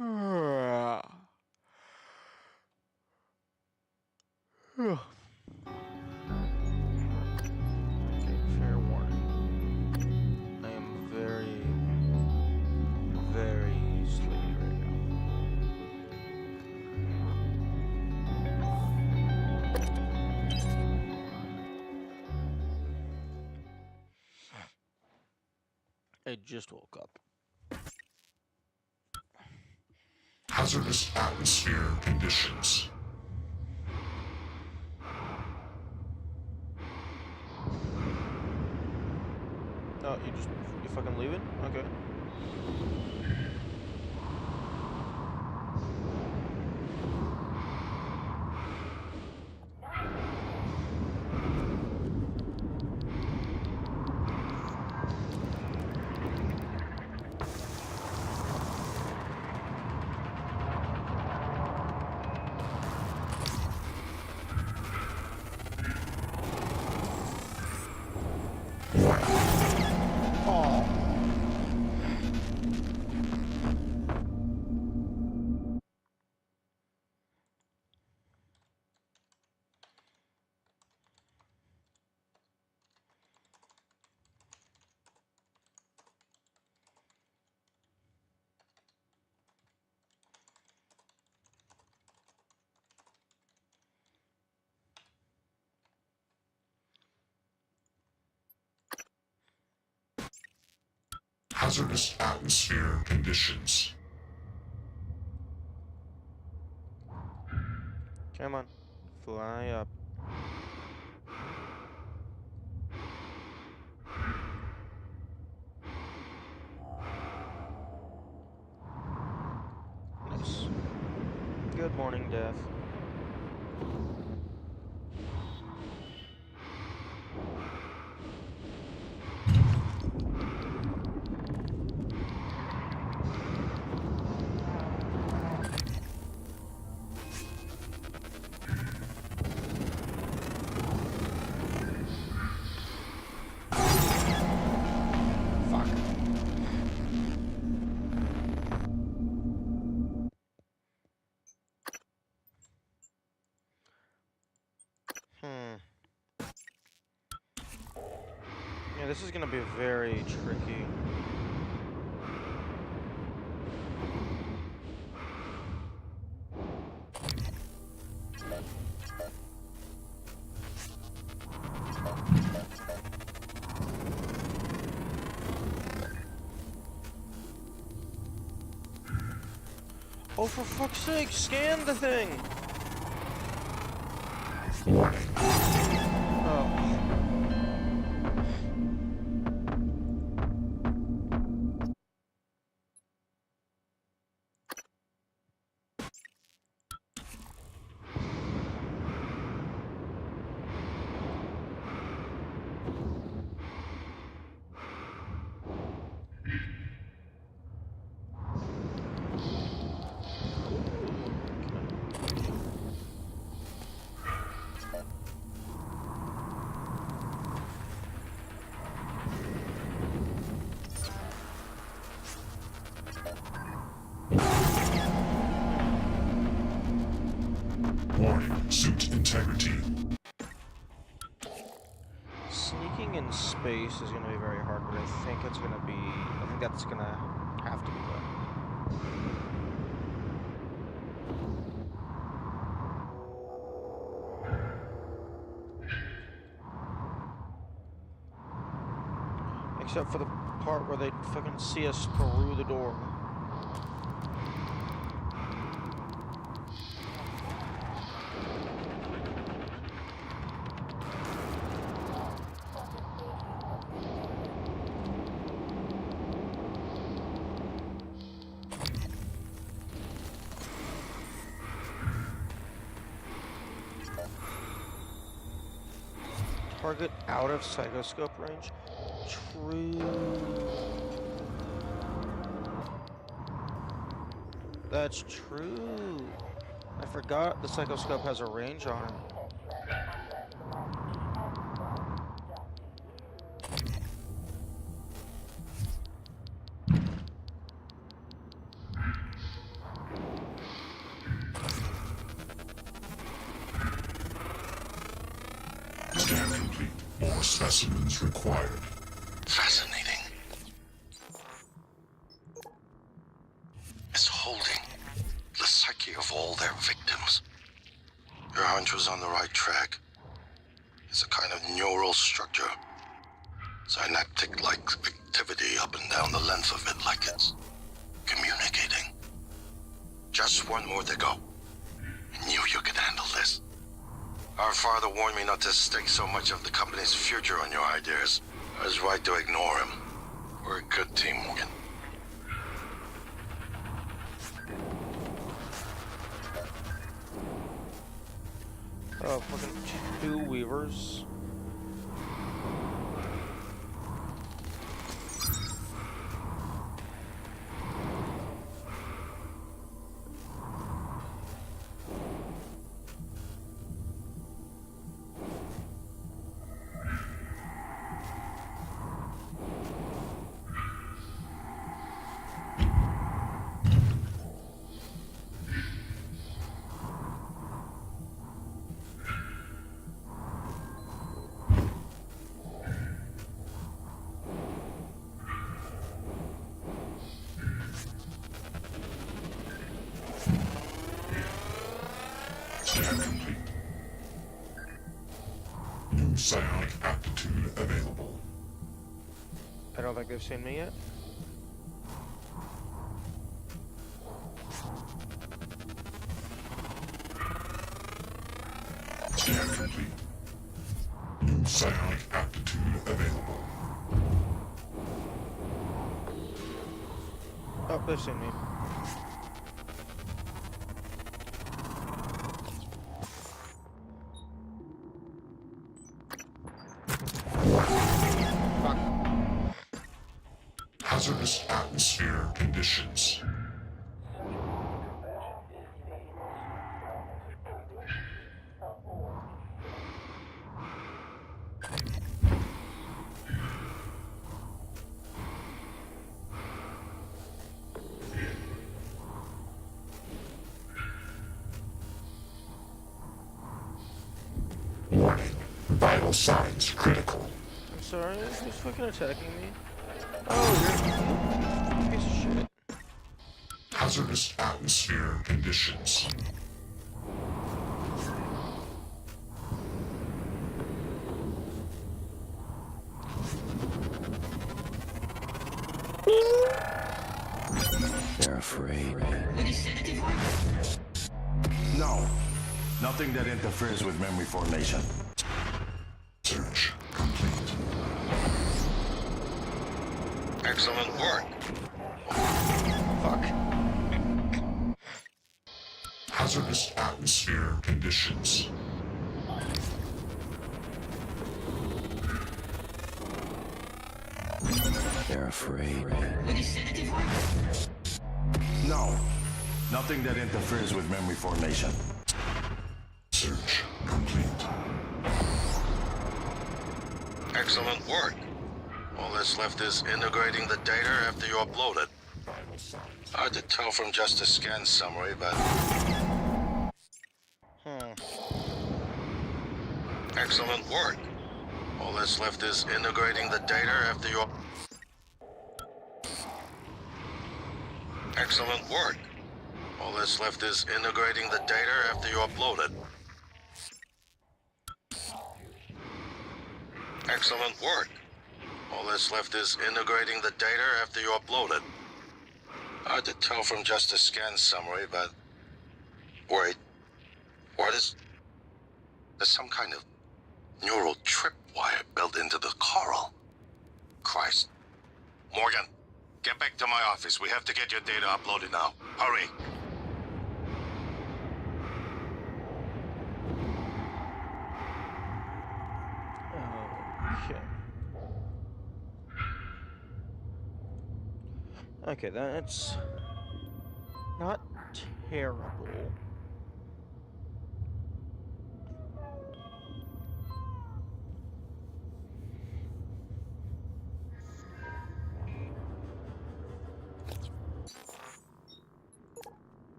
Fair warning. I am very, very sleepy right now. I just woke up. Hazardous atmosphere conditions. Oh, you fucking leaving? Okay. Hazardous atmosphere conditions. Come on. Fly up. Nice. Good morning, Death. Fuck. Yeah, this is gonna be very tricky. Oh, for fuck's sake, scan the thing! Warning. Oh. Warning. Suit integrity. Sneaking in space is gonna be very hard, but I think that's gonna have to be done. Except for the part where they fucking see us through the door. Target out of psychoscope range. True. That's true. I forgot the psychoscope has a range on it. More specimens required. Fascinating. It's holding the psyche of all their victims. Your hunch was on the right track. It's a kind of neural structure. Synaptic-like activity up and down the length of it, like it's communicating. Just one more to go. I knew you could handle this. Our father warned me not to stake so much of the company's future on your ideas. I was right to ignore him. We're a good team, Morgan. Oh, fucking 2 Weavers. Scan complete. New psionic aptitude available. I don't think they've seen me yet. Scan complete. New psionic aptitude available. Oh, they've seen me. Fuck. Hazardous atmosphere conditions. Warning. Vital signs critical. I'm sorry, who's fucking attacking me? Oh, you're a piece of shit. Hazardous atmosphere conditions. They're afraid. No. Nothing that interferes with memory formation. Search complete. Excellent work. Fuck. Hazardous atmosphere conditions. They're afraid. No. Nothing that interferes with memory formation. Search complete. Excellent work. All that's left is integrating the data after you upload it. Vital signs. Hard to tell from just a scan summary, but excellent work. All that's left is integrating the data after you... Excellent work. All that's left is integrating the data after you upload it. Excellent work. All that's left is integrating the data after you upload it. Hard to tell from just a scan summary, but... Wait. What is... There's some kind of neural tripwire built into the coral. Christ. Morgan, get back to my office. We have to get your data uploaded now. Hurry. Okay. Okay, that's not terrible.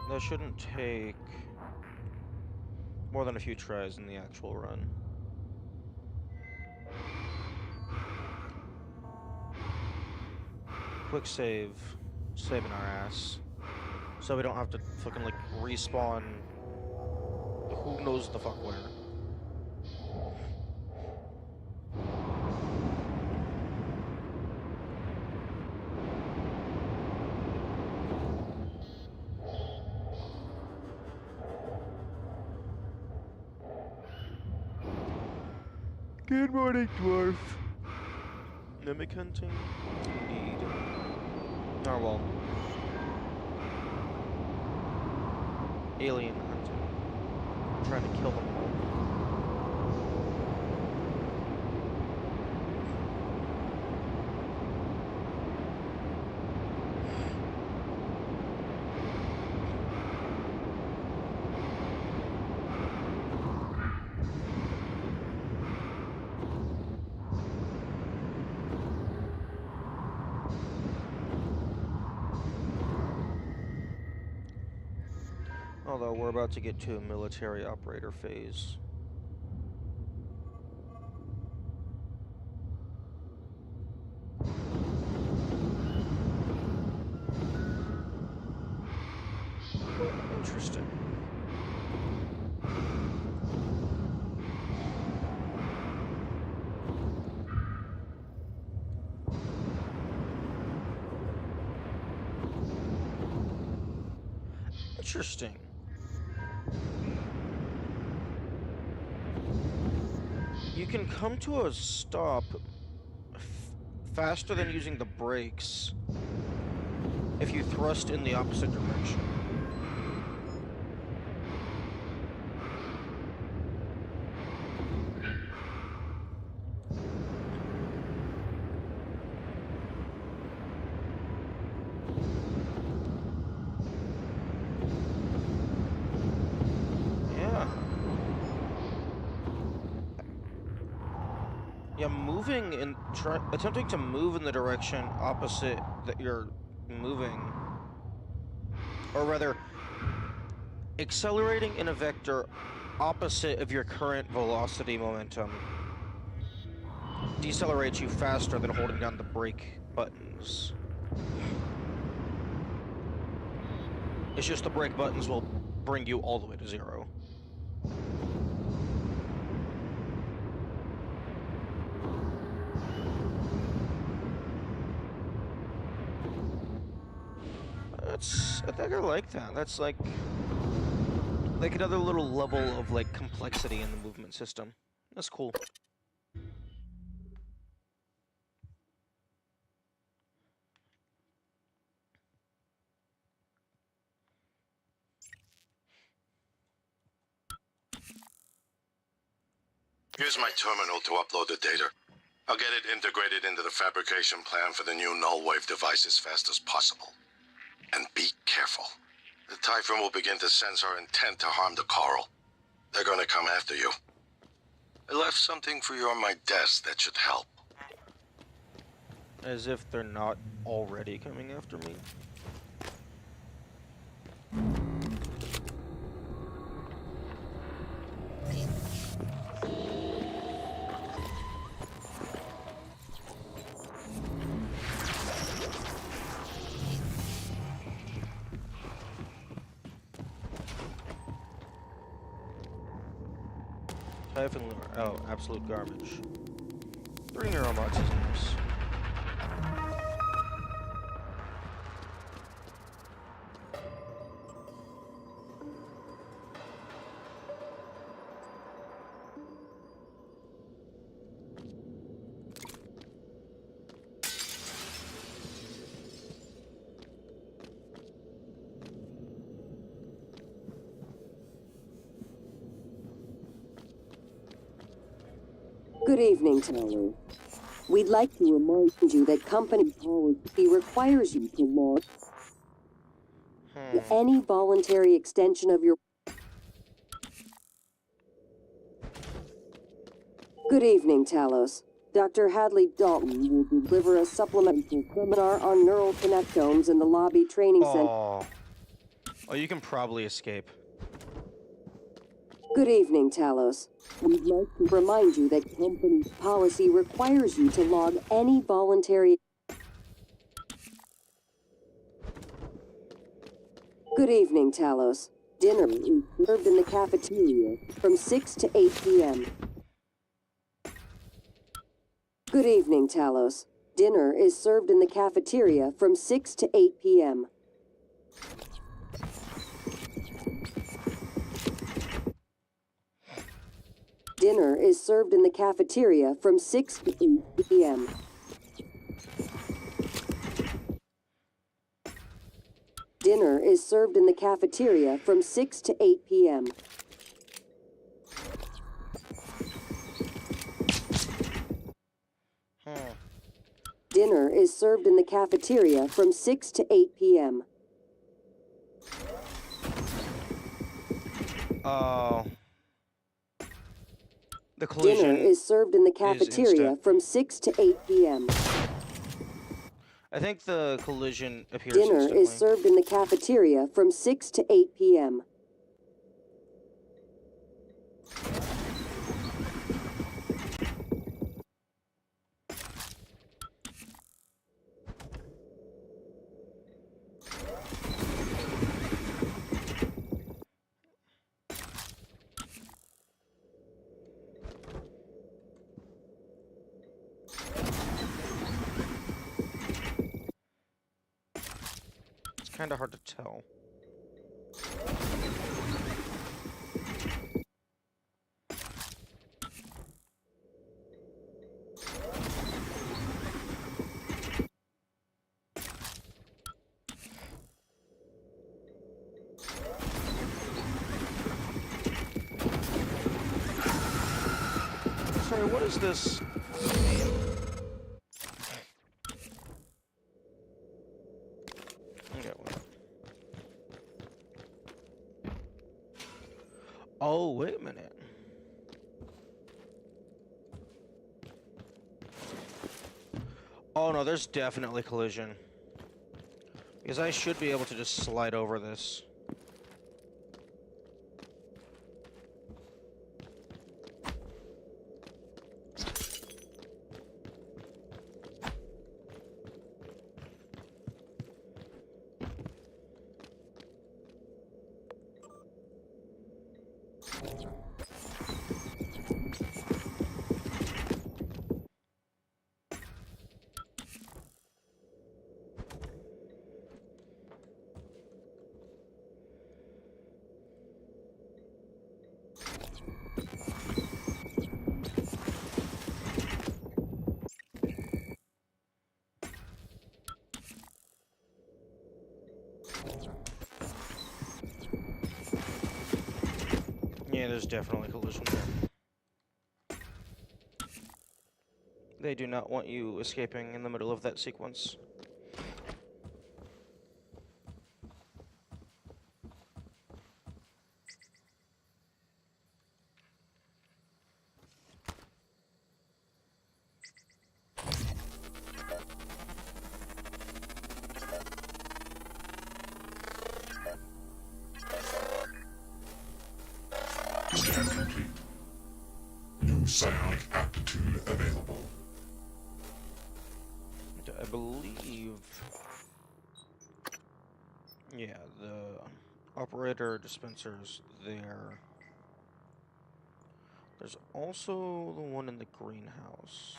That shouldn't take more than a few tries in the actual run. Quick save, saving our ass. So we don't have to fucking like respawn who knows the fuck where. Good morning, dwarf. Mimic hunting? Indeed. Oh well. Alien hunting. I'm trying to kill them all. Although we're about to get to a military operator phase. Interesting. Interesting. You can come to a stop faster than using the brakes if you thrust in the opposite direction. Yeah, moving and attempting to move in the direction opposite that you're moving, or rather, accelerating in a vector opposite of your current velocity momentum decelerates you faster than holding down the brake buttons. It's just the brake buttons will bring you all the way to zero. I think I like that. That's like another little level of like complexity in the movement system. That's cool. Here's my terminal to upload the data. I'll get it integrated into the fabrication plan for the new null wave device as fast as possible. And be careful. The Typhon will begin to sense our intent to harm the coral. They're gonna come after you. I left something for you on my desk that should help. As if they're not already coming after me. Typhon lure. Oh, absolute garbage. 3 neurobots is nice. Good evening, Tyler. We'd like to remind you that company policy requires you to log any voluntary extension of your... Good evening, Talos. Dr. Hadley Dalton will deliver a supplemental seminar on neural connectomes in the lobby training center. Oh, you can probably escape. Good evening, Talos. We'd like to remind you that company policy requires you to log any voluntary... Good evening, Talos. Dinner is served in the cafeteria from 6 to 8 p.m. Good evening, Talos. Dinner is served in the cafeteria from 6 to 8 p.m. Dinner is served in the cafeteria from 6 to 8 p.m. Dinner is served in the cafeteria from 6 to 8 p.m. Dinner is served in the cafeteria from 6 to 8 p.m. Oh. The collision Dinner is served in the cafeteria instant. from 6 to 8 p.m. I think the collision appears Dinner instantly. is served in the cafeteria from 6 to 8 p.m. It's kind of hard to tell. Sorry, what is this? Okay, well. Oh, wait a minute. Oh no, there's definitely collision. Because I should be able to just slide over this. Yeah, there's definitely collision there. They do not want you escaping in the middle of that sequence. Scan complete. New psionic aptitude available. I believe... Yeah, the operator dispensers there. There's also the one in the greenhouse.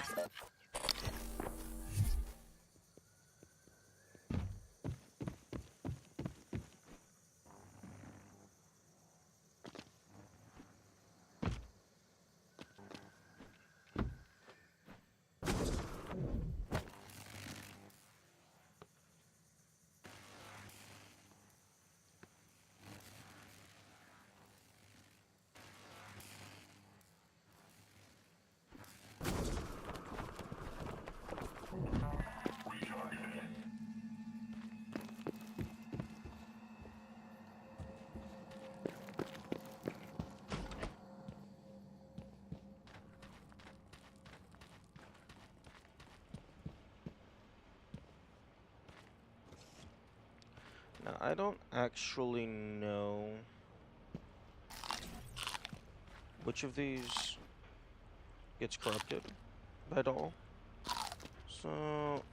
Now, I don't actually know which of these gets corrupted by Doll. So,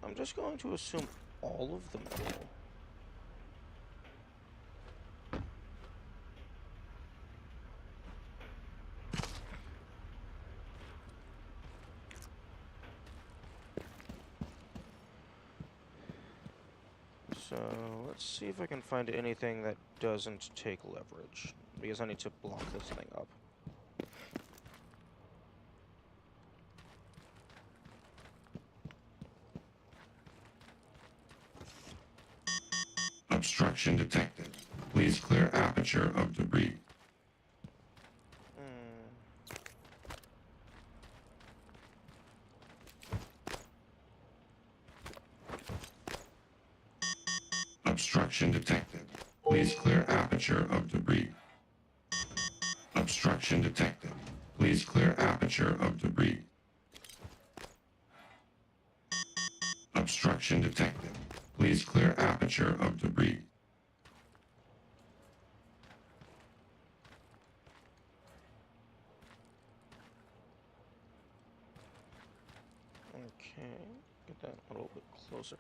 I'm just going to assume all of them will. So, let's see if I can find anything that doesn't take leverage, because I need to block this thing up. Obstruction detected. Please clear aperture of debris. Obstruction detected. Please clear aperture of debris. Obstruction detected. Please clear aperture of debris. Obstruction detected. Please clear aperture of debris. Okay, get that a little bit closer.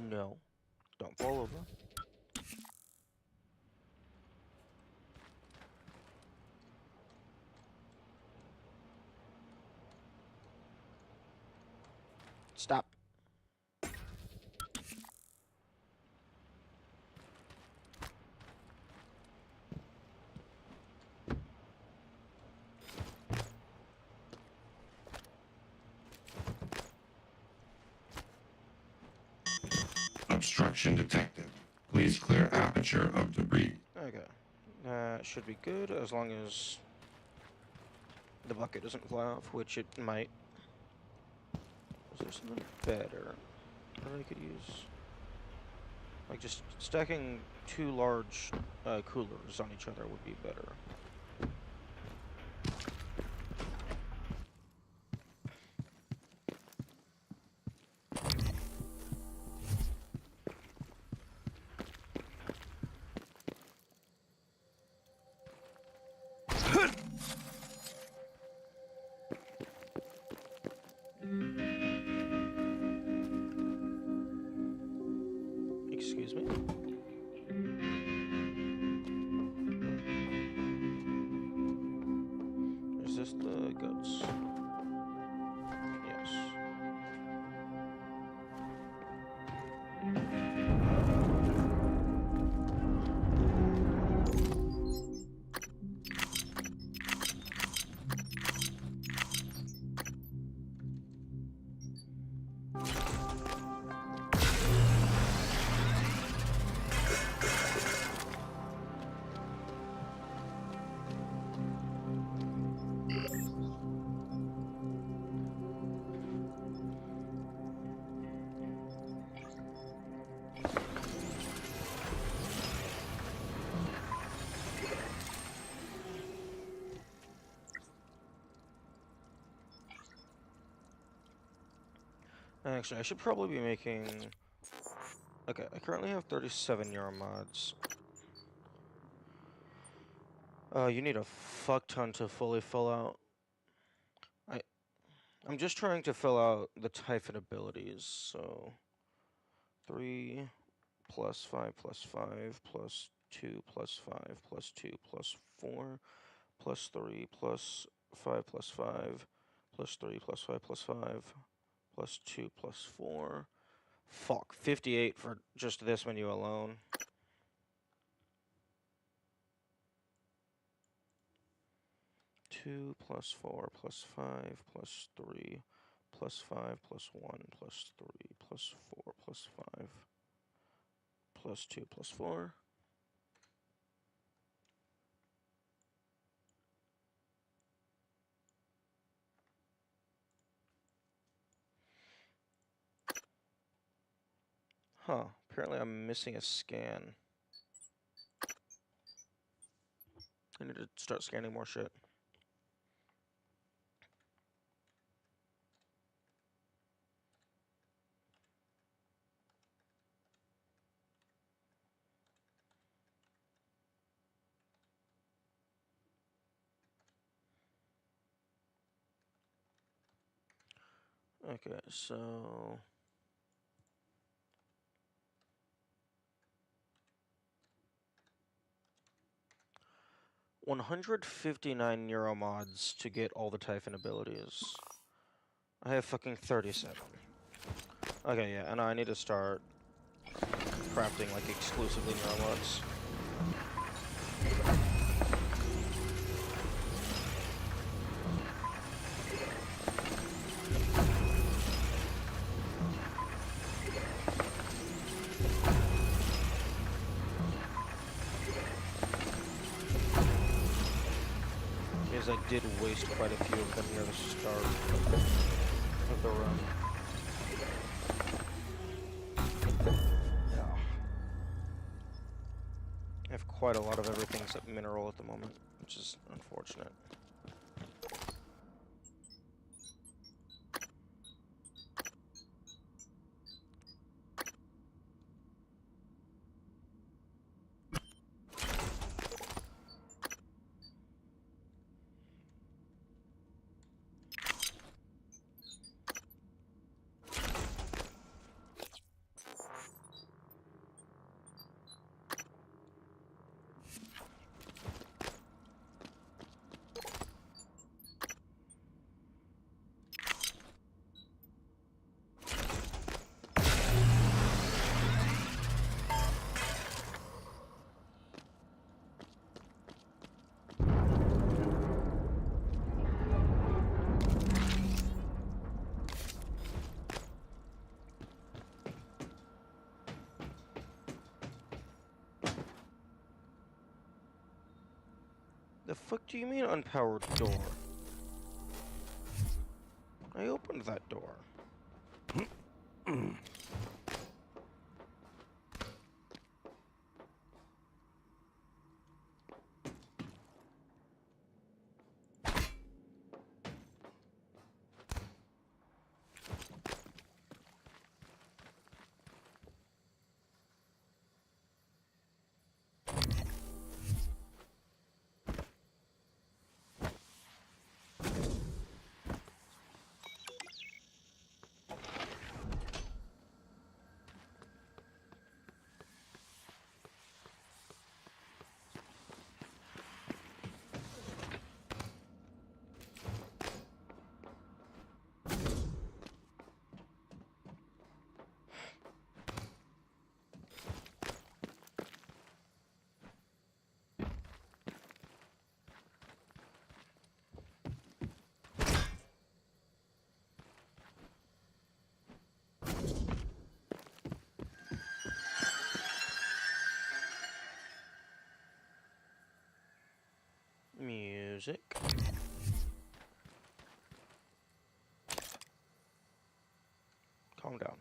No, don't fall over. Stop. Obstruction detected. Please clear aperture of debris. Okay, that should be good as long as the bucket doesn't fly off, which it might. Is there something better that I could use? Like just stacking two large coolers on each other would be better. Excuse me? Is this the guts? Yes. Actually, I should probably be making... Okay, I currently have 37 Yarn mods. You need a fuck ton to fully fill out. I'm just trying to fill out the Typhon abilities, so... 3 plus 5 plus 5 plus 2 plus 5 plus 2 plus 4 plus 3 plus 5 plus 5 plus 3 plus 5 plus 5 plus 2 plus 4. Fuck, 58 for just this menu alone. Two plus 4 plus 5 plus 3 plus 5 plus 1 plus 3 plus 4 plus 5 plus 2 plus 4. Huh, apparently I'm missing a scan. I need to start scanning more shit. Okay, so 159 neuromods to get all the Typhon abilities. I have fucking 37. Okay, yeah, and I need to start crafting like exclusively neuromods. Because I did waste quite a few of them near the start of the run. Yeah. I have quite a lot of everything except mineral at the moment, which is unfortunate. The fuck do you mean unpowered door? I opened that door. Music. Calm down.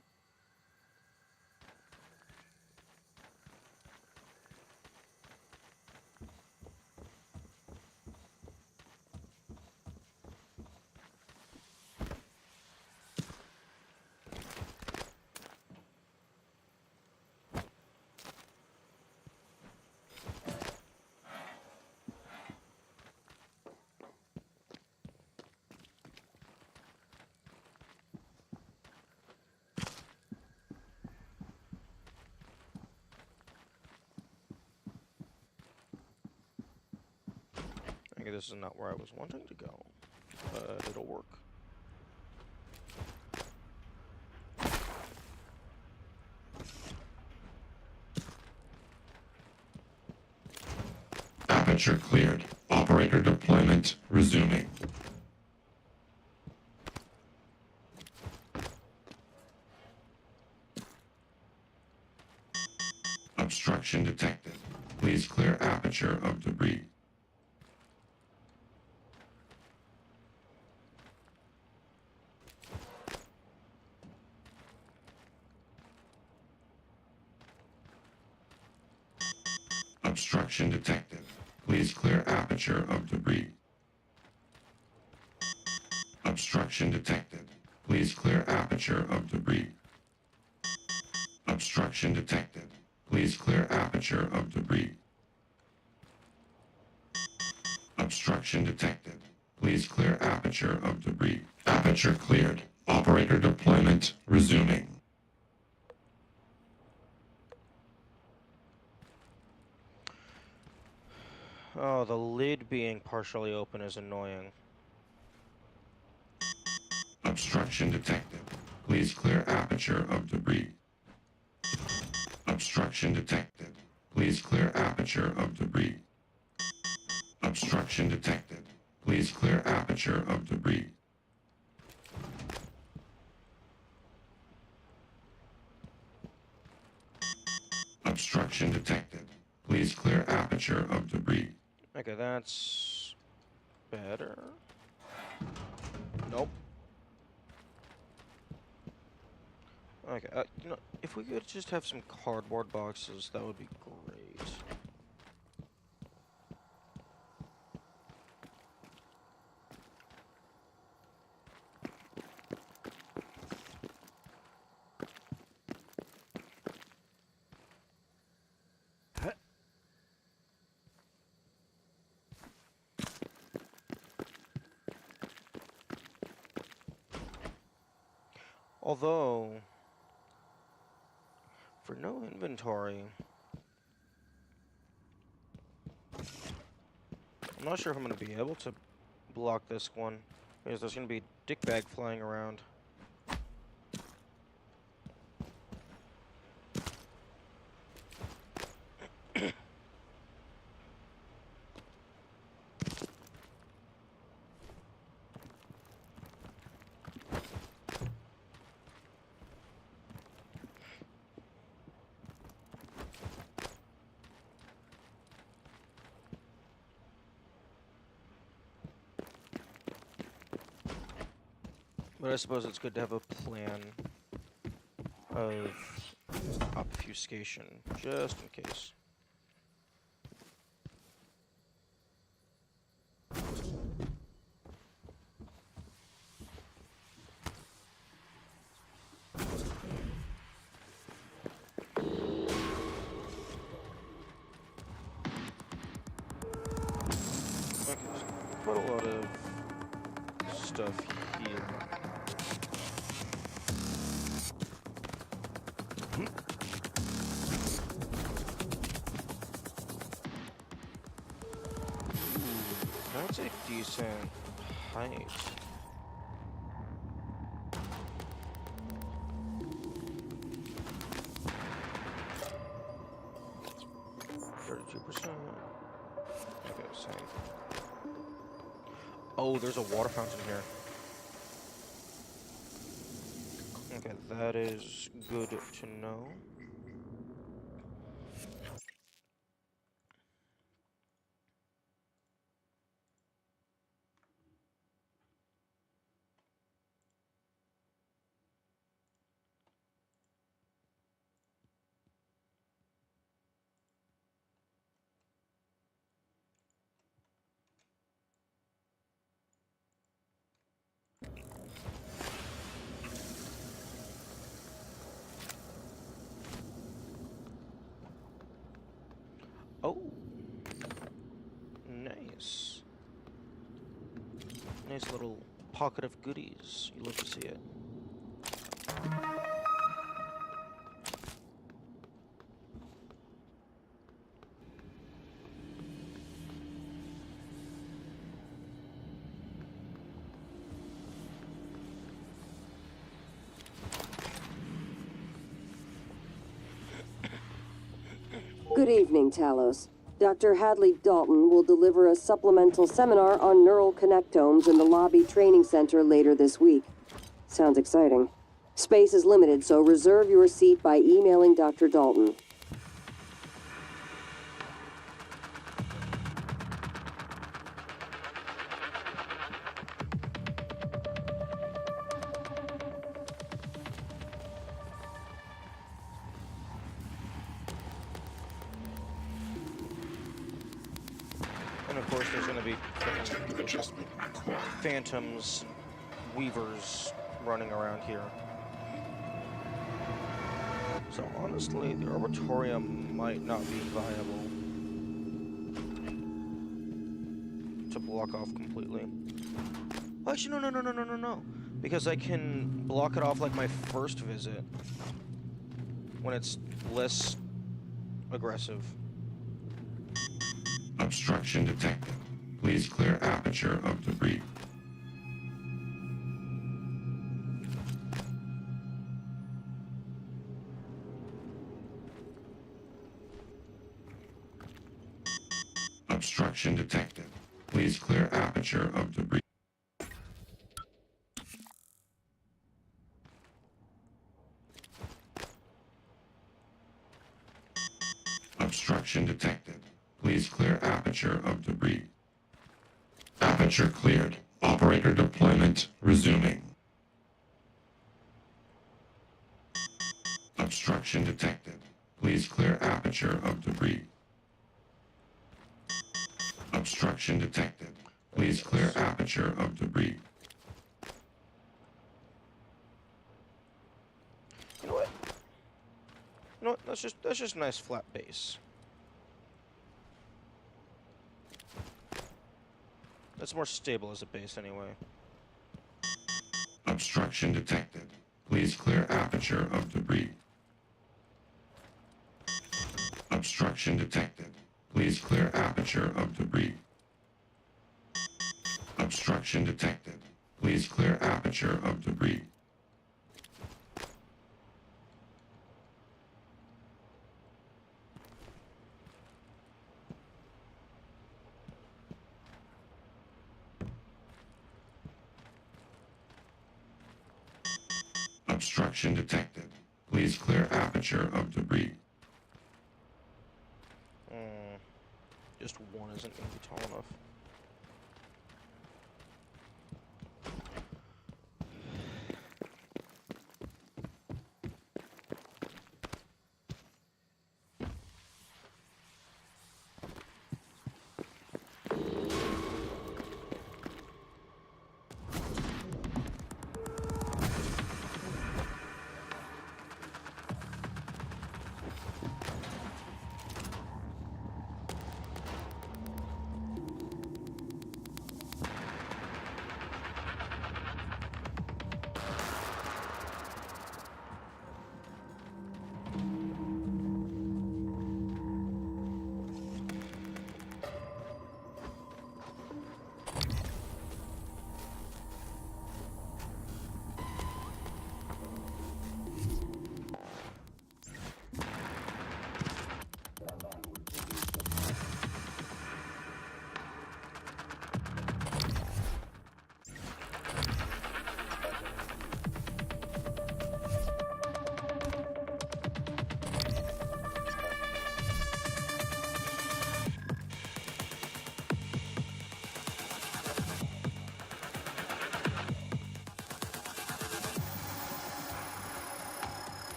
Okay, this is not where I was wanting to go, but it'll work. Aperture cleared. Operator deployment resuming. Obstruction detected. Please clear aperture of debris. Obstruction detected. Please clear aperture of debris. Obstruction detected. Please clear aperture of debris. Obstruction detected. Please clear aperture of debris. Obstruction detected. Please clear aperture of debris. Aperture cleared. Operator deployment resuming. Oh, the lid being partially open is annoying. Obstruction detected. Please clear aperture of debris. Obstruction detected. Please clear aperture of debris. Obstruction detected. Please clear aperture of debris. Obstruction detected. Please clear aperture of debris. Okay, that's better. Nope. Okay, you know, if we could just have some cardboard boxes, that would be great. Although, for no inventory, I'm not sure if I'm going to be able to block this one, because there's going to be a dick bag flying around. But I suppose it's good to have a plan of obfuscation, just in case. Okay, so quite a lot of stuff here. That's a decent height. Okay, same. Oh, there's a water fountain here. Okay, that is good to know. Oh, nice. Nice little pocket of goodies. You love to see it. Good evening, Talos. Dr. Hadley Dalton will deliver a supplemental seminar on neural connectomes in the Lobby Training Center later this week. Sounds exciting. Space is limited, so reserve your seat by emailing Dr. Dalton. And of course, there's going to be phantoms, weavers running around here. So honestly, the Arbitorium might not be viable to block off completely. Actually, no. Because I can block it off like my first visit when it's less aggressive. Obstruction detected. Please clear aperture of debris. Obstruction detected. Please clear aperture of debris. Obstruction detected. Please clear aperture of debris. Aperture cleared. Operator deployment resuming. Obstruction detected. Please clear aperture of debris. Obstruction detected. Please clear aperture of debris. You know what? You know what? That's just a nice flat base. That's more stable as a base anyway. Obstruction detected. Please clear aperture of debris. Obstruction detected. Please clear aperture of debris. Obstruction detected. Please clear aperture of debris. Obstruction detected. Please clear aperture of debris. Just one isn't going to be tall enough.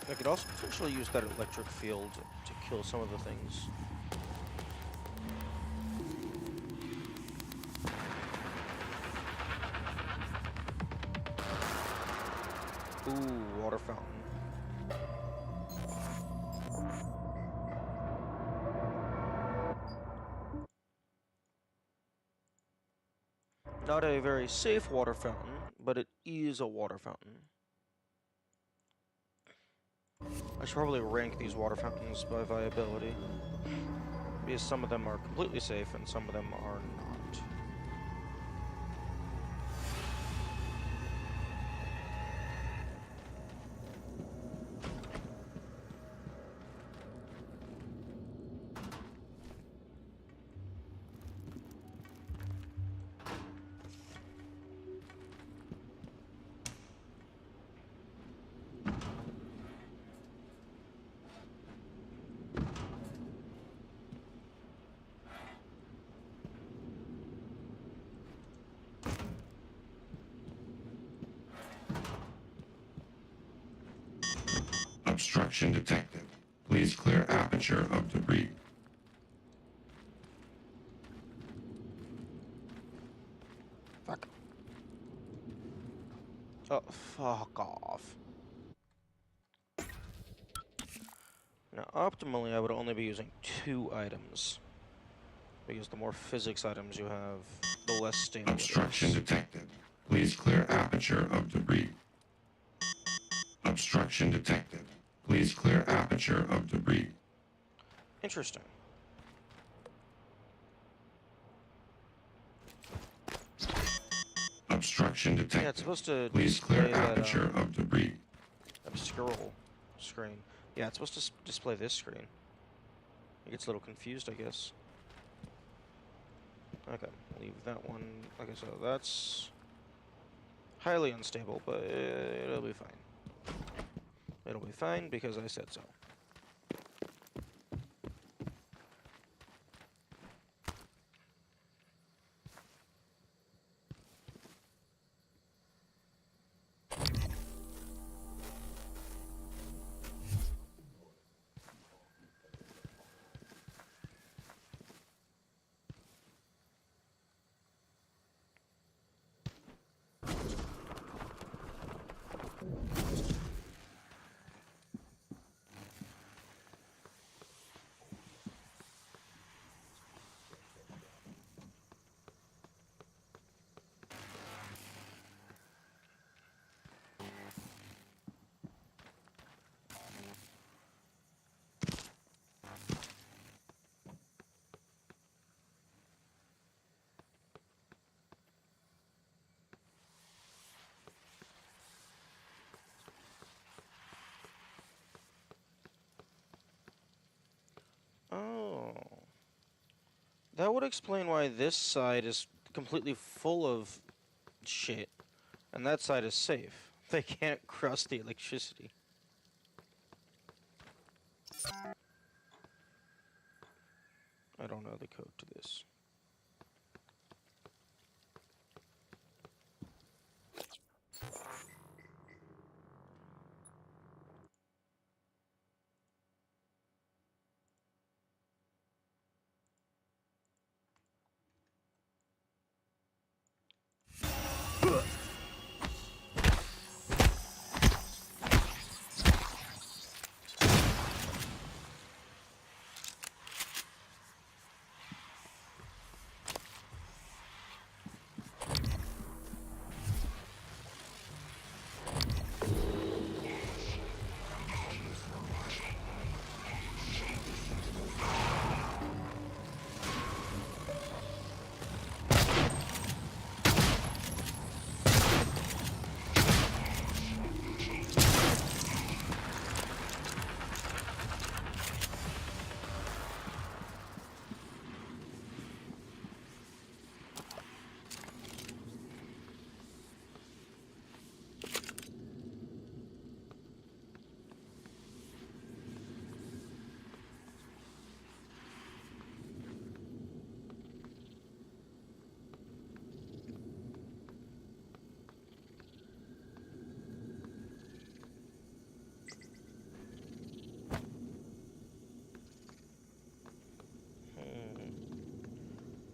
I could also potentially use that electric field to kill some of the things. Ooh, water fountain. Not a very safe water fountain, but it is a water fountain. I should probably rank these water fountains by viability, because some of them are completely safe and some of them are not. Obstruction detected. Please clear aperture of debris. Fuck. Oh, fuck off. Now, optimally, I would only be using 2 items. Because the more physics items you have, the less stable it Obstruction is. detected. Please clear aperture of debris. Obstruction detected. Please clear aperture of debris. Interesting. Obstruction detected. Yeah, it's supposed to Please clear display that aperture of debris. obscure screen. Yeah, it's supposed to display this screen. It gets a little confused, I guess. Okay, leave that one. Okay, so that's highly unstable, but it'll be fine. It'll be fine because I said so. Oh. That would explain why this side is completely full of shit, and that side is safe. They can't cross the electricity. I don't know the code to this.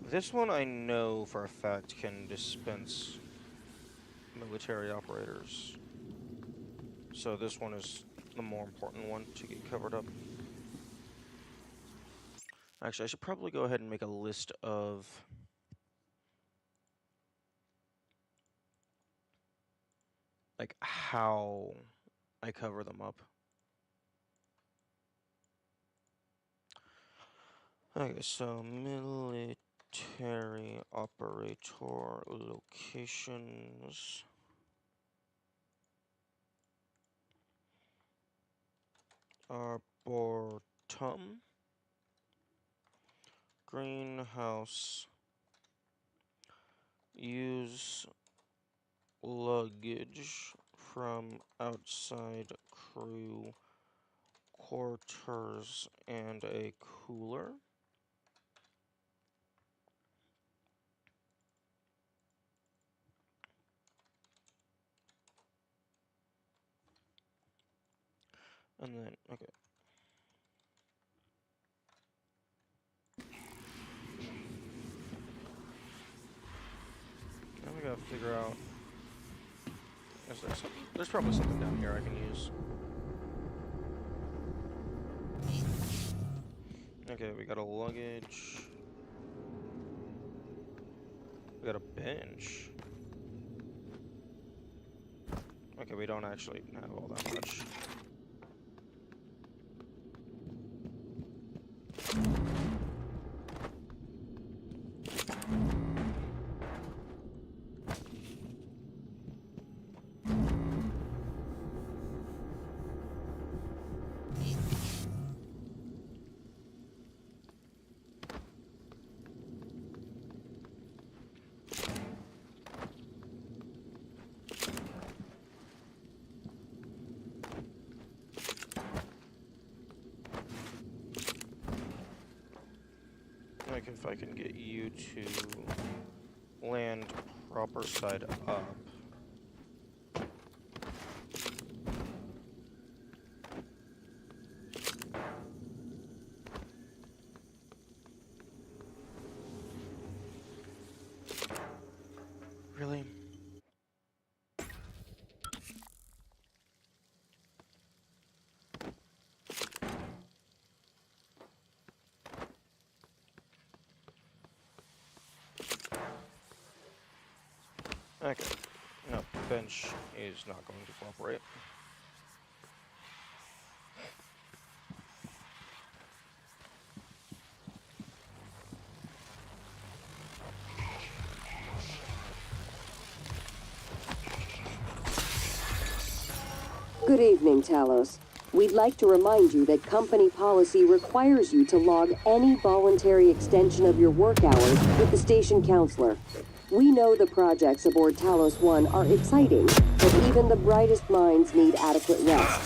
This one I know for a fact can dispense military operators. So this one is the more important one to get covered up. Actually, I should probably go ahead and make a list of like how I cover them up. Okay, so military operator locations. Arboretum. Greenhouse. Use luggage from outside crew quarters and a cooler. And then, okay. Now we gotta figure out. Is there something? There's probably something down here I can use. Okay, we got a luggage. We got a bench. Okay, we don't actually have all that much. Like if I can get you to land proper side up. Really? Okay. No, bench is not going to cooperate. Good evening, Talos. We'd like to remind you that company policy requires you to log any voluntary extension of your work hours with the station counselor. We know the projects aboard Talos 1 are exciting, but even the brightest minds need adequate rest.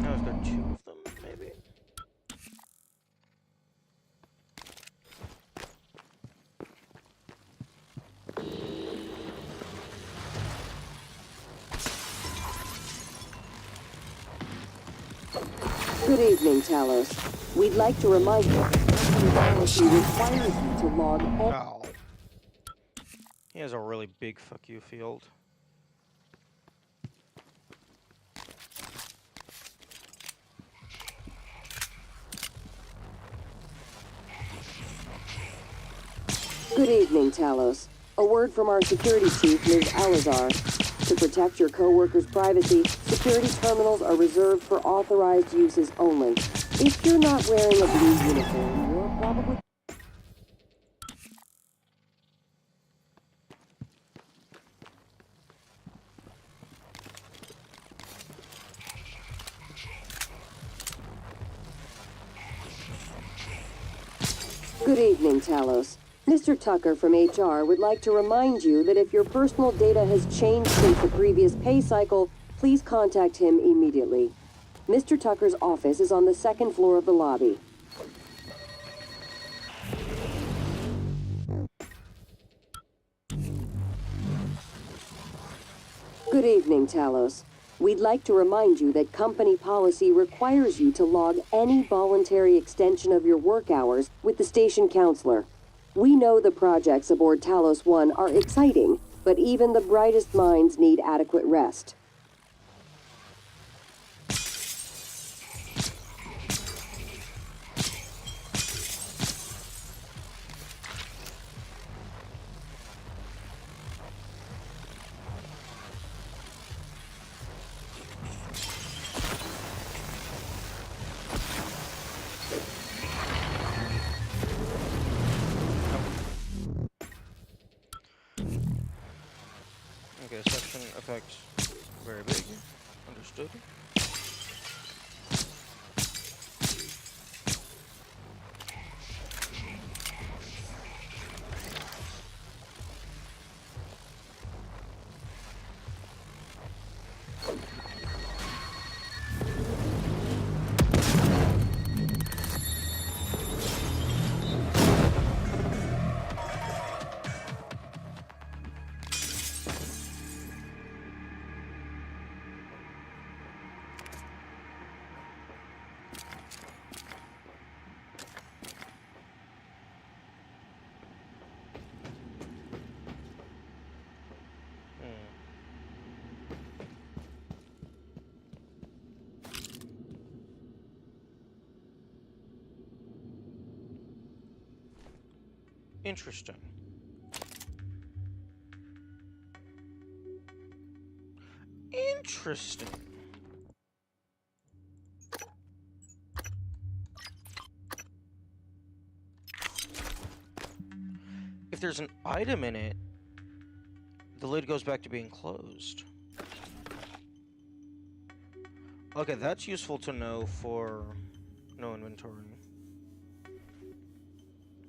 Now is there two of them, maybe? Good evening, Talos. We'd like to remind you that company policy requires you to log any... Oh. He has a really big fuck you field. Good evening, Talos. A word from our security chief, Ms. Alazar. To protect your co-workers' privacy, security terminals are reserved for authorized uses only. If you're not wearing a blue uniform, you're probably... Good evening, Talos. Mr. Tucker from HR would like to remind you that if your personal data has changed since the previous pay cycle, please contact him immediately. Mr. Tucker's office is on the second floor of the lobby. Good evening, Talos. We'd like to remind you that company policy requires you to log any voluntary extension of your work hours with the station counselor. We know the projects aboard Talos 1 are exciting, but even the brightest minds need adequate rest. Okay, section effect very big. Understood. Interesting. Interesting. If there's an item in it, the lid goes back to being closed. Okay, that's useful to know for no inventory.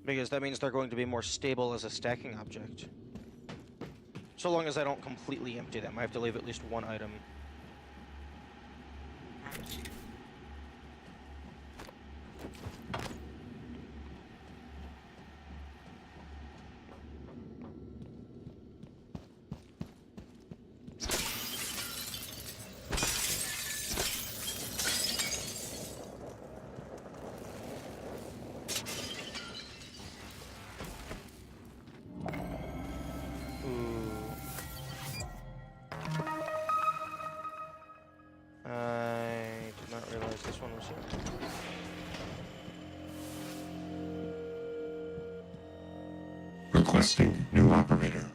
Because that means they're going to be more stable as a stacking object. So long as I don't completely empty them, I have to leave at least one item. I did not realize this one was here. Requesting new operator.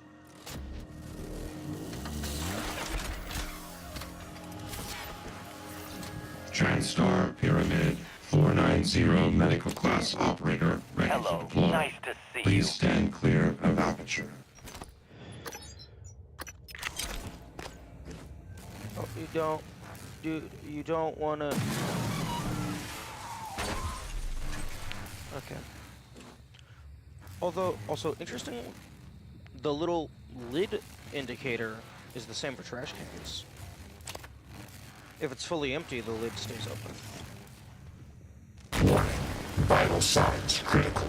TranStar Pyramid 490 medical class operator ready to Hello, deploy. nice to see Please you. stand clear of aperture. Oh, you don't wanna... Okay. Although, also interesting, the little lid indicator is the same for trash cans. If it's fully empty, the lid stays open. Warning. Vital signs critical.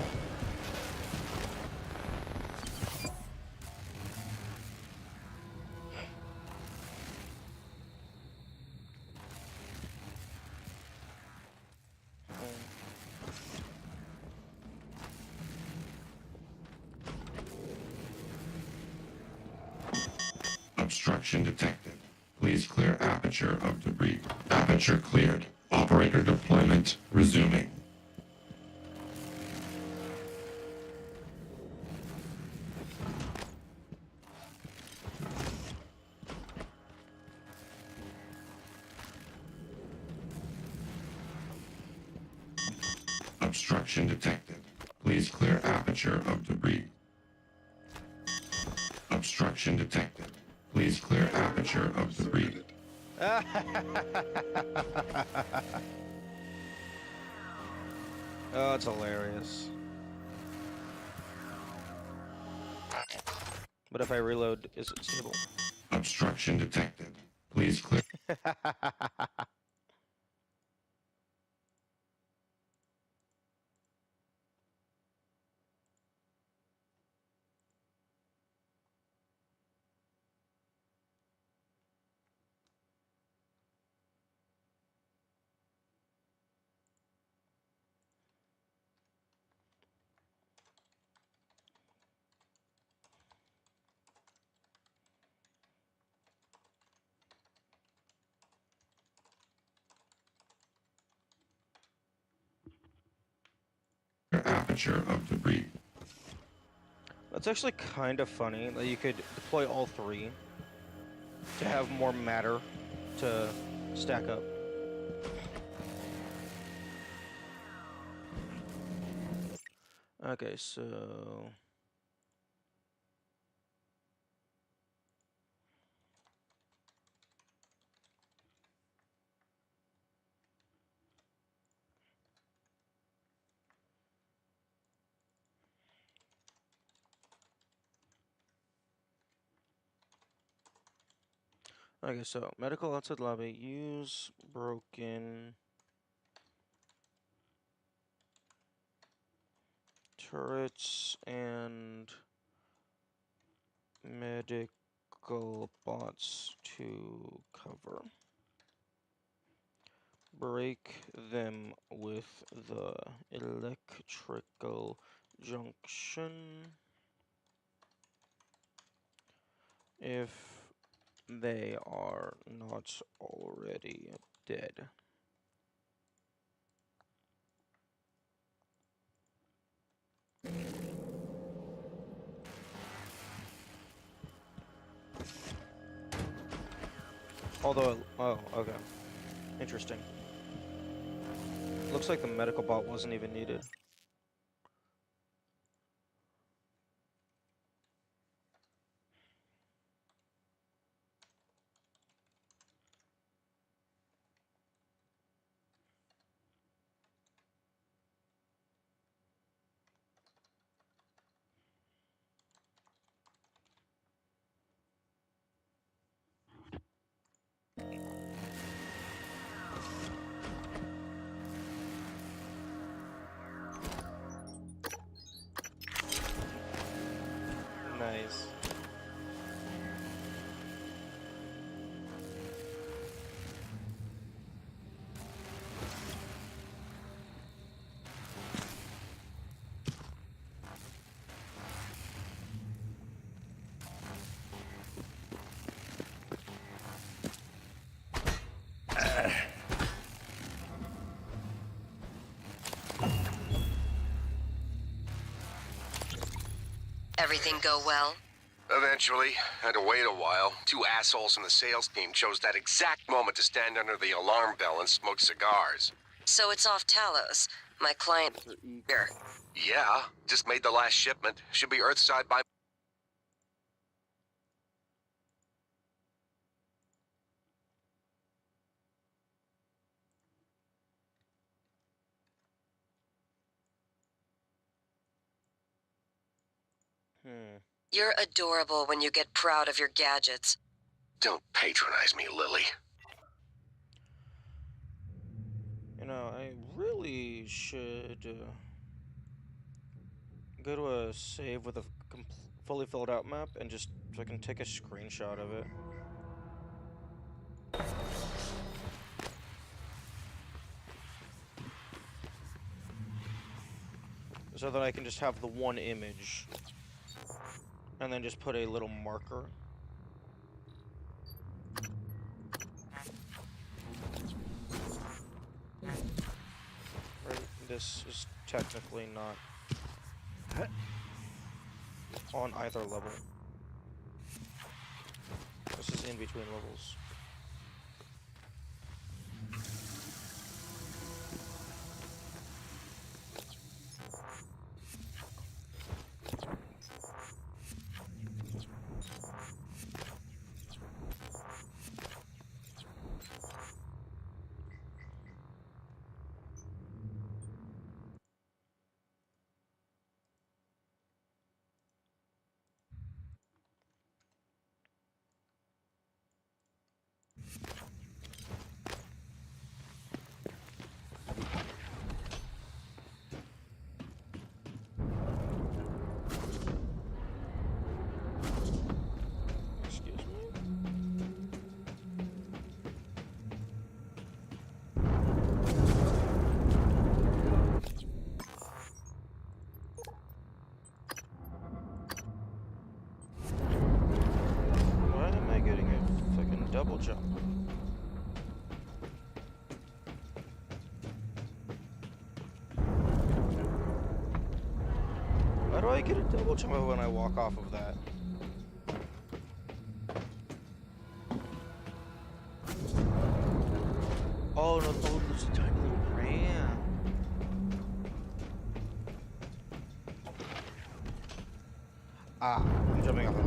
Obstruction detected. Please clear aperture of debris. Aperture cleared. Operator deployment resuming. Obstruction detected. Please clear aperture of debris. Obstruction detected. Please clear aperture of debris. Oh, it's hilarious. But if I reload, is it stable? Obstruction detected. Please clear. Aperture of debris. That's actually kind of funny that you could deploy all three to have more matter to stack up. Okay, so... Okay, so medical outside lobby, use broken turrets and medical bots to cover. Break them with the electrical junction if they are not already dead. Although, oh, okay. Interesting. Looks like the medical bot wasn't even needed. Nice. Everything go well? Eventually. Had to wait a while. Two assholes from the sales team chose that exact moment to stand under the alarm bell and smoke cigars. So it's off Talos. My client here. Yeah, just made the last shipment. Should be Earthside by... You're adorable when you get proud of your gadgets. Don't patronize me, Lily. You know, I really should go to a save with a fully filled out map and just so I can take a screenshot of it. So that I can just have the one image and then just put a little marker. Right, this is technically not on either level. This is in between levels. Excuse me? Why am I getting a fucking double jump? Why do I get a double jump when I walk off of that? Oh no, oh, there's a tiny little ramp. Ah, I'm jumping off it.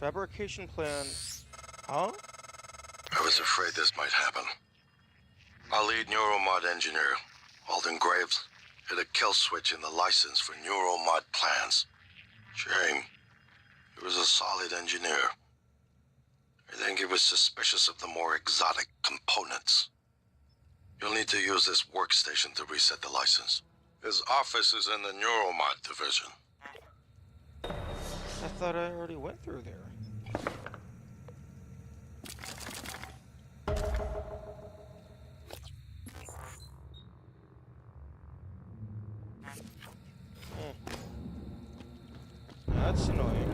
Fabrication plan. Huh? I was afraid this might happen. Our lead neuromod engineer, Alden Graves, hit a kill switch in the license for neuromod plans. Shame. He was a solid engineer. I think he was suspicious of the more exotic components. You'll need to use this workstation to reset the license. His office is in the neuromod division. I thought I already went through there. That's annoying.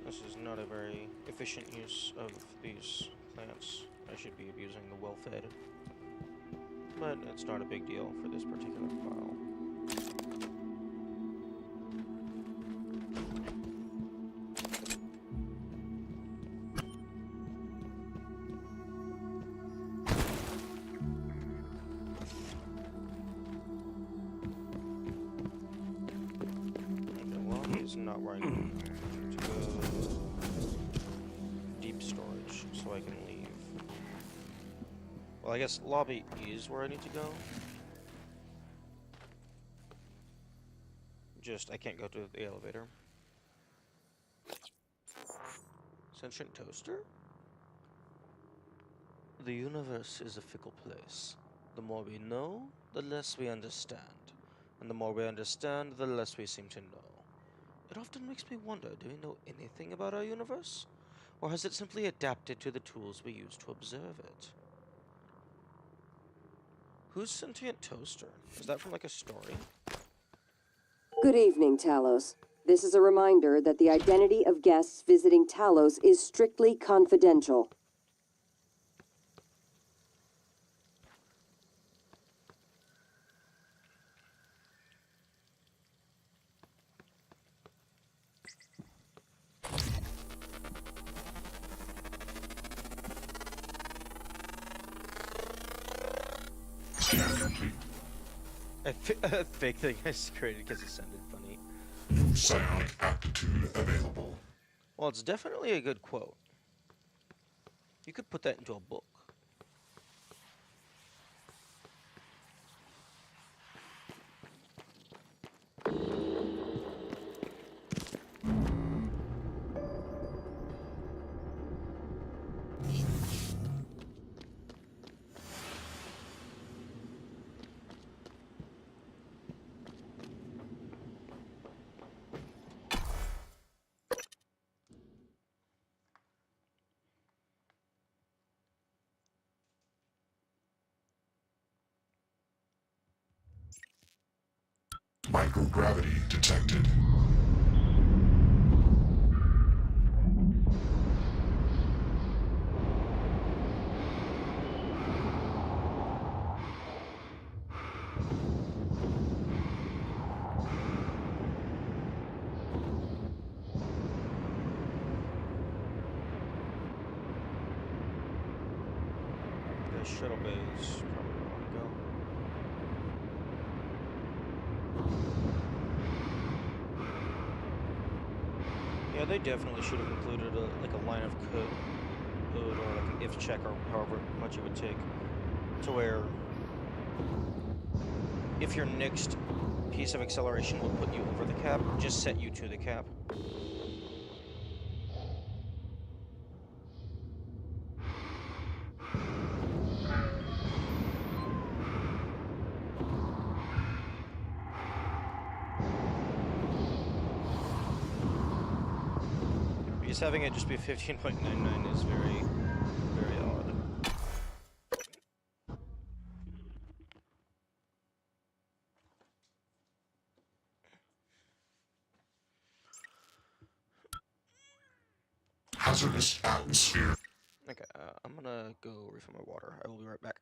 This is not a very efficient use of these plants. I should be abusing the well-fed. But it's not a big deal for this particular file. Okay, well, he's not where I need to go. Deep storage, so I can leave. Well, I guess lobby is where I need to go. Just, I can't go to the elevator. Sentient toaster? The universe is a fickle place. The more we know, the less we understand. And the more we understand, the less we seem to know. It often makes me wonder, do we know anything about our universe? Or has it simply adapted to the tools we use to observe it? Who's Sentient Toaster? Is that from like a story? Good evening, Talos. This is a reminder that the identity of guests visiting Talos is strictly confidential. Scan complete. A fake thing I just created because it sounded funny. New psionic aptitude available. Well, it's definitely a good quote. You could put that into a book. Microgravity detected. Alright, shuttle bay is probably where I want to go. Yeah, they definitely should have included a line of code or like an if check or however much it would take to where if your next piece of acceleration will put you over the cap, just set you to the cap. Because having it just be 15.99 is very, very odd. Hazardous atmosphere. Okay, I'm gonna go refill my water. I will be right back.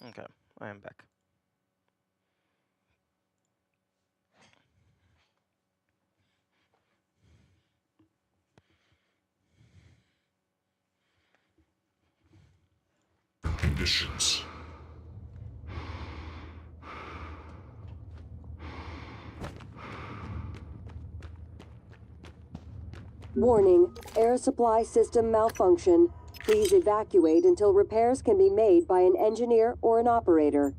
Okay, I am back. Conditions. Warning, air supply system malfunction. Please evacuate until repairs can be made by an engineer or an operator.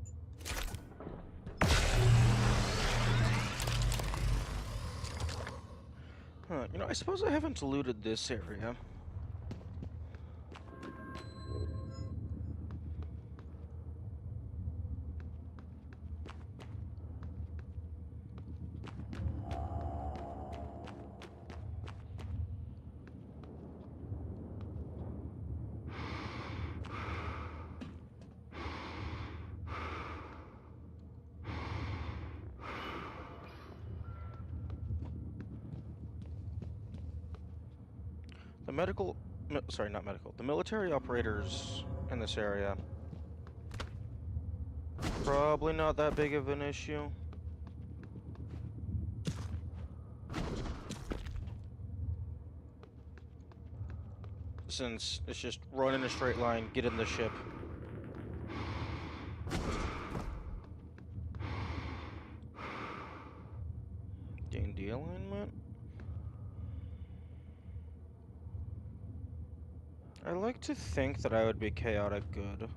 Huh, I suppose I haven't looted this area. The sorry, not medical. The military operators in this area. Probably not that big of an issue. Since it's just run in a straight line, get in the ship. D&D alignment? I like to think that I would be chaotic good.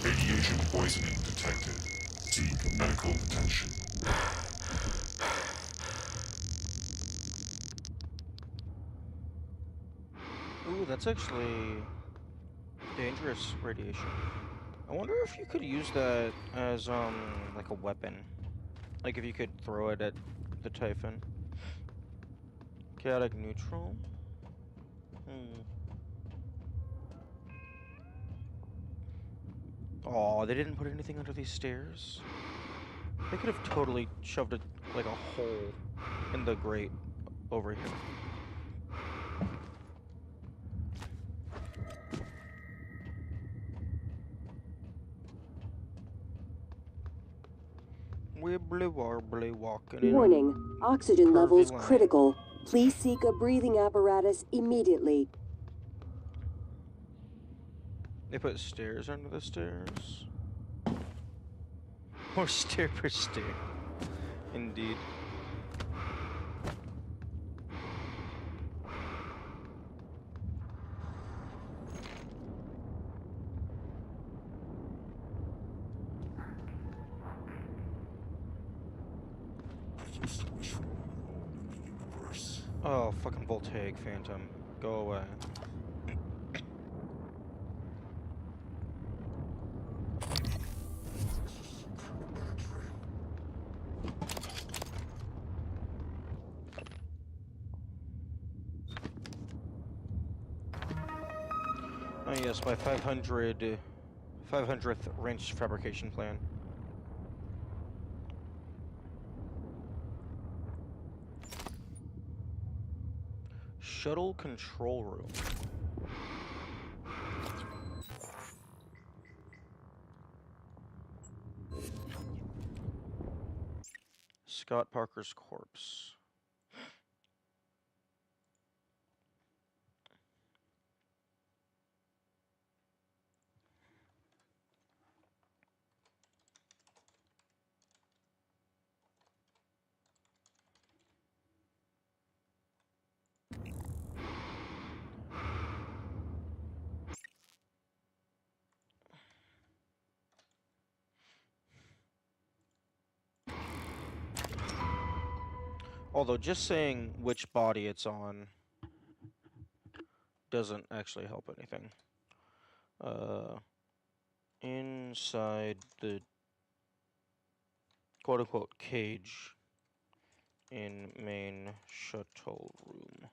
Radiation poisoning detected. Seek medical attention. Ooh, that's actually dangerous radiation. I wonder if you could use that as, like a weapon. Like if you could throw it at the Typhon. Chaotic neutral? Oh, they didn't put anything under these stairs? They could have totally shoved like a hole in the grate over here. Wibbly warbly walking in. Warning, oxygen curvy levels line. critical. Please seek a breathing apparatus immediately. They put stairs under the stairs. More stair per stair. Indeed. Oh, fucking voltaic phantom. Go away. Oh yes, my 500th wrench fabrication plan. Shuttle control room. Scott Parker's corpse. Although just saying which body it's on doesn't actually help anything. Inside the quote-unquote cage in main shuttle room.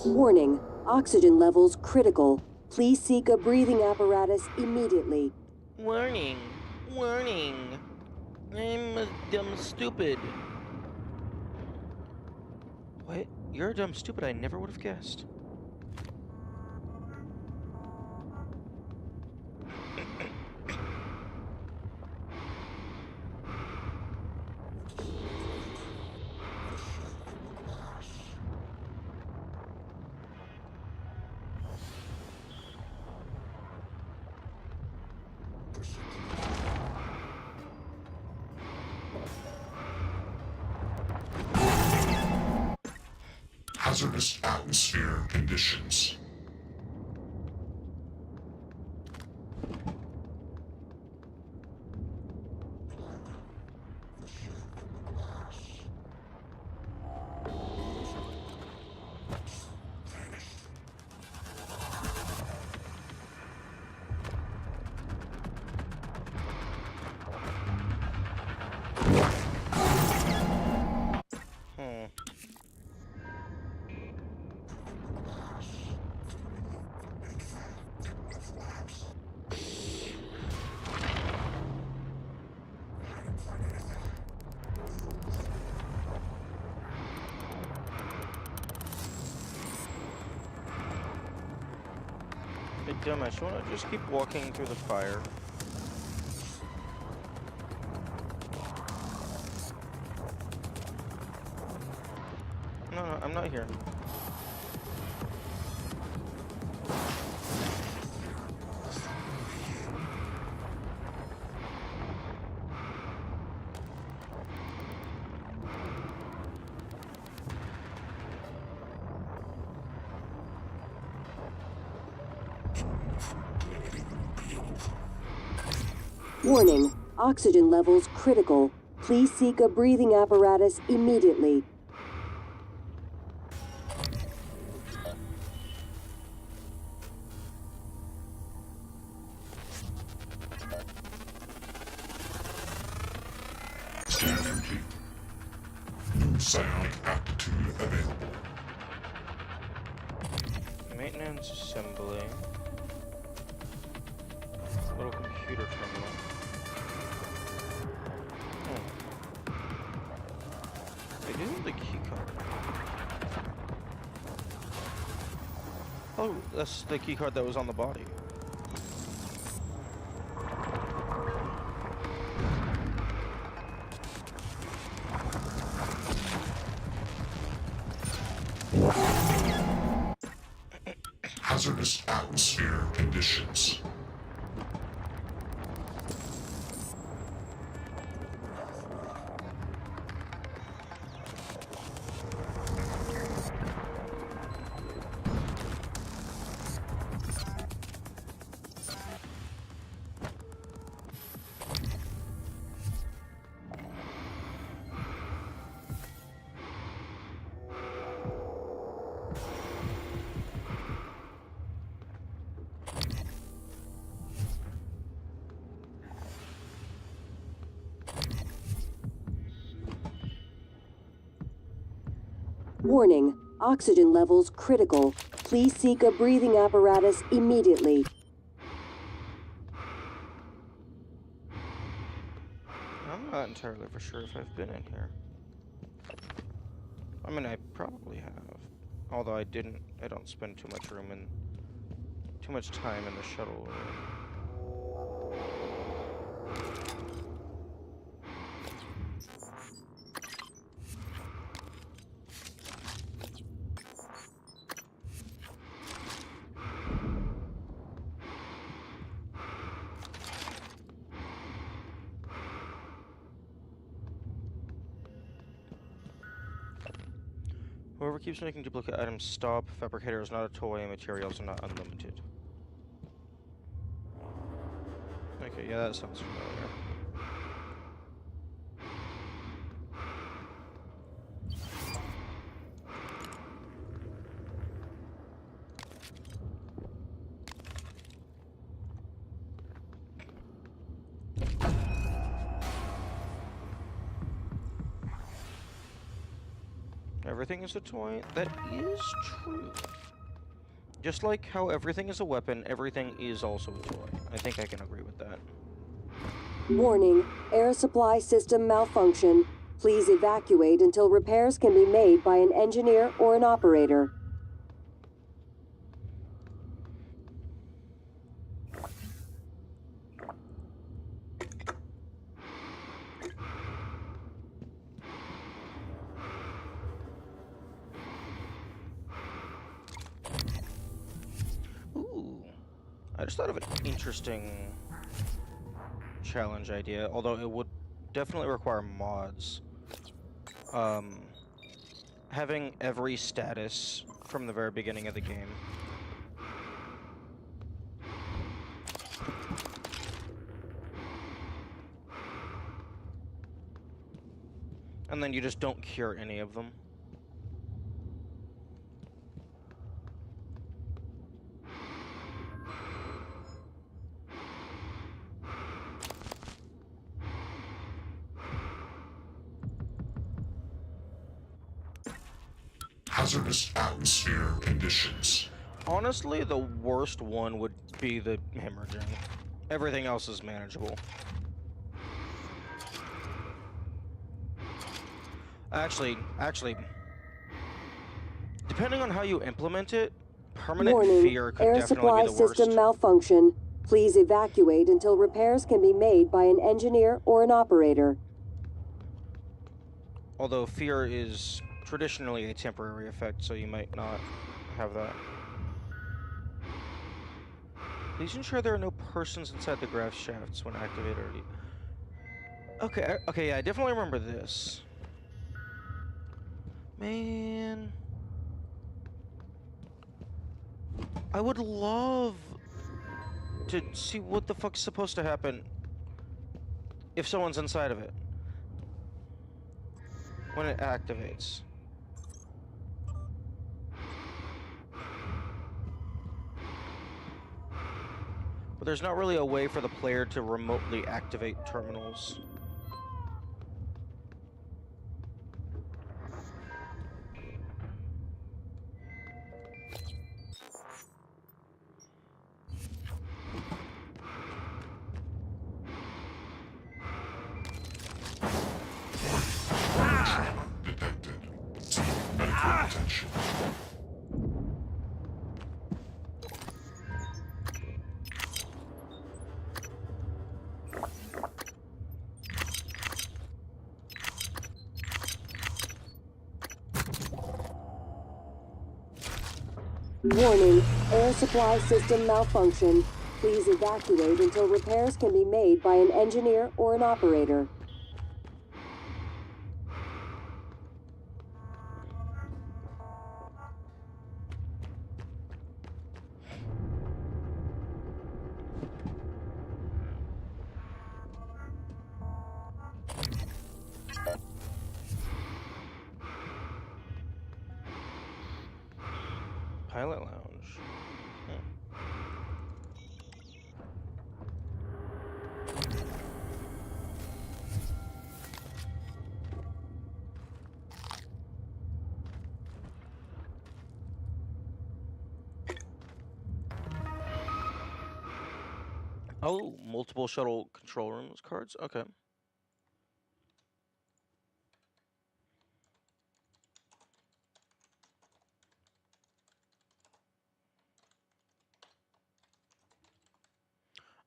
Warning, oxygen levels critical. Please seek a breathing apparatus immediately. Warning! Warning! I'm a dumb stupid. What? You're a dumb stupid I never would have guessed. Hazardous atmosphere conditions. dumbass, you wanna just keep walking through the fire? No, I'm not here. Warning, oxygen levels critical. Please seek a breathing apparatus immediately. Scan complete. New psionic aptitude available. Maintenance assembly. Little computer terminal. I do have the key card. Oh, that's the key card that was on the body. Hazardous atmosphere conditions. Warning, oxygen levels critical. Please seek a breathing apparatus immediately. I'm not entirely for sure if I've been in here. I mean, I probably have. Although I don't spend too much time in the shuttle room. Whoever keeps making duplicate items, stop. Fabricator is not a toy and materials are not unlimited. Okay, yeah, that sounds familiar. Everything is a toy? That is true. Just like how everything is a weapon, everything is also a toy. I think I can agree with that. Warning, air supply system malfunction. Please evacuate until repairs can be made by an engineer or an operator. Ooh. I just thought of an interesting challenge idea, although it would definitely require mods. Having every status from the very beginning of the game. And then you just don't cure any of them. Hazardous atmosphere conditions. Honestly, the worst one would be the hemorrhaging. Everything else is manageable. Actually, depending on how you implement it, Permanent Warning, fear could air definitely supply be the worst. system malfunction. Please evacuate until repairs can be made by an engineer or an operator. Although fear is traditionally a temporary effect, so you might not have that. Please ensure there are no persons inside the grav shafts when activated. Okay, okay, yeah, I definitely remember this. Man, I would love to see what the fuck's supposed to happen if someone's inside of it when it activates. But there's not really a way for the player to remotely activate terminals. Detected. Seek medical attention. Warning, air supply system malfunction. Please evacuate until repairs can be made by an engineer or an operator. Pilot lounge. Hmm. Oh, multiple shuttle control rooms cards? Okay.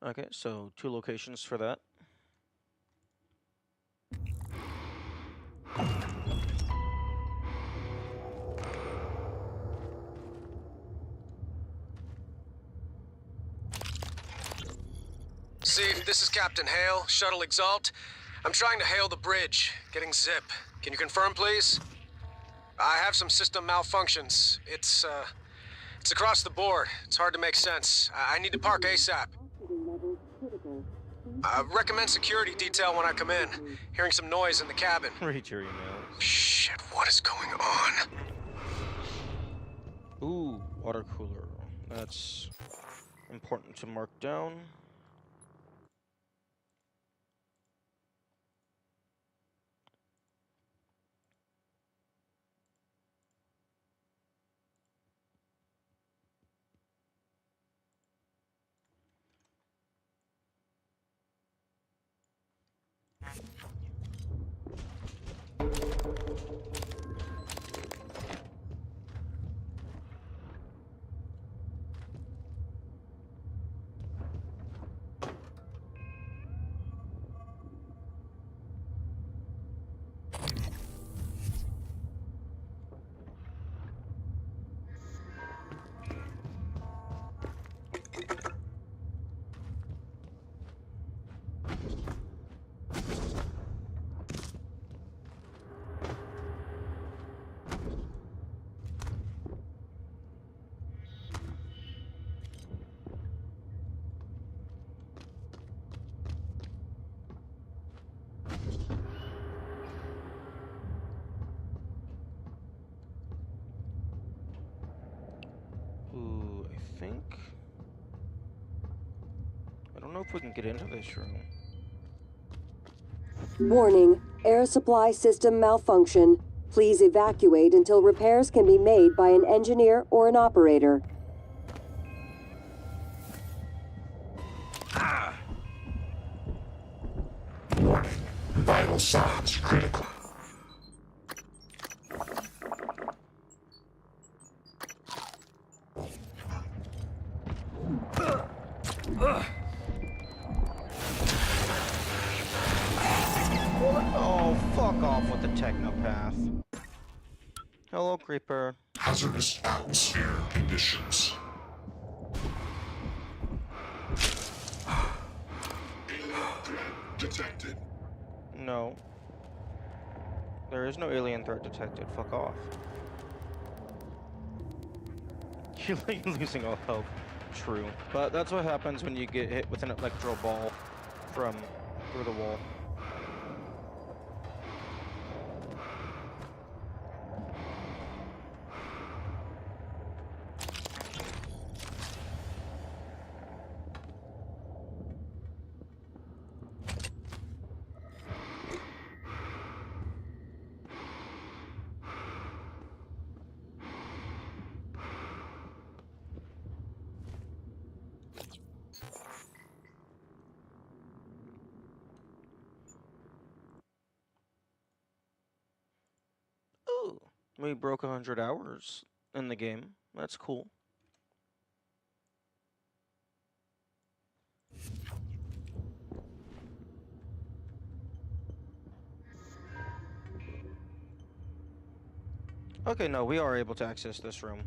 Okay, so 2 locations for that. Steve, this is Captain Hale, Shuttle Exalt. I'm trying to hail the bridge, getting zip. Can you confirm, please? I have some system malfunctions. It's across the board. It's hard to make sense. I need to park ASAP. Recommend security detail when I come in. Hearing some noise in the cabin. Read your emails. Shit, what is going on? Ooh, water cooler. That's important to mark down. Ooh, I think... I don't know if we can get into this room. Warning, air supply system malfunction. Please evacuate until repairs can be made by an engineer or an operator. Warning. Vital signs critical. Oh, fuck off with the technopath. Hello, creeper. Hazardous atmosphere conditions. Alien threat detected. No. There is no alien threat detected. Fuck off. You're like losing all hope. True. But that's what happens when you get hit with an electro ball from through the wall. Ooh, we broke 100 hours in the game. That's cool. Okay, no, we are able to access this room.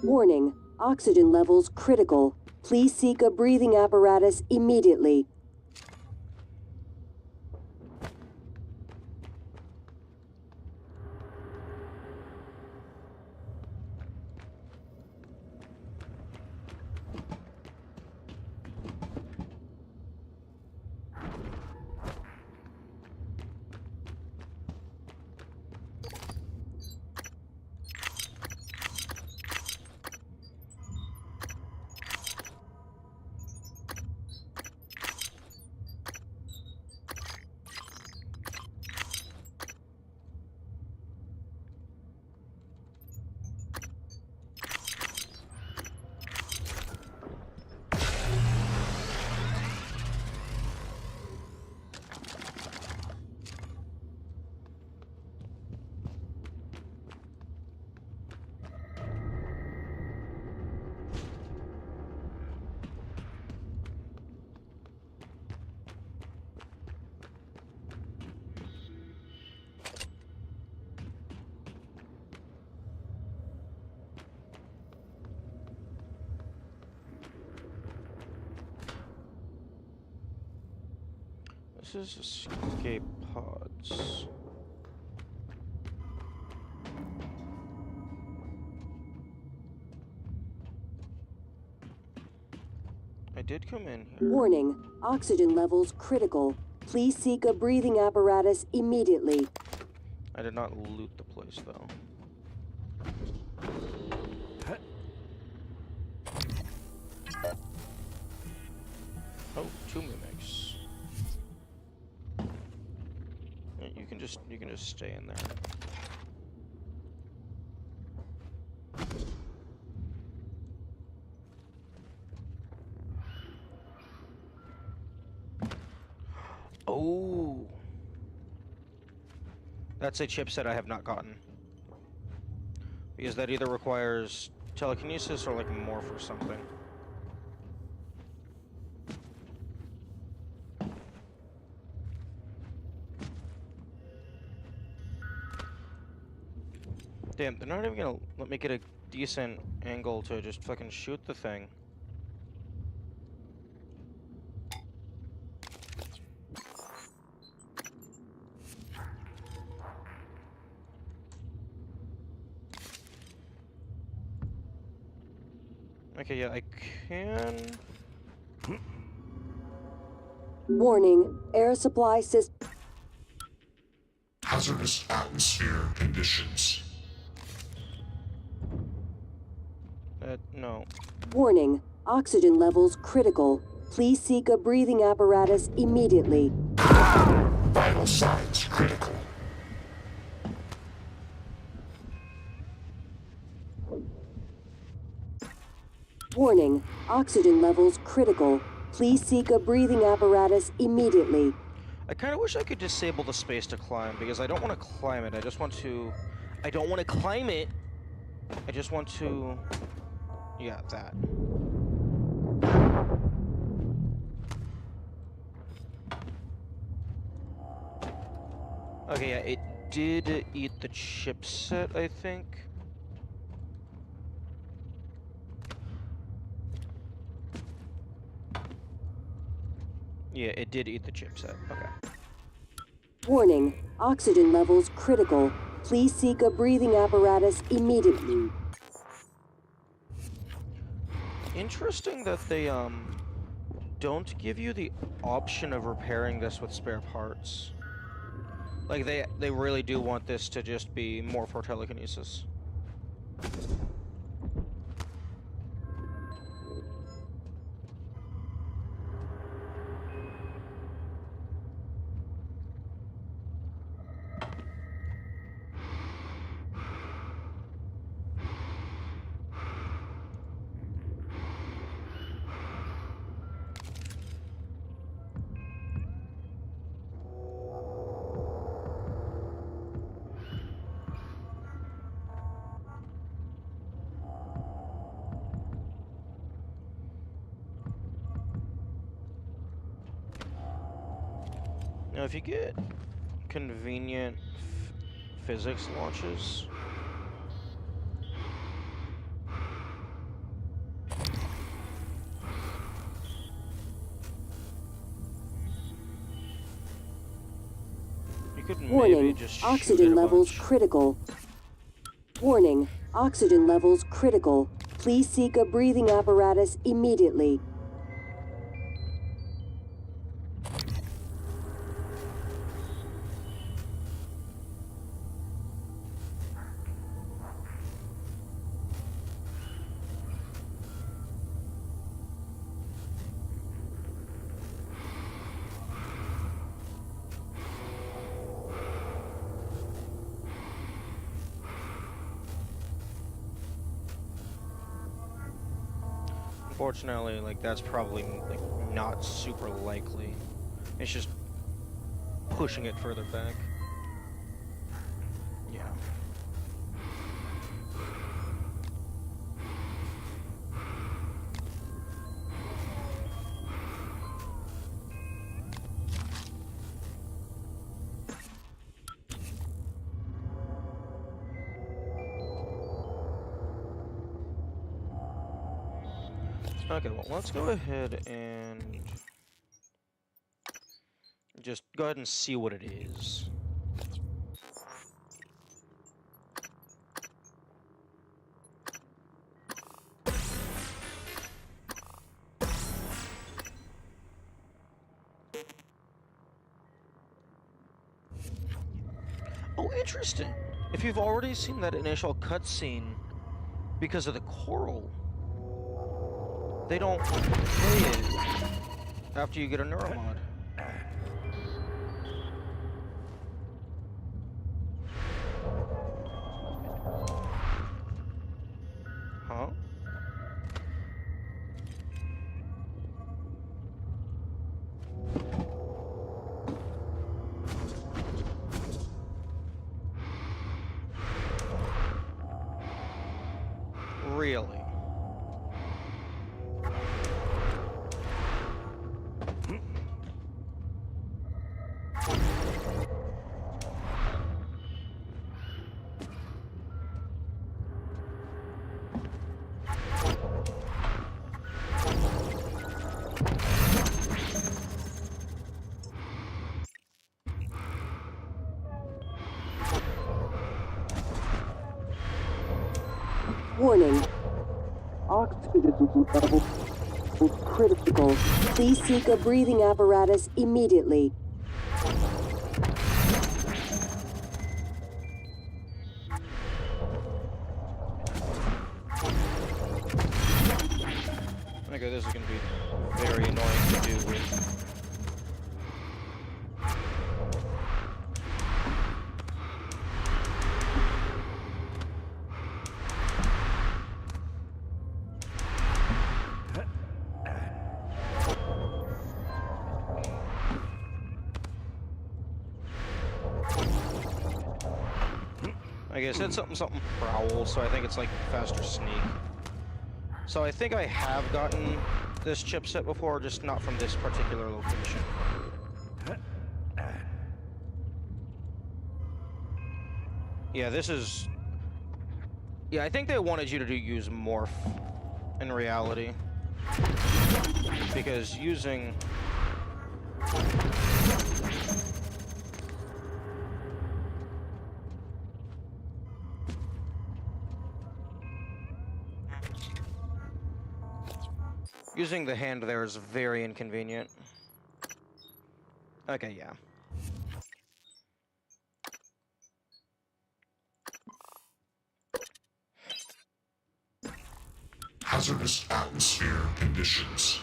Warning, oxygen levels critical. Please seek a breathing apparatus immediately. This is escape pods. I did come in here. Warning, oxygen levels critical. Please seek a breathing apparatus immediately. I did not loot the place though. Oh, 2 mimics. Yeah, you can just stay in there. Oh, that's a chipset I have not gotten. Because that either requires telekinesis or like morph or something. Damn, they're not even gonna let me get a decent angle to just fucking shoot the thing. Okay, yeah, I can. Warning, air supply system. Hazardous atmosphere conditions. No. Warning, oxygen levels critical. Please seek a breathing apparatus immediately. Vital signs critical. Warning, oxygen levels critical. Please seek a breathing apparatus immediately. I kind of wish I could disable the space to climb because I don't want to climb it. I don't want to climb it I just want to... Yeah, that. Okay, yeah, it did eat the chipset, I think. Yeah, it did eat the chipset. Okay. Warning, oxygen levels critical. Please seek a breathing apparatus immediately. Interesting that they, don't give you the option of repairing this with spare parts. Like, they really do want this to just be more for telekinesis. Now, if you get convenient physics launches, you could maybe Warning, just shoot it oxygen a levels bunch. critical. Warning, oxygen levels critical. Please seek a breathing apparatus immediately. Unfortunately, like, that's probably, like, not super likely. It's just pushing it further back. Yeah. Okay, well, let's go ahead and just go ahead and see what it is. Oh, interesting. If you've already seen that initial cutscene, because of the coral, they don't play it after you get a neuromod. Huh? Really? Warning, oxygen levels critical. Please seek a breathing apparatus immediately. Okay, this is gonna be very annoying to do with. I Like I said, something prowl, so I think it's like faster sneak. So I think I have gotten this chipset before, just not from this particular location. Yeah, this is... Yeah, I think they wanted you to use morph in reality. Because using... Using the hand there is very inconvenient. Okay, yeah. Hazardous atmosphere conditions.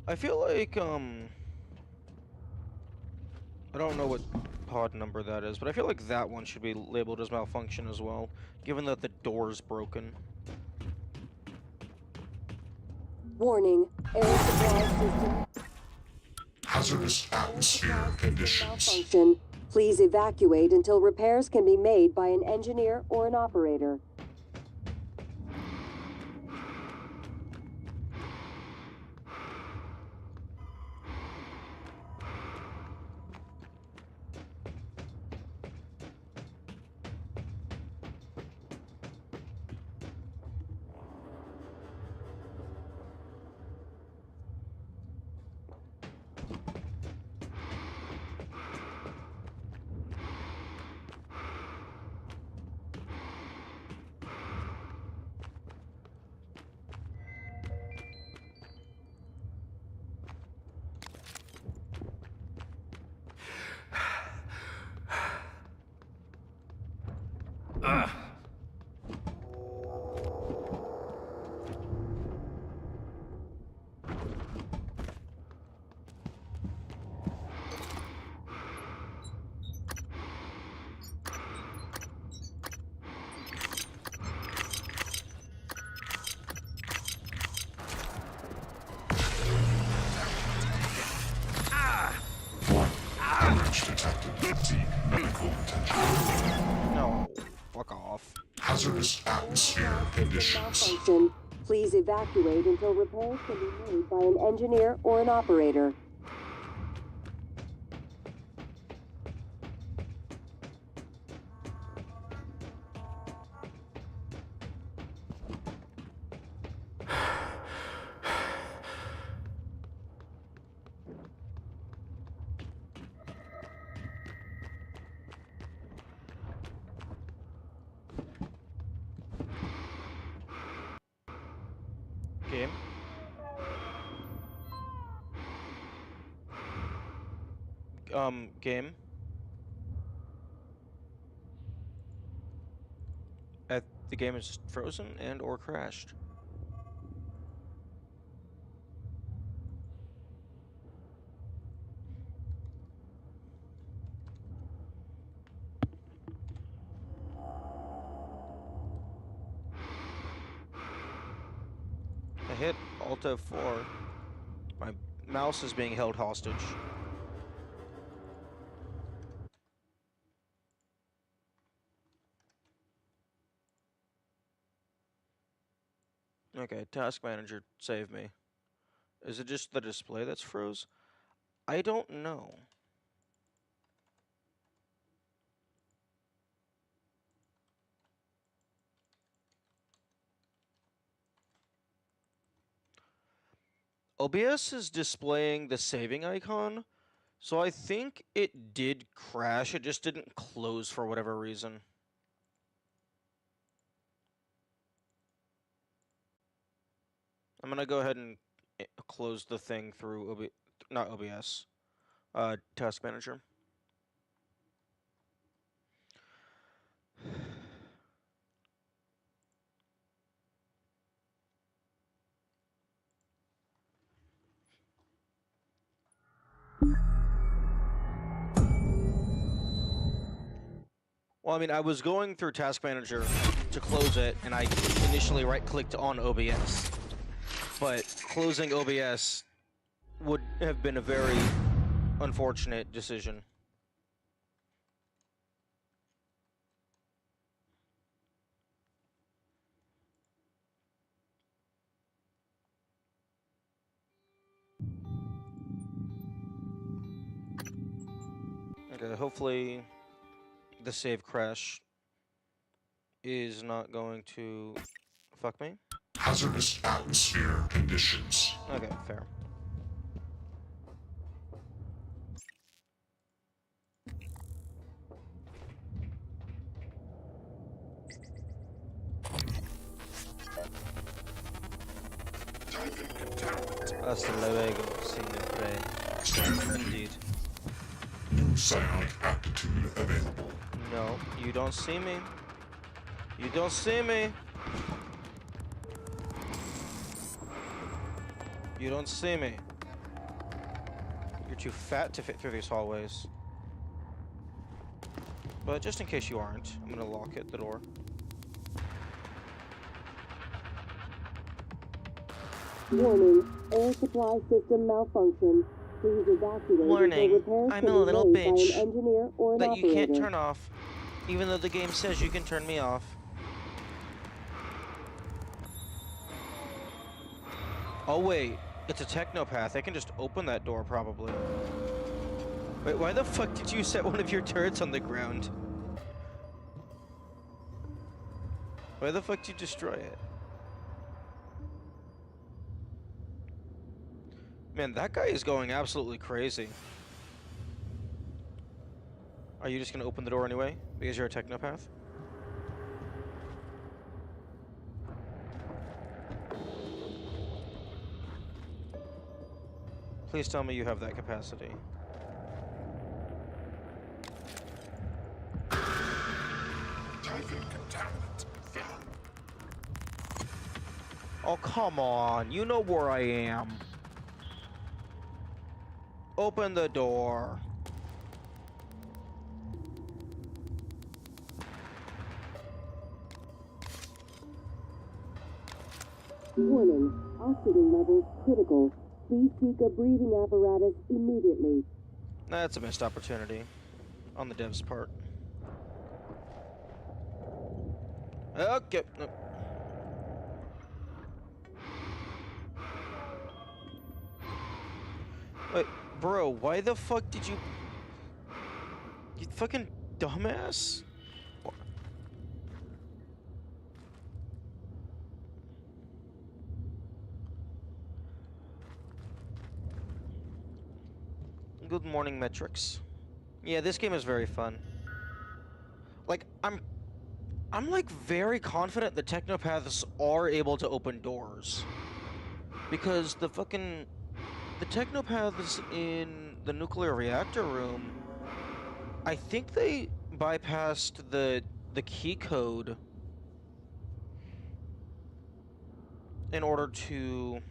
I feel like, I don't know what pod number that is, but I feel like that one should be labeled as malfunction as well, given that the door's broken. Warning, air supply system Hazardous atmosphere conditions. malfunction. Please evacuate until repairs can be made by an engineer or an operator. Damage detected. Seek medical attention. No, fuck off. Hazardous atmosphere conditions. Malfunction. Please evacuate until repairs can be made by an engineer or an operator. Game. Game. The game is frozen and or crashed. I hit Alt F4. My mouse is being held hostage. Okay, Task Manager, save me. Is it just the display that's froze? I don't know. OBS is displaying the saving icon, so I think it did crash, it just didn't close for whatever reason. I'm gonna go ahead and close the thing through not OBS, Task Manager. Well, I mean, I was going through Task Manager to close it, and I initially right-clicked on OBS. But closing OBS would have been a very unfortunate decision. Okay, hopefully the save crash is not going to fuck me. Hazardous atmosphere conditions. Okay, fair. Hasta luego, señor. Indeed. New psionic aptitude available. No, you don't see me. You don't see me. You don't see me. You're too fat to fit through these hallways. But just in case you aren't, I'm gonna lock it, the door. Warning, air supply system malfunction. Please evacuate Warning, until repairs I'm can a be little made by bitch an engineer or an that you operator. can't turn off, even though the game says you can turn me off. Oh wait, it's a technopath. I can just open that door, probably. Wait, why the fuck did you set one of your turrets on the ground? Why the fuck did you destroy it? Man, that guy is going absolutely crazy. Are you just gonna open the door anyway? Because you're a technopath? Please tell me you have that capacity. Typhon contaminant found. Oh, come on. You know where I am. Open the door. Warning, oxygen levels critical. Please seek a breathing apparatus immediately. That's a missed opportunity on the dev's part. Okay. No. Wait, bro, why the fuck did you... You fucking dumbass? Good morning, Metrics. Yeah, this game is very fun. Like, I'm like very confident the technopaths are able to open doors. Because the technopaths in the nuclear reactor room, I think they bypassed the key code in order to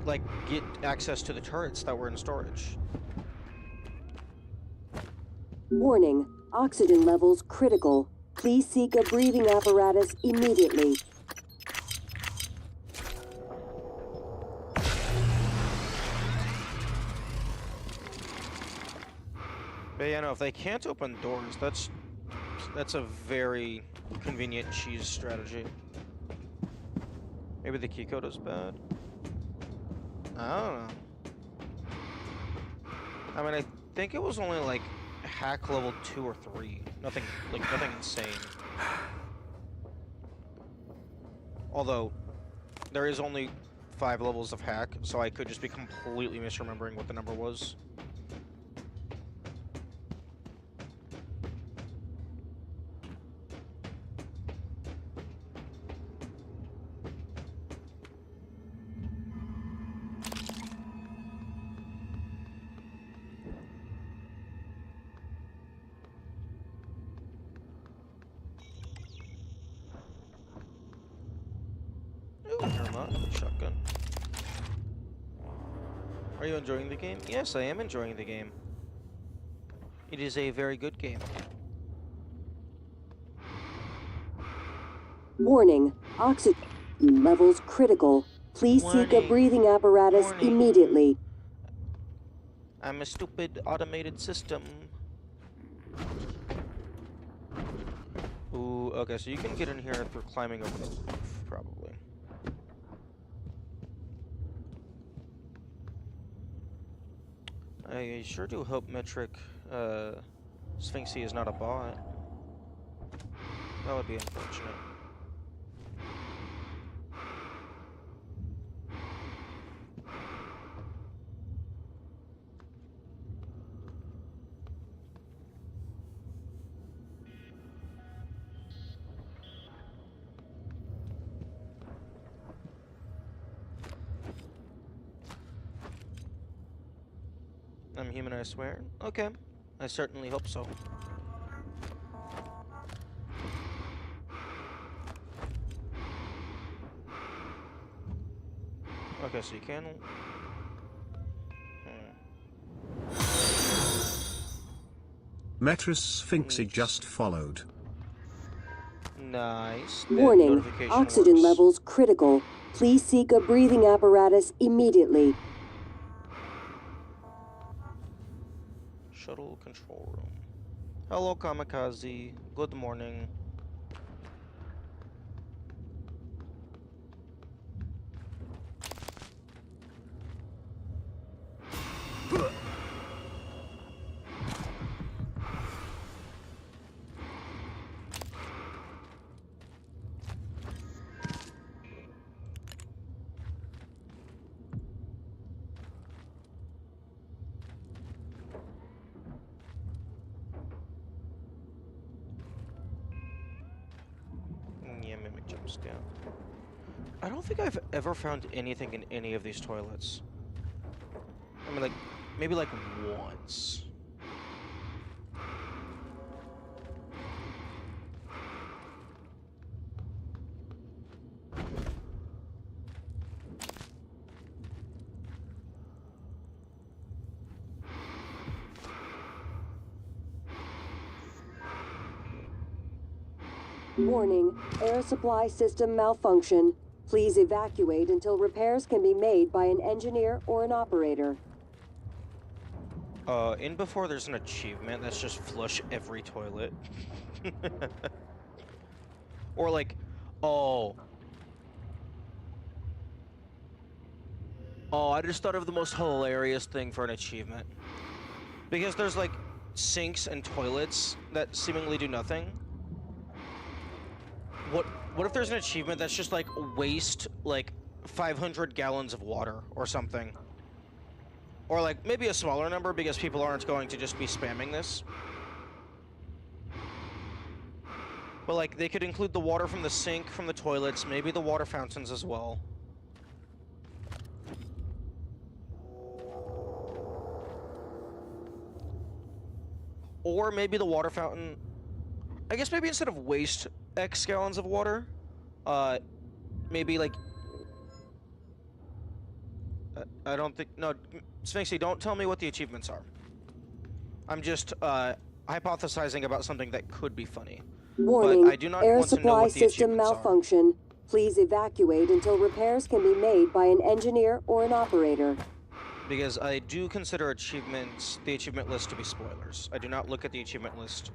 like get access to the turrets that were in storage. Warning, oxygen levels critical. Please seek a breathing apparatus immediately. But yeah, no, if they can't open doors, that's a very convenient cheese strategy. Maybe the key code is bad. I don't know. I mean, I think it was only like hack level 2 or 3. Nothing insane. Although there is only 5 levels of hack, so I could just be completely misremembering what the number was. Lovely shotgun. Are you enjoying the game? Yes, I am enjoying the game. It is a very good game. Warning, oxygen levels critical. Please seek a Warning. breathing apparatus Warning. immediately. I'm a stupid automated system. Ooh, okay, so you can get in here through climbing over the roof, probably. I sure do hope Metric Sphinxy is not a bot. That would be unfortunate. I'm human, I swear. Okay. I certainly hope so. Okay, so you can... Metris Sphinxy just followed. Nice. That Warning, notification oxygen works. levels critical. Please seek a breathing apparatus immediately. Shuttle control room. Hello, Kamikaze. Good morning. Yeah, mimic jump scare. I don't think I've ever found anything in any of these toilets. I mean, like, maybe like once. Warning, air supply system malfunction. Please evacuate until repairs can be made by an engineer or an operator. In before there's an achievement that's just flush every toilet. Or like, oh. Oh, I just thought of the most hilarious thing for an achievement. Because there's like sinks and toilets that seemingly do nothing. What if there's an achievement that's just like waste like 500 gallons of water or something? Or like maybe a smaller number because people aren't going to just be spamming this. But like they could include the water from the sink, from the toilets, maybe the water fountains as well. Or maybe the water fountain, I guess maybe instead of waste X gallons of water, maybe like, I don't think, no, Sphinxy, don't tell me what the achievements are. I'm just, hypothesizing about something that could be funny. Warning, but I do not air want to know supply what the system achievements are. malfunction. Please evacuate until repairs can be made by an engineer or an operator. Because I do consider achievements, the achievement list to be spoilers. I do not look at the achievement list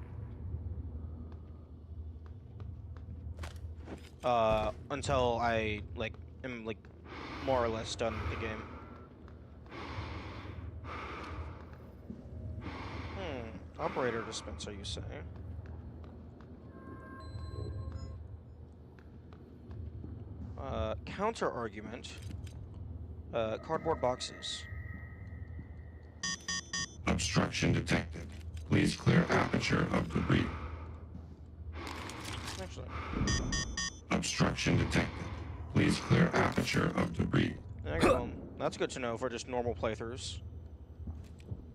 until I like am like more or less done with the game. Operator dispenser, you say? Counter argument. Cardboard boxes. Obstruction detected. Please clear aperture of debris. Actually, Obstruction detected. Please clear aperture of debris. there you go. That's good to know for just normal playthroughs.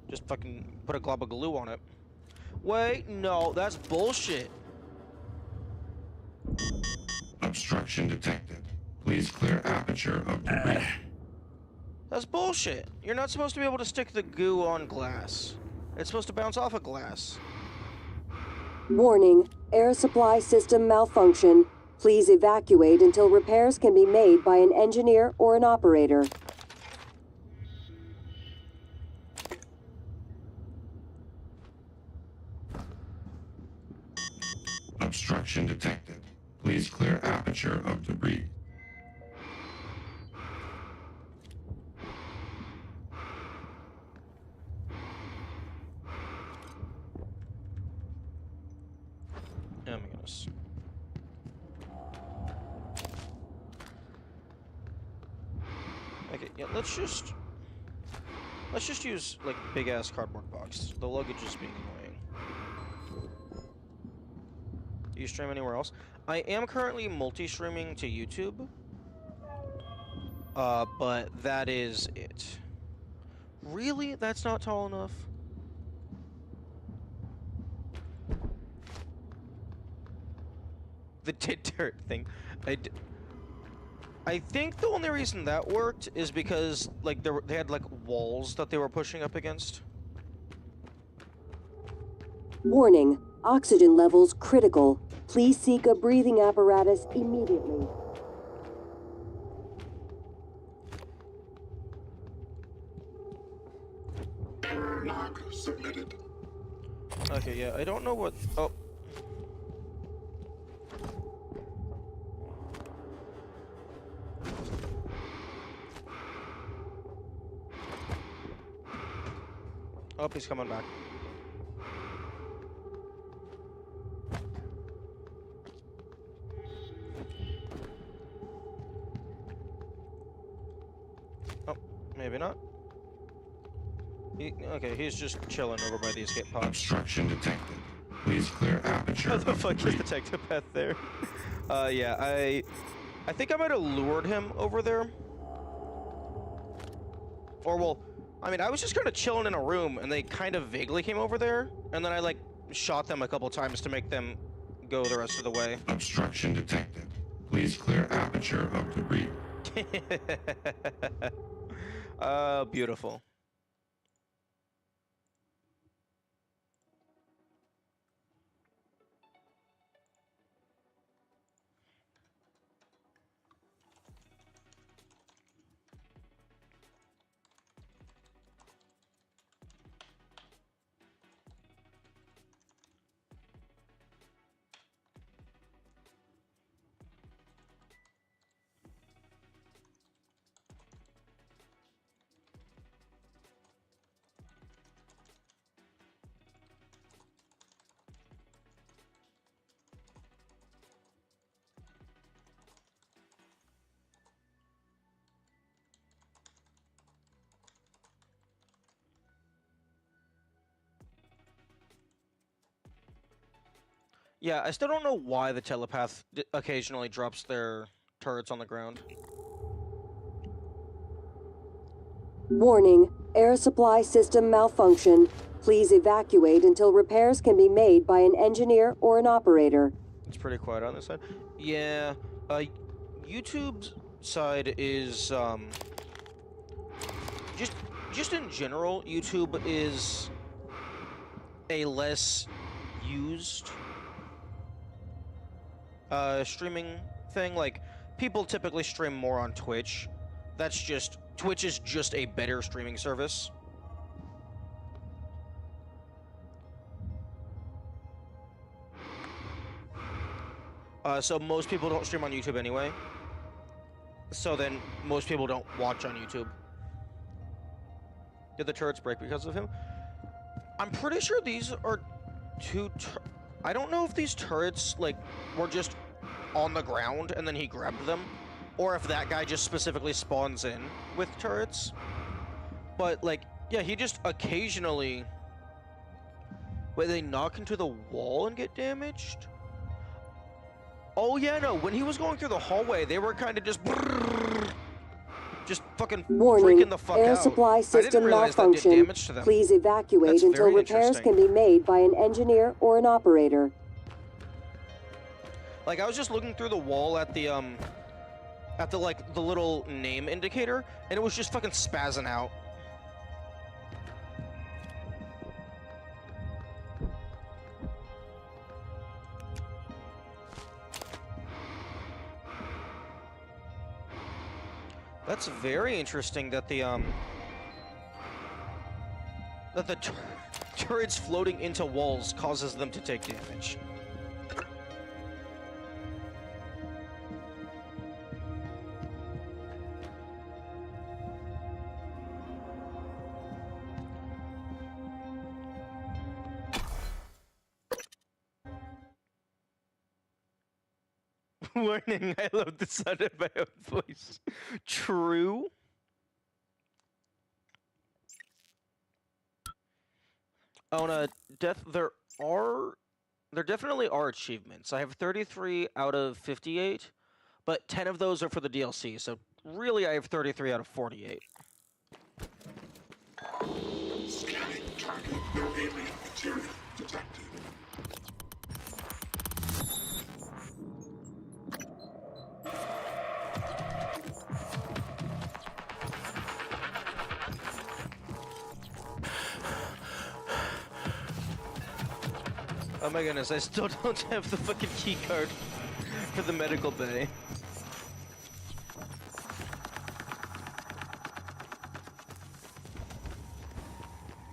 Just fucking put a glob of glue on it. Wait, no, that's bullshit. Obstruction detected. Please clear aperture of debris. That's bullshit. You're not supposed to be able to stick the goo on glass. It's supposed to bounce off of glass. Warning, air supply system malfunction. Please evacuate until repairs can be made by an engineer or an operator. Obstruction detected. Please clear aperture of debris. Oh my goodness. Okay, yeah, let's just use like big ass cardboard box. The luggage is being annoying. Do you stream anywhere else? I am currently multi-streaming to YouTube. But that is it. Really? That's not tall enough? The tit dirt thing. I think the only reason that worked is because like they had like walls that they were pushing up against. Warning, oxygen levels critical. Please seek a breathing apparatus immediately. Log submitted. Okay, yeah, I don't know what. Oh. Oh, he's coming back. Oh, maybe not. Okay, he's just chilling over by the escape pod. Obstruction detected. Please clear aperture What the of fuck is debris. Detective Path there? Yeah, I think I might have lured him over there. Or, well, I mean, I was just kind of chilling in a room, and they kind of vaguely came over there, and then I, like, shot them a couple times to make them go the rest of the way. Obstruction detected. Please clear aperture of debris. Beautiful. Yeah, I still don't know why the telepath occasionally drops their turrets on the ground. Warning, air supply system malfunction. Please evacuate until repairs can be made by an engineer or an operator. It's pretty quiet on this side. Yeah, YouTube's side is, just in general, YouTube is a less used streaming thing. Like, people typically stream more on Twitch. Twitch is just a better streaming service. So most people don't stream on YouTube anyway. So then most people don't watch on YouTube. Did the turrets break because of him? I'm pretty sure these are I don't know if these turrets, like, were just on the ground and then he grabbed them, or if that guy just specifically spawns in with turrets. But, like, yeah, he just occasionally... Wait, they knock into the wall and get damaged? Oh, yeah, no, when he was going through the hallway, they were kind of just fucking Warning, freaking the fuck air out. supply I didn't system realize that did malfunction. damage to them. Please evacuate That's until very repairs interesting. can be made by an engineer or an operator. Like, I was just looking through the wall at the at the like the little name indicator, and it was just fucking spazzing out. That's very interesting that the turrets floating into walls causes them to take damage. Warning, I love the sound of my own voice. True. Oh, no, there definitely are achievements. I have 33 out of 58, but 10 of those are for the DLC, so really I have 33 out of 48. Scanning target. No alien material detected. Oh my goodness, I still don't have the fucking key card for the medical bay.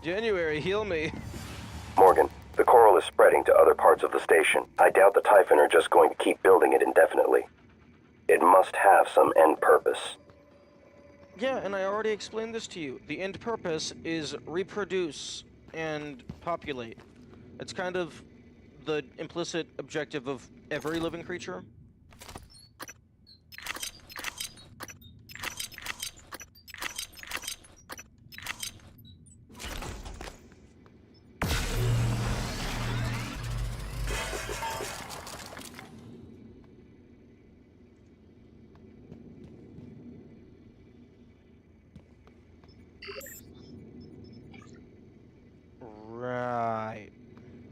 January, heal me. Morgan, the coral is spreading to other parts of the station. I doubt the Typhon are just going to keep building it indefinitely. It must have some end purpose. Yeah, and I already explained this to you. The end purpose is reproduce and populate. It's kind of the implicit objective of every living creature.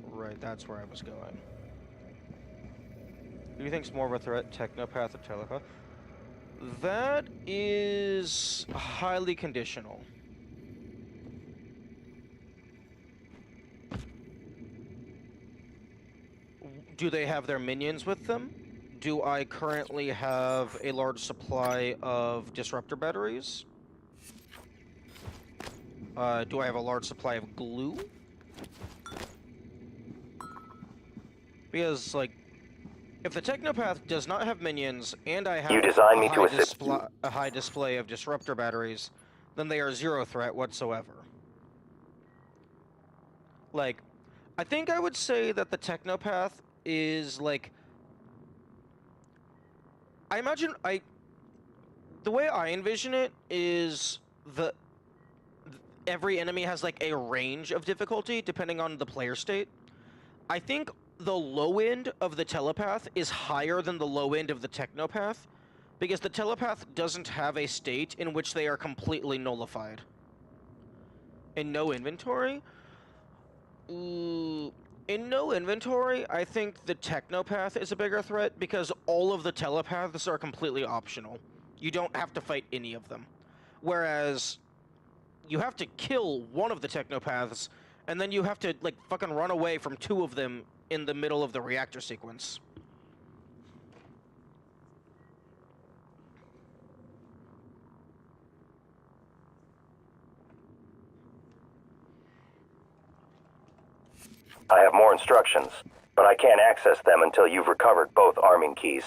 Right, that's where I was going. Who do you think's more of a threat, Technopath or Telepath? That is highly conditional. Do they have their minions with them? Do I currently have a large supply of disruptor batteries? Do I have a large supply of glue? Because, like, if the Technopath does not have minions, and I have a high display of disruptor batteries, then they are zero threat whatsoever. Like, I think I would say that the Technopath is, like... the way I envision it is every enemy has, like, a range of difficulty, depending on the player state. I think the low end of the Telepath is higher than the low end of the Technopath, because the Telepath doesn't have a state in which they are completely nullified. In no inventory? In no inventory, I think the Technopath is a bigger threat, because all of the Telepaths are completely optional. You don't have to fight any of them. Whereas, you have to kill one of the Technopaths, and then you have to, like, fucking run away from two of them in the middle of the reactor sequence. I have more instructions, but I can't access them until you've recovered both arming keys.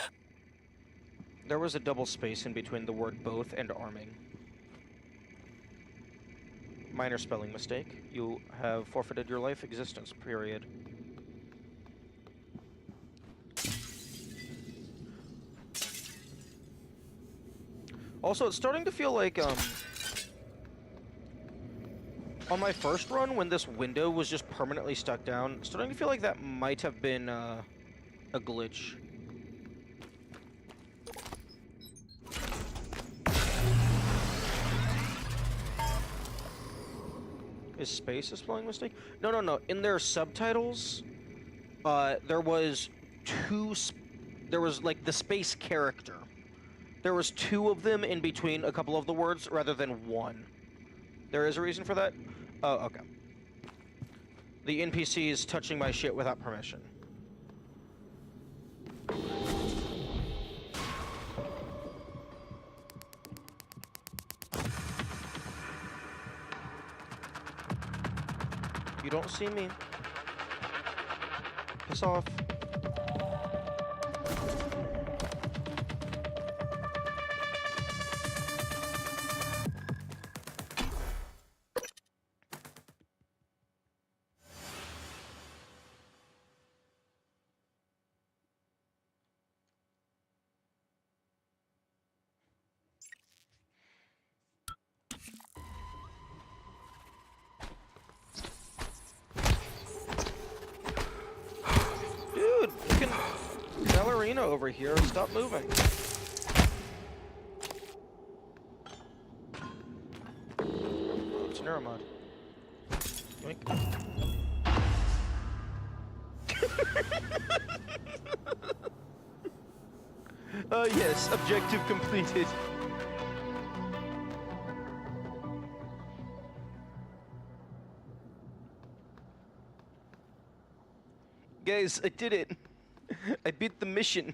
There was a double space in between the word both and arming. Minor spelling mistake. You have forfeited your life existence, period. Also, it's starting to feel like, on my first run, when this window was just permanently stuck down, it's starting to feel like that might have been, a glitch. Is space a spelling mistake? No. In their subtitles, there was like, the space character. There was 2 of them in between a couple of the words rather than 1. There is a reason for that? Oh, okay. The NPC is touching my shit without permission. You don't see me. Piss off. Dude, fucking ballerina over here. Stop moving. It's Neuromod. Yoink. Yes, objective completed. Guys, I did it. I beat the mission.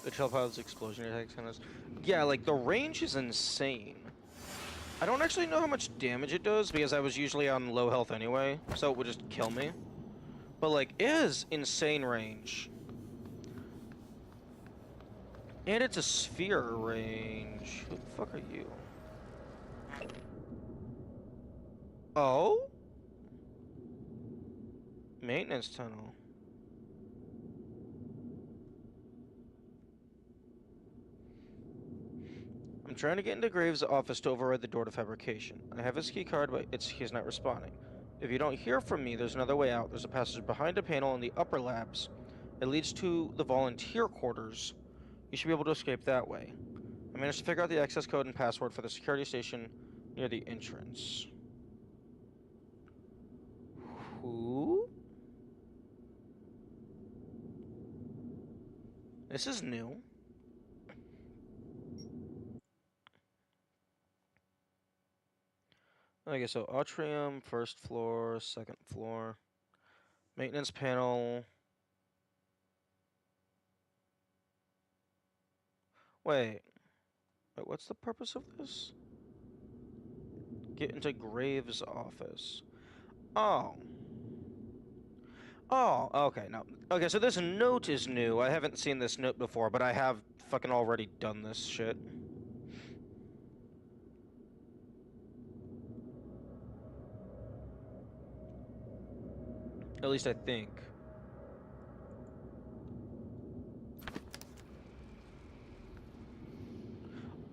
The Shell Pilot's explosion attacks on us. Yeah, like, the range is insane. I don't actually know how much damage it does, because I was usually on low health anyway, so it would just kill me. But, like, it is insane range. And it's a sphere range. Who the fuck are you? Oh? Maintenance tunnel. I'm trying to get into Graves' office to override the door to fabrication. I have his key card, but he's not responding. If you don't hear from me, there's another way out. There's a passage behind a panel in the upper labs. It leads to the volunteer quarters. You should be able to escape that way. I managed to figure out the access code and password for the security station near the entrance. Who? This is new. Okay, so atrium, first floor, second floor. Maintenance panel. Wait, what's the purpose of this? Get into Graves' office. Oh. Oh, okay, no. Okay, so this note is new. I haven't seen this note before, but I have fucking already done this shit. At least I think.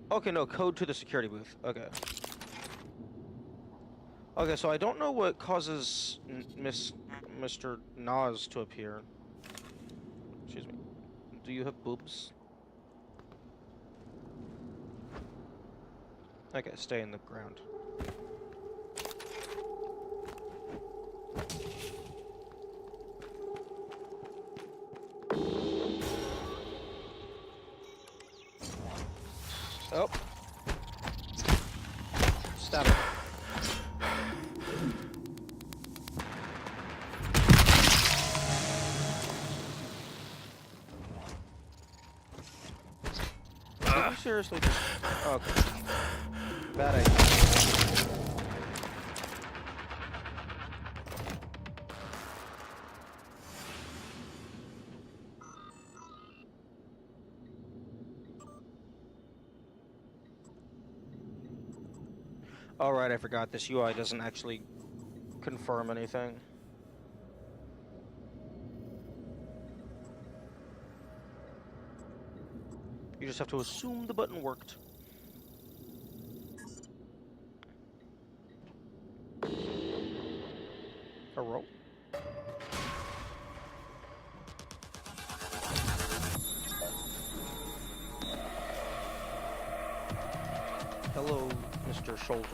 Okay, no, code to the security booth. Okay. Okay, so I don't know what causes Mr. Nas to appear. Excuse me. Do you have boobs? Okay, stay in the ground. Oh. Stab it. Did you seriously just... Okay. Bad idea. Alright, I forgot. This UI doesn't actually confirm anything. You just have to assume the button worked. Hello, Mr. Shoulders.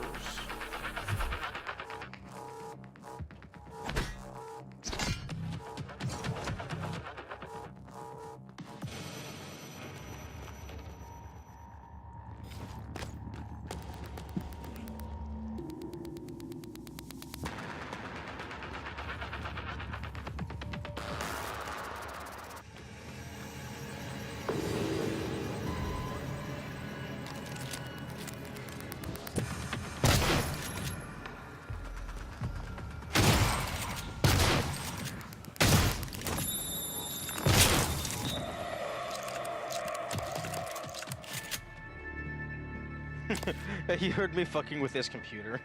He heard me fucking with his computer.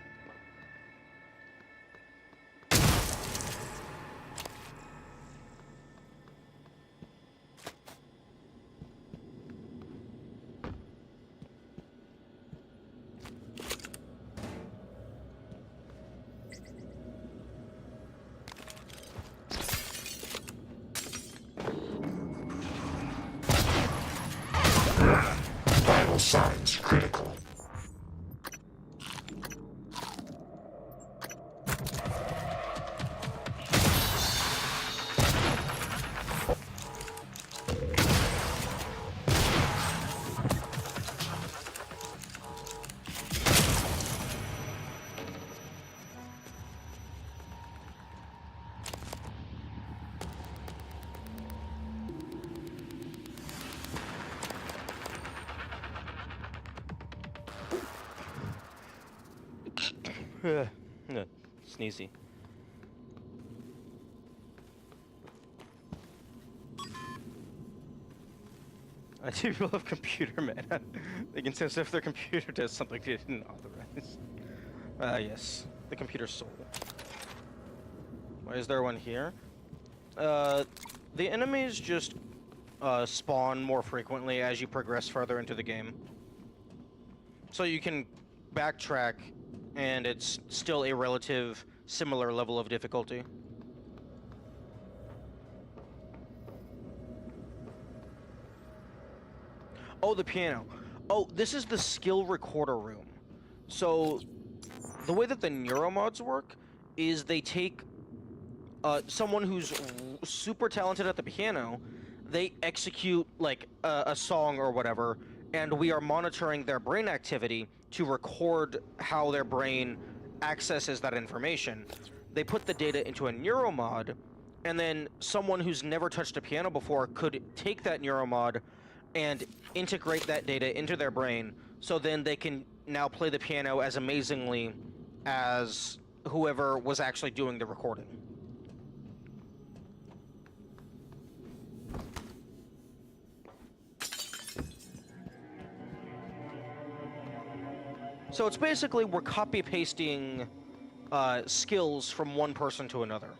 Vital signs critical. No, sneezy. I do love computer man. They can sense if their computer does something they didn't authorize. Yes. The computer soul. Why is there one here? The enemies just spawn more frequently as you progress further into the game. So you can backtrack and it's still a relative similar level of difficulty. Oh, the piano. Oh, this is the skill recorder room. So, the way that the neuromods work is they take someone who's super talented at the piano, they execute like a song or whatever, and we are monitoring their brain activity to record how their brain accesses that information. They put the data into a neuromod, and then someone who's never touched a piano before could take that neuromod and integrate that data into their brain, so then they can now play the piano as amazingly as whoever was actually doing the recording. So it's basically we're copy-pasting skills from one person to another.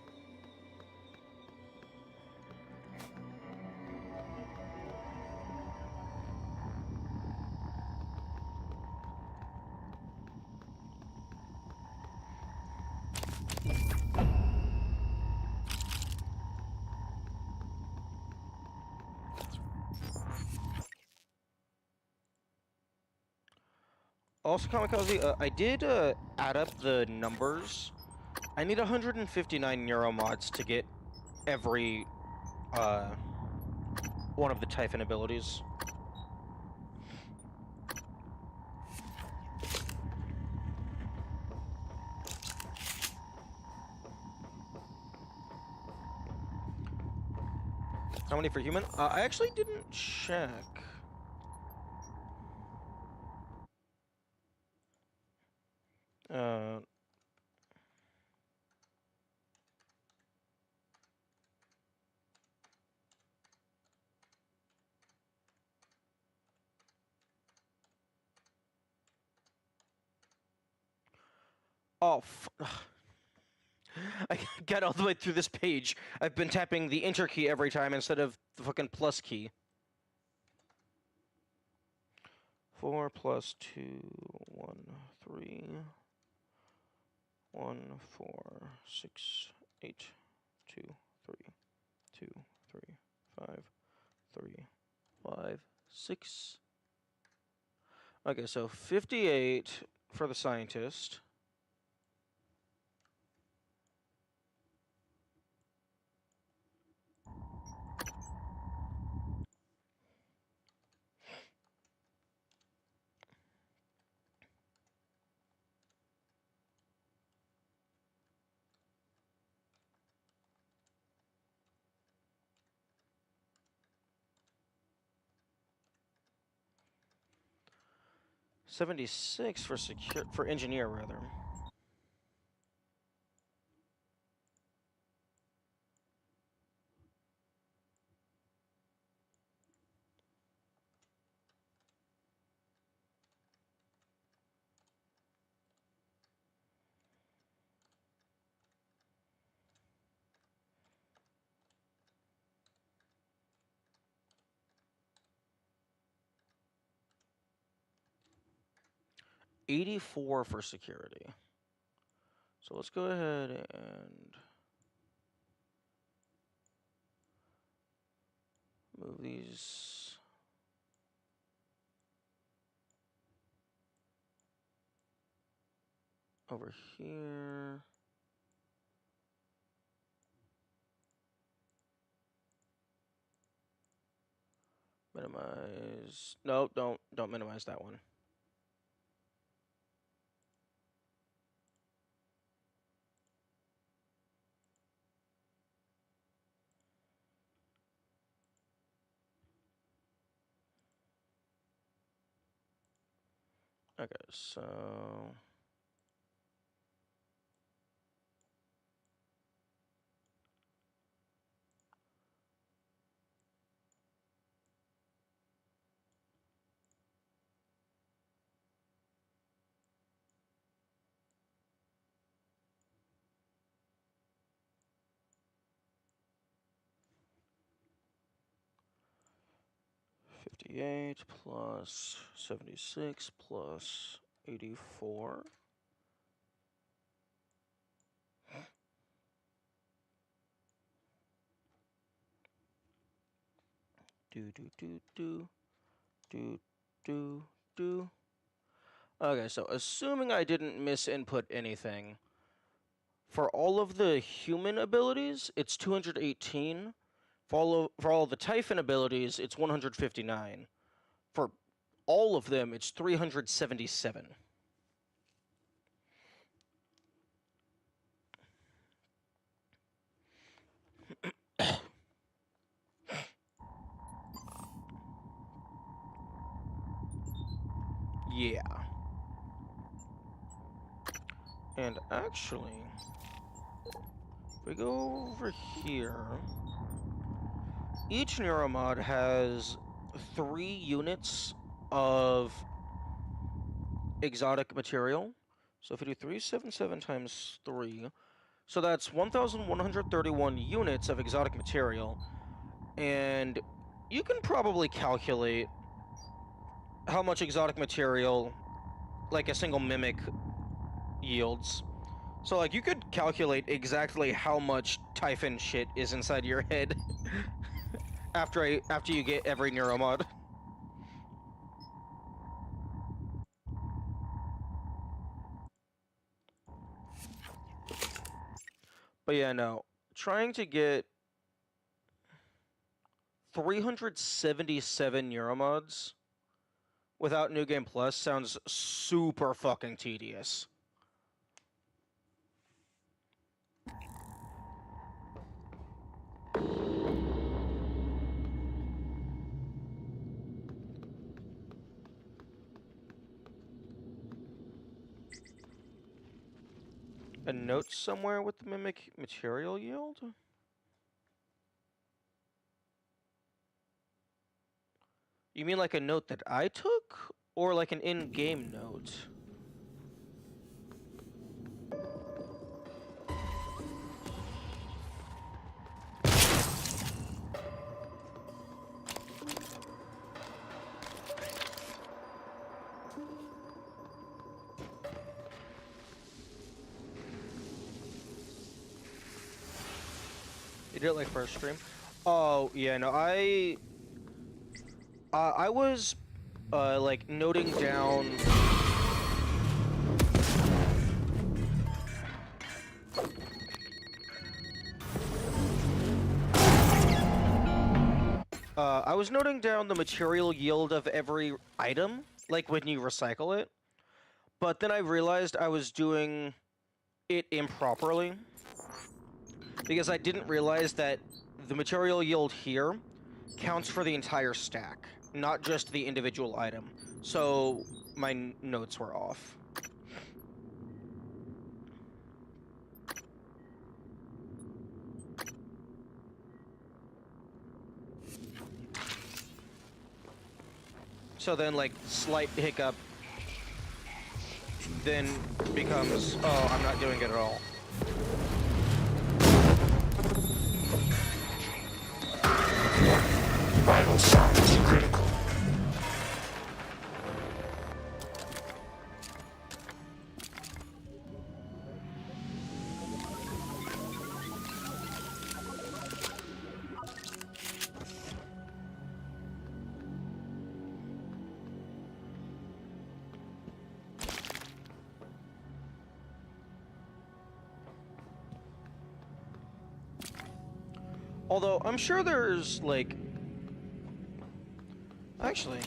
Also, Kamikaze, I did add up the numbers. I need 159 neuromods to get every one of the Typhon abilities. How many for human? I actually didn't check. Oh, I got all the way through this page. I've been tapping the enter key every time instead of the fucking plus key. 4 plus 2, 1, 3, 1, 4, 6, 8, 2, 3, 2, 3, 5, 3, 5, 6. Okay, so 58 for the scientist. $76 for engineer rather. $84 for security. So let's go ahead and move these. Over here. Minimize. No, don't minimize that one. Okay, so $58 plus $76 plus $84. Do. Okay, so assuming I didn't misinput anything, for all of the human abilities, it's 218. For all the Typhon abilities, it's 159. For all of them, it's 377. Yeah. And actually, if we go over here, each neuromod has 3 units of exotic material. So if we do 377 times 3, so that's 1,131 units of exotic material. And you can probably calculate how much exotic material, like a single mimic, yields. So, like, you could calculate exactly how much Typhon shit is inside your head after you get every neuromod. But yeah, no. Trying to get 377 neuromods without New Game Plus sounds super fucking tedious. A note somewhere with the mimic material yield? You mean like a note that I took? Or like an in-game note? You did it like first stream? Oh, yeah, no, I was like noting down. I was noting down the material yield of every item, like when you recycle it, but then I realized I was doing it improperly because I didn't realize that the material yield here counts for the entire stack, not just the individual item. So my notes were off. So then, like, slight hiccup then becomes, oh, I'm not doing it at all. Vital signs critical. Although, I'm sure there's, like... Actually...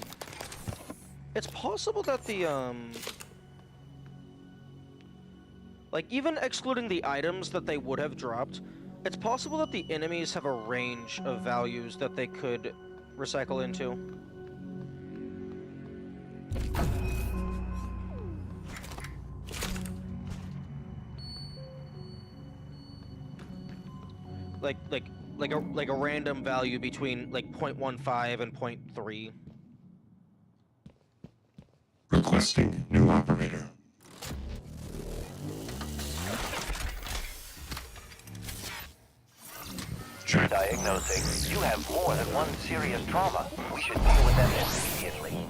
It's possible that the, like, even excluding the items that they would have dropped, it's possible that the enemies have a range of values that they could recycle into. Like a random value between like 0.15 and 0.3. Requesting new operator. Check. Diagnosing. You have more than one serious trauma. We should deal with them immediately.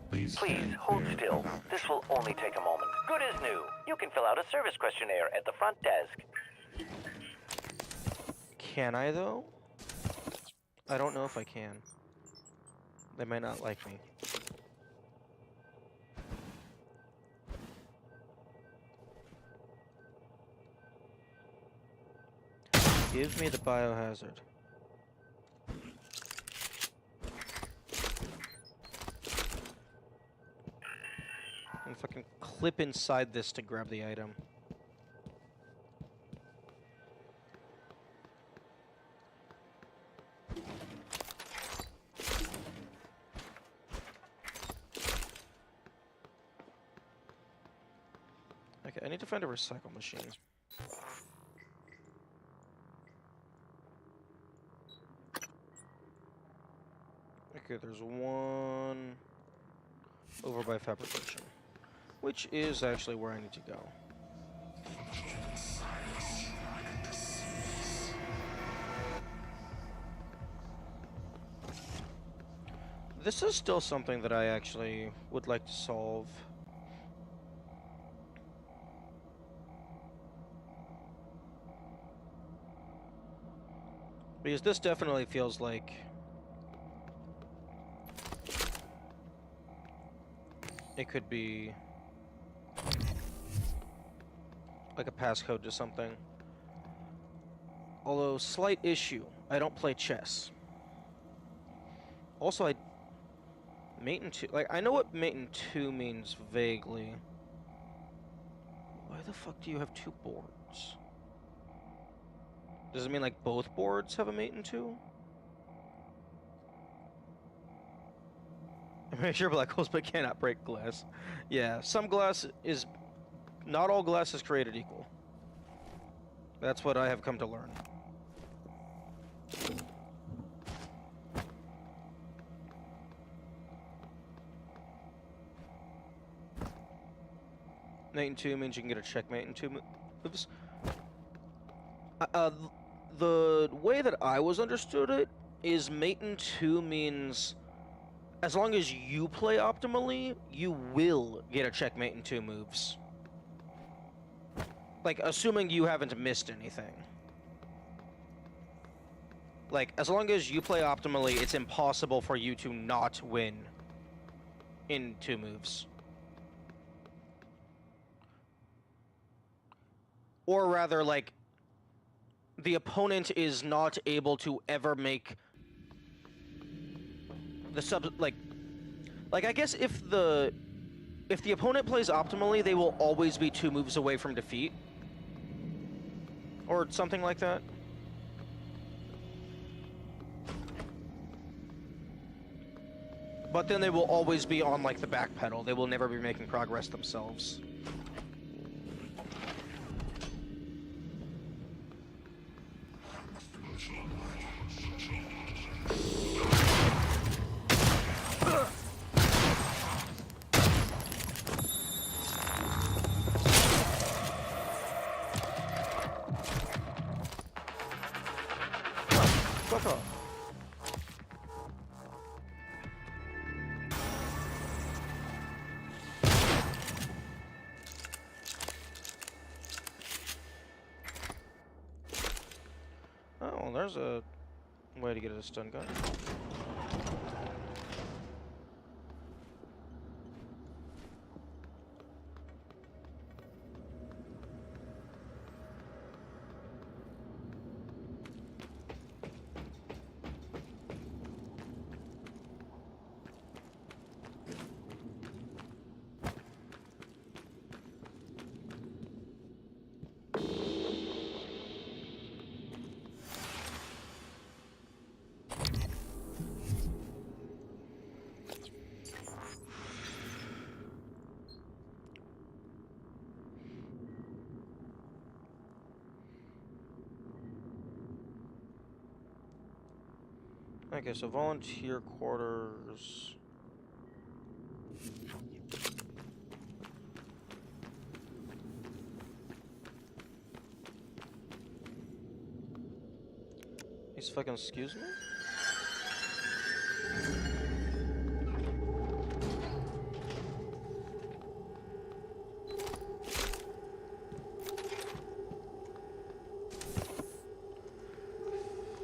Please Hold still. This will only take a moment. Good as new. You can fill out a service questionnaire at the front desk. Can I, though? I don't know if I can. They might not like me. Give me the biohazard. And if I can clip inside this to grab the item. Okay, I need to find a recycle machine. Okay, there's one over by fabrication, which is actually where I need to go. This is still something that I actually would like to solve. Because this definitely feels like it could be like a passcode to something. Although, slight issue, I don't play chess. Also, Mate 2, like, I know what Mate 2 means vaguely. Why the fuck do you have two boards? Does it mean like both boards have a Mate 2? I'm pretty sure black holes but cannot break glass. Yeah, some glass is... Not all glass is created equal. That's what I have come to learn. Mate 2 means you can get a checkmate in 2 moves. The way that I was understood it is Mate 2 means as long as you play optimally, you will get a checkmate in 2 moves. Like, assuming you haven't missed anything. Like, as long as you play optimally, it's impossible for you to not win. in 2 moves. Or rather, like, the opponent is not able to ever make the like I guess if the opponent plays optimally, they will always be 2 moves away from defeat. Or something like that. But then they will always be on, like, the back pedal. They will never be making progress themselves. Fuck off. Oh, there's a way to get a stun gun. Okay, so volunteer quarters. He's fucking excuse me?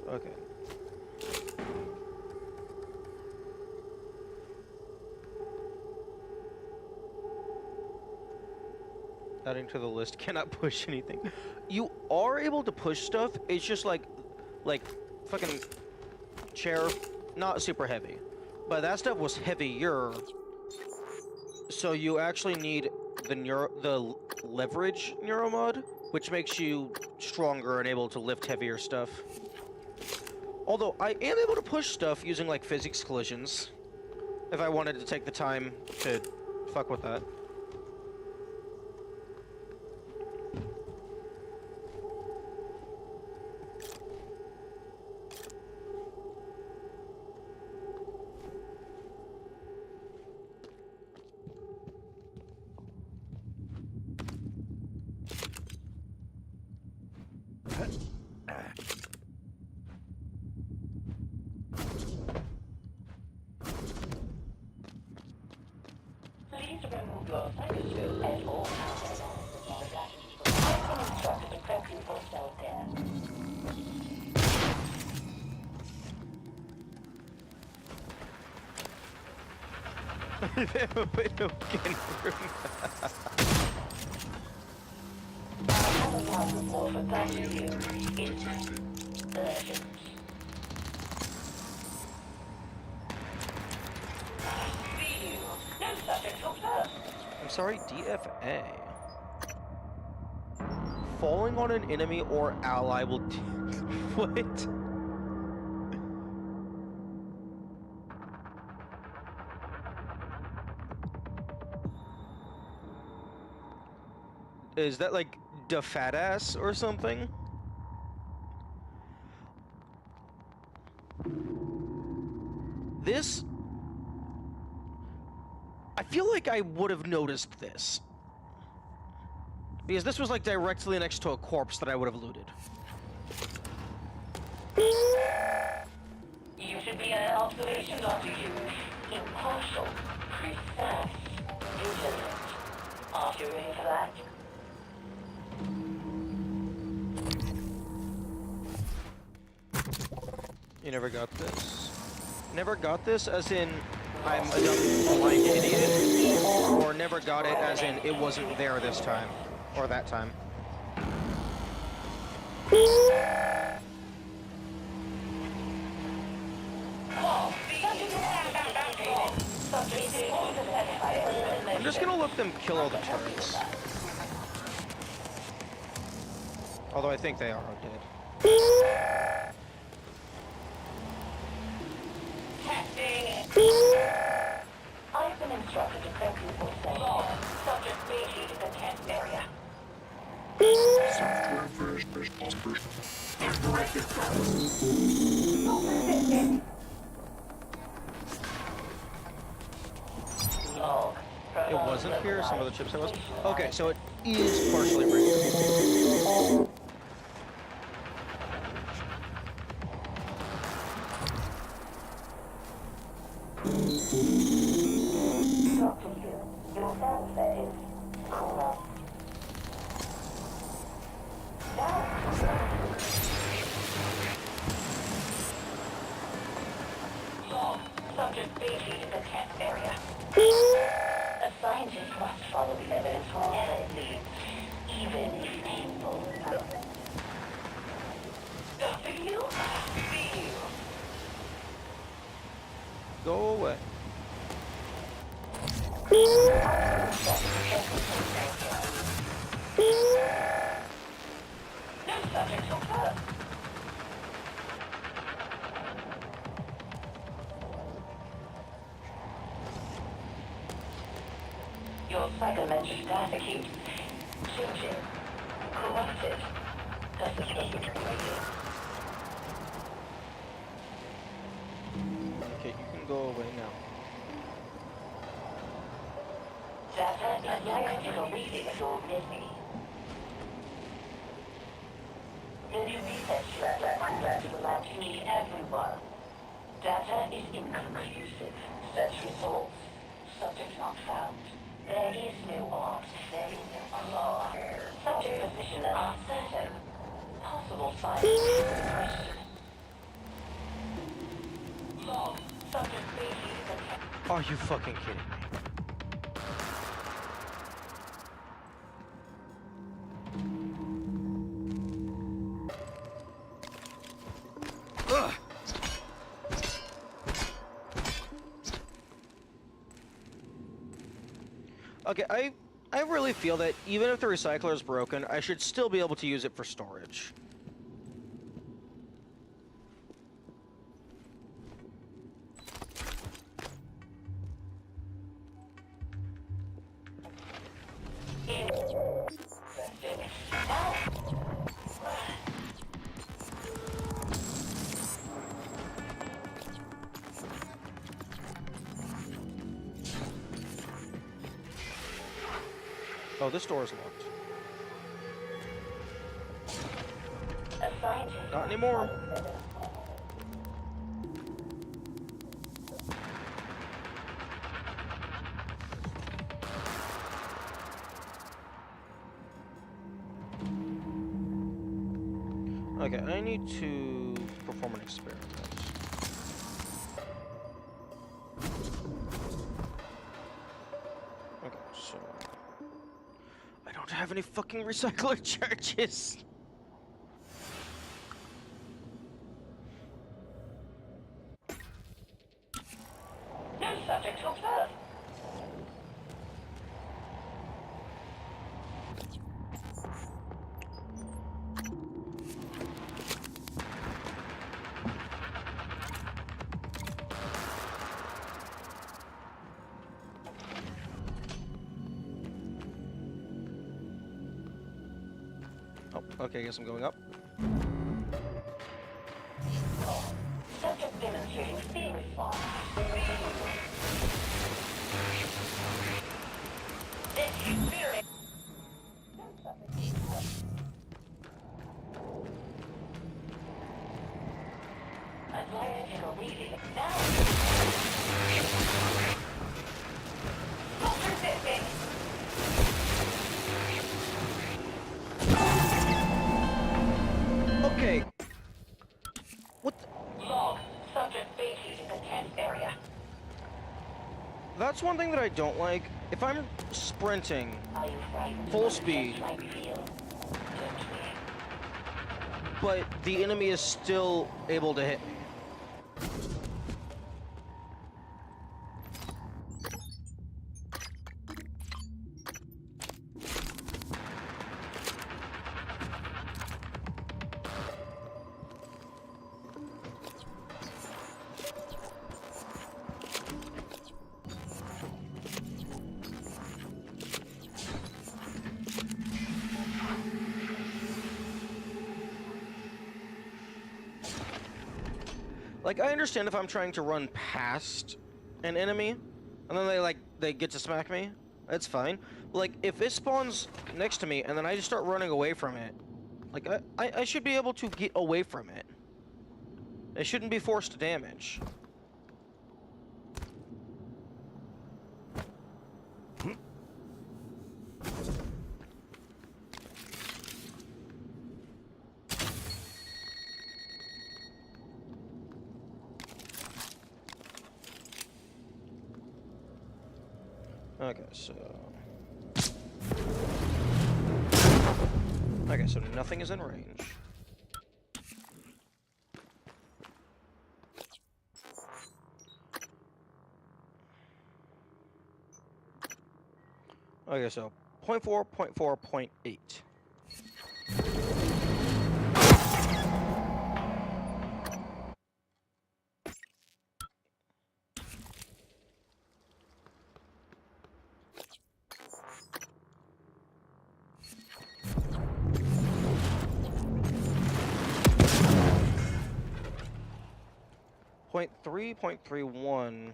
Okay. Adding to the list, cannot push anything. You are able to push stuff, it's just like fucking chair, not super heavy. But that stuff was heavier. So you actually need the leverage neuromod, which makes you stronger and able to lift heavier stuff. Although I am able to push stuff using like physics collisions, if I wanted to take the time to fuck with that. Please remove your stethoscope at all times. I've been instructed to prep you for self-death. They have a window in room. Another report for primary view. It's urgent. No subjects observed. I'm sorry, DFA. Falling on an enemy or ally will what? Is that like da fat ass or something? This... I feel like I would have noticed this. Because this was like directly next to a corpse that I would have looted. You should be an observation, Dr. Hughes. Impartial, precise, vigilant. Are you ready for that? You never got this? Never got this, as in... I'm a dumb blind idiot, or never got it as in it wasn't there this time, or that time. I'm just gonna let them kill all the turrets. Although I think they are dead. I've been instructed to prep you for session. Subject BT to the test area. Log. It wasn't here, some of the chips it was. Okay, so it is partially breaking. Talk to you. Your sound settings. Cool off. Log. Subject BT to the test area. A scientist must follow the evidence wherever it leads, even if painful. Dr. You? See you. Go away. No subject confirmed. Your psychometric data keeps changing. Corrupted. Does the case radio? Okay, you can go away now. Data is identical reading your missing. The new research lab will allow to meet everyone. Data is inconclusive. Search results. Subject not found. There is no art. There is no law. Subject position uncertain. Possible signs of depression. Log. Subject BT. Are you fucking kidding me? Ugh. Okay, I really feel that even if the recycler is broken, I should still be able to use it for storage. Oh, this door is locked. Not anymore. Okay, I need to perform an experiment. Okay, so I don't have any fucking recycler charges. No subject confirmed. Oh, okay, I guess I'm going up. Subject demonstrating fear response. Experience. Identical reading. Now. Persisting. That's one thing that I don't like. If I'm sprinting Are you frightened full of what speed, life feel? but the enemy is still able to hit me. Like, I understand if I'm trying to run past an enemy, and then they get to smack me, that's fine. But, like, if it spawns next to me, and then I just start running away from it, like, I should be able to get away from it. It shouldn't be forced to damage. Okay, so... Okay, so nothing is in range. Okay, so 0.4, 0.4, 0.8. Point 3, 0.31,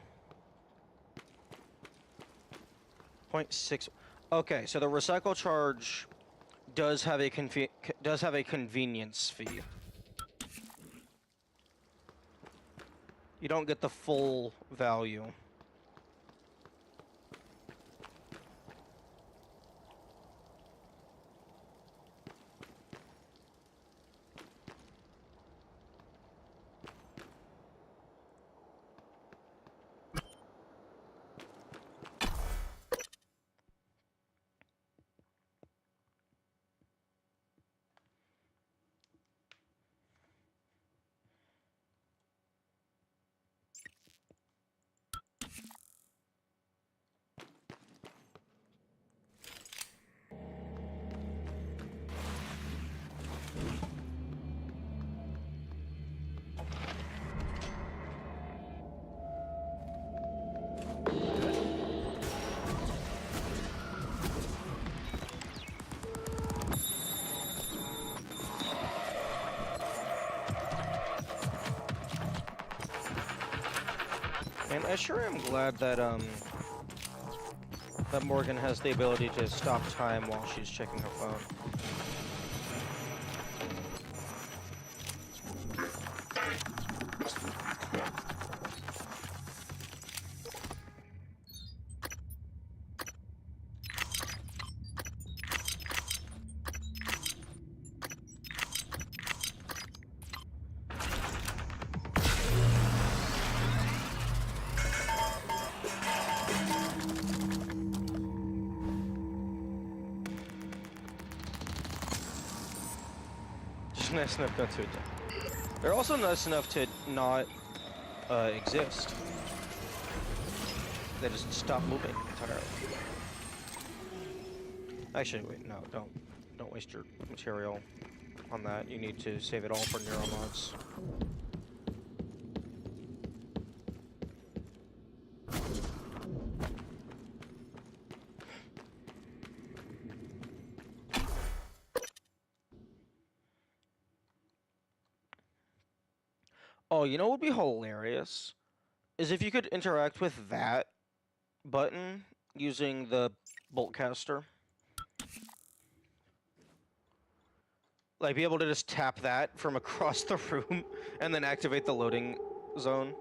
0.6. Okay, so the recycle charge does have a convenience fee. You don't get the full value. And I sure am glad that that Morgan has the ability to stop time while she's checking her phone. Nice enough not to attack. They're also nice enough to not exist. They just stop moving entirely. Actually, wait, no, don't waste your material on that. You need to save it all for neuromods. Oh, you know what would be hilarious? Is if you could interact with that button using the bolt caster. Like, be able to just tap that from across the room and then activate the loading zone.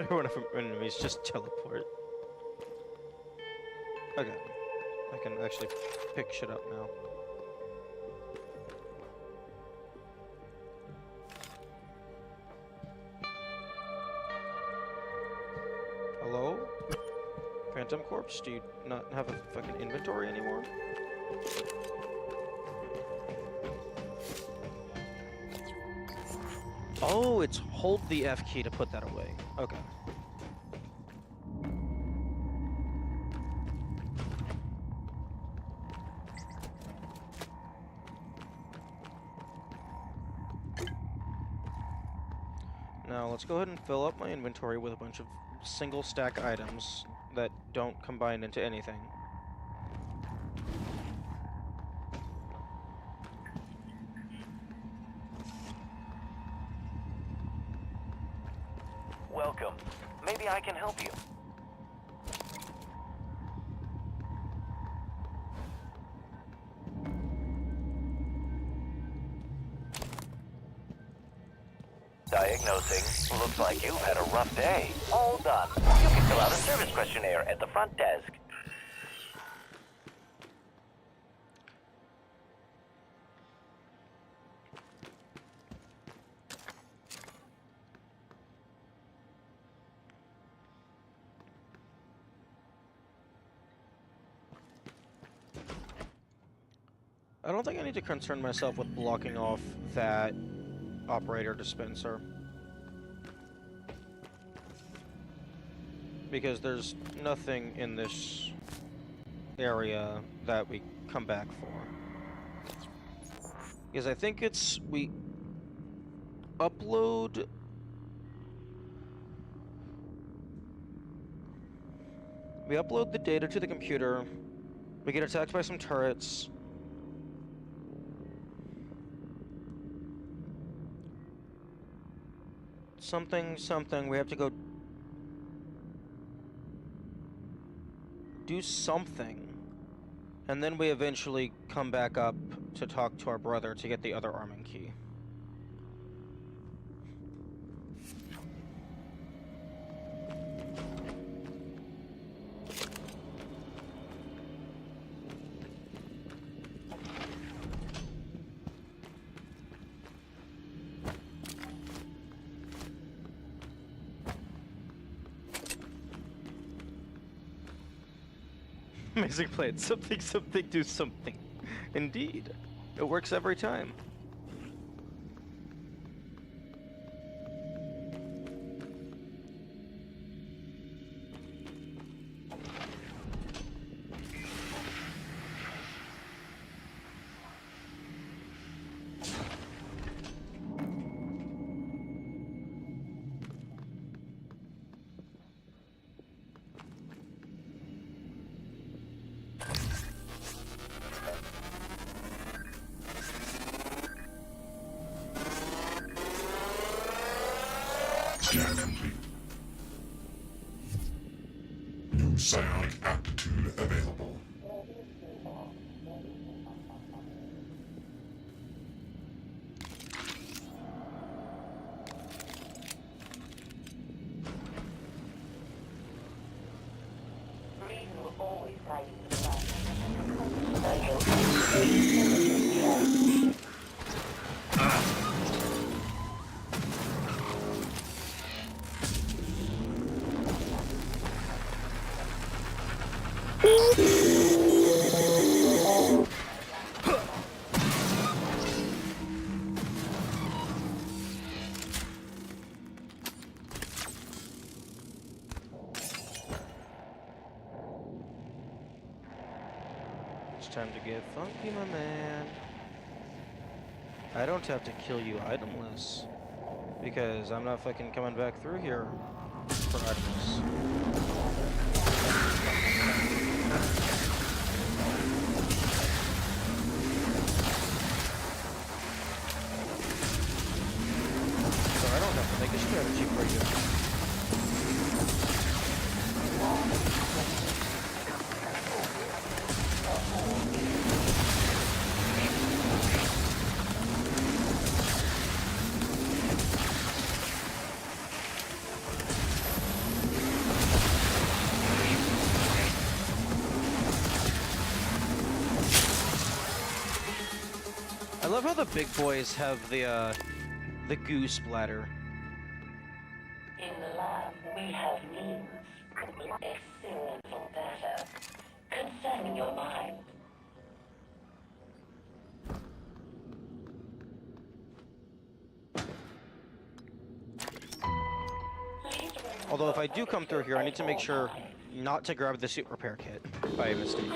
Whenever one of our enemies just teleport. Okay. I can actually pick shit up now. Hello? Phantom Corpse, do you not have a fucking inventory anymore? Oh, it's hold the F key to put that away. Okay. Now let's go ahead and fill up my inventory with a bunch of single stack items that don't combine into anything. Welcome. Maybe I can help you. Diagnosing. Looks like you've had a rough day. All done. You can fill out a service questionnaire at the front desk. I don't think I need to concern myself with blocking off that operator dispenser. Because there's nothing in this area that we come back for. Because I think we upload... We upload the data to the computer, we get attacked by some turrets, something, we have to go do something, and then we eventually come back up to talk to our brother to get the other arming key. Amazing plan. Something, do something. Indeed. It works every time. Scan complete. New psionic aptitude available. Reason will always guide you to the light. It's time to get funky, my man. I don't have to kill you itemless, because I'm not fucking coming back through here for items. So I don't have to make a strategy for you. love how the big boys have the goo splatter. In the lab, we have means, experimental data, concerning your mind. Although if I do come through here, I need to make sure not to grab the suit repair kit by mistake.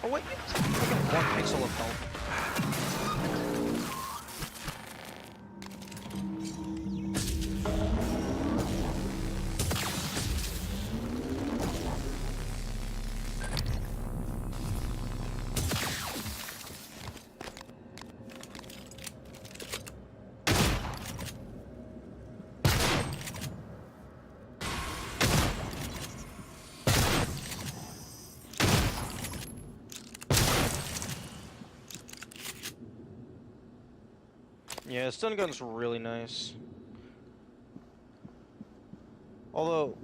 Oh wait, I got 1 pixel of health. Yeah, stun gun's really nice. Although,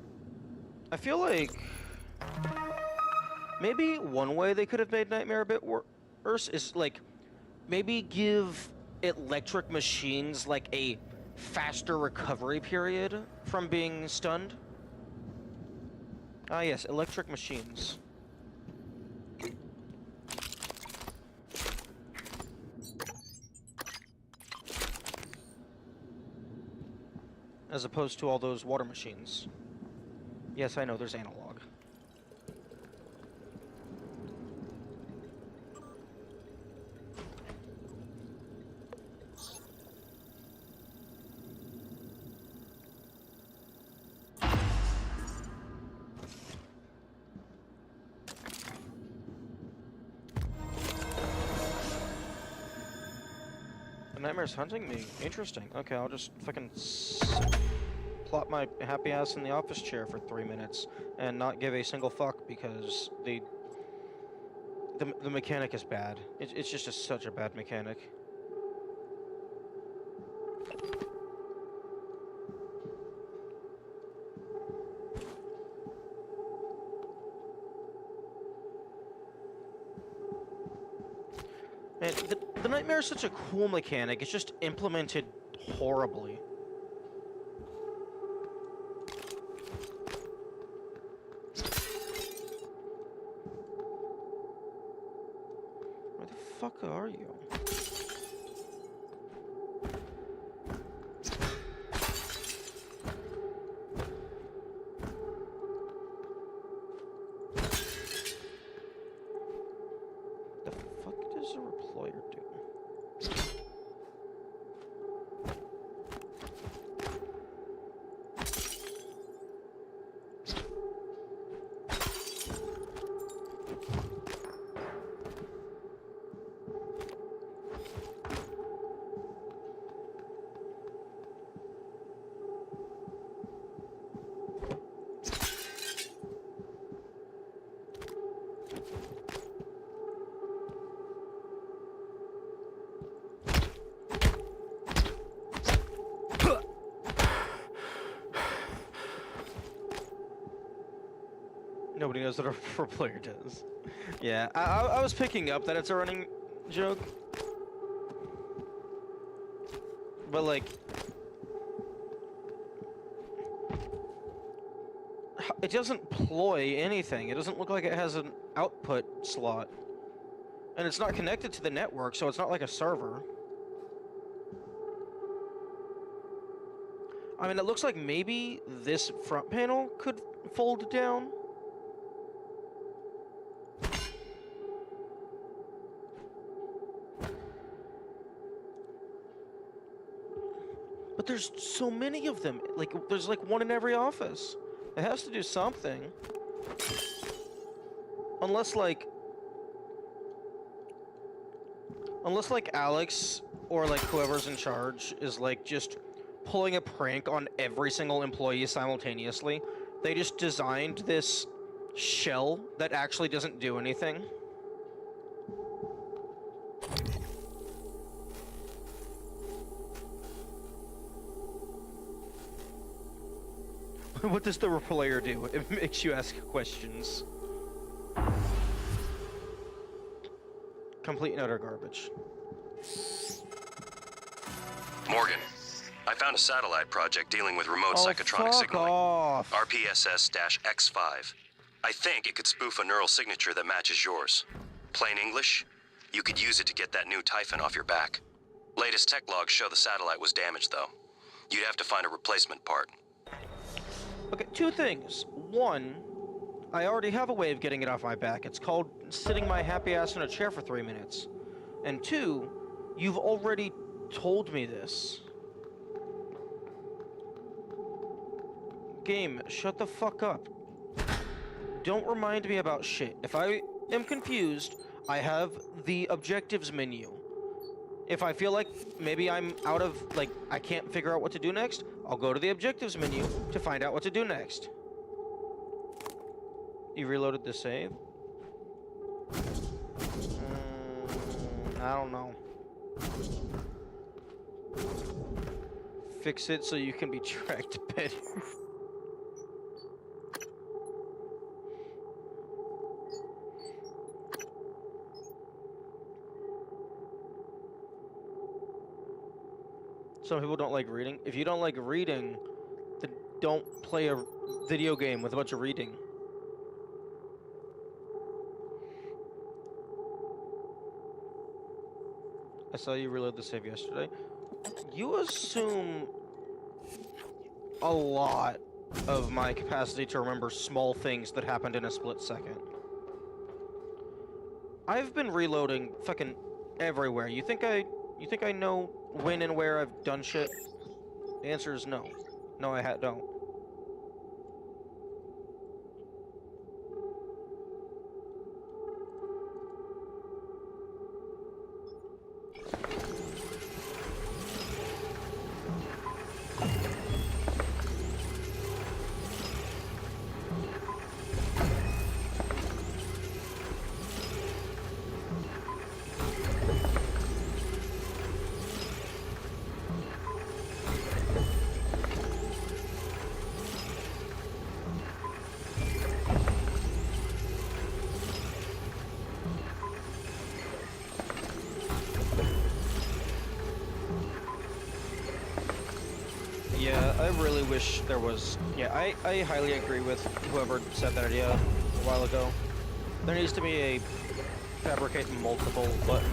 I feel like maybe one way they could have made Nightmare a bit worse is like maybe give electric machines like a faster recovery period from being stunned. Ah yes, electric machines. As opposed to all those water machines. Yes, I know, there's analog. The Nightmare's hunting me. Interesting. Okay, I'll just fucking plop my happy ass in the office chair for 3 minutes and not give a single fuck because the mechanic is bad. It's just such a bad mechanic. Man, the Nightmare is such a cool mechanic. It's just implemented horribly. Where the fuck are you? The fuck does a reployer do? Nobody knows what a pro player does. Yeah, I was picking up that it's a running joke. But like, it doesn't ploy anything. It doesn't look like it has an output slot. And it's not connected to the network, so it's not like a server. I mean, it looks like maybe this front panel could fold down. But there's so many of them. Like, there's like one in every office. It has to do something. Unless like Alex or like whoever's in charge is like just pulling a prank on every single employee simultaneously. They just designed this shell that actually doesn't do anything. What does the player do? It makes you ask questions. Complete and utter garbage. Morgan, I found a satellite project dealing with remote Oh, psychotronic fuck signaling. off. RPSS-X5. I think it could spoof a neural signature that matches yours. Plain English, you could use it to get that new Typhon off your back. Latest tech logs show the satellite was damaged, though. You'd have to find a replacement part. Okay, two things. One, I already have a way of getting it off my back. It's called sitting my happy ass in a chair for 3 minutes. And two, you've already told me this. Game, shut the fuck up. Don't remind me about shit. If I am confused, I have the objectives menu. If I feel like maybe I'm out of, like, I can't figure out what to do next, I'll go to the objectives menu to find out what to do next. You reloaded the save? I don't know. Fix it so you can be tracked better. Some people don't like reading. If you don't like reading, then don't play a video game with a bunch of reading. I saw you reload the save yesterday. You assume a lot of my capacity to remember small things that happened in a split second. I've been reloading fucking everywhere. You think I know when and where I've done shit? The answer is no. No, I don't. Yeah, I really wish there was... Yeah, I highly agree with whoever said that idea a while ago. There needs to be a fabricate multiple button.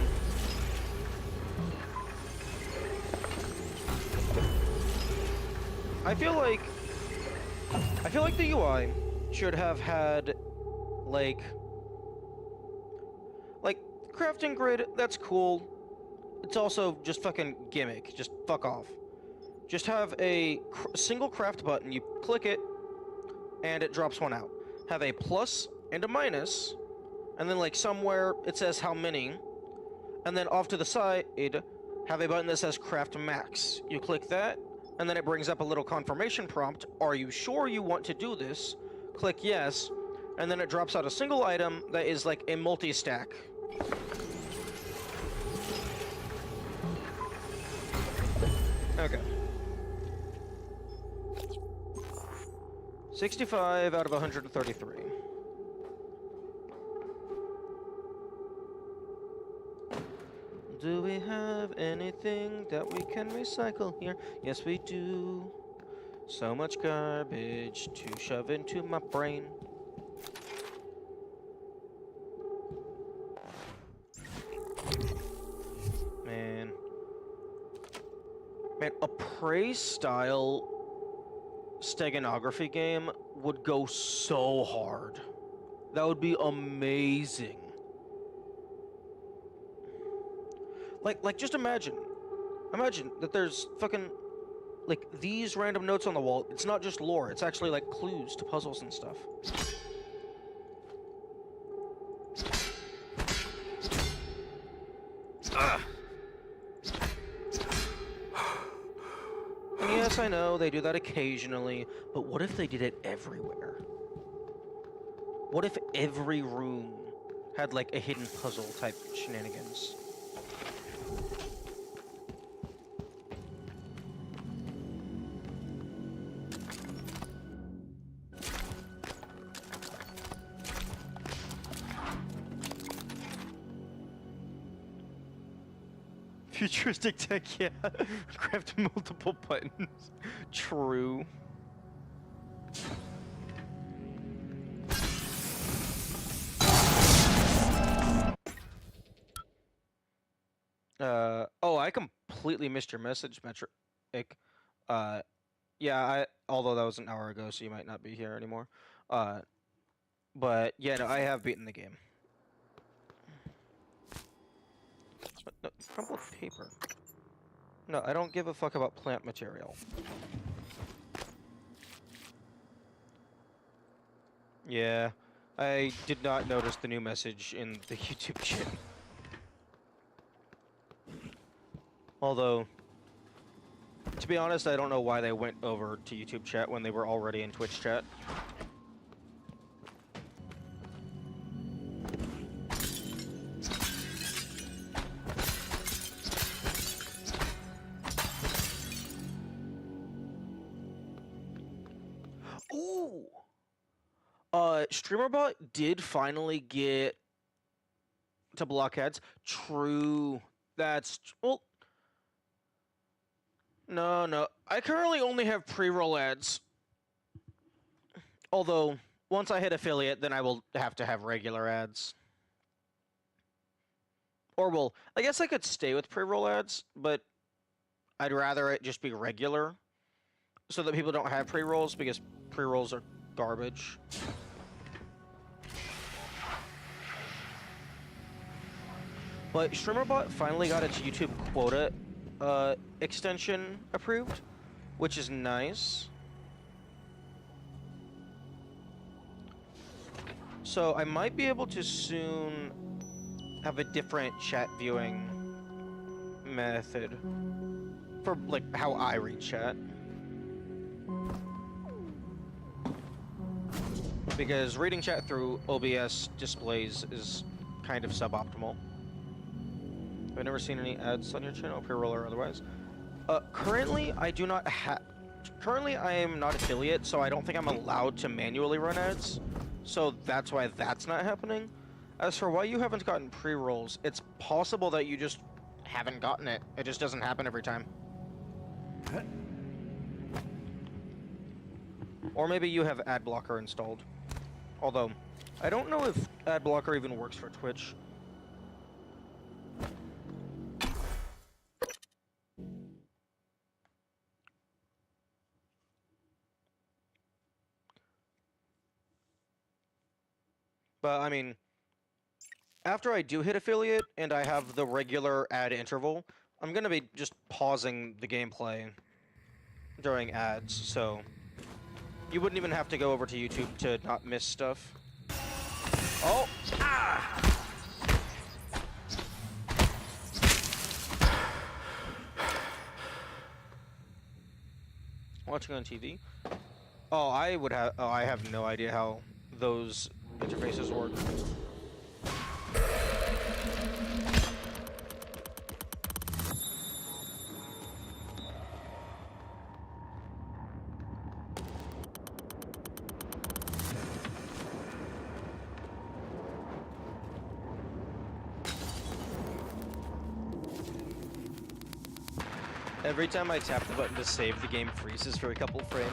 I feel like the UI should have had like crafting grid. That's cool. It's also just fucking gimmick. Just fuck off. Just have a single craft button, you click it, and it drops one out. Have a plus and a minus, and then like somewhere it says how many, and then off to the side, have a button that says craft max. You click that, and then it brings up a little confirmation prompt. Are you sure you want to do this? Click yes, and then it drops out a single item that is like a multi-stack. Okay. 65 out of 133. Do we have anything that we can recycle here? Yes, we do. So much garbage to shove into my brain. Man, a Prey-style steganography game would go so hard. That would be amazing. Like just imagine that there's fucking like these random notes on the wall. It's not just lore, it's actually like clues to puzzles and stuff. And yes, I know they do that occasionally, but what if they did it everywhere? What if every room had like a hidden puzzle type shenanigans? Futuristic tech, yeah. Craft multiple buttons. True. Oh, I completely missed your message, Metric. Yeah, although that was an hour ago, so you might not be here anymore. But yeah, no, I have beaten the game. No, crumpled paper. No, I don't give a fuck about plant material. Yeah, I did not notice the new message in the YouTube chat. Although, to be honest, I don't know why they went over to YouTube chat when they were already in Twitch chat. Ooh! StreamerBot did finally get to block ads. True. That's... well... No. I currently only have pre-roll ads. Although, once I hit affiliate, then I will have to have regular ads. Or, well, I guess I could stay with pre-roll ads, but I'd rather it just be regular, so that people don't have pre-rolls, because pre-rolls are garbage. But StreamerBot finally got its YouTube quota extension approved, which is nice. So I might be able to soon have a different chat viewing method for like how I read chat. Because reading chat through OBS displays is kind of suboptimal. I've never seen any ads on your channel, pre-roll or otherwise. Currently, I do not have... Currently, I am not affiliate, so I don't think I'm allowed to manually run ads. So that's why that's not happening. As for why you haven't gotten pre-rolls, it's possible that you just haven't gotten it. It just doesn't happen every time. Or maybe you have ad blocker installed. Although, I don't know if ad blocker even works for Twitch. But, I mean, after I do hit affiliate and I have the regular ad interval, I'm going to be just pausing the gameplay during ads, so you wouldn't even have to go over to YouTube to not miss stuff. Oh! Ah! Watching on TV? Oh, I have no idea how those interfaces work. Every time I tap the button to save, the game freezes for a couple frames.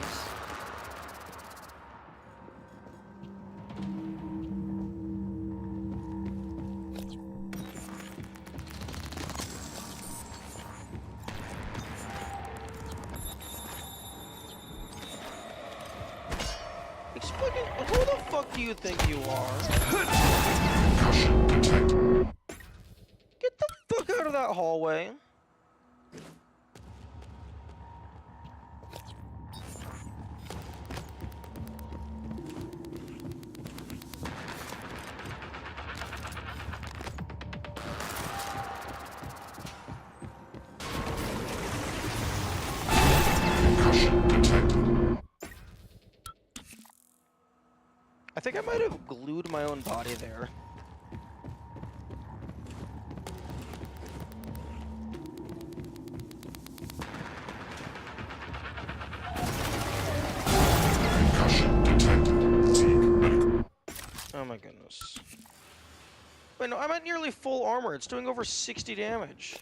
Who the fuck do you think you are? Get the fuck out of that hallway. I think I might have glued my own body there. Oh my goodness. Wait, no, I'm at nearly full armor. It's doing over 60 damage.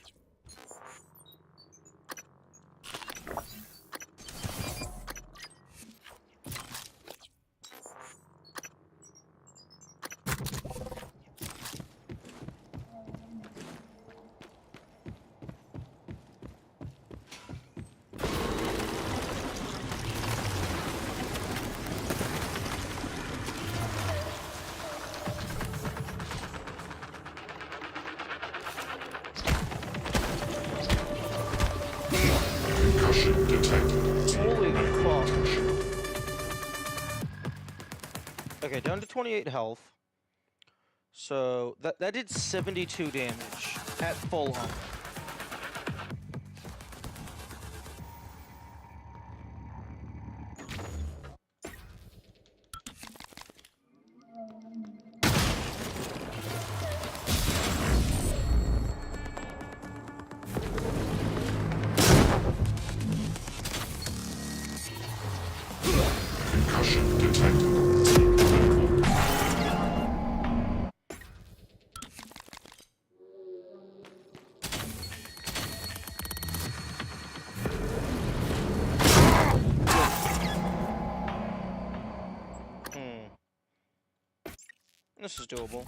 Concussion detected. Holy fuck. Okay, down to 28 health. So that did 72 damage at full armor. Concussion detected. This is doable.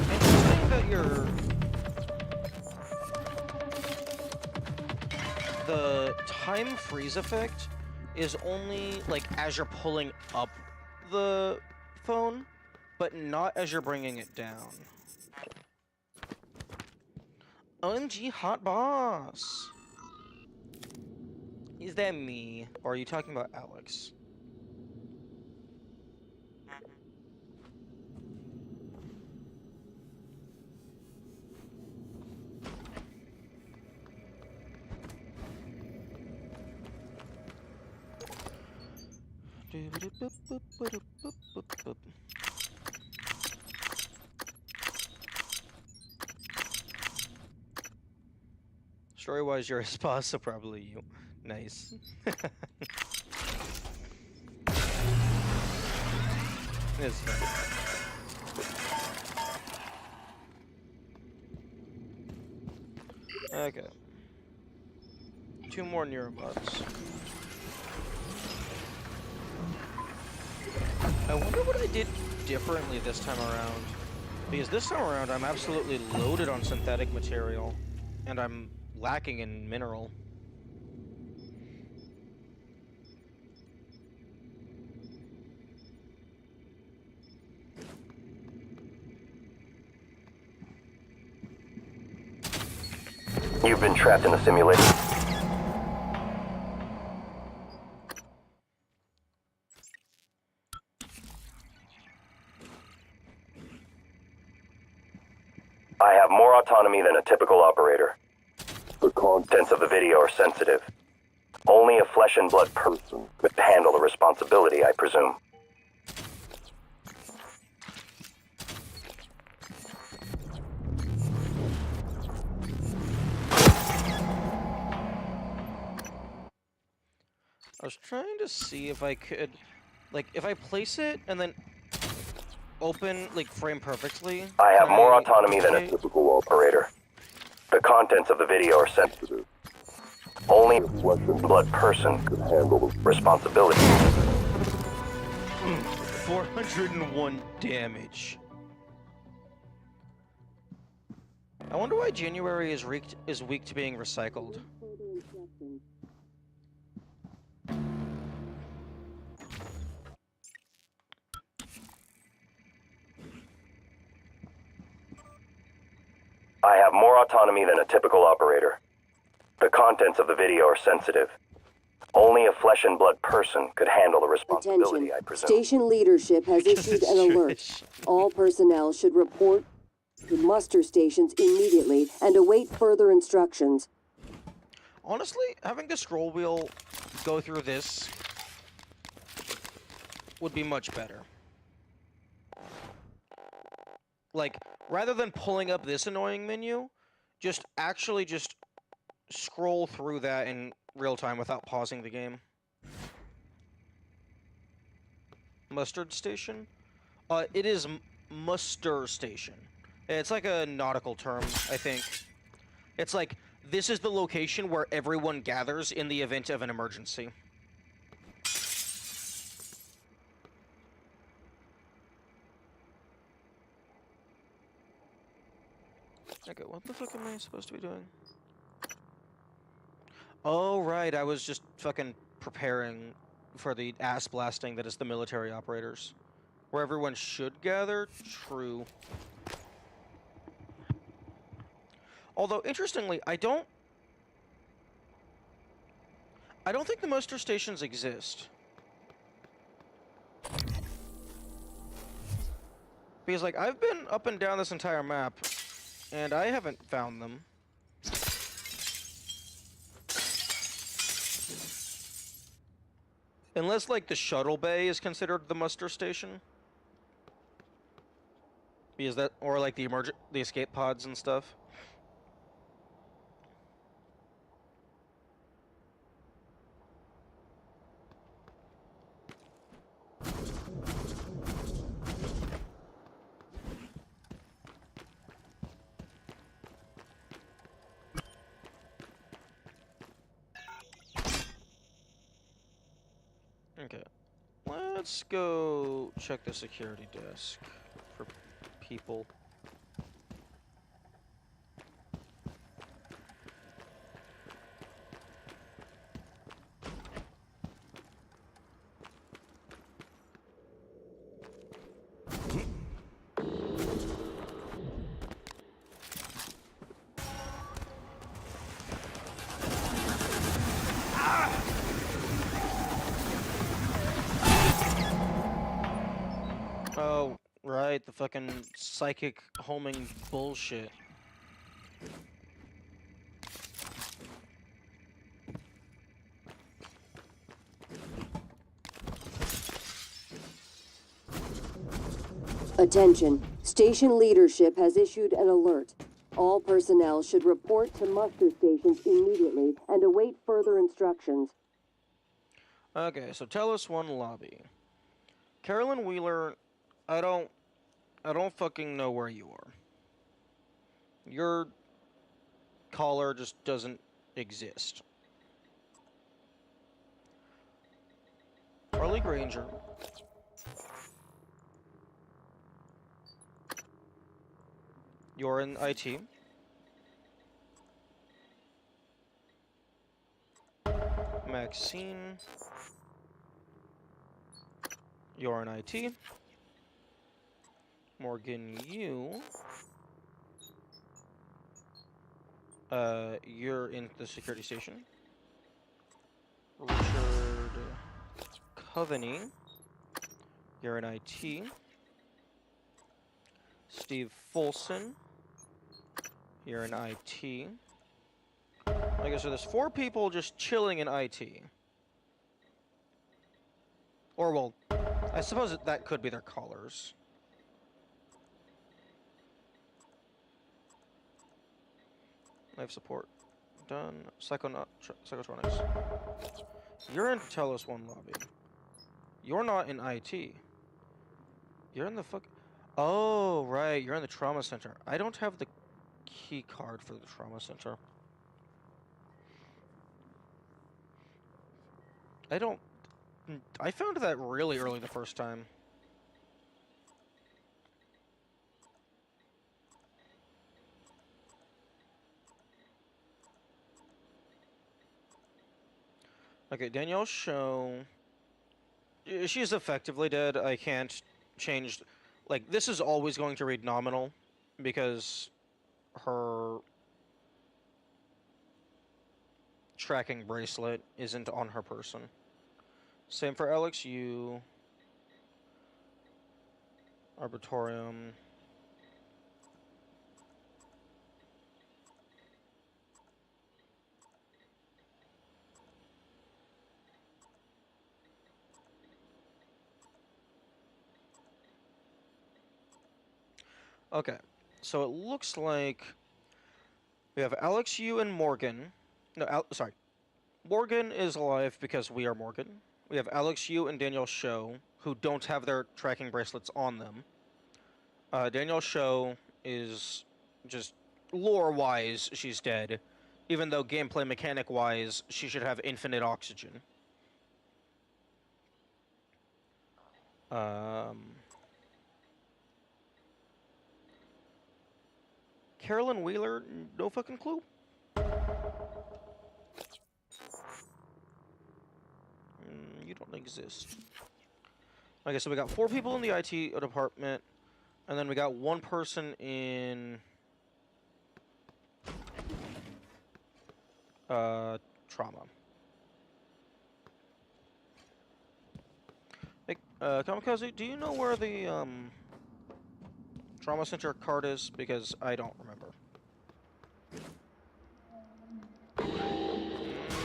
Interesting that the time freeze effect is only like as you're pulling up the phone, but not as you're bringing it down. OMG hot boss! Is that me? Or are you talking about Alex? Story-wise, you're a spa, so probably you. Nice. It's fine. Okay. 2 more neurobots. I wonder what I did differently this time around. Because this time around, I'm absolutely loaded on synthetic material. And I'm lacking in mineral. You've been trapped in the simulation. I have more autonomy than a typical operator. The contents of the video are sensitive. Only a flesh and blood person could handle the responsibility, I presume. I was trying to see if I could, like, if I place it and then open, like, frame perfectly. I have more autonomy than a typical operator. The contents of the video are sensitive. Only a flesh and blood person could handle the responsibility. 401 damage. I wonder why January is weak to being recycled. I have more autonomy than a typical operator. The contents of the video are sensitive. Only a flesh and blood person could handle the responsibility, I presume. Station leadership has issued an alert. All personnel should report to muster stations immediately and await further instructions. Honestly, having the scroll wheel go through this would be much better. Like, rather than pulling up this annoying menu, just scroll through that in real time without pausing the game. Mustard station? It is muster station. It's like a nautical term, I think. It's like, this is the location where everyone gathers in the event of an emergency. Okay, what the fuck am I supposed to be doing? Oh, right, I was just fucking preparing for the ass blasting that is the military operators. Where everyone should gather? True. Although, interestingly, I don't think the muster stations exist. Because, like, I've been up and down this entire map, and I haven't found them. Unless, like, the shuttle bay is considered the muster station. Because that, or like the escape pods and stuff. Okay, let's go check the security desk for people. Oh, right, the fucking psychic homing bullshit. Attention. Station leadership has issued an alert. All personnel should report to muster stations immediately and await further instructions. Okay, so Telos 1 lobby. Carolyn Wheeler, I don't fucking know where you are. Your caller just doesn't exist. Harley Granger. You're in IT. Maxine. You're in IT. Morgan, you're in the security station. Richard Coveney, you're in IT. Steve Folson, you're in IT. Okay, so there's 4 people just chilling in IT. Or, well, I suppose that could be their callers. Life support. Done. Psychotronics. You're in Telos 1 lobby. You're not in IT. You're in the fuck... Oh, right. You're in the trauma center. I don't have the key card for the trauma center. I found that really early the first time. Okay, Danielle Show. She's effectively dead. I can't change... Like, this is always going to read nominal, because her tracking bracelet isn't on her person. Same for Alex Yu. Arbitorium. Okay, so it looks like we have Alex Yu and Morgan. No, sorry. Morgan is alive because we are Morgan. We have Alex Yu and Danielle Show, who don't have their tracking bracelets on them. Danielle Show is just lore-wise, she's dead. Even though gameplay mechanic-wise, she should have infinite oxygen. Carolyn Wheeler, no fucking clue. You don't exist. Okay, so we got 4 people in the IT department, and then we got 1 person in trauma. Hey, Kamikaze, do you know where the trauma center card is? Because I don't remember.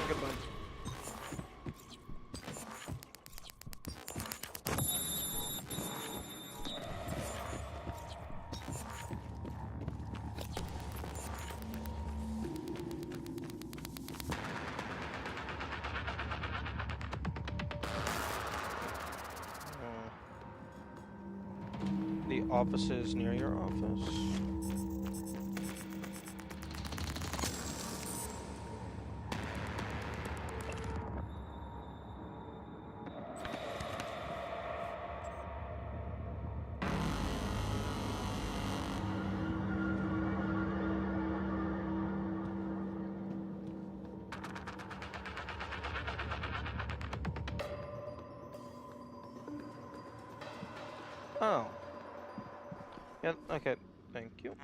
Goodbye. The offices near your office. Oh. Yeah, okay, thank you.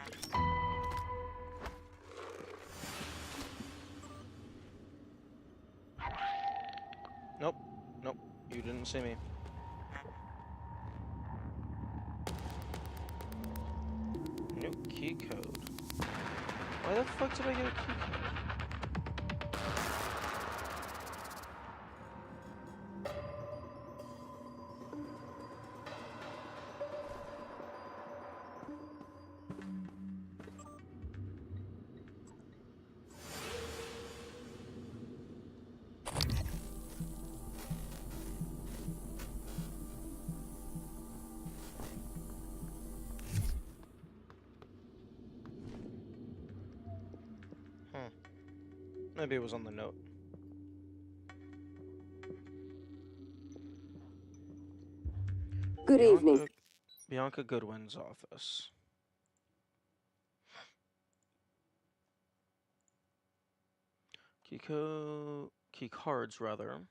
Nope, nope, you didn't see me. New key code. Why the fuck did I get a key code? Maybe it was on the note. Good evening. Bianca Goodwin's office. Key cards, rather.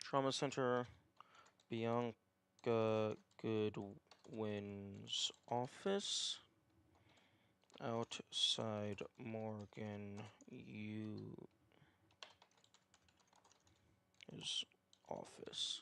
Trauma Center, Bianca Goodwin's office. Outside Morgan his office.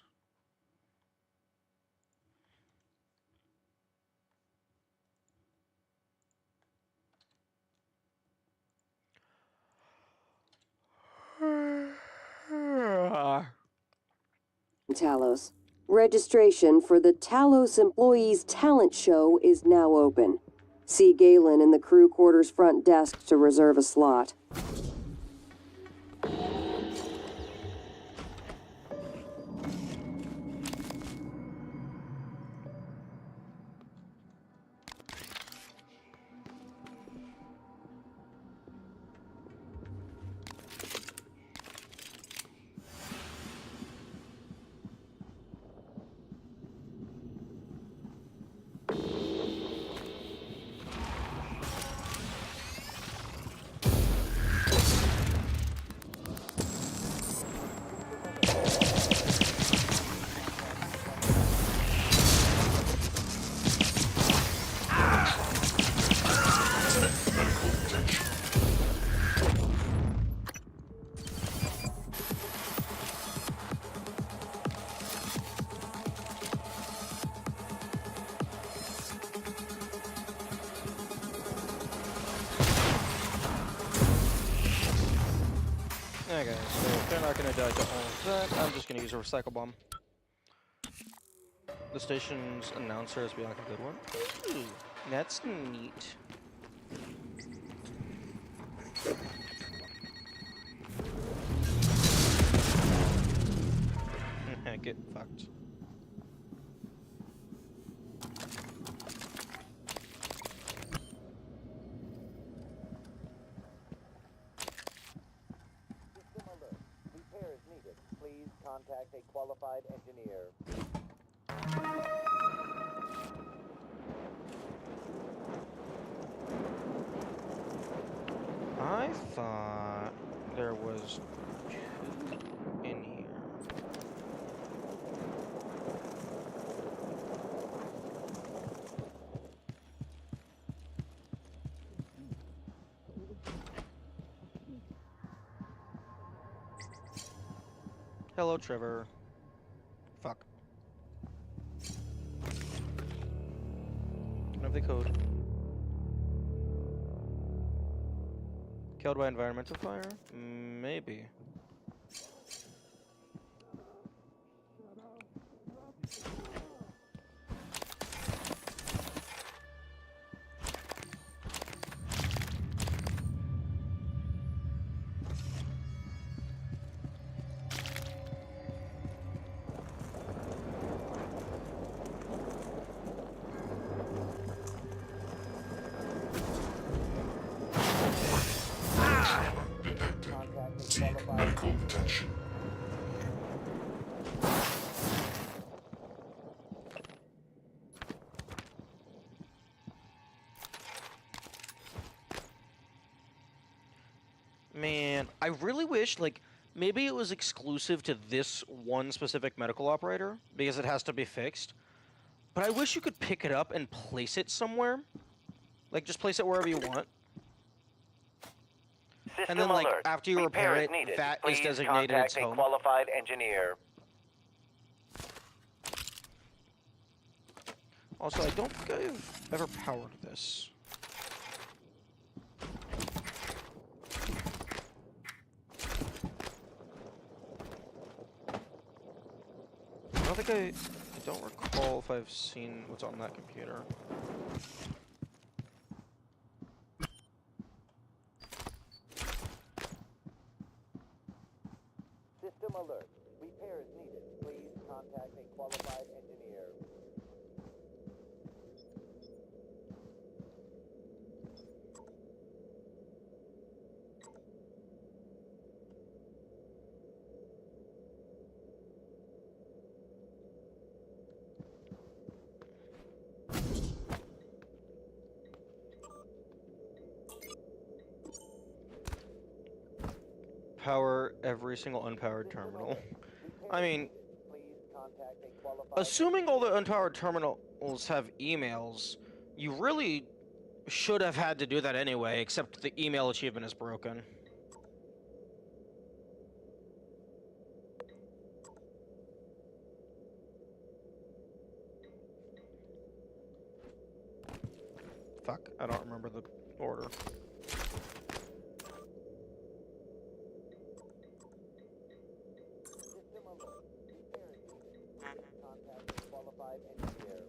Talos. Registration for the Talos Employees Talent Show is now open. See Galen in the crew quarters front desk to reserve a slot. Okay, so if they're not gonna die to all of that, I'm just gonna use a recycle bomb. The station's announcer is Bianca Goodwin. Ooh, that's neat. Get fucked. System alert. Repairs needed. Please contact a qualified engineer. I thought there was 2 in here. Hello, Trevor. Fuck. Can I have the code? Killed by environmental fire? Maybe. Seek medical attention. Man, I really wish, like, maybe it was exclusive to this one specific medical operator, because it has to be fixed. But I wish you could pick it up and place it somewhere. Like, just place it wherever you want. System And then, like, alert. after you repair Repairs it, needed. that Please is designated its contact a home. qualified engineer. Also, I don't think I've ever powered this. I don't recall if I've seen what's on that computer. System alert. Repairs needed. Please contact a qualified engineer. Power every single unpowered terminal. I mean, Please contact a qualified assuming all the unpowered terminals have emails, you really should have had to do that anyway, except the email achievement is broken. Fuck, I don't remember the order. System alert. Repairs needed. Please contact a qualified engineer.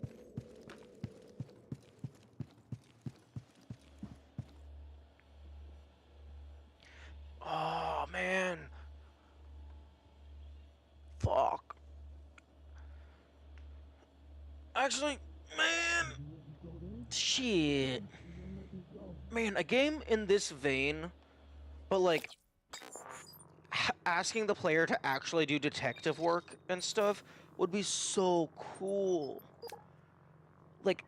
Oh, man. Fuck. Actually, man. Shit. Man, a game in this vein, but like, asking the player to actually do detective work and stuff would be so cool. Like,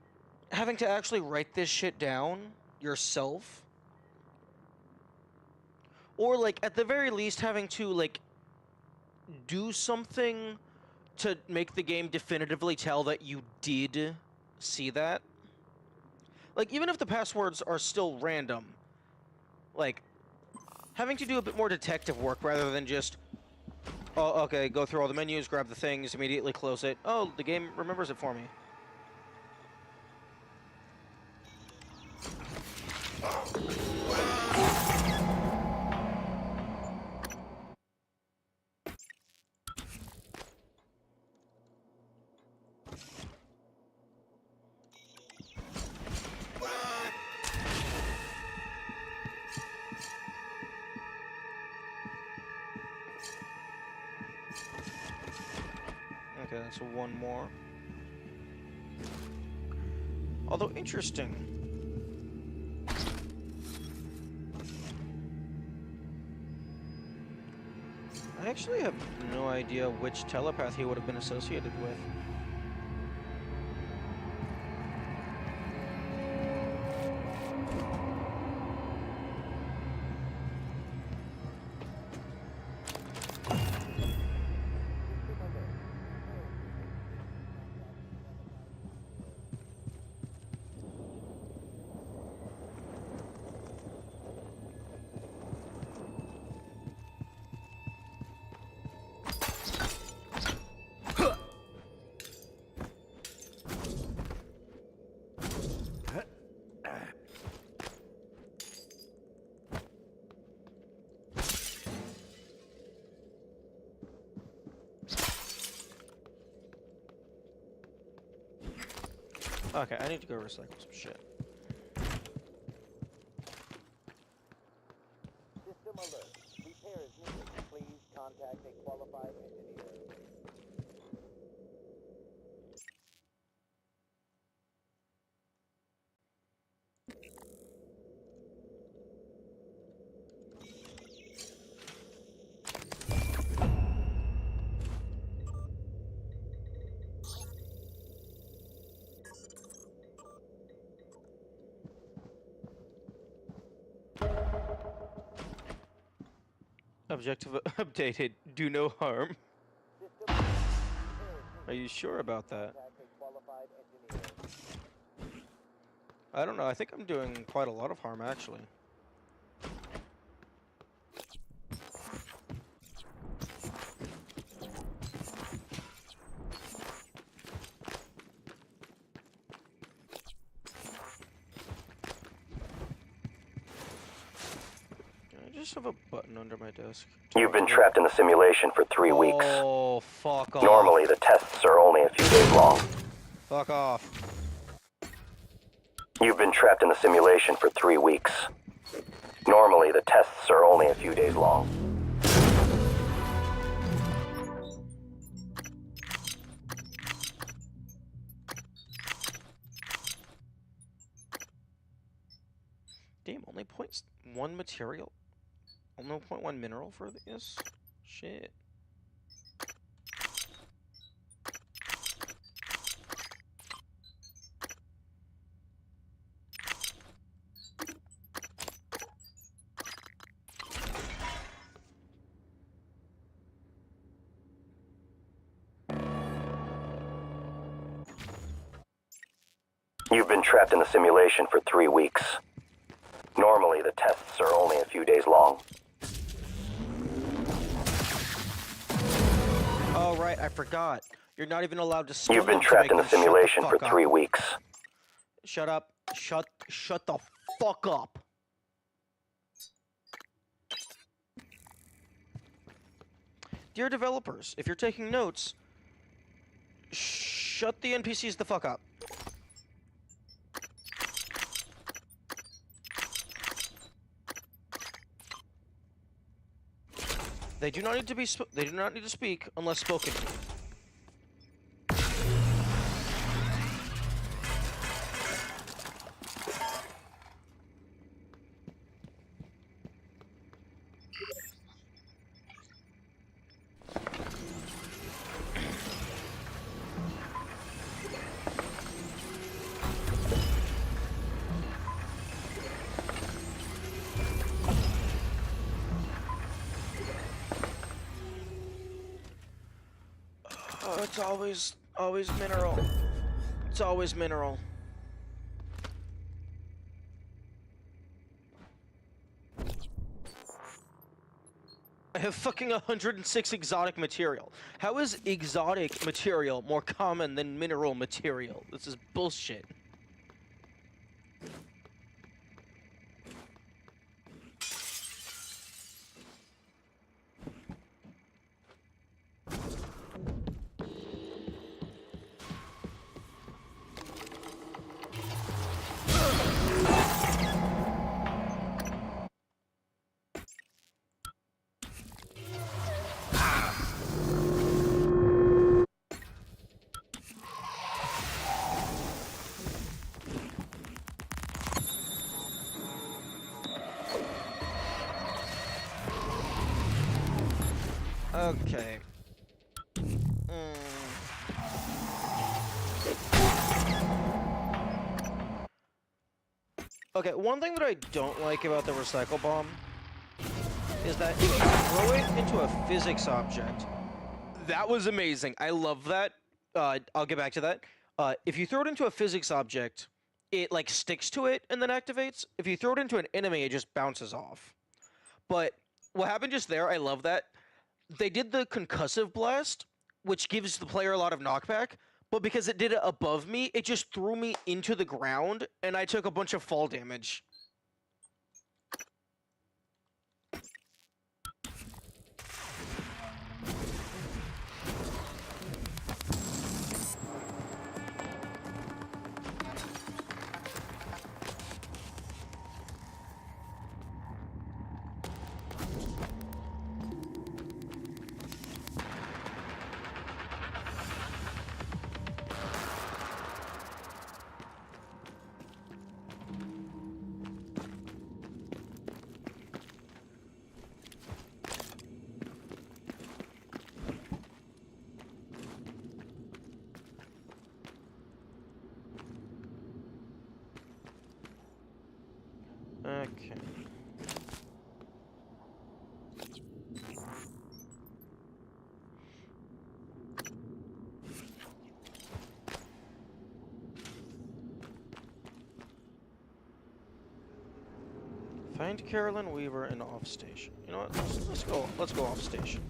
having to actually write this shit down yourself. Or, like, at the very least, having to, like, do something to make the game definitively tell that you did see that. Like, even if the passwords are still random, like, having to do a bit more detective work rather than just, oh, okay, go through all the menus, grab the things, immediately close it. Oh, the game remembers it for me. Okay, that's one more. Although interesting. I actually have no idea which telepath he would have been associated with. Okay, I need to go recycle some shit. System alert. Repair is needed. Please contact a qualified engineer. Objective updated. Do no harm. Are you sure about that? I don't know. I think I'm doing quite a lot of harm, actually. I just have a button under my desk. You've been trapped in the simulation for 3 weeks. Oh, fuck off. Normally, the tests are only a few days long. Fuck off. You've been trapped in the simulation for 3 weeks. Normally, the tests are only a few days long. Damn, only 0.1 material? Only 0.1 mineral for this? Shit. You've been trapped in the simulation for 3 weeks. Normally, the tests are only a few days long. Oh, right, I forgot. You're not even allowed to stun You've been them to trapped make in the them shut simulation for fuck 3 up. weeks. Shut up. Shut the fuck up. Dear developers, if you're taking notes, shut the NPCs the fuck up. They do not need to be. They do not need to speak unless spoken to. Oh, it's always mineral. It's always mineral. I have fucking 106 exotic material. How is exotic material more common than mineral material? This is bullshit. Okay. Okay, one thing that I don't like about the recycle bomb is that if you throw it into a physics object, that was amazing. I love that. I'll get back to that. If you throw it into a physics object, it like sticks to it and then activates. If you throw it into an enemy, it just bounces off. But what happened just there, I love that. They did the concussive blast, which gives the player a lot of knockback, but because it did it above me, it just threw me into the ground, and I took a bunch of fall damage. Okay. Find Carolyn Weaver and off station. You know what? Let's go off station.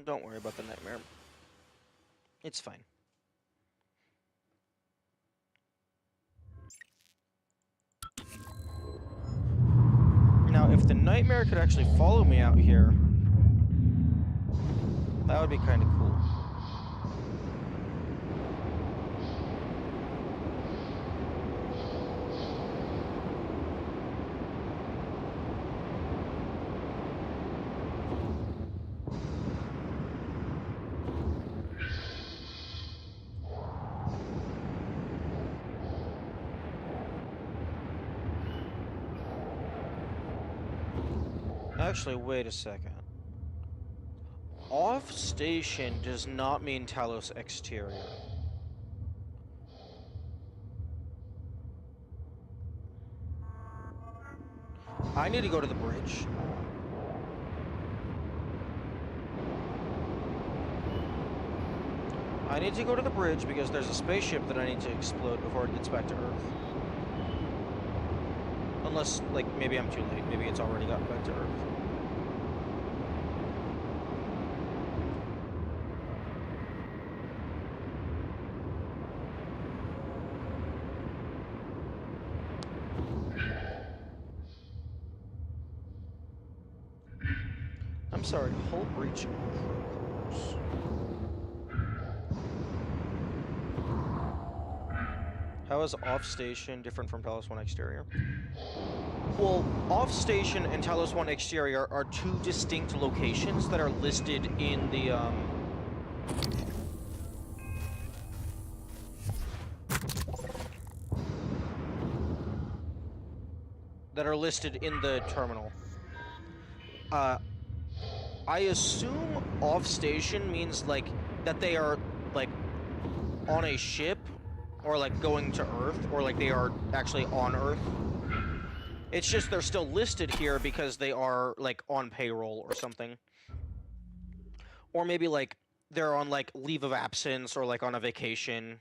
Don't worry about the nightmare. It's fine. Now, if the nightmare could actually follow me out here, that would be kind of cool. Actually, wait a second. Off station does not mean Talos exterior. I need to go to the bridge. I need to go to the bridge because there's a spaceship that I need to explode before it gets back to Earth. Unless, like, maybe I'm too late. Maybe it's already gotten back to Earth. I'm sorry, hull breach protocols. How is off-station different from Talos 1 exterior? Well, off-station and Talos 1 exterior are two distinct locations that are listed in the, terminal. I assume off-station means, like, that they are, like, on a ship, or, like, going to Earth, or, like, they are actually on Earth. It's just they're still listed here because they are, like, on payroll or something. Or maybe, like, they're on, like, leave of absence, or, like, on a vacation.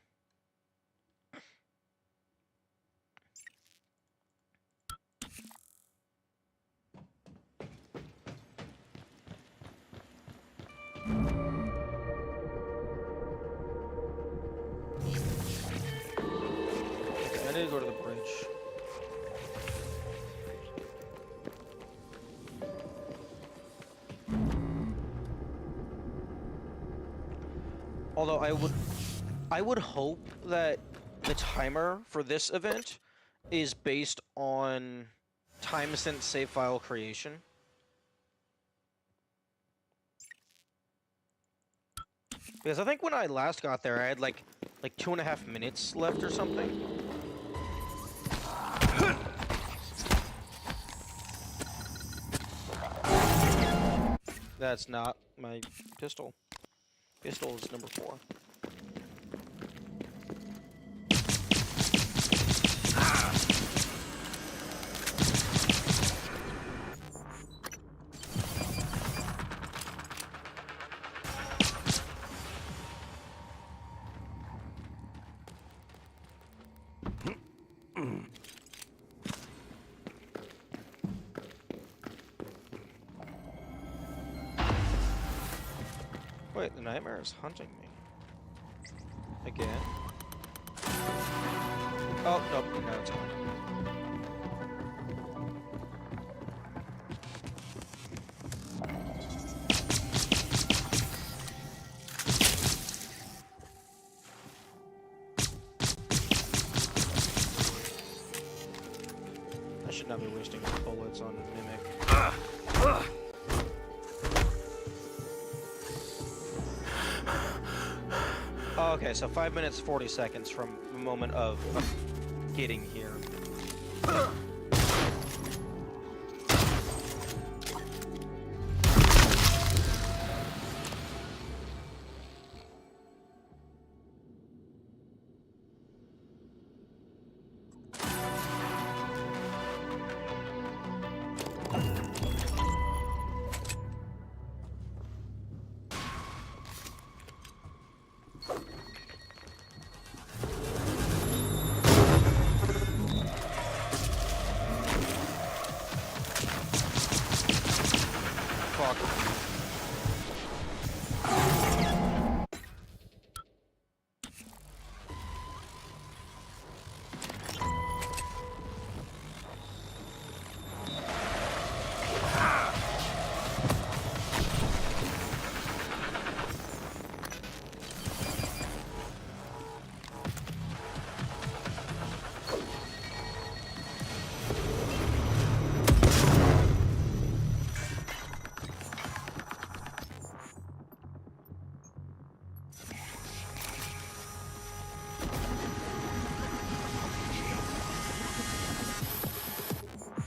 I need to go to the bridge. Although I would hope that the timer for this event is based on time since save file creation. Because I think when I last got there, I had like 2.5 minutes left or something. That's not my pistol. Pistol is number 4. Wait, the nightmare is hunting me. Again? Oh, nope, no, it's gone. I should not be wasting bullets on Mimic. Oh, okay, so 5 minutes 40 seconds from the moment of getting here.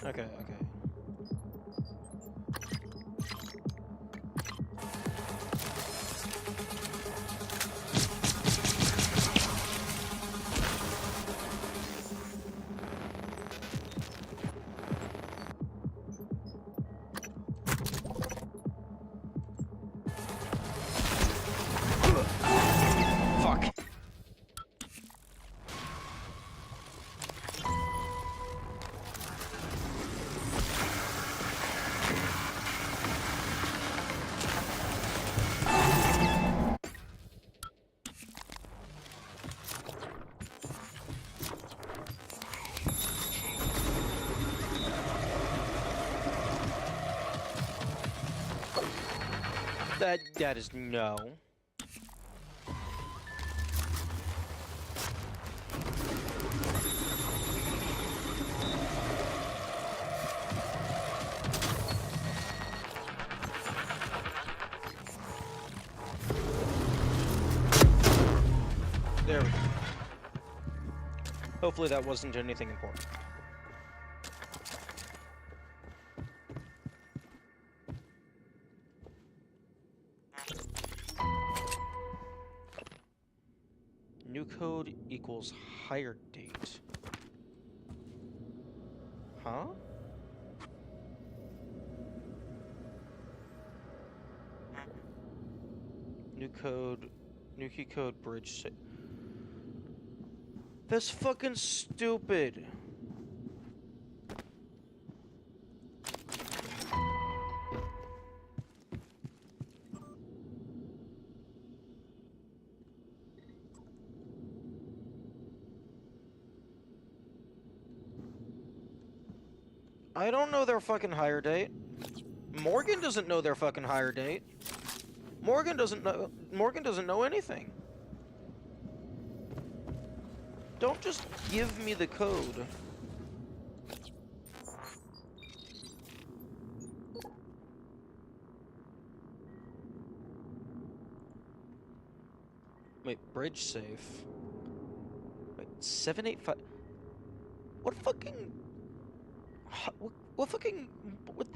Okay, okay. Fuck. That is no. There we go. Hopefully that wasn't anything important. New code equals hire date. Huh? New code, new key code bridge. That's fucking stupid. I don't know their fucking hire date. Morgan doesn't know their fucking hire date. Morgan doesn't know anything. don't just give me the code. Wait, bridge safe. Wait, 785. What fucking? What fucking? What?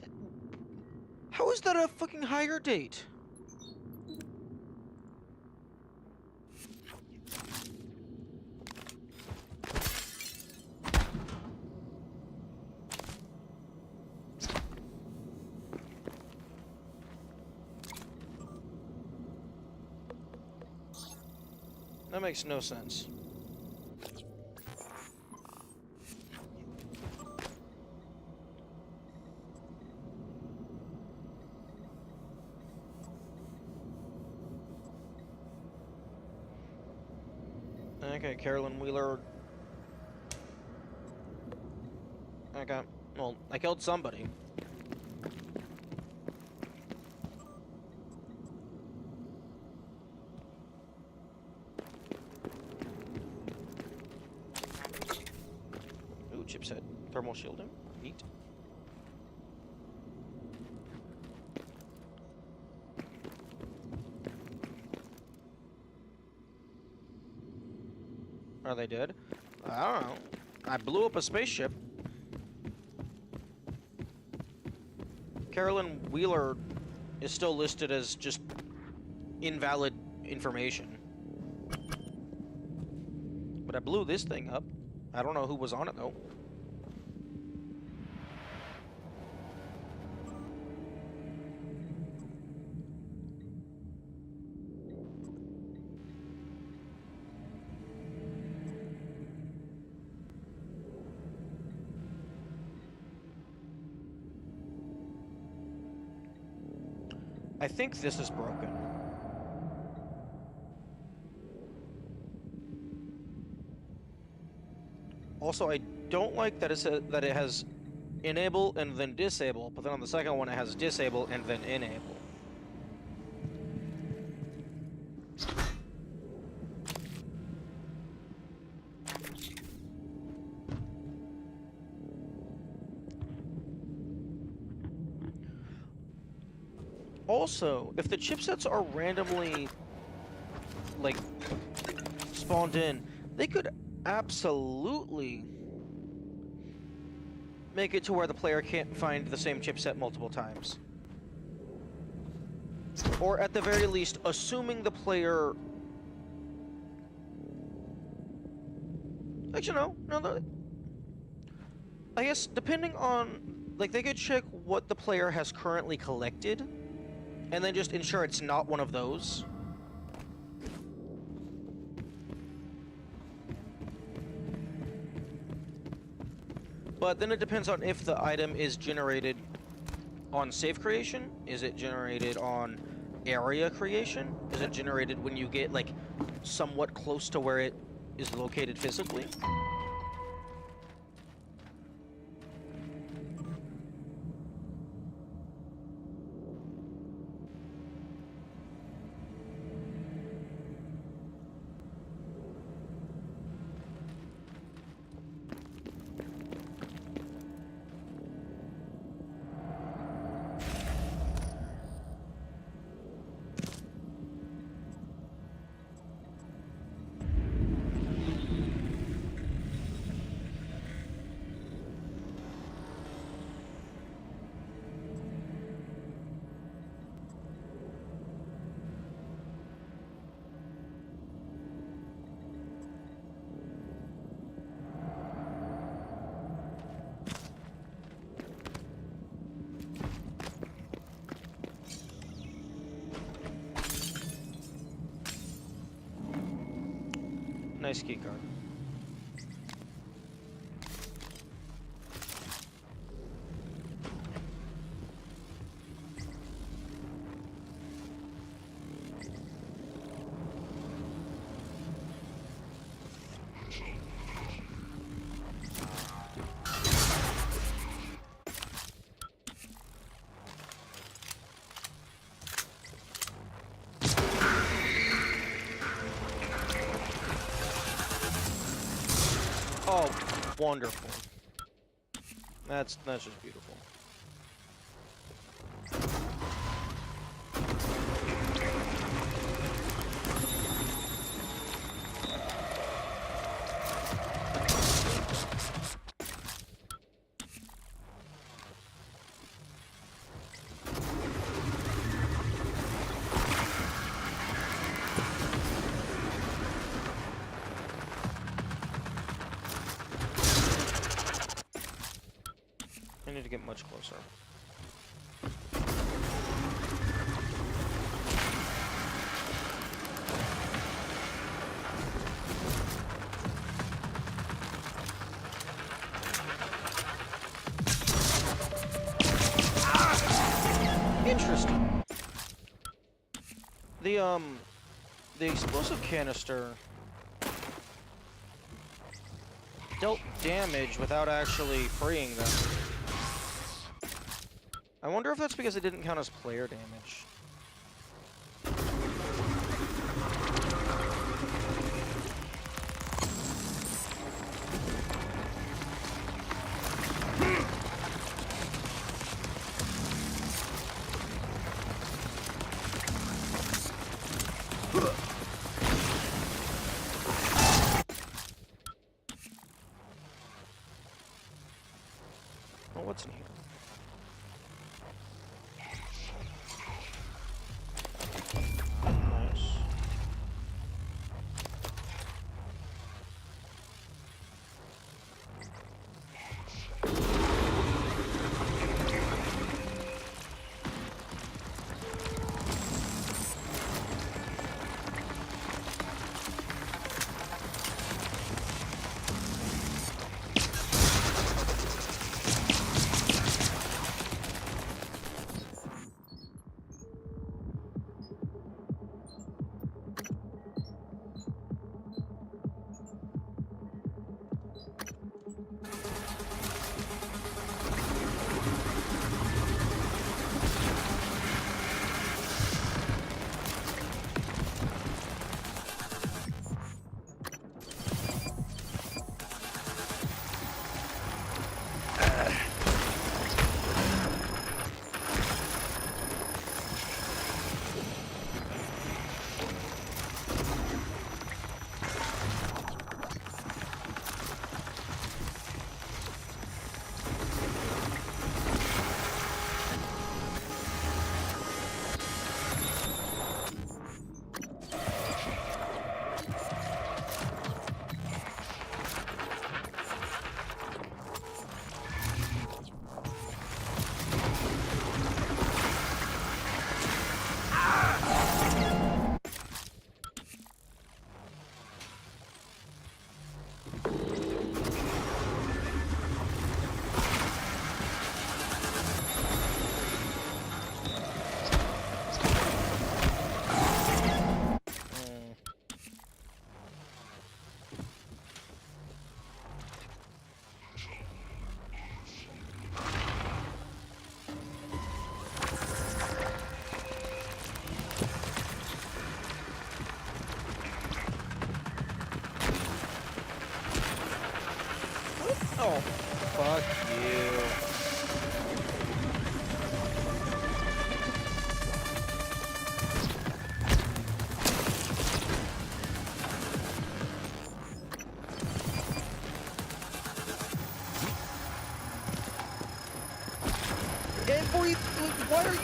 How is that a fucking higher date? That makes no sense. Okay, Carolyn Wheeler. Okay, well, I killed somebody. Ooh, chipset. Thermal shielding. Neat. Are they dead? I don't know. I blew up a spaceship. Carolyn Wheeler is still listed as just invalid information. But I blew this thing up. I don't know who was on it though. I think this is broken. Also, I don't like that that it has enable and then disable, but then on the second one it has disable and then enable. Also, if the chipsets are randomly, like, spawned in, they could absolutely make it to where the player can't find the same chipset multiple times. Or at the very least, assuming the player... Actually, no, I guess depending on... Like, they could check what the player has currently collected, and then just ensure it's not one of those. But then it depends on if the item is generated on save creation. Is it generated on area creation? Is it generated when you get, like, somewhat close to where it is located physically? Nice keycard. Oh, wonderful. That's just beautiful. I need to get much closer. Interesting. The explosive canister dealt damage without actually freeing them. I wonder if that's because it didn't count as player damage. Oh, what's in here? Nice. Oh, fuck you.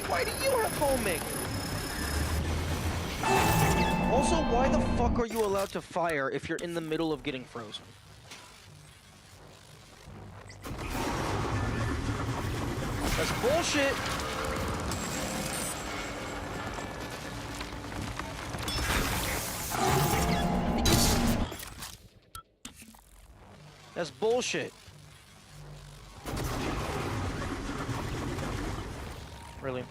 Why do you have homing? Also, why the fuck are you allowed to fire if you're in the middle of getting frozen? That's bullshit! That's bullshit. Really?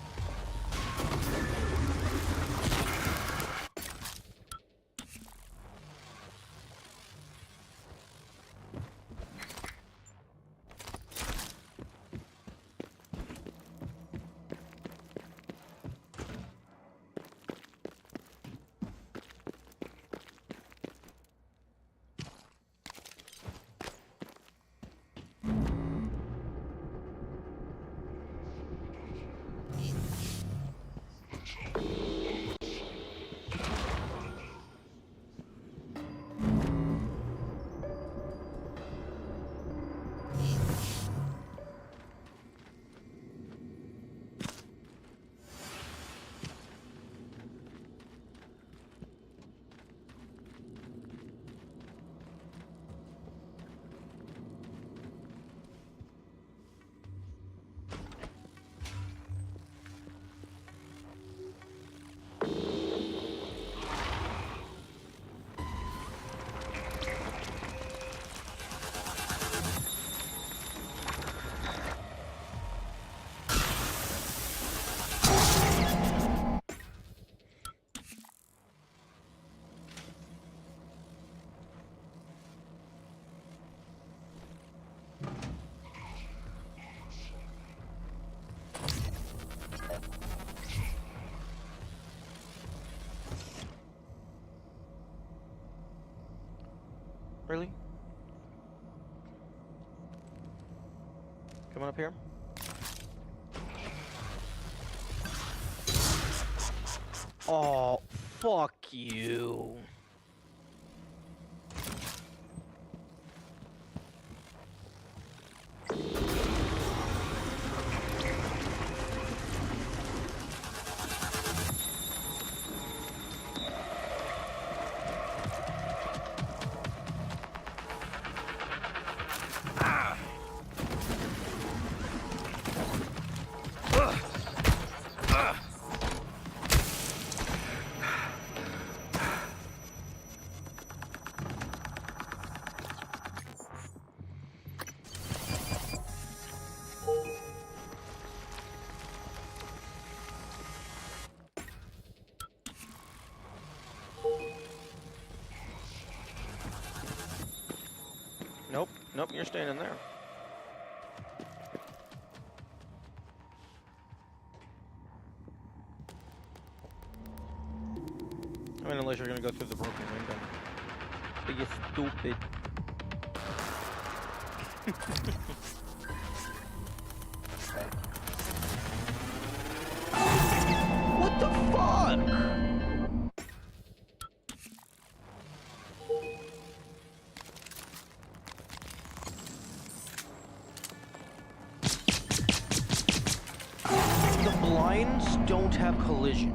Really? Coming up here? Oh, fuck you. Nope, nope, you're staying in there. I mean, unless you're gonna go through the broken window. But you stupid. What the fuck? The blinds don't have collision.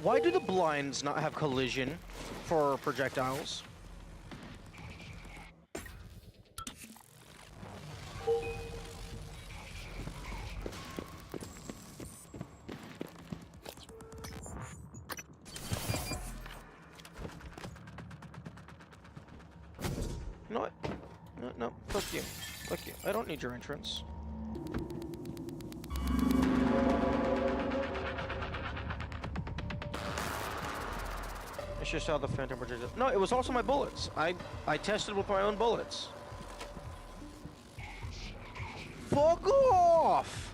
Why do the blinds not have collision for projectiles? You know what? No, fuck you. Fuck you. I don't need your entrance. It's just how the phantom projectile. No, it was also my bullets. I tested with my own bullets. Fuck off!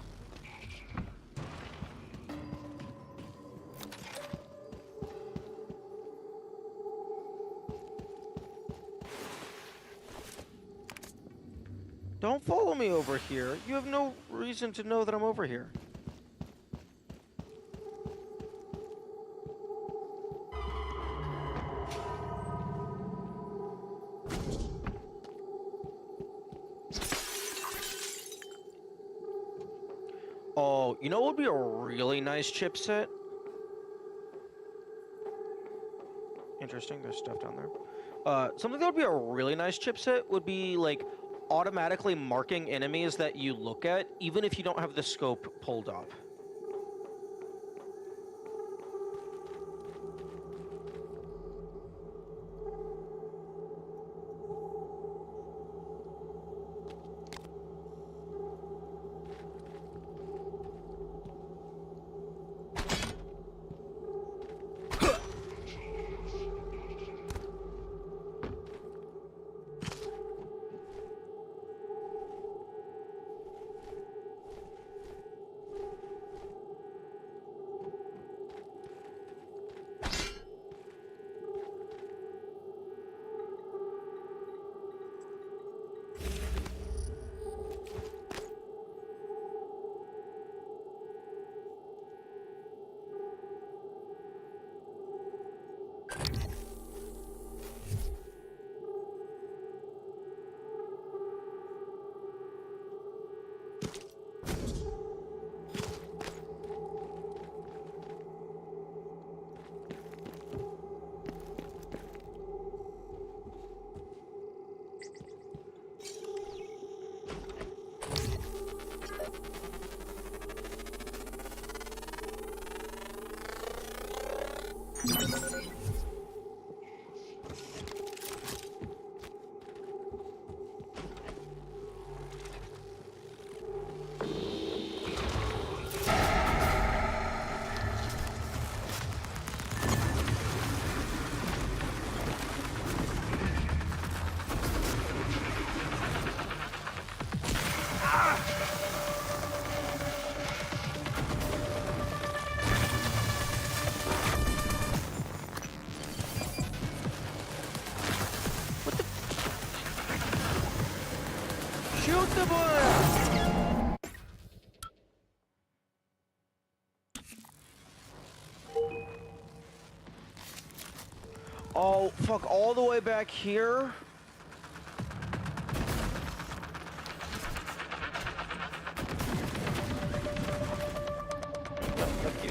Don't follow me over here. You have no reason to know that I'm over here. Oh, you know what would be a really nice chipset? Interesting, there's stuff down there. Something that would be a really nice chipset would be, like, automatically marking enemies that you look at, even if you don't have the scope pulled up. Oh, fuck, all the way back here? No, fuck you.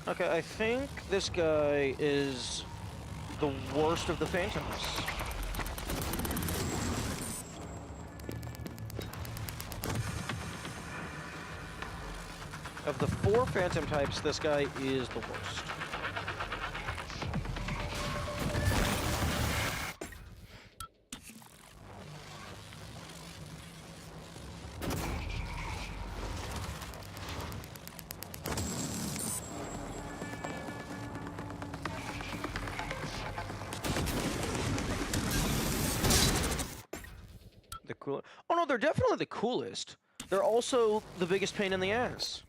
Okay, I think this guy is the worst of the Phantoms. Of the 4 Phantom types, this guy is the worst. The cool. Oh no, they're definitely the coolest. They're also the biggest pain in the ass.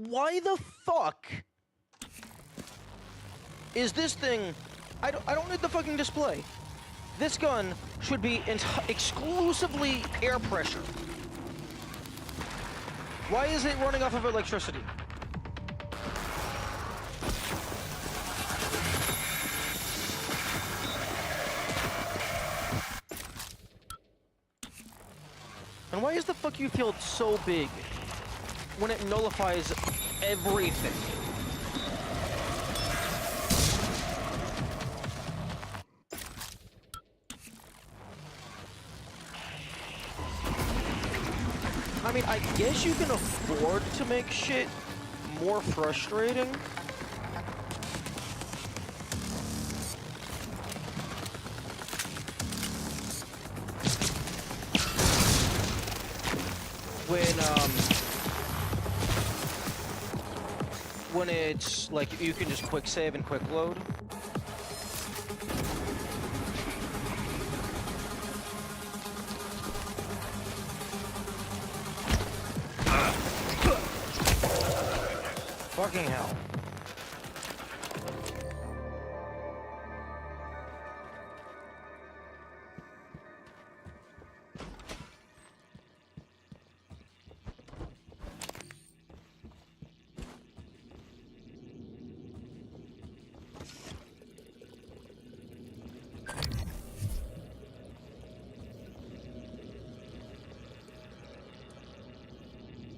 Why the fuck is this thing? I don't need the fucking display. This gun should be exclusively air pressure. Why is it running off of electricity? And why is the fuck you field so big when it nullifies everything? I mean, I guess you can afford to make shit more frustrating. When it's like you can just quick save and quick load. Fucking hell.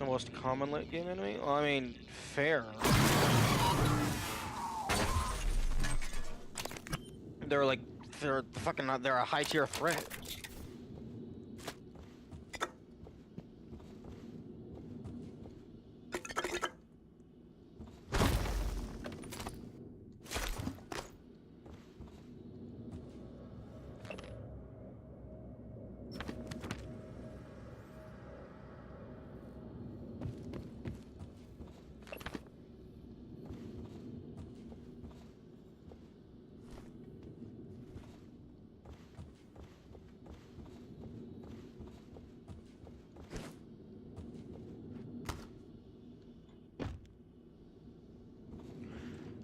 most common late game enemy? Well, I mean, fair. They're like, they're a high tier threat.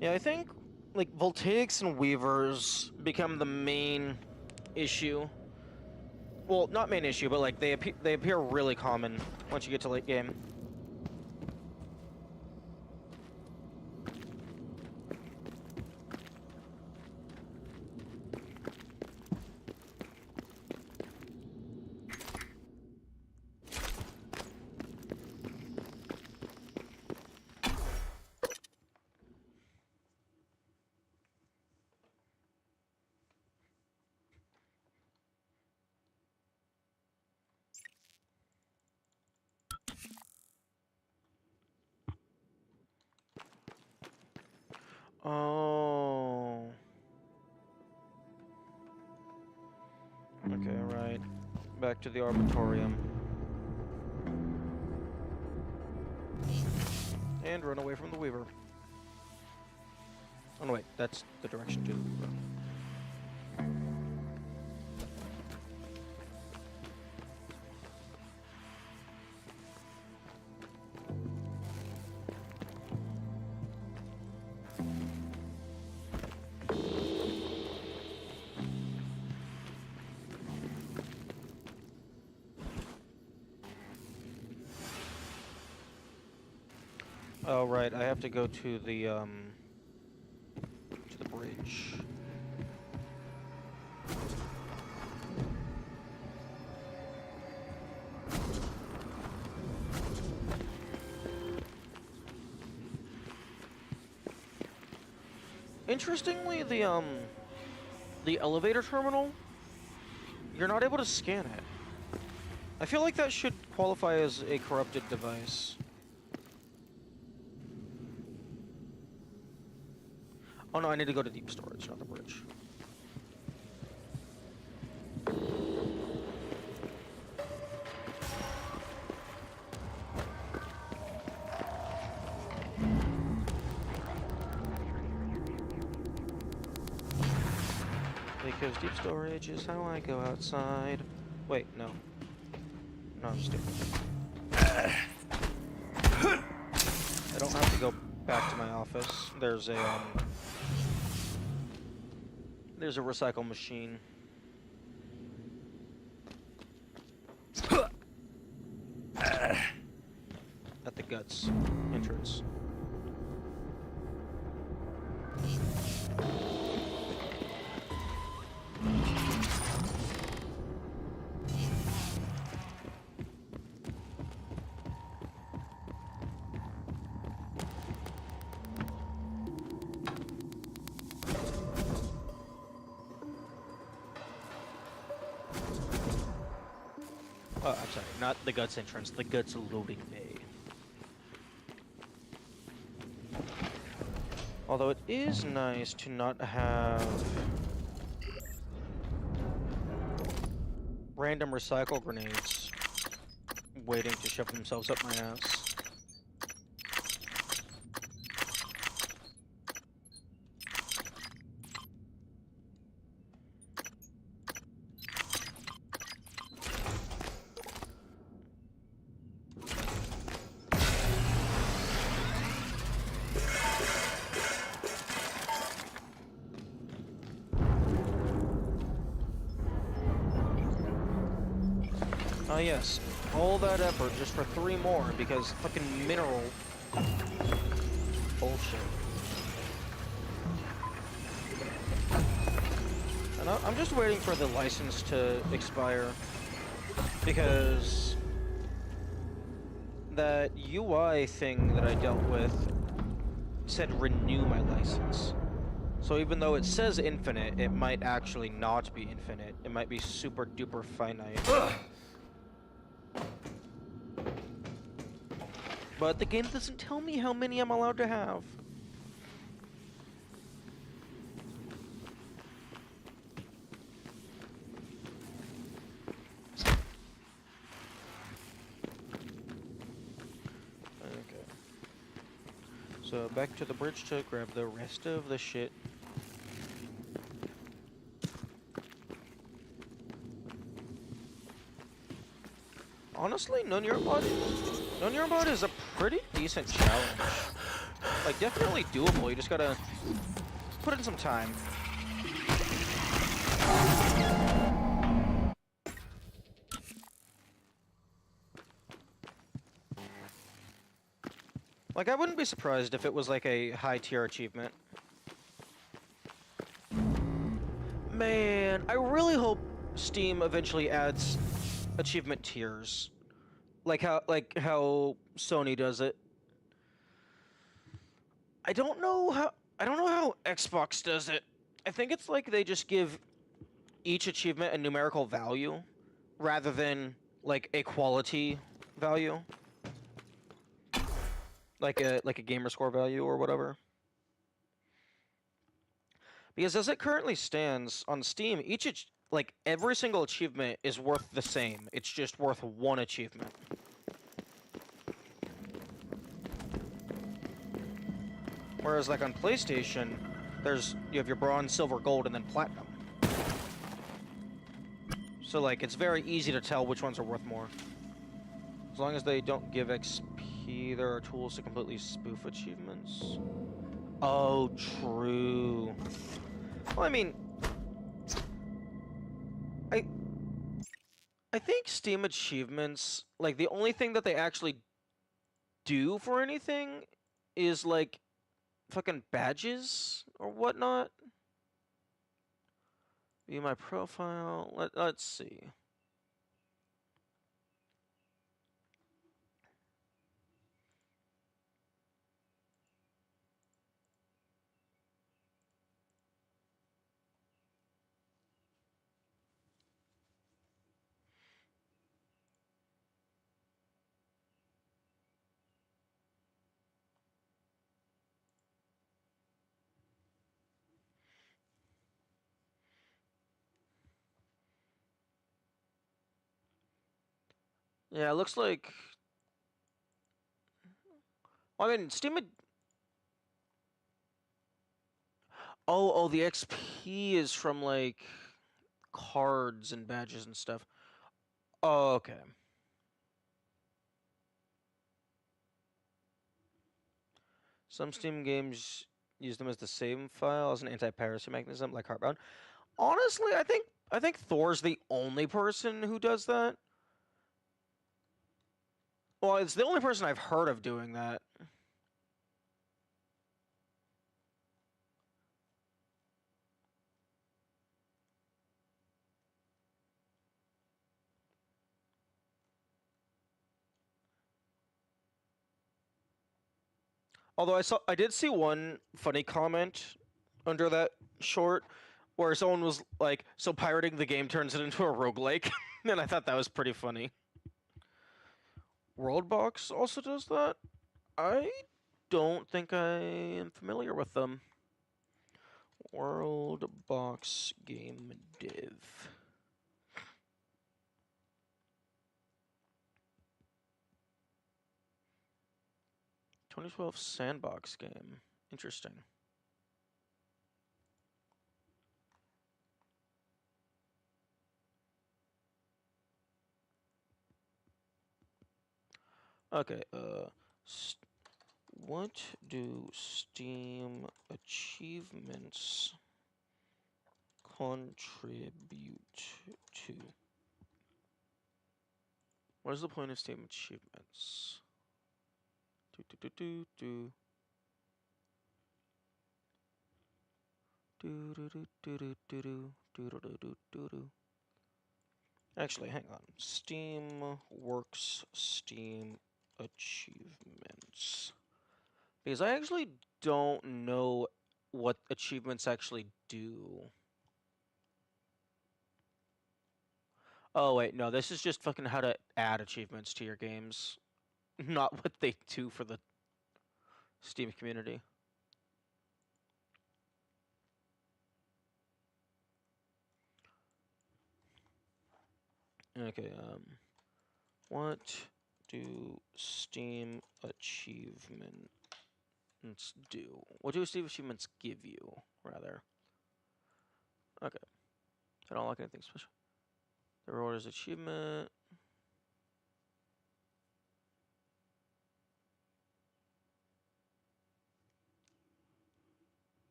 Yeah, I think like voltaics and weavers become the main issue. Well, not main issue, but like they appear really common once you get to late game. Oh. Okay, right. Back to the Arbitorium. And run away from the Weaver. Oh no, wait, that's the direction to the Weaver. Oh right, I have to go to the bridge. Interestingly, the elevator terminal, you're not able to scan it. I feel like that should qualify as a corrupted device. Oh no, I need to go to deep storage, not the bridge. Because deep storage is how I go outside. Wait, no. No, I'm stupid. I don't have to go back to my office. There's a recycle machine. At the guts entrance. Oh, I'm sorry, not the guts entrance, the guts loading bay. Although it is nice to not have random recycle grenades waiting to shove themselves up my ass. Ah yes, all that effort just for 3 more because fucking mineral bullshit. And I'm just waiting for the license to expire because that UI thing that I dealt with said renew my license. So even though it says infinite, it might actually not be infinite. It might be super duper finite. But the game doesn't tell me how many I'm allowed to have. Okay. So back to the bridge to grab the rest of the shit. Honestly, Nonyerbot is a pretty decent challenge. Like, definitely doable, you just gotta put in some time. Like, I wouldn't be surprised if it was like a high tier achievement. Man, I really hope Steam eventually adds achievement tiers. Like how Sony does it. I don't know how Xbox does it. I think it's like they just give each achievement a numerical value rather than like a quality value. Like a gamer score value or whatever. Because as it currently stands on Steam, like every single achievement is worth the same. It's just worth one achievement. Whereas like on PlayStation, you have your bronze, silver, gold, and then platinum. So like it's very easy to tell which ones are worth more. As long as they don't give XP, there are tools to completely spoof achievements. Oh, true. Well, I mean, I think Steam achievements, like the only thing that they actually do for anything is like fucking badges or whatnot. View my profile. Let's see. Yeah, it looks like. Well, I mean, Steam. Oh, the XP is from like cards and badges and stuff. Oh, okay. Some Steam games use them as the same file as an anti-piracy mechanism, like Heartbound. Honestly, I think Thor's the only person who does that. Well, it's the only person I've heard of doing that. Although I did see one funny comment under that short where someone was like, so pirating the game turns it into a roguelike. And I thought that was pretty funny. Worldbox also does that? I don't think I am familiar with them. Worldbox Game Div. "2012 sandbox game. Interesting." Okay, what do Steam achievements contribute to? What is the point of Steam achievements? Actually, hang on. Steam Works, Steam achievements. Because I actually don't know what achievements actually do. Oh, wait, no, this is just fucking how to add achievements to your games. Not what they do for the Steam community. Okay, what do Steam achievements do? What do Steam achievements give you, rather? Okay. I don't like anything special. The reward is achievement.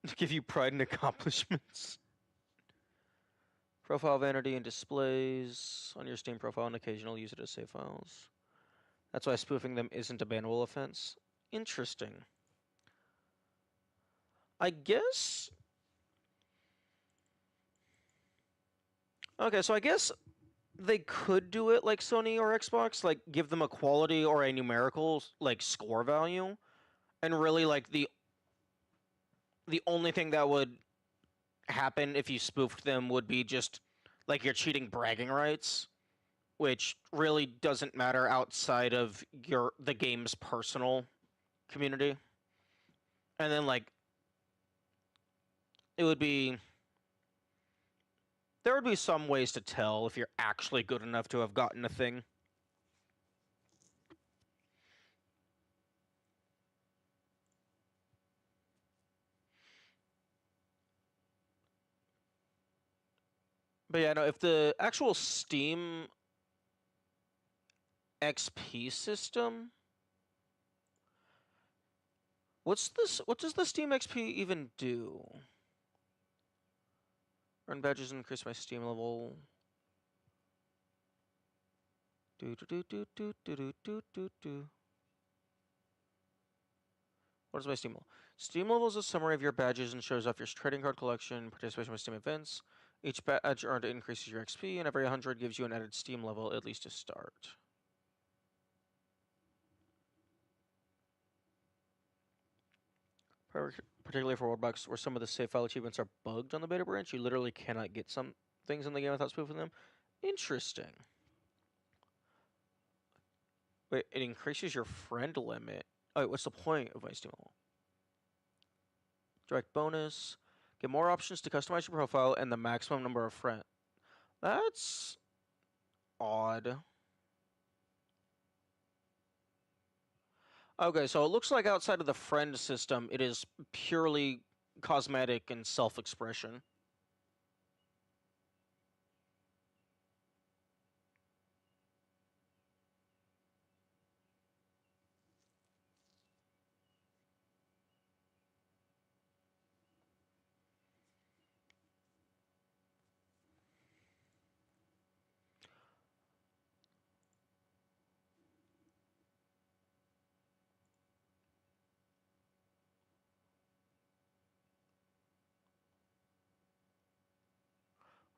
To give you pride and accomplishments. Profile vanity and displays on your Steam profile and occasionally use it as save files. That's why spoofing them isn't a bannable offense. Interesting. I guess... Okay, so I guess they could do it like Sony or Xbox, like give them a quality or a numerical like score value, and really like the only thing that would happen if you spoofed them would be just like your cheating bragging rights, which really doesn't matter outside of the game's personal community. And then like there would be some ways to tell if you're actually good enough to have gotten a thing. But yeah, no, if the actual Steam XP system... What does the Steam XP even do? Earn badges and increase my Steam level. What is my Steam level? Steam level is a summary of your badges and shows off your trading card collection, participation with Steam events. Each badge earned increases your XP, and every 100 gives you an added Steam level, at least to start. Particularly for Worldbox, where some of the save file achievements are bugged on the beta branch, you literally cannot get some things in the game without spoofing them. Interesting. Wait, it increases your friend limit. Oh, wait, what's the point of my Steam level? Direct bonus. Get more options to customize your profile and the maximum number of friends. That's odd. Okay, so it looks like outside of the friend system, it is purely cosmetic and self-expression.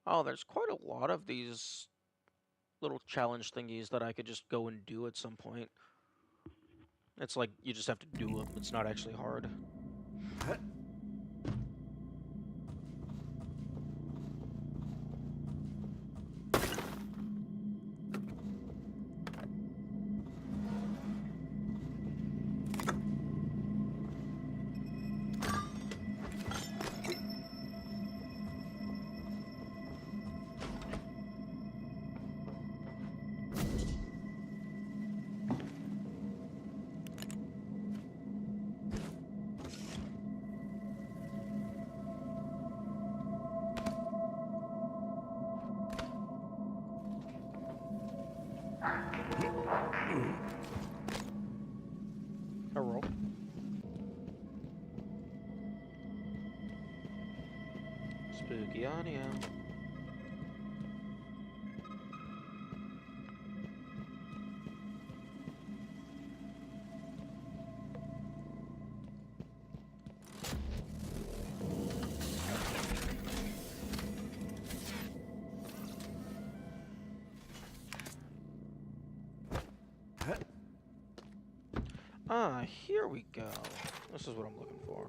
Oh, there's quite a lot of these little challenge thingies that I could just go and do at some point. It's like, you just have to do them. It's not actually hard. A roll. Spooky audio. Ah, here we go. This is what I'm looking for.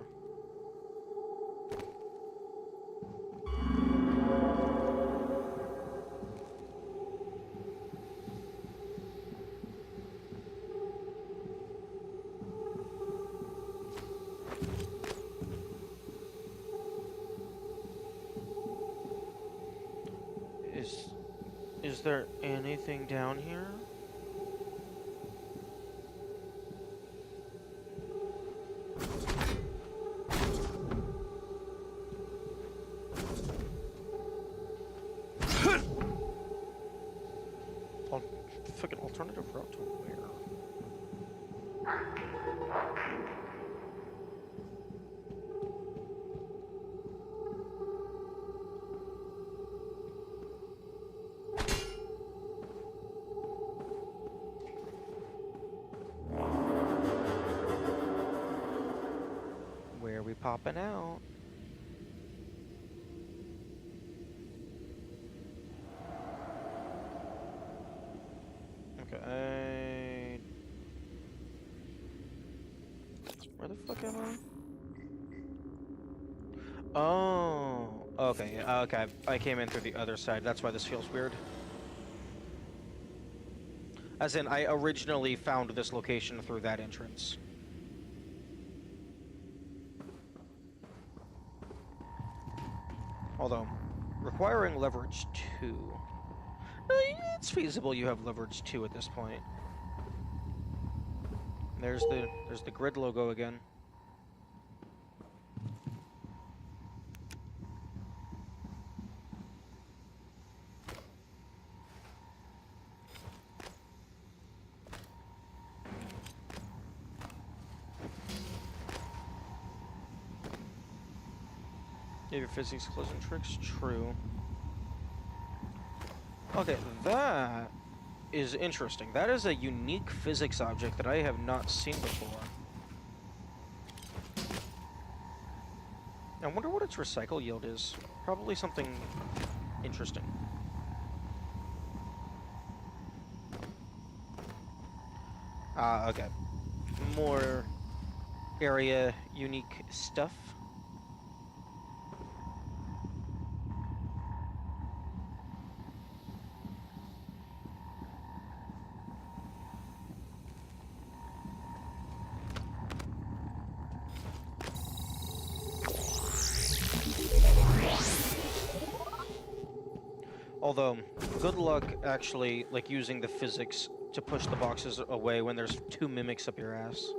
Is there anything down here? Fucking alternative route to where? Where are we popping out? Okay. Where the fuck am I? Oh, okay, okay. I came in through the other side. That's why this feels weird. As in, I originally found this location through that entrance. Although, requiring leverage 2. It's feasible you have leverage 2 at this point. There's the grid logo again. Yeah, your physics, closing tricks, true. Okay, that is interesting. That is a unique physics object that I have not seen before. I wonder what its recycle yield is. Probably something interesting. Okay. More area unique stuff. Although, good luck actually, like, using the physics to push the boxes away when there's 2 mimics up your ass.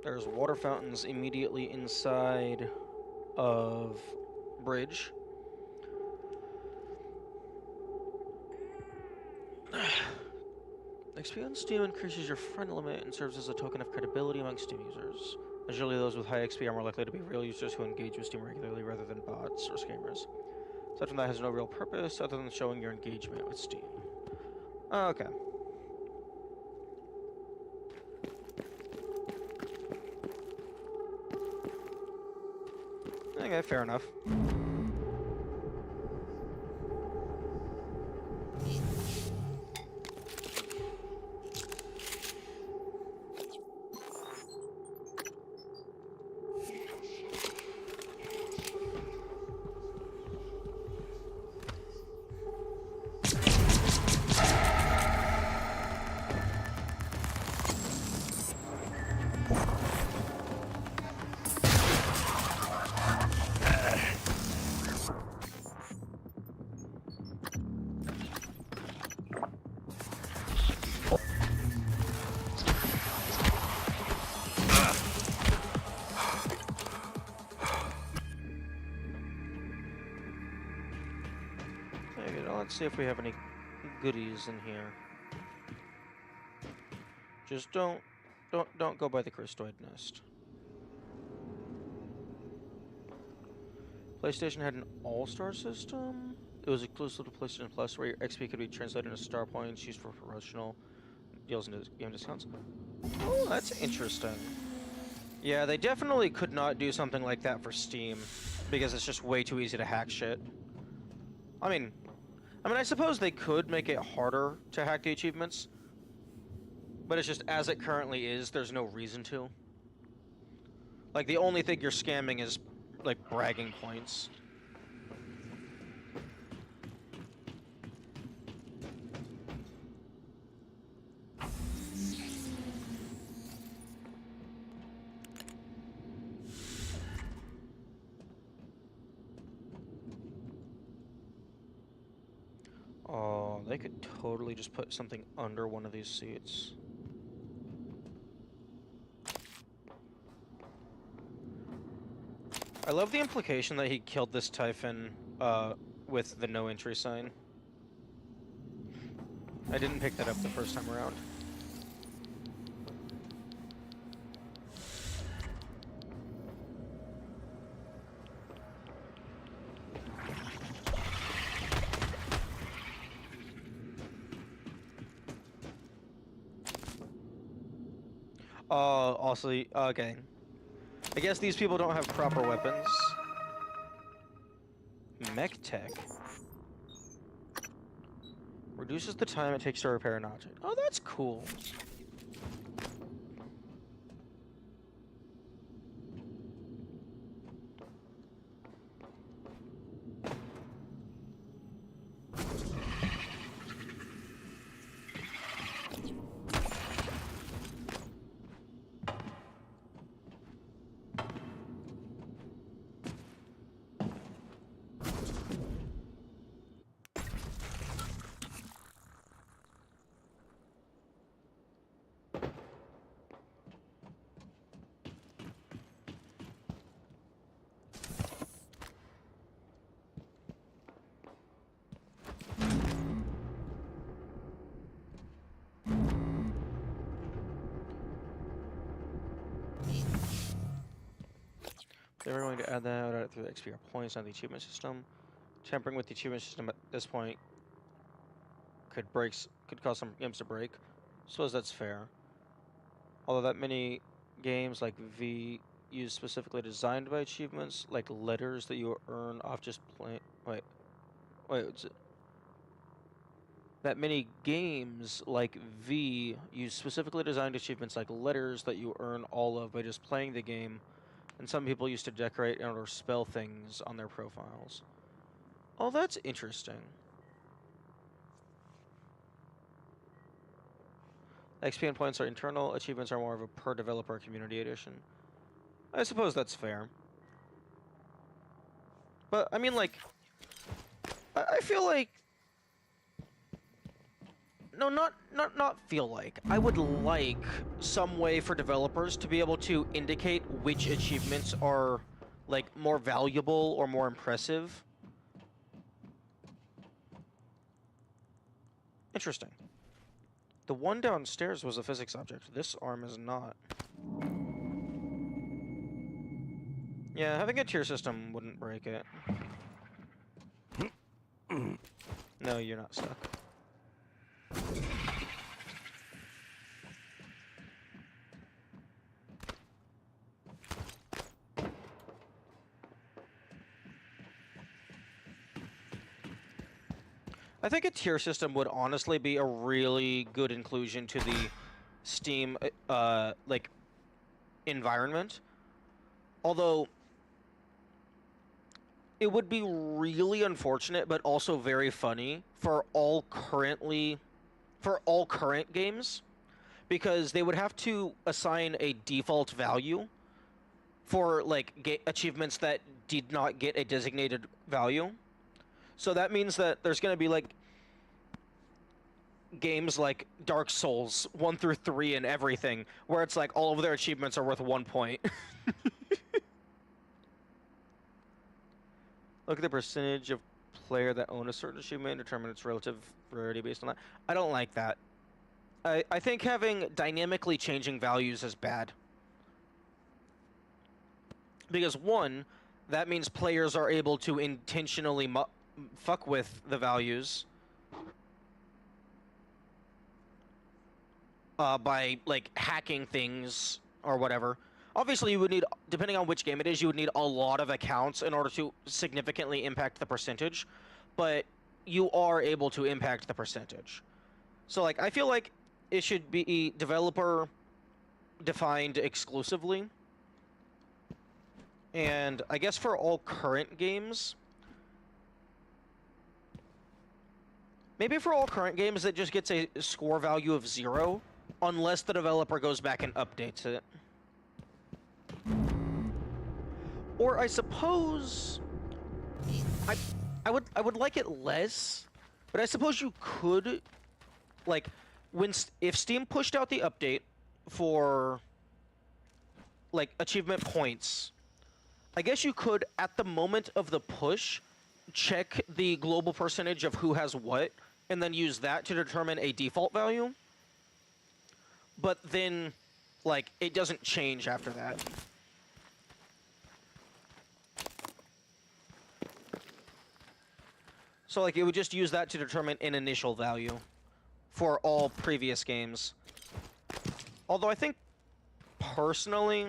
There's water fountains immediately inside of bridge. XP on Steam increases your friend limit and serves as a token of credibility among Steam users. Usually those with high XP are more likely to be real users who engage with Steam regularly rather than bots or scammers. Aside from that, has no real purpose other than showing your engagement with Steam. Okay. Okay, fair enough. let's see if we have any goodies in here. Just don't go by the Crystoid Nest. PlayStation had an all-star system. It was exclusive to PlayStation Plus, where your XP could be translated into star points used for promotional deals and game discounts. Oh, that's interesting. Yeah, they definitely could not do something like that for Steam, because it's just way too easy to hack shit. I mean, I suppose they could make it harder to hack the achievements, but it's just as it currently is, there's no reason to. Like, the only thing you're scamming is, like, bragging points. Oh, they could totally just put something under one of these seats. I love the implication that he killed this Typhon with the no entry sign. I didn't pick that up the first time around. Also, okay. I guess these people don't have proper weapons. Mech tech. Reduces the time it takes to repair an object. Oh, that's cool. They were going to add that through the XP points on the achievement system. Tampering with the achievement system at this point could cause some games to break. Suppose that's fair. Although that many games like V use specifically designed by achievements, like letters that you earn off just playing. Wait, what's it? That many games like V use specifically designed achievements like letters that you earn all of by just playing the game. And some people used to decorate or spell things on their profiles. Oh, that's interesting. XP and points are internal, achievements are more of a per developer community edition. I suppose that's fair. But, I mean, like, I feel like... No, not feel like. I would like some way for developers to be able to indicate which achievements are, like, more valuable or more impressive. Interesting. The one downstairs was a physics object. This arm is not. Yeah, having a tier system wouldn't break it. No, you're not stuck. I think a tier system would honestly be a really good inclusion to the Steam, like, environment. Although, it would be really unfortunate, but also very funny for all current games, because they would have to assign a default value for, like, achievements that did not get a designated value. So that means that there's going to be, like, games like Dark Souls 1 through 3 and everything, where it's like all of their achievements are worth 1 point. Look at the percentage of player that owned a certain achievement determine its relative rarity based on that. I don't like that. I think having dynamically changing values is bad. Because one, that means players are able to intentionally fuck with the values by like hacking things or whatever. Obviously, you would need, depending on which game it is, you would need a lot of accounts in order to significantly impact the percentage, but you are able to impact the percentage. So, like, I feel like it should be developer defined exclusively. And I guess for all current games, maybe for all current games, it just gets a score value of 0, unless the developer goes back and updates it. Or I suppose I would like it less, but I suppose you could, like, if Steam pushed out the update for like achievement points, I guess you could at the moment of the push check the global percentage of who has what and then use that to determine a default value. But then like it doesn't change after that. So, like, it would just use that to determine an initial value for all previous games. Although I think, personally,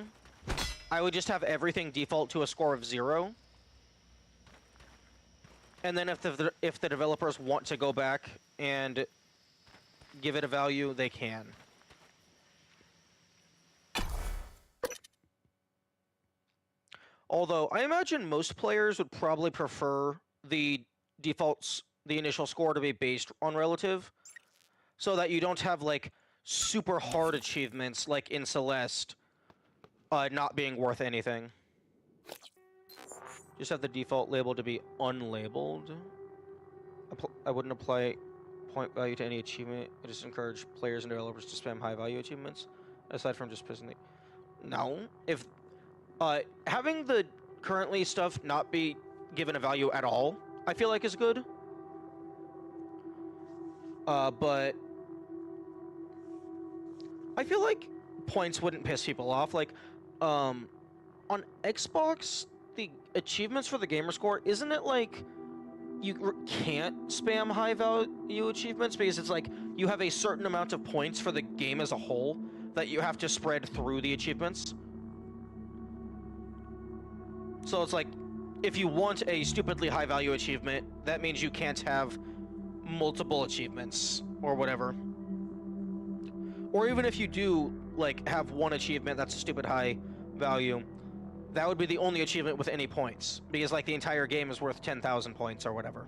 I would just have everything default to a score of 0. And then if the developers want to go back and give it a value, they can. Although, I imagine most players would probably prefer the initial score to be based on relative, so that you don't have like super hard achievements like in Celeste not being worth anything. Just have the default label to be unlabeled. I wouldn't apply point value to any achievement. I just encourage players and developers to spam high value achievements, aside from just pissing the... No. If having the currently stuff not be given a value at all, I feel like is good. But I feel like points wouldn't piss people off. Like, on Xbox, the achievements for the gamer score, isn't it like you can't spam high value achievements because it's like you have a certain amount of points for the game as a whole that you have to spread through the achievements? So it's like, if you want a stupidly high value achievement, that means you can't have multiple achievements or whatever. Or even if you do like have one achievement that's a stupid high value, that would be the only achievement with any points, because like the entire game is worth 10,000 points or whatever.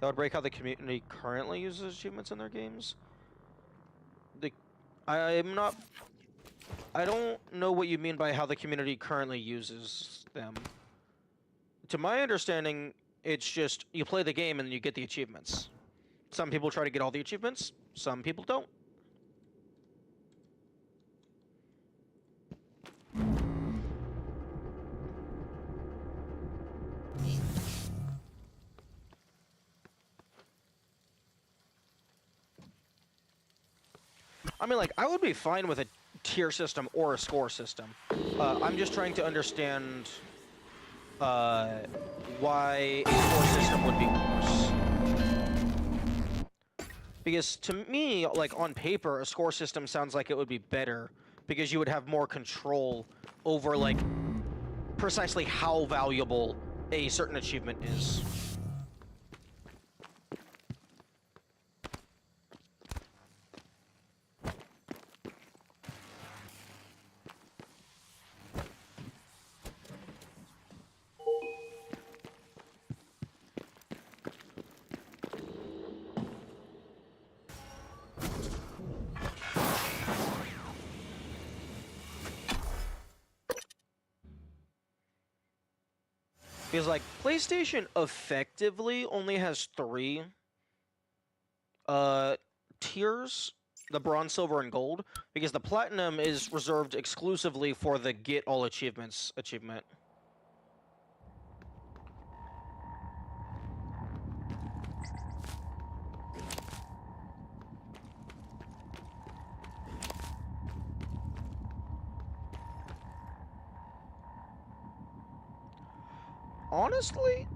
That would break how the community currently uses achievements in their games. I don't know what you mean by how the community currently uses them. To my understanding, it's just you play the game and then you get the achievements. Some people try to get all the achievements, some people don't. I mean, like, I would be fine with a tier system or a score system. I'm just trying to understand why a score system would be worse. Because to me, like, on paper, a score system sounds like it would be better, because you would have more control over, like, precisely how valuable a certain achievement is. Because, like, PlayStation effectively only has 3 tiers, the bronze, silver, and gold, because the platinum is reserved exclusively for the get all achievements achievement. honestly,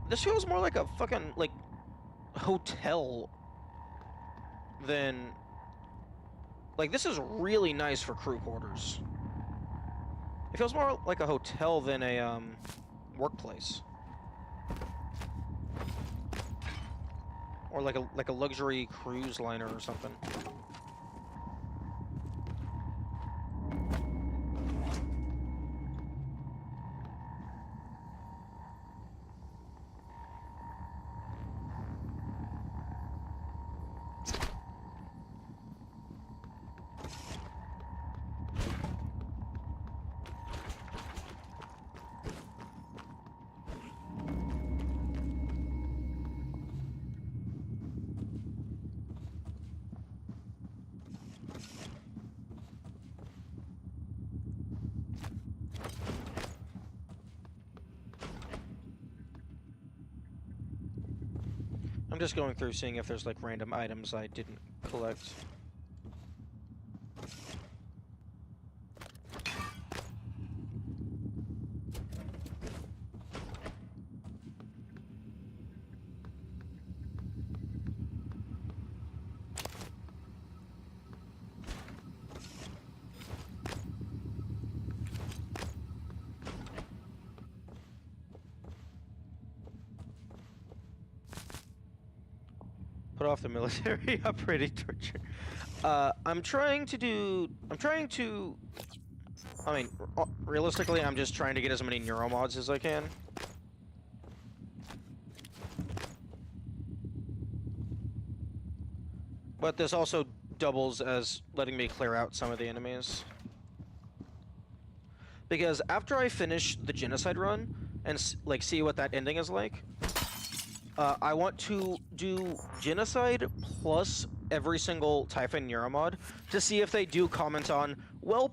this feels more like a fucking, like, hotel than... Like, this is really nice for crew quarters. It feels more like a hotel than a, workplace. Or like a luxury cruise liner or something. I'm just going through seeing if there's like random items I didn't collect. Put off the military operating torture. I'm trying to... I mean, realistically, I'm just trying to get as many neuromods as I can. But this also doubles as letting me clear out some of the enemies. Because after I finish the genocide run, and like see what that ending is like, I want to do genocide plus every single Typhon neuromod to see if they do comment on, welp,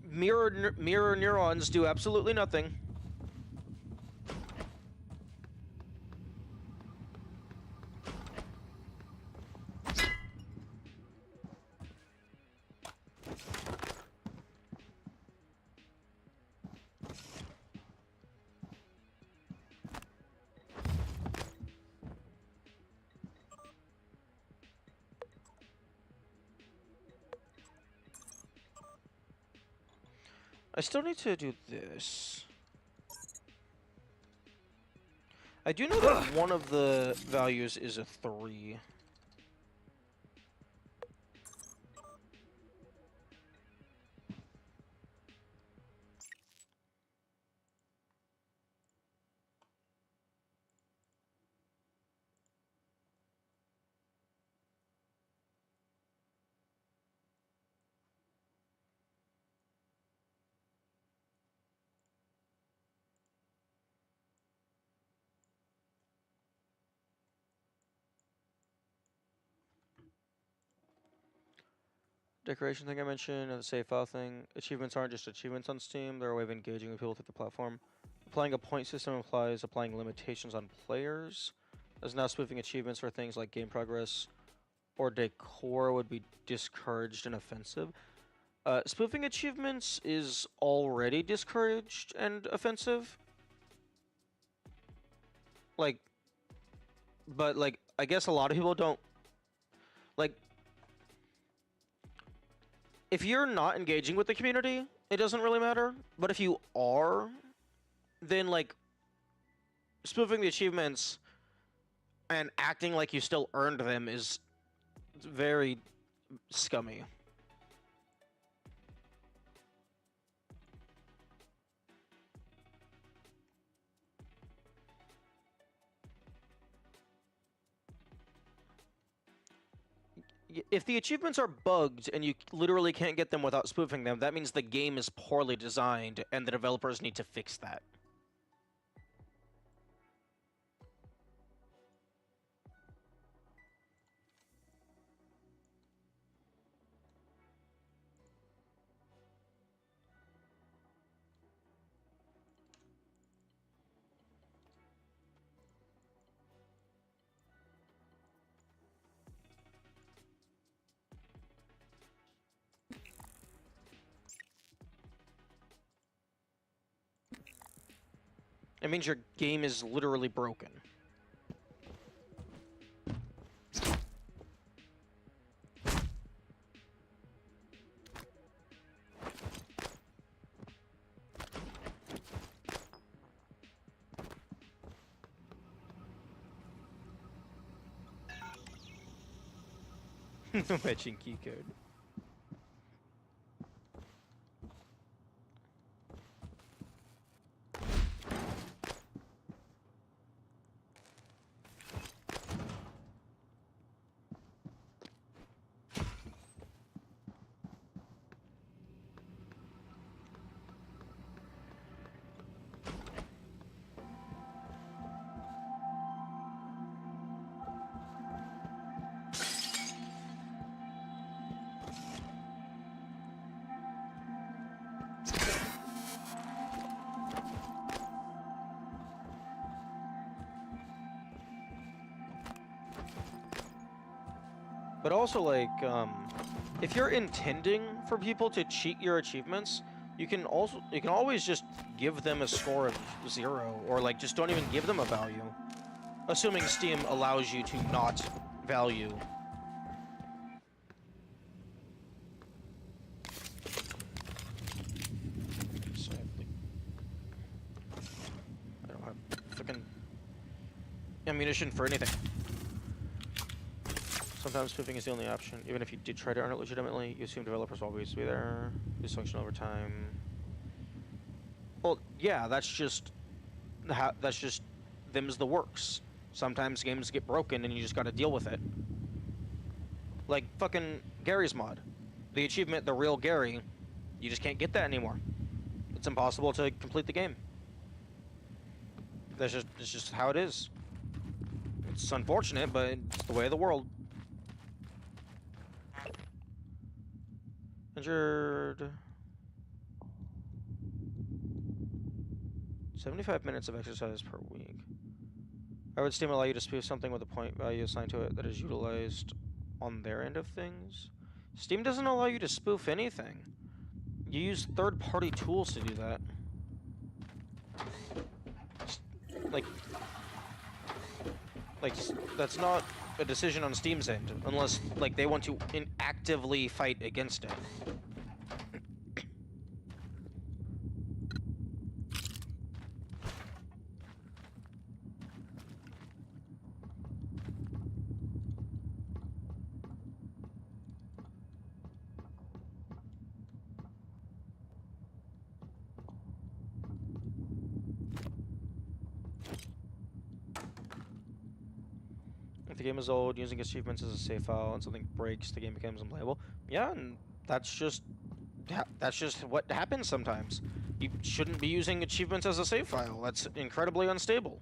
mirror neurons do absolutely nothing. I still need to do this. I do know that one of the values is a 3. Decoration thing I mentioned, and the save file thing. Achievements aren't just achievements on Steam, they're a way of engaging with people through the platform. Applying a point system implies applying limitations on players. As now spoofing achievements for things like game progress or decor would be discouraged and offensive. Spoofing achievements is already discouraged and offensive. Like, but like, I guess a lot of people don't, like, if you're not engaging with the community, it doesn't really matter. But if you are, then like spoofing the achievements and acting like you still earned them is very scummy. If the achievements are bugged and you literally can't get them without spoofing them, that means the game is poorly designed and the developers need to fix that. It means your game is literally broken. No matching keycode. But also, like, if you're intending for people to cheat your achievements, you can always just give them a score of 0, or like just don't even give them a value, assuming Steam allows you to not value. I don't have freaking ammunition for anything. Sometimes spoofing is the only option. Even if you did try to earn it legitimately, you assume developers will always be there. Dysfunction over time. Well, yeah, that's just them's the works. Sometimes games get broken and you just gotta deal with it. Like fucking Gary's mod. The achievement, the real Gary, you just can't get that anymore. It's impossible to complete the game. It's just how it is. It's unfortunate, but it's the way of the world. Injured. 75 minutes of exercise per week. Why would Steam allow you to spoof something with a point value assigned to it that is utilized on their end of things? Steam doesn't allow you to spoof anything. You use third-party tools to do that. Like, that's not a decision on Steam's end, unless, like, they want to actively fight against it. If the game is old, using achievements as a save file and something breaks, the game becomes unplayable. Yeah, and that's just what happens sometimes. You shouldn't be using achievements as a save file. That's incredibly unstable.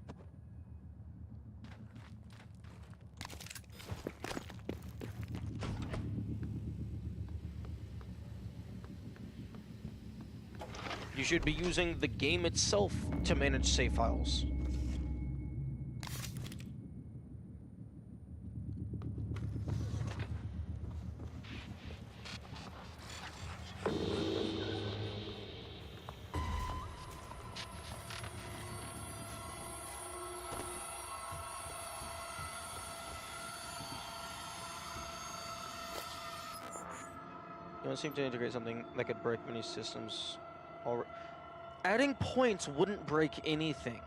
You should be using the game itself to manage save files. You don't seem to integrate something that could break many systems. Adding points wouldn't break anything.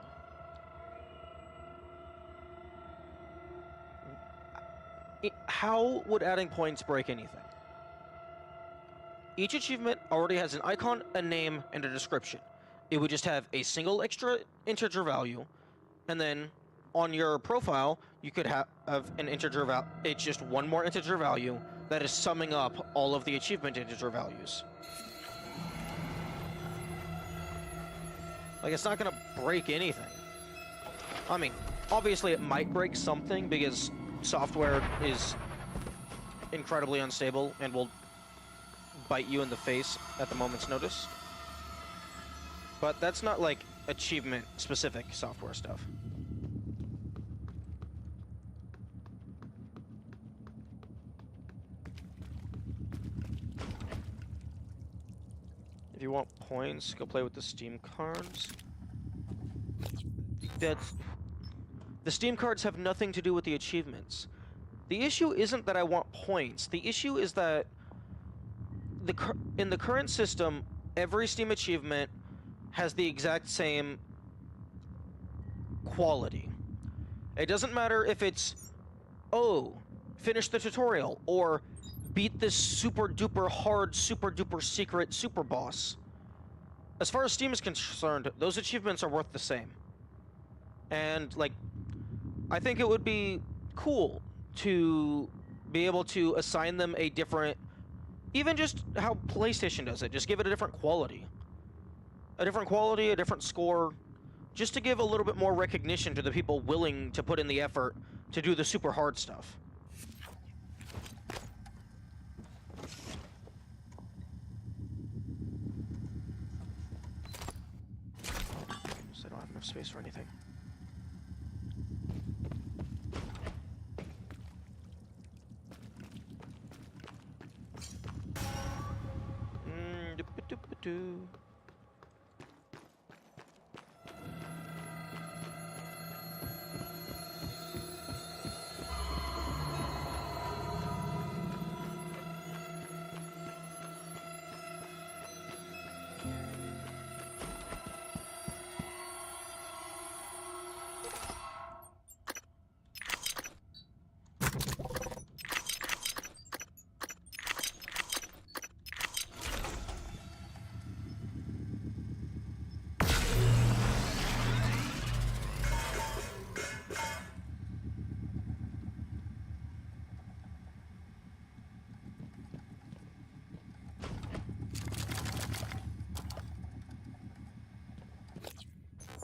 How would adding points break anything? Each achievement already has an icon, a name, and a description. It would just have a single extra integer value, and then on your profile, you could have an integer value. It's just one more integer value that is summing up all of the achievement integer values. Like, it's not gonna break anything. I mean, obviously it might break something because software is incredibly unstable and will bite you in the face at the moment's notice. But that's not like achievement-specific software stuff. If you want points, go play with the Steam cards. That's... The Steam cards have nothing to do with the achievements. The issue isn't that I want points. The issue is that in the current system, every Steam achievement has the exact same quality. It doesn't matter if it's, oh, finish the tutorial, or beat this super duper hard, super duper secret super boss. As far as Steam is concerned, those achievements are worth the same. And, like, I think it would be cool to be able to assign them a different, even just how PlayStation does it, just give it a different quality. A different quality, a different score, just to give a little bit more recognition to the people willing to put in the effort to do the super hard stuff. So I don't have enough space for anything. Doop-a-doop-a-doo.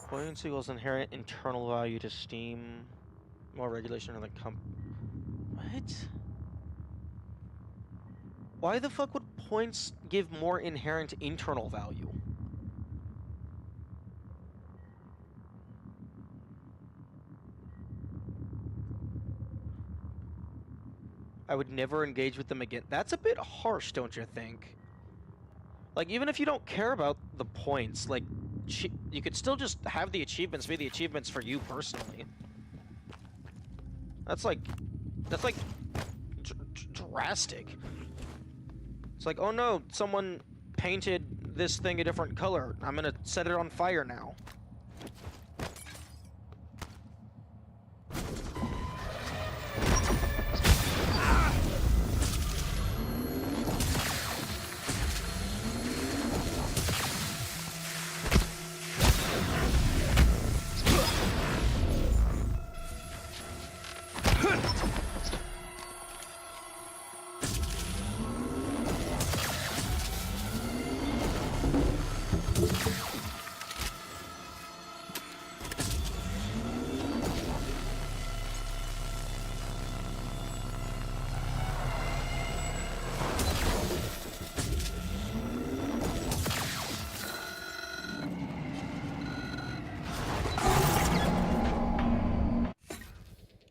Points equals inherent internal value to Steam. More regulation of the What? Why the fuck would points give more inherent internal value? I would never engage with them again. That's a bit harsh, don't you think? Like, even if you don't care about the points, like, you could still just have the achievements be the achievements for you personally. That's like drastic. It's like, oh no, someone painted this thing a different color. I'm gonna set it on fire now.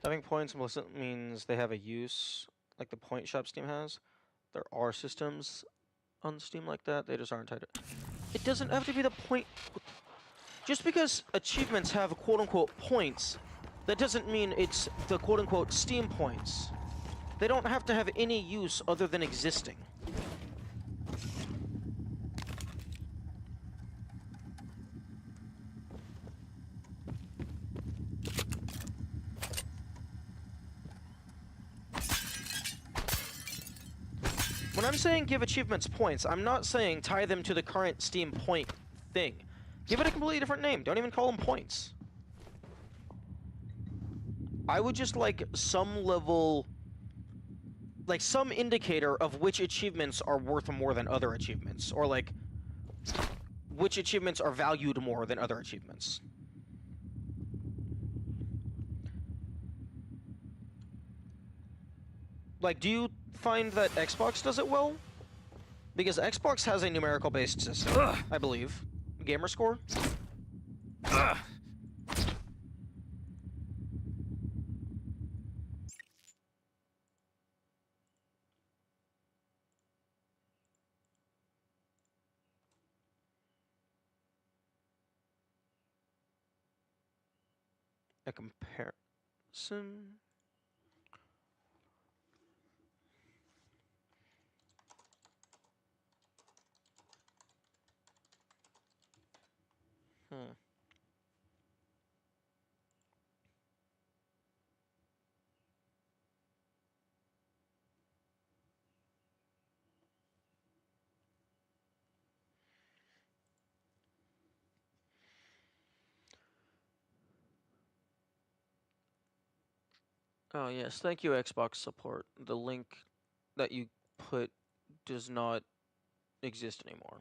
Having points implicit means they have a use, like the point shop Steam has. There are systems on Steam like that, they just aren't tied to... It doesn't have to be the point... Just because achievements have quote-unquote points, that doesn't mean it's the quote-unquote Steam points. They don't have to have any use other than existing. When I'm saying give achievements points, I'm not saying tie them to the current Steam point thing. Give it a completely different name. Don't even call them points. I would just like some level... like some indicator of which achievements are worth more than other achievements. Or like, which achievements are valued more than other achievements. Like, do you find that Xbox does it well? Because Xbox has a numerical-based system, I believe. Gamerscore? a comparison. Hmm. Oh yes, thank you Xbox support. The link that you put does not exist anymore.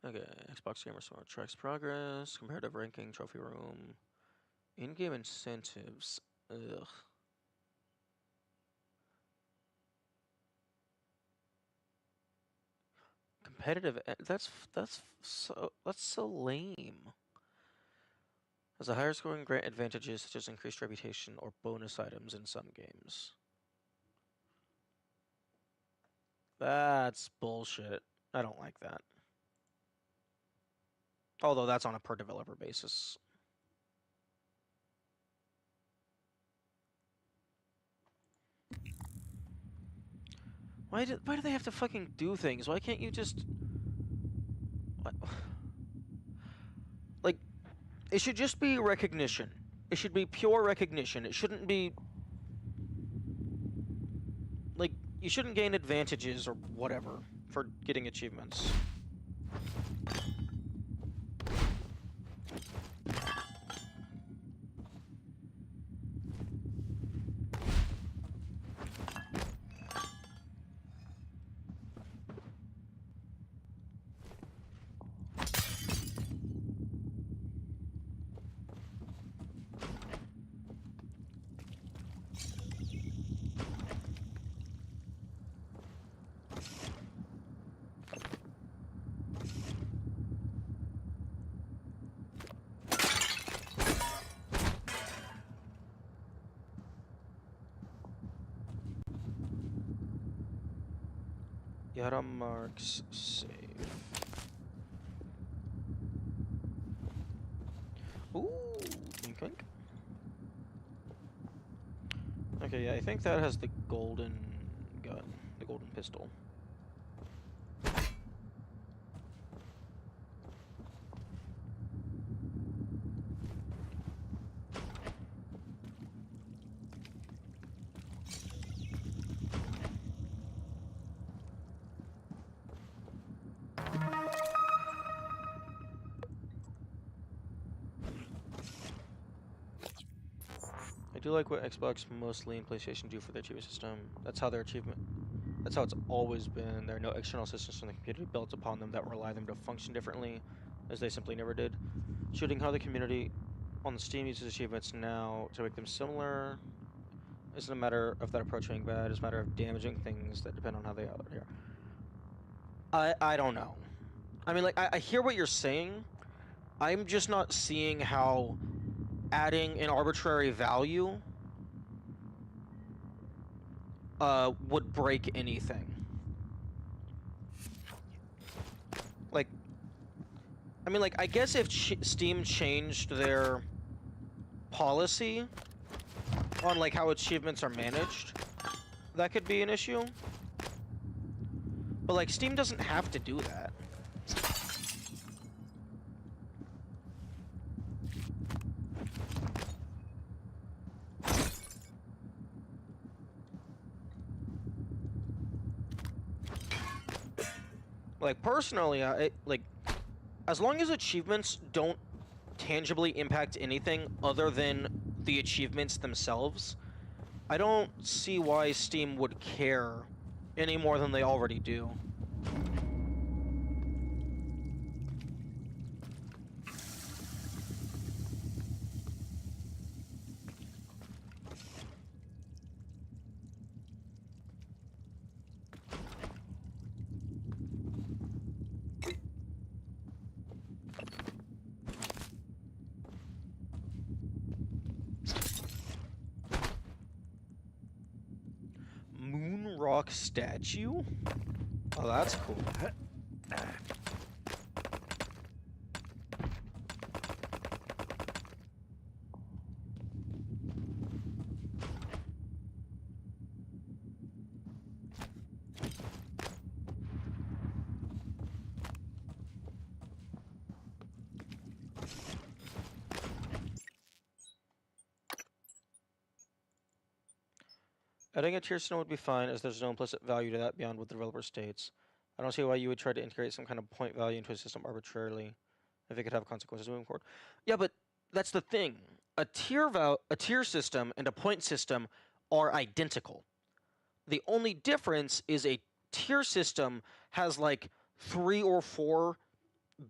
Okay, Xbox Gamer Smart tracks progress, comparative ranking, trophy room, in-game incentives. Ugh. Competitive. That's so lame. As a higher scoring grant advantages such as increased reputation or bonus items in some games. That's bullshit. I don't like that. Although that's on a per developer basis. Why do they have to fucking do things? Why can't you just... What? Like, it should just be recognition. It should be pure recognition. It shouldn't be... Like, you shouldn't gain advantages or whatever for getting achievements. Yara marks save. Ooh, wink wink. Okay, yeah, I think that has the golden gun, the golden pistol. I do like what Xbox mostly and PlayStation do for their achievement system. That's how it's always been. There are no external systems from the community built upon them that rely them to function differently, as they simply never did. Shooting how the community on the Steam uses achievements now to make them similar isn't a matter of that approach being bad, it's a matter of damaging things that depend on how they are here. I don't know. I mean, like, I hear what you're saying. I'm just not seeing how adding an arbitrary value would break anything. Like, I mean, like, I guess if Steam changed their policy on, like, how achievements are managed, that could be an issue. But, like, Steam doesn't have to do that. Like, personally, like, as long as achievements don't tangibly impact anything other than the achievements themselves, I don't see why Steam would care any more than they already do. rock statue? Oh, that's cool. Adding a tier system would be fine, as there's no implicit value to that beyond what the developer states. I don't see why you would try to integrate some kind of point value into a system arbitrarily, if it could have consequences moving forward. Yeah, but that's the thing. A tier system and a point system are identical. The only difference is a tier system has like 3 or 4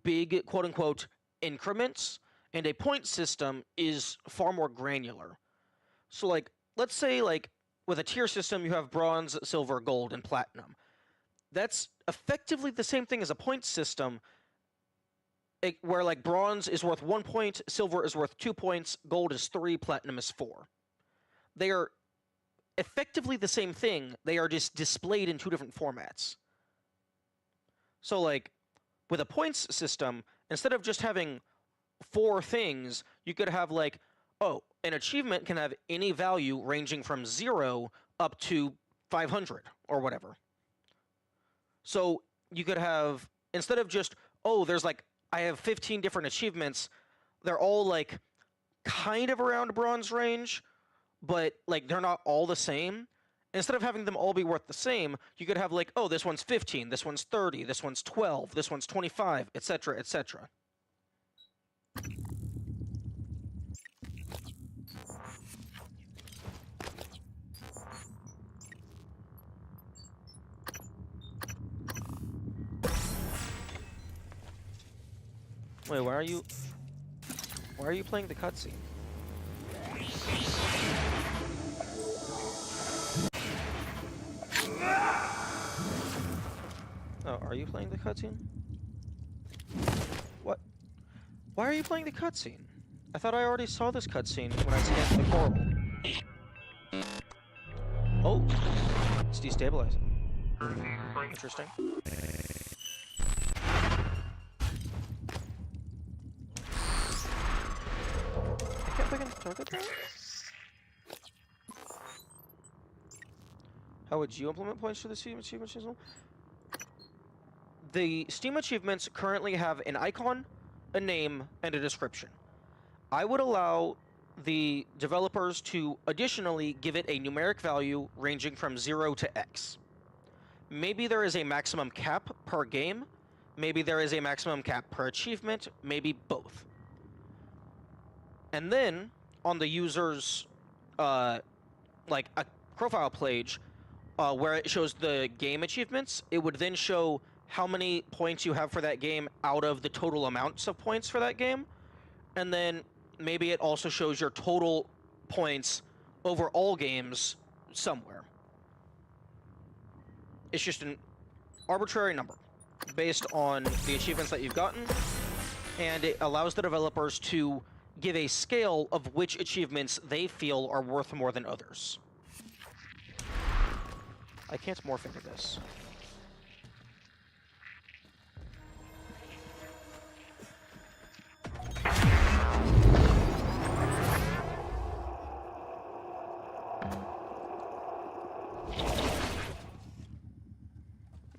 big quote-unquote increments, and a point system is far more granular. So like, let's say like with a tier system you have bronze, silver, gold, and platinum. That's effectively the same thing as a point system, where like bronze is worth 1 point, silver is worth 2 points, gold is 3, platinum is 4. They are effectively the same thing, they are just displayed in 2 different formats. So like, with a points system, instead of just having 4 things, you could have like, oh, an achievement can have any value ranging from 0 up to 500 or whatever. So you could have, instead of just, oh, there's like, I have 15 different achievements, they're all like kind of around bronze range, but like they're not all the same. Instead of having them all be worth the same, you could have like, oh, this one's 15, this one's 30, this one's 12, this one's 25, etc., etc. Wait, why are you playing the cutscene? Oh, are you playing the cutscene? What? Why are you playing the cutscene? I thought I already saw this cutscene when I scanned the coral. Oh, it's destabilizing. Interesting. I can't fucking target that? How would you implement points for the Steam achievement system? The Steam achievements currently have an icon, a name, and a description. I would allow the developers to additionally give it a numeric value ranging from 0 to X. Maybe there is a maximum cap per game, maybe there is a maximum cap per achievement, maybe both. And then, on the user's, like, a profile page, where it shows the game achievements, it would then show how many points you have for that game out of the total amounts of points for that game. And then maybe it also shows your total points over all games somewhere. It's just an arbitrary number based on the achievements that you've gotten, and it allows the developers to give a scale of which achievements they feel are worth more than others. I can't morph into this.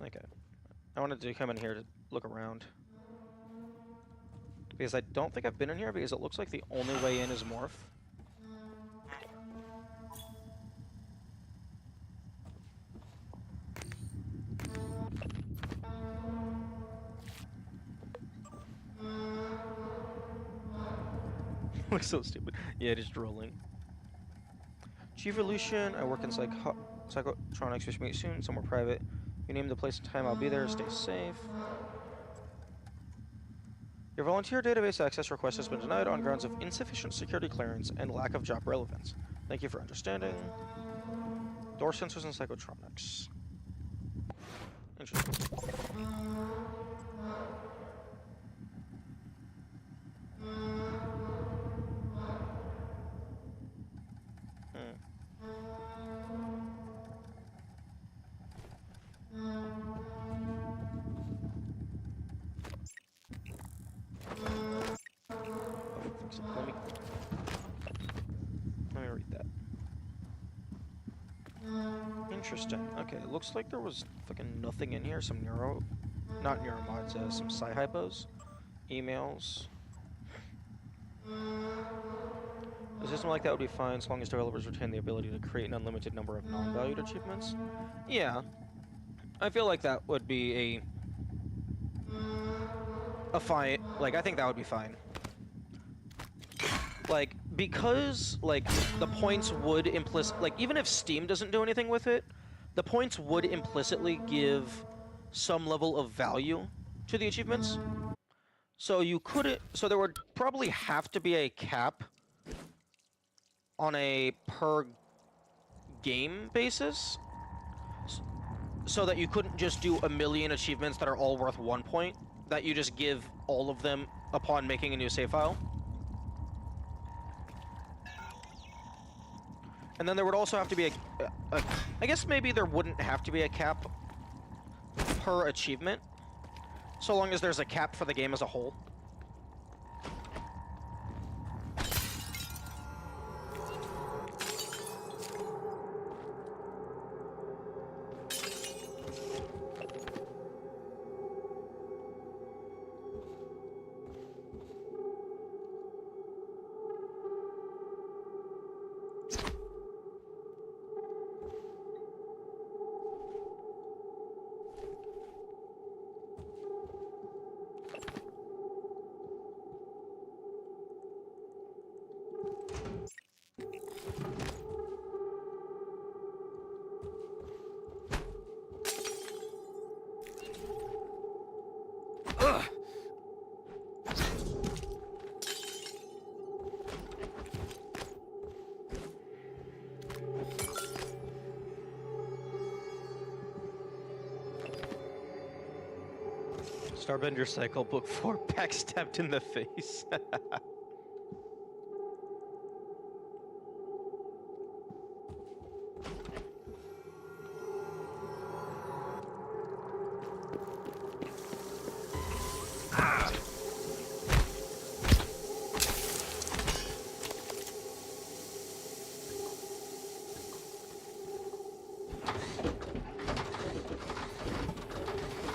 Okay. I wanted to come in here to look around. Because I don't think I've been in here, because it looks like the only way in is morph. Looks so stupid. Yeah, just rolling. Chief Evolution, I work in Psychotronics, which meet soon, somewhere private. You name the place and time, I'll be there, stay safe. Your volunteer database access request has been denied on grounds of insufficient security clearance and lack of job relevance. Thank you for understanding. Door sensors and Psychotronics. Interesting. Interesting. Okay, it looks like there was fucking nothing in here. Some not neuromods, some sci-hypos. Emails. A system like that would be fine so long as developers retain the ability to create an unlimited number of non-valued achievements. Yeah. I feel like that would be a fine, like, I think that would be fine. Like, because, like, the points would like, even if Steam doesn't do anything with it, the points would implicitly give some level of value to the achievements. So you couldn't, so there would probably have to be a cap on a per game basis, so that you couldn't just do a million achievements that are all worth 1 point, that you just give all of them upon making a new save file. And then there would also have to be I guess maybe there wouldn't have to be a cap per achievement, so long as there's a cap for the game as a whole. Starbender Cycle Book 4, backstabbed in the face.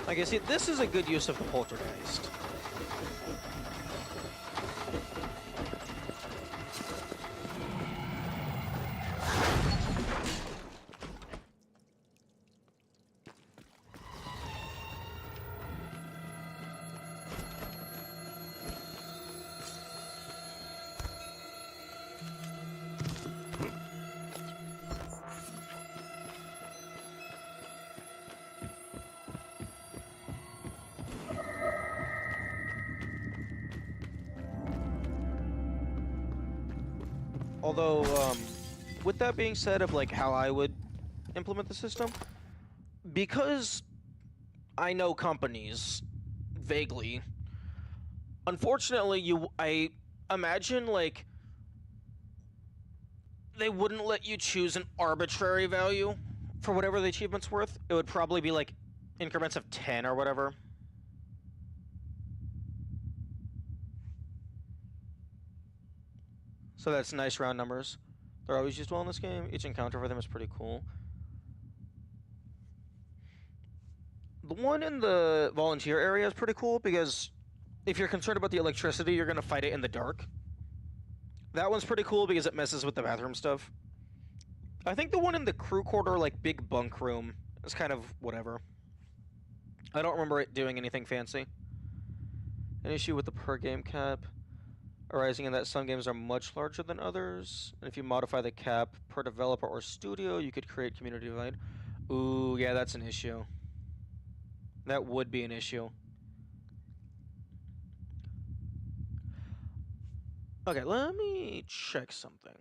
I guess this is a good use of the poltergeist. Although, with that being said of like how I would implement the system, because I know companies vaguely, unfortunately, I imagine like they wouldn't let you choose an arbitrary value for whatever the achievement's worth. It would probably be like increments of 10 or whatever. So that's nice round numbers. They're always used well in this game. Each encounter for them is pretty cool. The one in the volunteer area is pretty cool because if you're concerned about the electricity, you're going to fight it in the dark. That one's pretty cool because it messes with the bathroom stuff. I think the one in the crew quarter, like big bunk room, is kind of whatever. I don't remember it doing anything fancy. An issue with the per game cap arising in that some games are much larger than others, and if you modify the cap per developer or studio, you could create community divide. Ooh, yeah, that's an issue. That would be an issue. Okay, let me check something.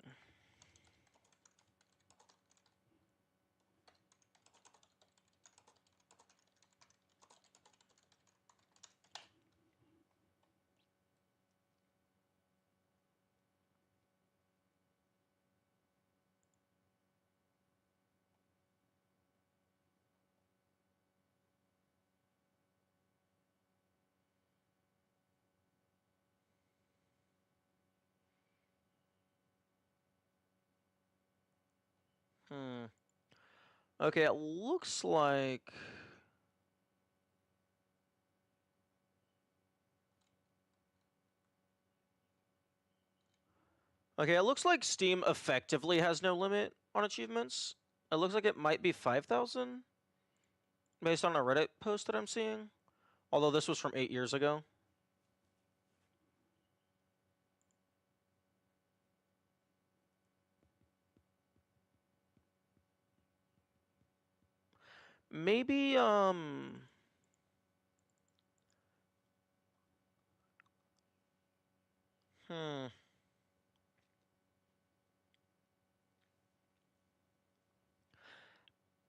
Okay, it looks like... Okay, it looks like Steam effectively has no limit on achievements. It looks like it might be 5,000, based on a Reddit post that I'm seeing. Although this was from 8 years ago. Maybe,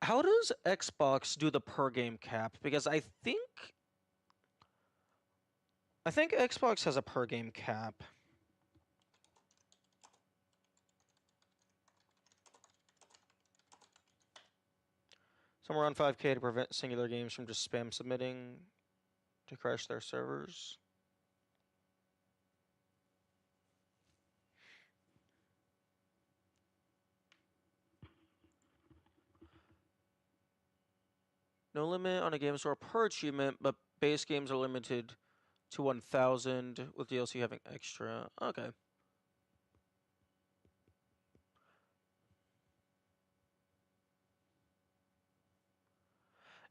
How does Xbox do the per game cap? Because I think Xbox has a per game cap. Somewhere around 5K to prevent singular games from just spam submitting to crash their servers. No limit on a game store per achievement, but base games are limited to 1,000, with DLC having extra. Okay.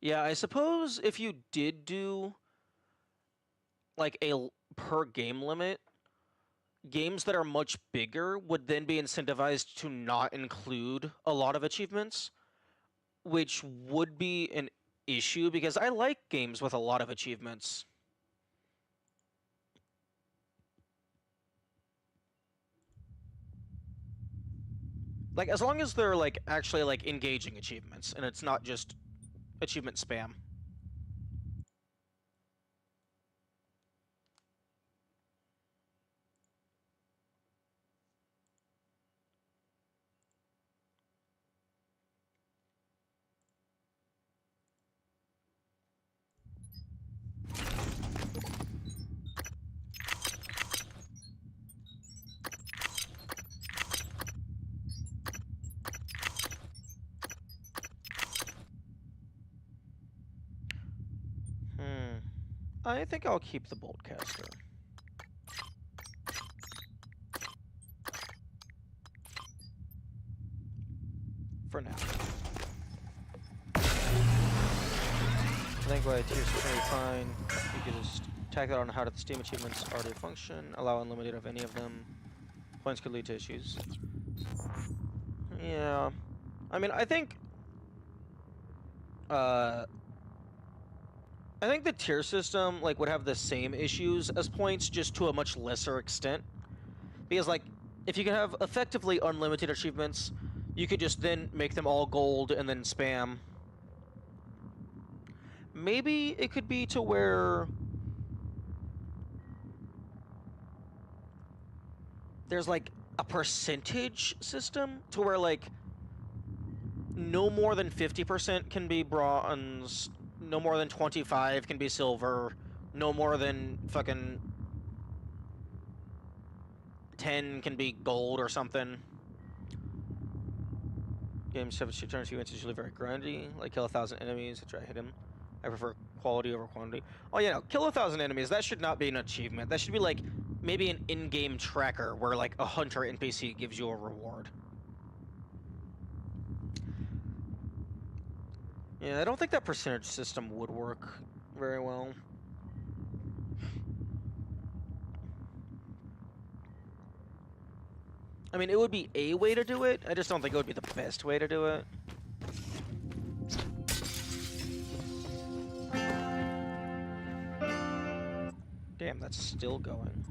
Yeah, I suppose if you did do like a per game limit, games that are much bigger would then be incentivized to not include a lot of achievements, which would be an issue because I like games with a lot of achievements. Like, as long as they're like actually like engaging achievements and it's not just achievement spam. I think I'll keep the Boltcaster. For now. I think by tier 6 will be fine. You can just tack that on how the Steam achievements already function, allow unlimited of any of them. Points could lead to issues. Yeah. I mean, I think the tier system like would have the same issues as points, just to a much lesser extent. Because like, if you can have effectively unlimited achievements, you could just then make them all gold and then spam. Maybe it could be to where there's like a percentage system to where like no more than 50% can be bronze, no more than 25 can be silver, no more than fucking 10 can be gold or something. Games have a turn sequence is usually very grindy, like kill 1,000 enemies to try to hit him. I prefer quality over quantity. Oh yeah, no, kill 1,000 enemies, that should not be an achievement. That should be like maybe an in-game tracker where like a hunter NPC gives you a reward. Yeah, I don't think that percentage system would work very well. I mean, it would be a way to do it, I just don't think it would be the best way to do it. Damn, that's still going.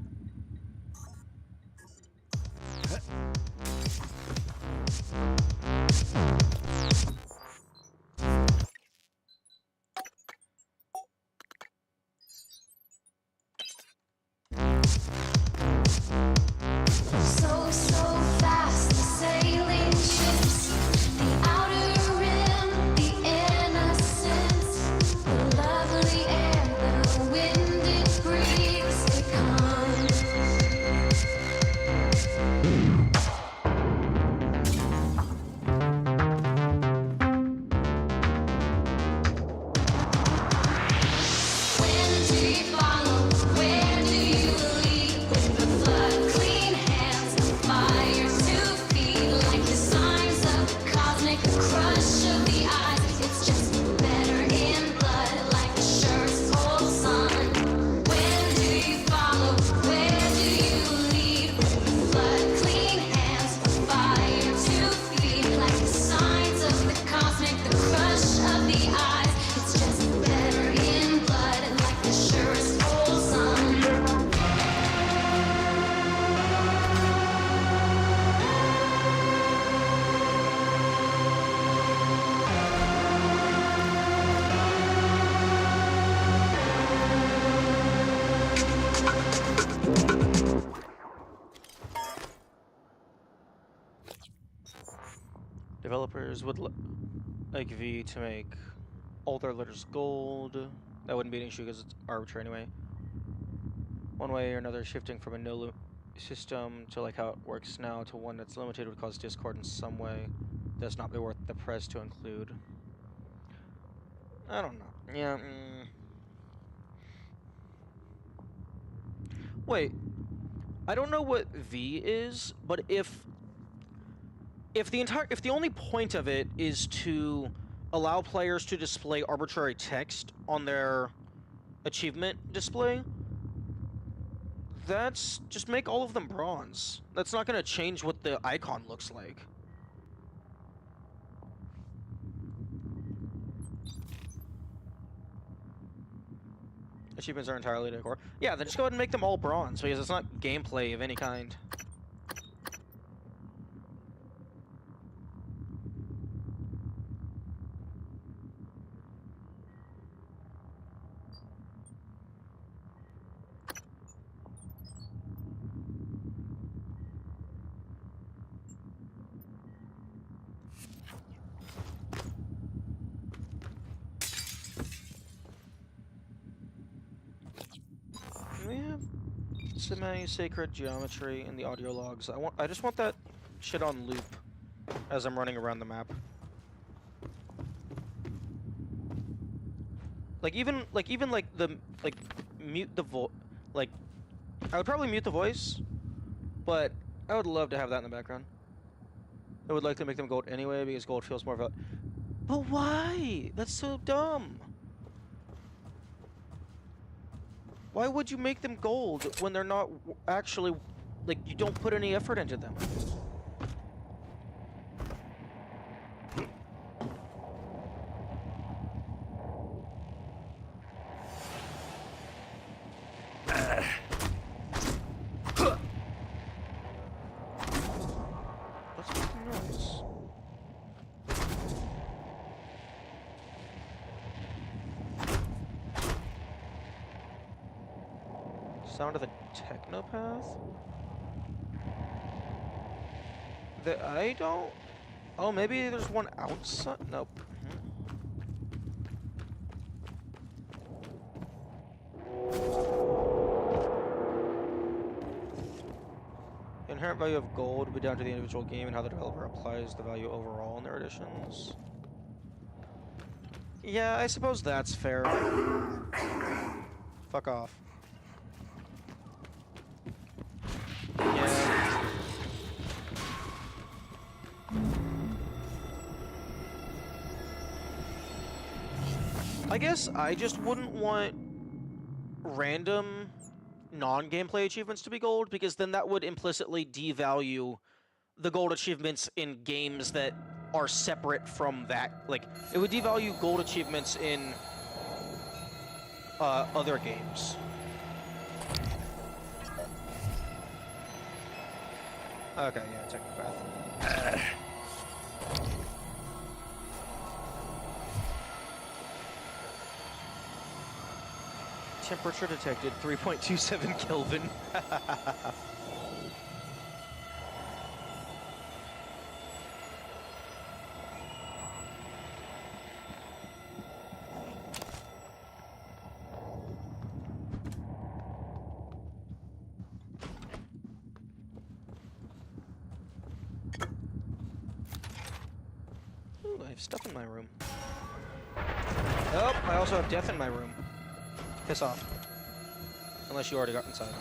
Developers would like V to make all their letters gold. That wouldn't be an issue because it's arbitrary anyway. One way or another, shifting from a no system to like how it works now to one that's limited would cause discord in some way. Does not be worth the press to include. I don't know. Yeah. Wait. I don't know what V is, but if the only point of it is to allow players to display arbitrary text on their achievement display, that's just make all of them bronze. That's not going to change what the icon looks like. Achievements are entirely decor. Yeah, then just go ahead and make them all bronze, because it's not gameplay of any kind. We have semi-sacred geometry in the audio logs. I just want that shit on loop as I'm running around the map. Even mute the I would probably mute the voice, but I would love to have that in the background. I would like to make them gold anyway because gold feels more valuable. But why? That's so dumb. Why would you make them gold when they're not actually, like, you don't put any effort into them? What's making noise? Sound of the Technopath? I don't... Oh, maybe there's one outside? Nope. The inherent value of gold will be down to the individual game and how the developer applies the value overall in their editions. Yeah, I suppose that's fair. Fuck off. Yeah. I guess I just wouldn't want random non-gameplay achievements to be gold, because then that would implicitly devalue the gold achievements in games that are separate from that. Like, it would devalue gold achievements in other games. Okay, yeah, Technopath. Temperature detected 3.27 Kelvin. Ooh, I have stuff in my room. Oh, I also have death in my room. Piss off. Unless you already got inside.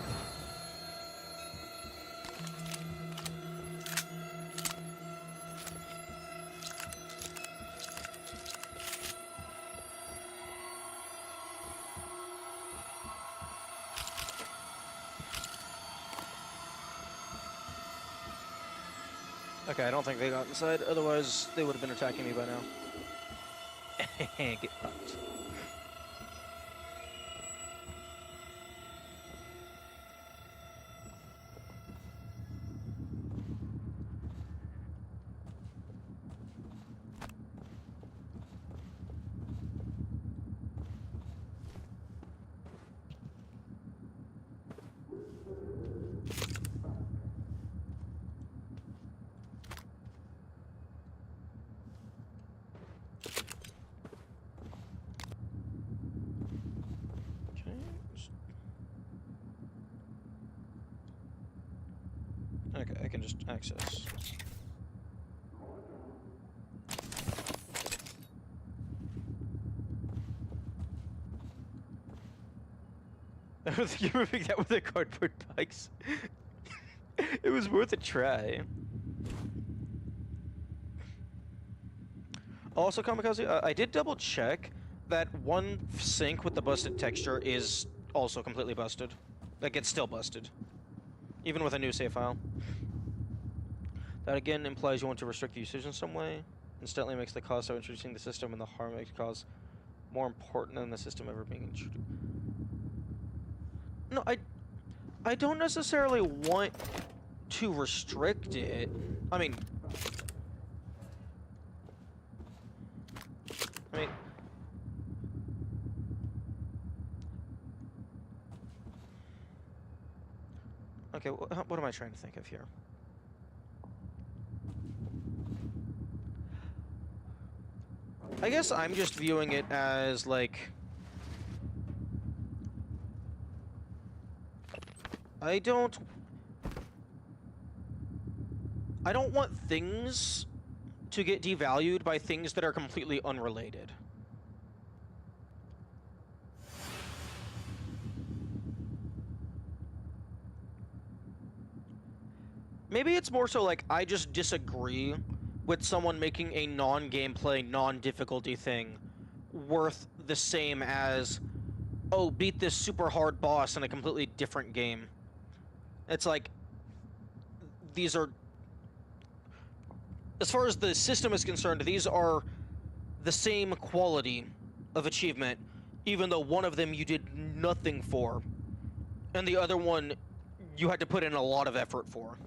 Okay, I don't think they got inside, otherwise they would have been attacking me by now. Get fucked. Okay, I can just access. I don't think you're moving that with the cardboard bikes. It was worth a try. Also, Kamikaze, I did double check that one sync with the busted texture is also completely busted. Like, it's still busted. Even with a new save file. That again implies you want to restrict usage in some way. Instantly makes the cost of introducing the system and the harm it cause more important than the system ever being introduced. No, I don't necessarily want to restrict it. I mean, okay, what am I trying to think of here? I guess I'm just viewing it as, like, I don't want things to get devalued by things that are completely unrelated. Maybe it's more so like I just disagree with someone making a non-gameplay, non-difficulty thing worth the same as, oh, beat this super hard boss in a completely different game. It's like, these are, as far as the system is concerned, these are the same quality of achievement, even though one of them you did nothing for, and the other one you had to put in a lot of effort for.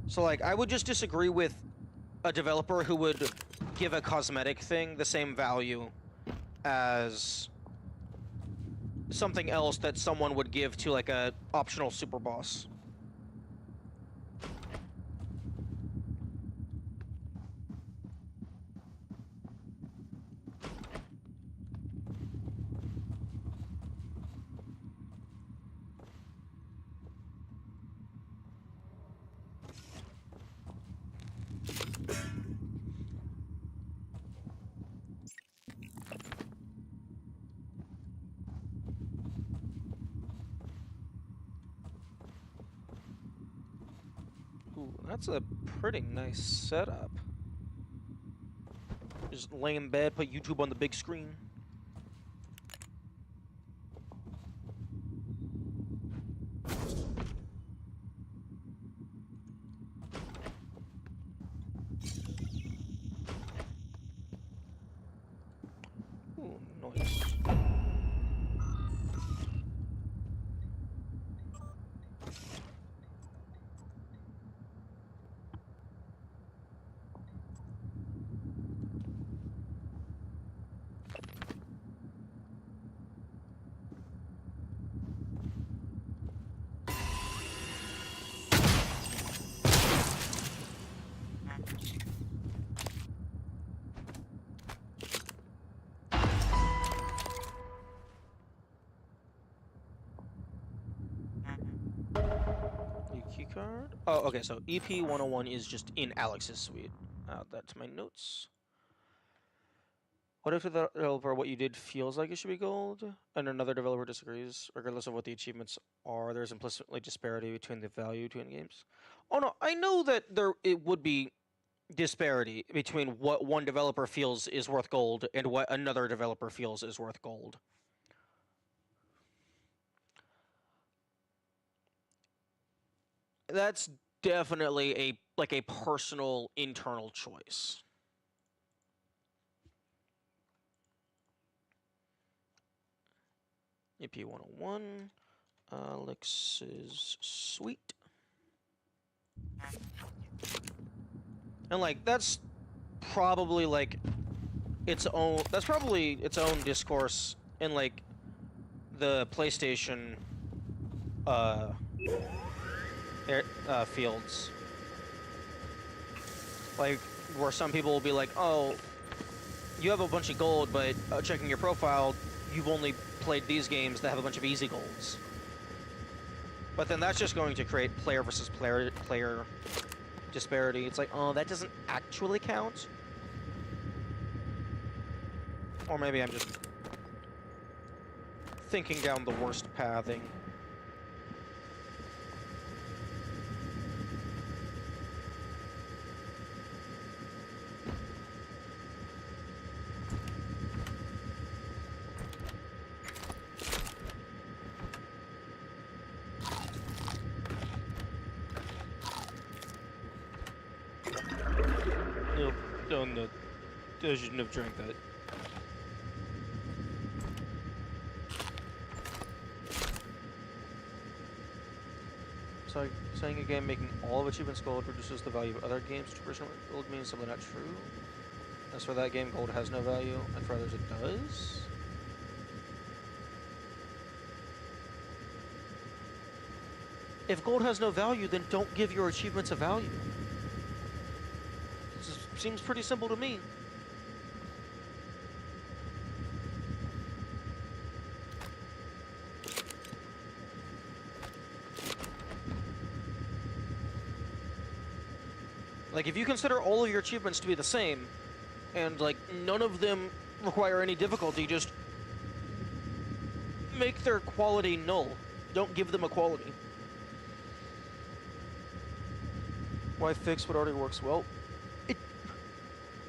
So, like, I would just disagree with a developer who would give a cosmetic thing the same value as something else that someone would give to, like, a optional super boss. Ooh, that's a pretty nice setup. Just lay in bed, put YouTube on the big screen. Ooh, nice. Keycard? Oh, okay, so EP-101 is just in Alex's suite. Add that to my notes. What if the developer, what you did feels like it should be gold, and another developer disagrees, regardless of what the achievements are? There's implicitly disparity between the value between games. Oh no, I know that it would be disparity between what one developer feels is worth gold and what another developer feels is worth gold. That's definitely a personal internal choice. EP-101, Alex's suite. And like that's probably like its own discourse in like the PlayStation fields. Like where some people will be like, oh, you have a bunch of gold, but checking your profile, you've only played these games that have a bunch of easy golds. But then that's just going to create player versus player disparity. It's like, oh, that doesn't actually count. Or maybe I'm just thinking down the worst pathing. Nope, done that. I shouldn't have drank that. So, saying a game making all of achievements gold reduces the value of other games to original gold means simply not true. As for that game, gold has no value, and for others it does. If gold has no value, then don't give your achievements a value. This seems pretty simple to me. Like, if you consider all of your achievements to be the same, and, like, none of them require any difficulty, just make their quality null. Don't give them a quality. Why fix what already works well?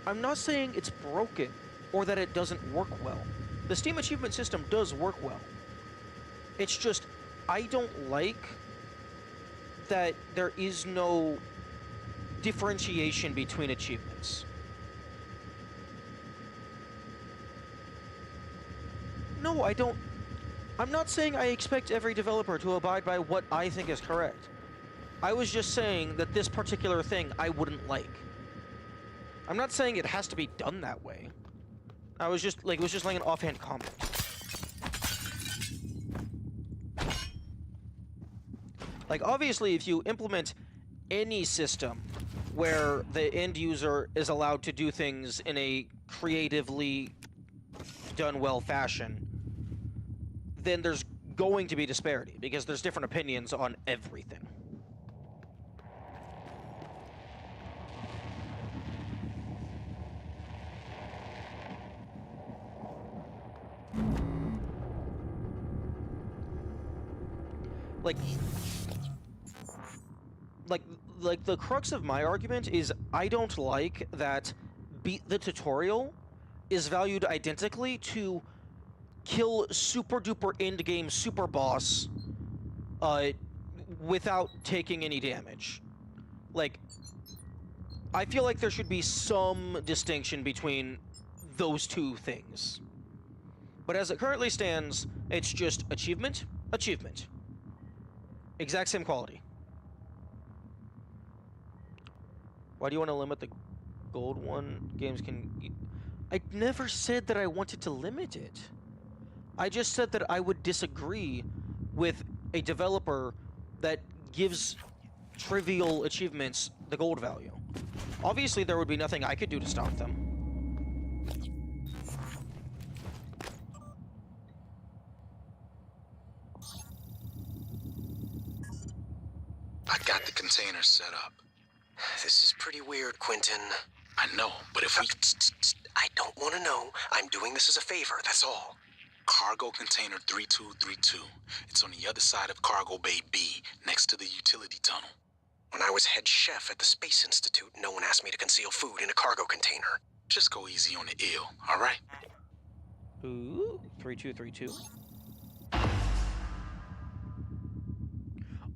I'm not saying it's broken, or that it doesn't work well. The Steam achievement system does work well. It's just, I don't like that there is no differentiation between achievements. No, I don't. I'm not saying I expect every developer to abide by what I think is correct. I was just saying that this particular thing I wouldn't like. I'm not saying it has to be done that way. I was just like, it was just like an offhand comment. Like, obviously, if you implement any system where the end user is allowed to do things in a creatively done well fashion, then there's going to be disparity, because there's different opinions on everything. Like the crux of my argument is I don't like that beat the tutorial is valued identically to kill super duper end game super boss without taking any damage. Like, I feel like there should be some distinction between those two things. But as it currently stands, it's just achievement, achievement. Exact same quality. Why do you want to limit the gold one? Games can... I never said that I wanted to limit it. I just said that I would disagree with a developer that gives trivial achievements the gold value. Obviously, there would be nothing I could do to stop them. I got the container set up. This is pretty weird, Quentin. I know, but if we... I don't want to know. I'm doing this as a favor, that's all. Cargo container 3232. It's on the other side of Cargo Bay B, next to the utility tunnel. When I was head chef at the Space Institute, no one asked me to conceal food in a cargo container. Just go easy on the ill, all right? Ooh, 3232.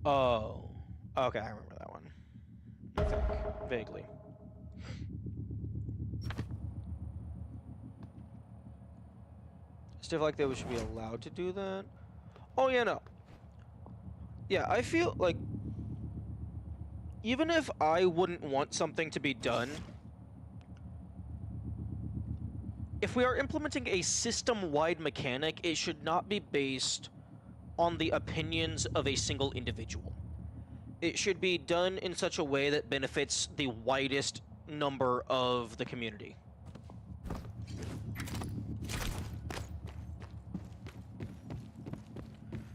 Oh. Okay, I remember that one. I think. Vaguely. Still feel like they should be allowed to do that. Oh, yeah, no. Yeah, I feel like... even if I wouldn't want something to be done, if we are implementing a system-wide mechanic, it should not be based on the opinions of a single individual. It should be done in such a way that benefits the widest number of the community.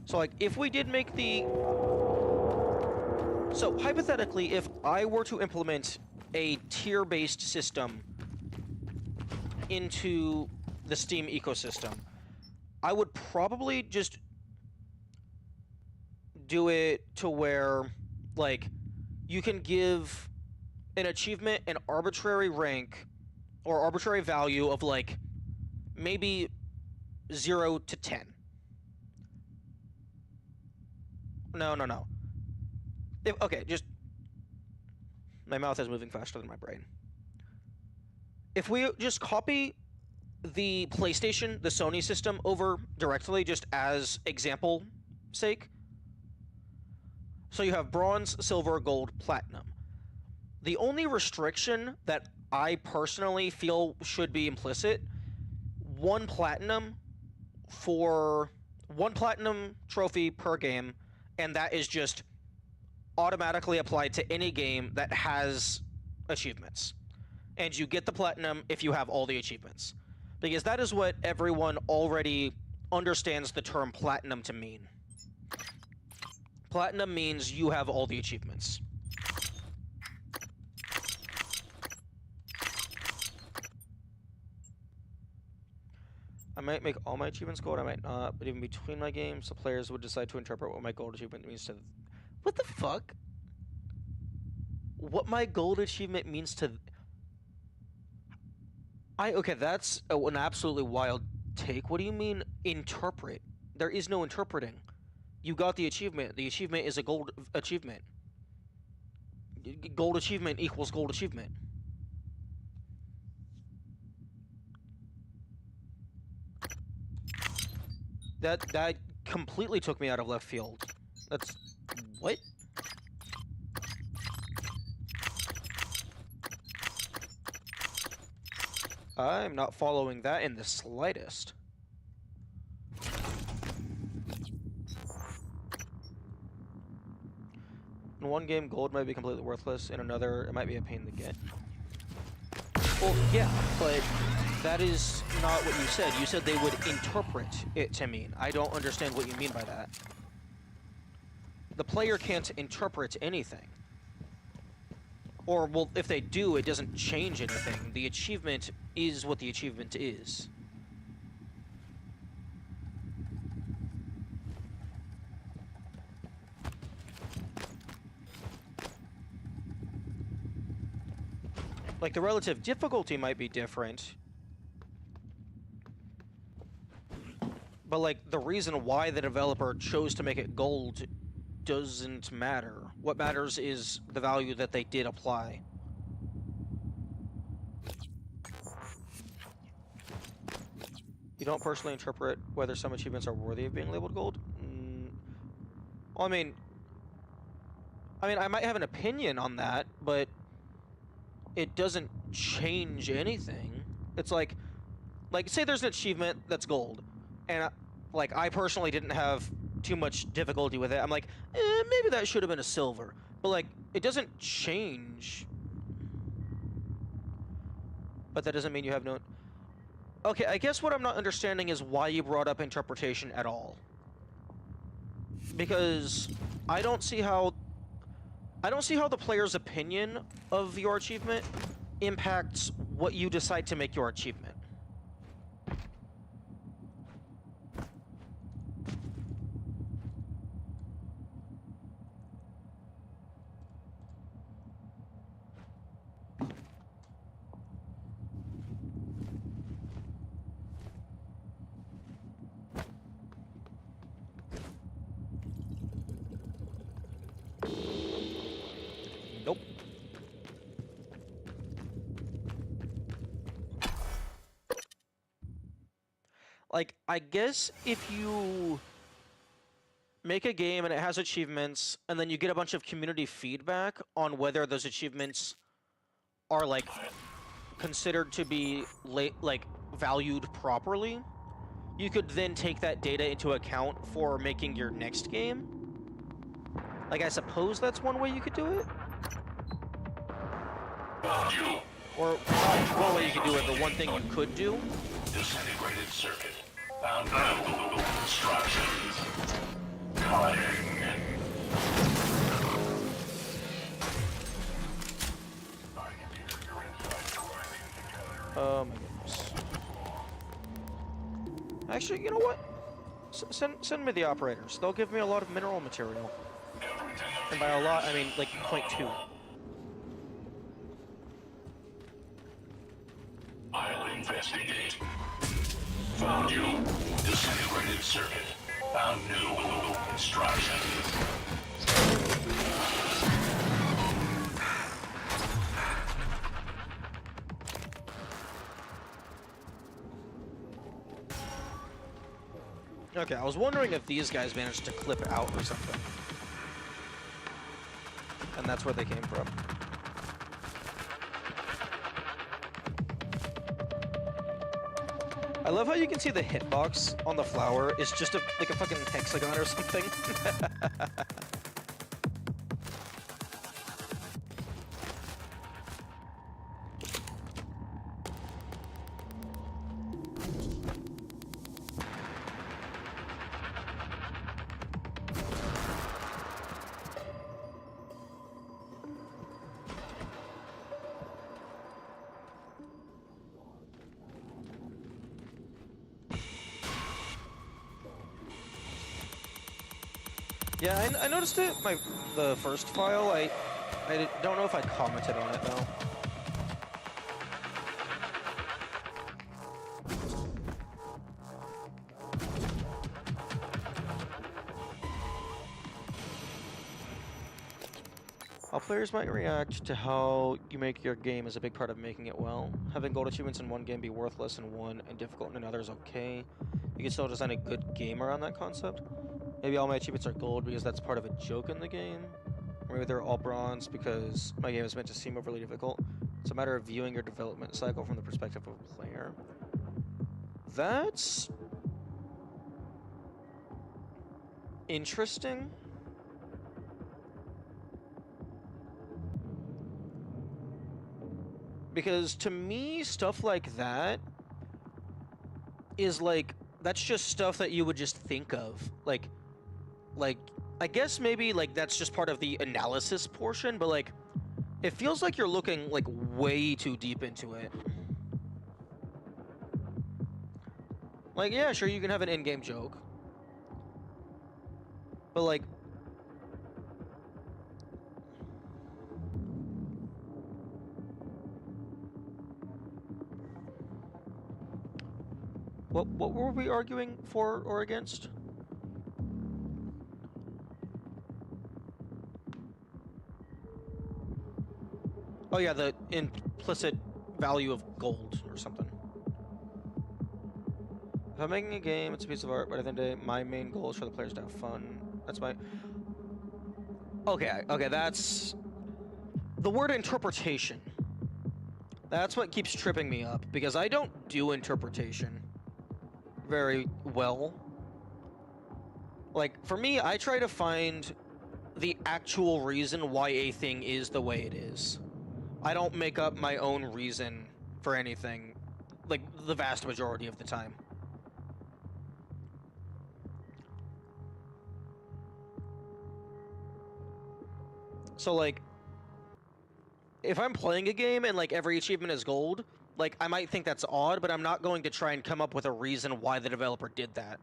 So So, like, if we did make the... So, hypothetically, if I were to implement a tier-based system into the Steam ecosystem, I would probably just do it to where, like, you can give an achievement an arbitrary rank or arbitrary value of, like, maybe 0 to 10. No. Okay, just... My mouth is moving faster than my brain. If we just copy the PlayStation, the Sony system, over directly, just as example sake. So you have bronze, silver, gold, platinum. The only restriction that I personally feel should be implicit, one platinum trophy per game, and that is just automatically applied to any game that has achievements. And you get the platinum if you have all the achievements. Because that is what everyone already understands the term platinum to mean. Platinum means you have all the achievements. I might make all my achievements gold, I might not, but even between my games, the players would decide to interpret what my gold achievement means to... What the fuck? What my gold achievement means to... Okay, that's an absolutely wild take. What do you mean, interpret? There is no interpreting. You got the achievement. The achievement is a gold achievement. Gold achievement equals gold achievement. That completely took me out of left field. That's... What? I'm not following that in the slightest. In one game, gold might be completely worthless. In another, it might be a pain to get. Well, yeah, but that is not what you said. You said they would interpret it to mean. I don't understand what you mean by that. The player can't interpret anything. Or, well, if they do, it doesn't change anything. The achievement is what the achievement is. Like, the relative difficulty might be different. But, like, the reason why the developer chose to make it gold doesn't matter. What matters is the value that they did apply. You don't personally interpret whether some achievements are worthy of being labeled gold? Well, I mean, I might have an opinion on that, but it doesn't change anything. It's like say there's an achievement that's gold, and I personally didn't have too much difficulty with it. I'm like, maybe that should have been a silver. But, like, it doesn't change. But that doesn't mean you have no... Okay, I guess what I'm not understanding is why you brought up interpretation at all. Because I don't see how the player's opinion of your achievement impacts what you decide to make your achievement. Nope. Like, I guess if you make a game and it has achievements, and then you get a bunch of community feedback on whether those achievements are, like, considered to be, like, valued properly, you could then take that data into account for making your next game. Like, I suppose that's one way you could do it? Or not one way you could do it, but one thing you could do? Disintegrated circuit. Found construction. Oh my goodness. Actually, you know what? Send me the operators. They'll give me a lot of mineral material. And by a lot, I mean like 0.2. I'll investigate. Found you. Disintegrated circuit. Found new construction. Okay, I was wondering if these guys managed to clip out or something. And that's where they came from. I love how you can see the hitbox on the flower is just like a fucking hexagon or something. Yeah, I noticed it. The first file. I don't know if I commented on it though. How players might react to how you make your game is a big part of making it well. Having gold achievements in one game be worthless in one and difficult in another is okay. You can still design a good game around that concept. Maybe all my achievements are gold because that's part of a joke in the game. Or maybe they're all bronze because my game is meant to seem overly difficult. It's a matter of viewing your development cycle from the perspective of a player. That's interesting. Because to me, stuff like that is like, that's just stuff that you would just think of. Like, I guess maybe like that's just part of the analysis portion, but like, it feels like you're looking like way too deep into it. Like, yeah, sure, you can have an in-game joke. But like, what were we arguing for or against? Oh yeah, the implicit value of gold or something. If I'm making a game, it's a piece of art, but at the end of the day, my main goal is for the players to have fun. That's my... Okay, that's... The word interpretation. That's what keeps tripping me up, because I don't do interpretation very well. Like, for me, I try to find the actual reason why a thing is the way it is. I don't make up my own reason for anything, like, the vast majority of the time. So, like, if I'm playing a game and, like, every achievement is gold, like, I might think that's odd, but I'm not going to try and come up with a reason why the developer did that.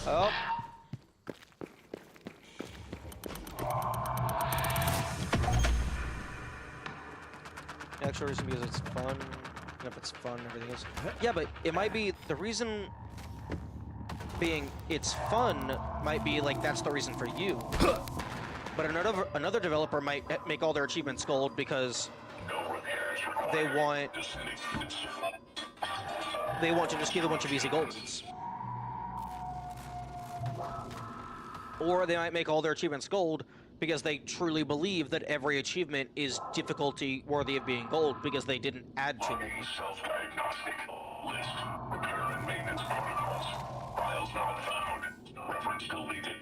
Oh. The actual reason because it's fun. And if it's fun, everything is. Yeah, but it might be the reason being it's fun might be like that's the reason for you. But another developer might make all their achievements gold because they want to just give a bunch of easy golds. Or they might make all their achievements gold because they truly believe that every achievement is difficulty worthy of being gold because they didn't add too many. Self-diagnostic. List. Repair and maintenance protocols. Files not found. Reference deleted.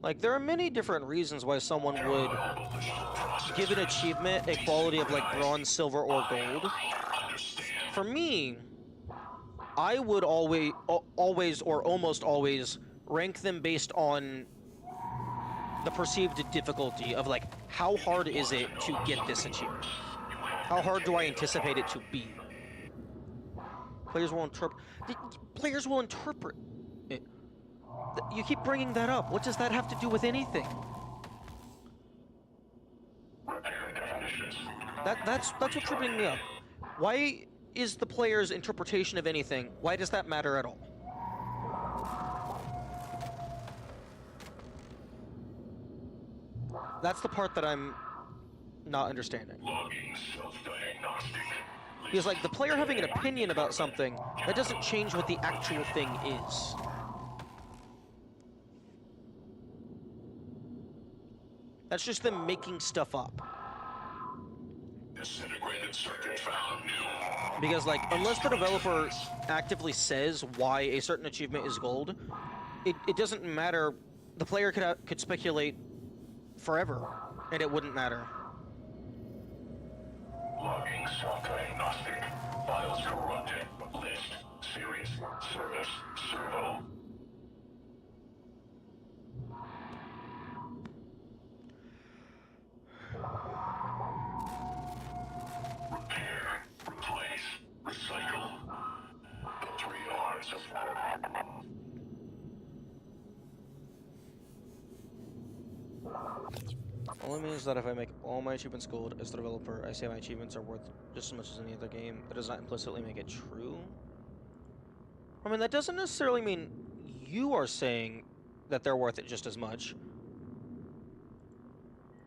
Like, there are many different reasons why someone would give an achievement a quality of, like, bronze, silver, or gold. For me, I would always or almost always rank them based on the perceived difficulty of, like, how hard is it to get this achievement? How hard do I anticipate it to be? Players will interpret it. You keep bringing that up. What does that have to do with anything? That's what's tripping me up. Why is the player's interpretation of anything? Why does that matter at all? That's the part that I'm not understanding. Because, like, the player having an opinion about something, that doesn't change what the actual thing is. That's just them making stuff up. Because, like, unless the developer actively says why a certain achievement is gold, it doesn't matter. The player could speculate forever, and it wouldn't matter. Logging self-diagnostic. Files corrupted. List. Serious. Service. Servo. Repair. Replace. Recycle. The 3 R's of Only means that if I make all my achievements gold as the developer, I say my achievements are worth just as much as any other game. That does not implicitly make it true. I mean, that doesn't necessarily mean you are saying that they're worth it just as much.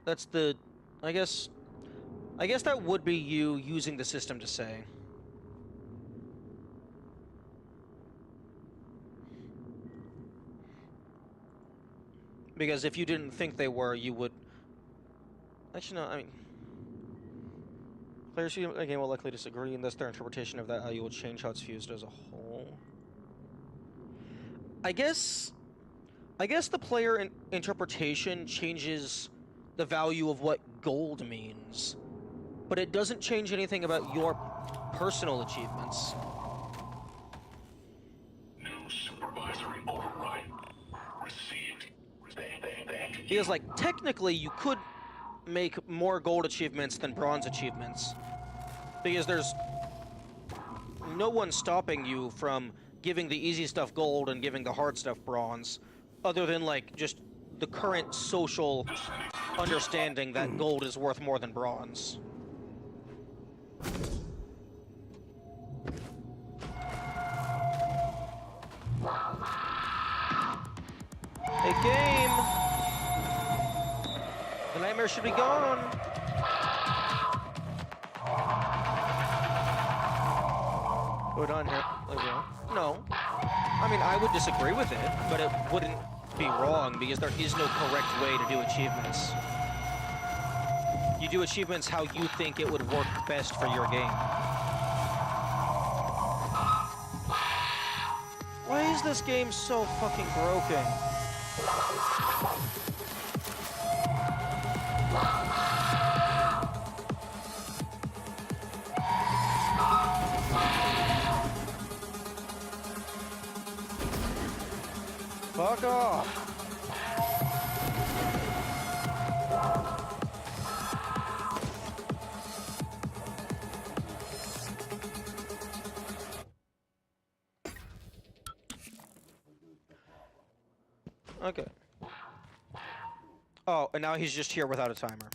That's the... I guess that would be you using the system to say. Because if you didn't think they were, you would... Actually, no, I mean... Players who again will likely disagree, and thus their interpretation of that value will change how it's fused as a whole. I guess the player interpretation changes the value of what gold means, but it doesn't change anything about your personal achievements. New supervisory override. Received. Because, like, technically you could make more gold achievements than bronze achievements, because there's no one stopping you from giving the easy stuff gold and giving the hard stuff bronze, other than, like, just the current social understanding that gold is worth more than bronze. Hey, game! The nightmare should be gone! Hold on here. No. I mean, I would disagree with it, but it wouldn't be wrong, because there is no correct way to do achievements. You do achievements how you think it would work best for your game. Why is this game so fucking broken? Fuck off! Okay. Oh, and now he's just here without a timer.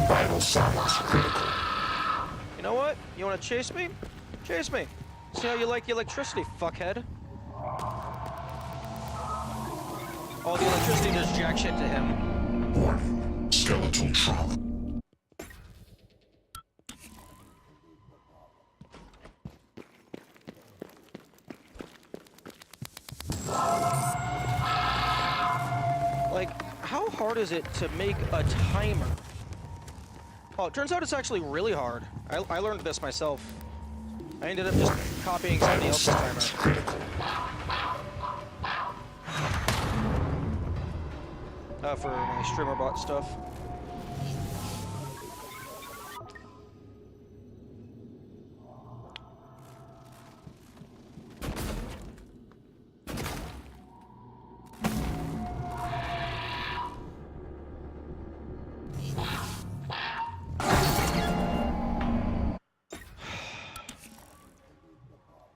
Vital signs critical. You know what? You wanna chase me? Chase me. See how you like the electricity, fuckhead. All the electricity does jack shit to him. Warning. Skeletal trauma. Like, how hard is it to make a timer? Oh, it turns out it's actually really hard. I learned this myself. I ended up just copying somebody else's timer. For my streamer bot stuff.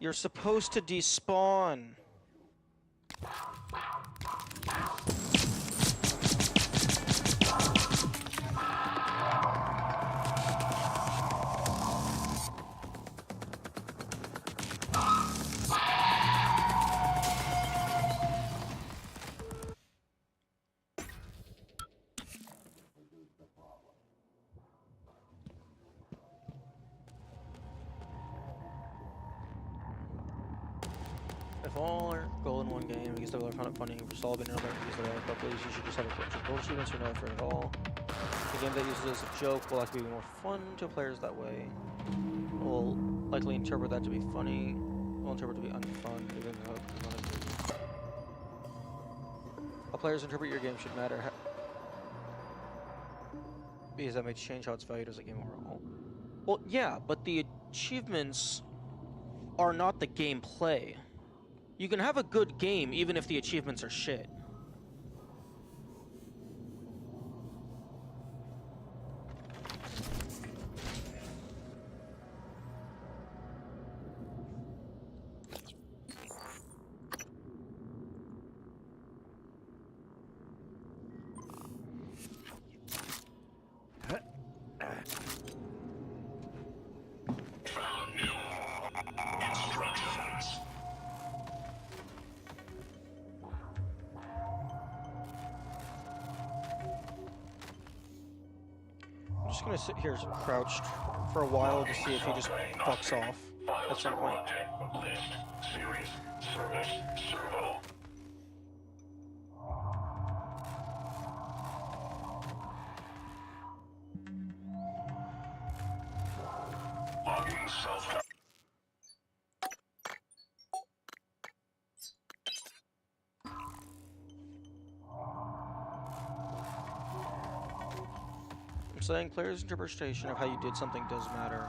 You're supposed to despawn. If all are goal in one game, because they're found it funny for solving another, because they're all couple, you should just have a bunch of gold achievements or no effort at all. The game that uses it as a joke will likely be more fun to players that way. Will likely interpret that to be funny. Will interpret to be unfun, even though it's not as good. How players interpret your game should matter, because that may change how it's valued as a game overall. Well, yeah, but the achievements are not the gameplay. You can have a good game even if the achievements are shit. I'm just gonna sit here crouched for a while to see if he just fucks off at some point. I'm saying players' interpretation of how you did something does matter.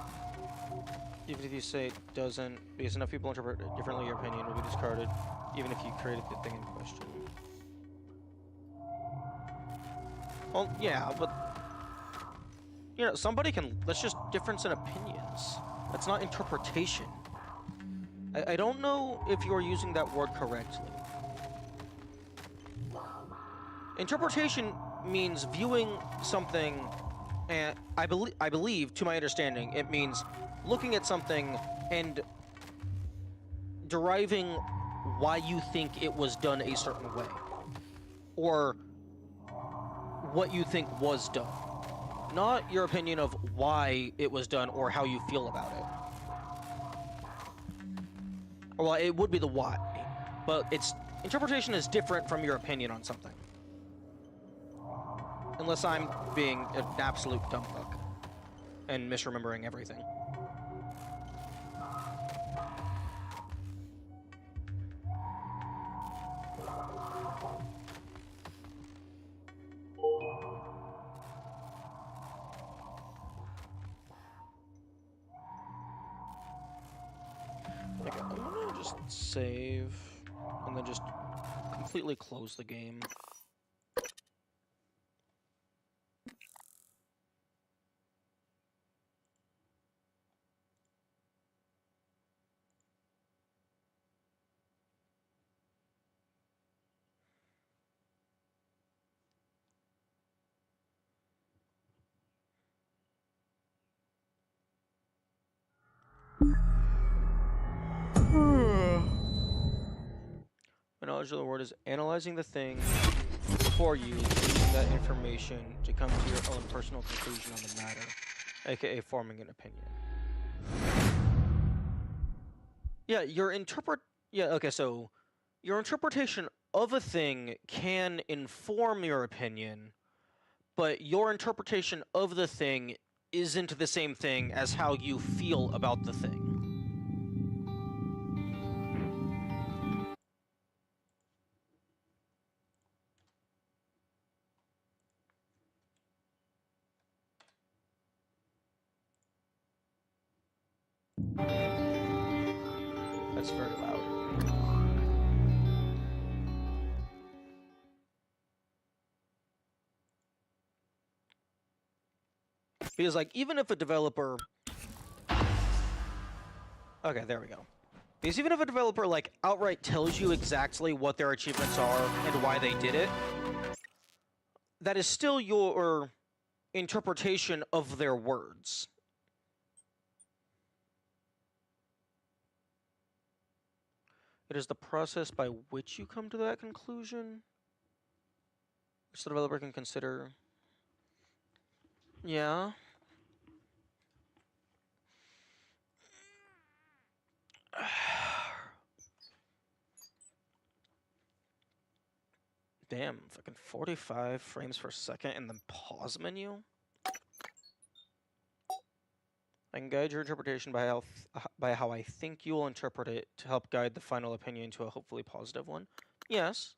Even if you say it doesn't, because enough people interpret it differently, your opinion will be discarded, even if you created the thing in question. Well, yeah, but you know, somebody can. That's just difference in opinions. That's not interpretation. I don't know if you are using that word correctly. Interpretation means viewing something, and I believe, to my understanding, it means looking at something and deriving why you think it was done a certain way, or what you think was done, not your opinion of why it was done or how you feel about it. Well, it would be the why, but interpretation is different from your opinion on something. Unless I'm being an absolute dumbfuck and misremembering everything. Okay, I'm gonna just save and then just completely close the game. My knowledge of the word is analyzing the thing for you, using that information to come to your own personal conclusion on the matter, aka forming an opinion. Yeah, so your interpretation of a thing can inform your opinion, but your interpretation of the thing isn't the same thing as how you feel about the thing. it's very loud. Because, like, even if a developer... Okay, there we go. Because even if a developer, like, outright tells you exactly what their achievements are and why they did it, that is still your interpretation of their words. It is the process by which you come to that conclusion, which the developer can consider. Yeah. Damn, fucking 45 frames per second in the pause menu? I can guide your interpretation by how I think you will interpret it to help guide the final opinion to a hopefully positive one. Yes.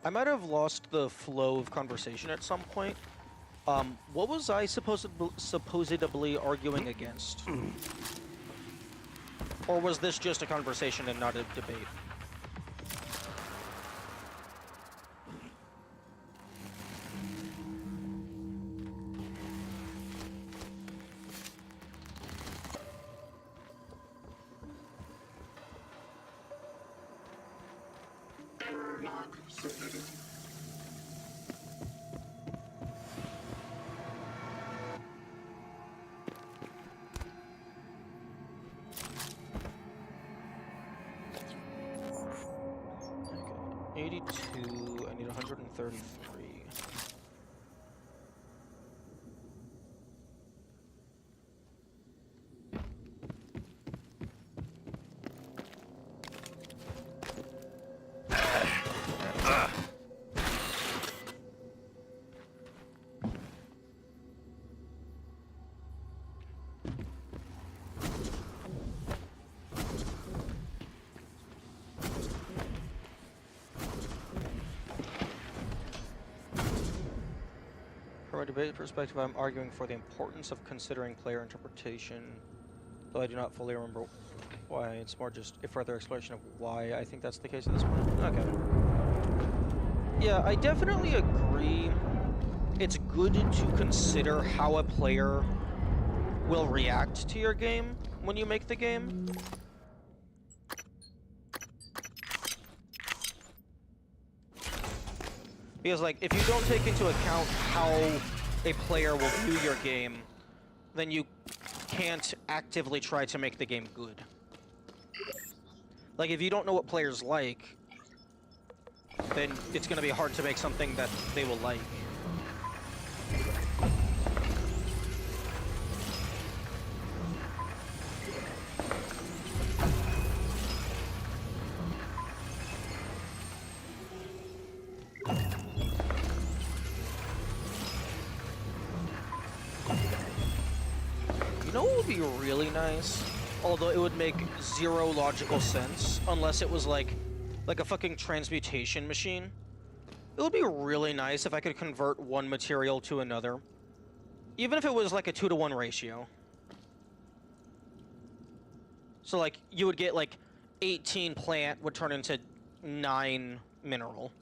I might have lost the flow of conversation at some point. What was I supposedly arguing against? Or was this just a conversation and not a debate? Okay, 82, I need 133. From a debate perspective, I'm arguing for the importance of considering player interpretation, though I do not fully remember why. It's more just a further explanation of why I think that's the case at this point. Okay. Yeah, I definitely agree. It's good to consider how a player will react to your game when you make the game. Because, like, if you don't take into account how a player will view your game, then you can't actively try to make the game good. Like, if you don't know what players like, then it's going to be hard to make something that they will like. You know what would be really nice? Although it would make zero logical sense, unless it was like a fucking transmutation machine. It would be really nice if I could convert one material to another. Even if it was like a 2-to-1 ratio. So like, you would get like 18 plant would turn into 9 mineral.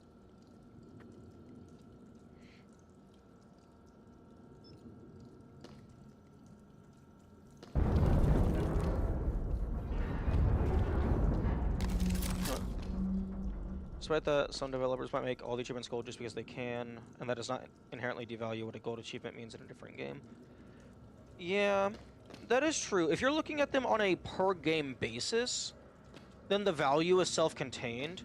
Despite that, some developers might make all the achievements gold just because they can, and that does not inherently devalue what a gold achievement means in a different game. Yeah, that is true. If you're looking at them on a per-game basis, then the value is self-contained.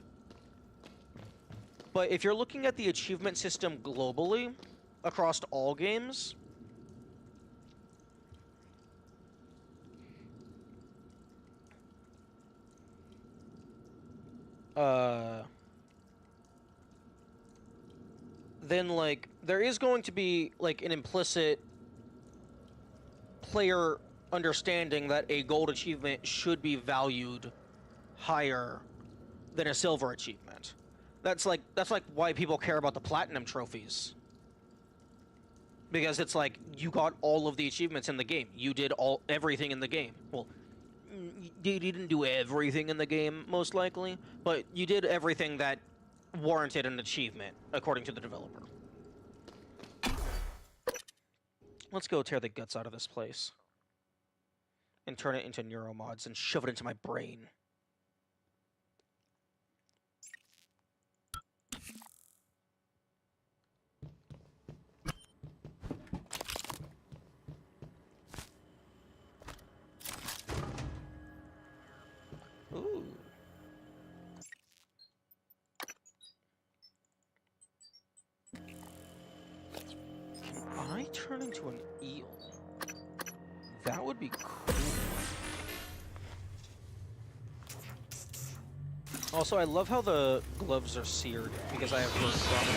But if you're looking at the achievement system globally, across all games, then, like, there is going to be, like, an implicit player understanding that a gold achievement should be valued higher than a silver achievement. That's like why people care about the platinum trophies. Because it's like, you got all of the achievements in the game. You did everything in the game. Well, you didn't do everything in the game, most likely, but you did everything that warranted an achievement, according to the developer. Let's go tear the guts out of this place. And turn it into neuromods and shove it into my brain. Ooh. Can I turn into an eel? That would be cool. Also, I love how the gloves are seared, because I have burn trauma.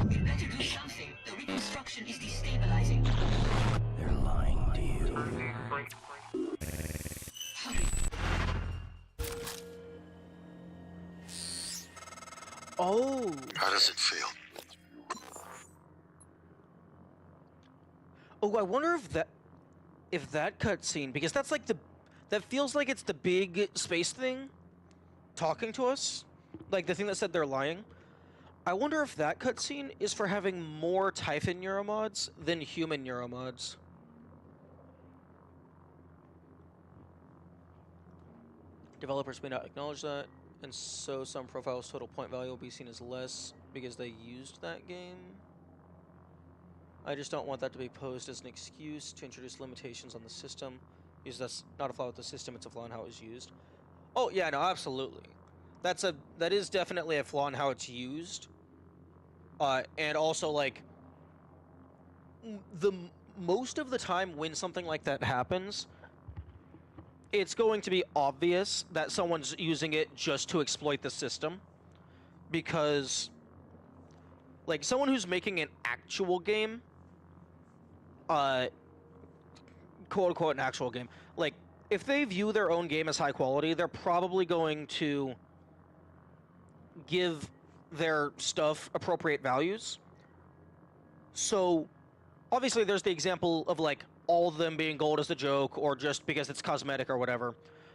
You better do something. The reconstruction is destabilizing. They're lying to you. Oh! How does it feel? Oh, I wonder if that cutscene, because that's like that feels like it's the big space thing talking to us, like the thing that said they're lying. I wonder if that cutscene is for having more Typhon neuromods than human neuromods. Developers may not acknowledge that, and so some profiles' total point value will be seen as less because they used that game. I just don't want that to be posed as an excuse to introduce limitations on the system, because that's not a flaw with the system, it's a flaw in how it's used. Oh yeah, no, absolutely. That is definitely a flaw in how it's used. And also, like, most of the time when something like that happens, it's going to be obvious that someone's using it just to exploit the system. Because, like, someone who's making an actual game, quote-unquote an actual game, like, if they view their own game as high quality, they're probably going to give their stuff appropriate values. So, obviously there's the example of, like, all of them being gold as a joke, or just because it's cosmetic or whatever.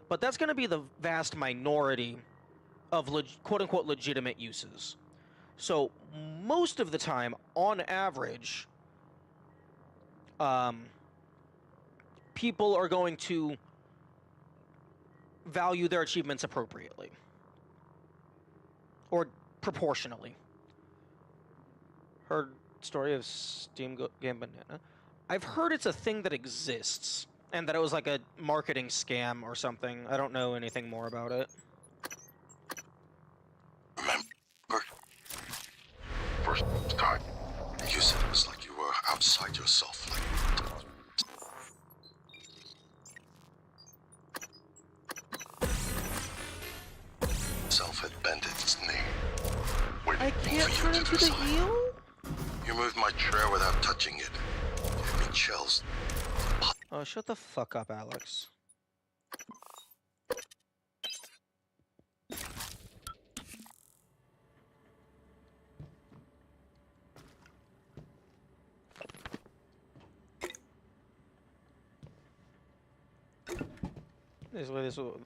But that's going to be the vast minority of quote-unquote legitimate uses. So, most of the time, on average, people are going to value their achievements appropriately. Or proportionally. Heard story of Steam Game Banana. I've heard it's a thing that exists, and that it was like a marketing scam or something. I don't know anything more about it. Remember? First time, you said it was like you were outside yourself. Self had bent its knee. I can't turn into the eel? You moved my chair without touching it. Gave me chills. Oh, shut the fuck up, Alex. This will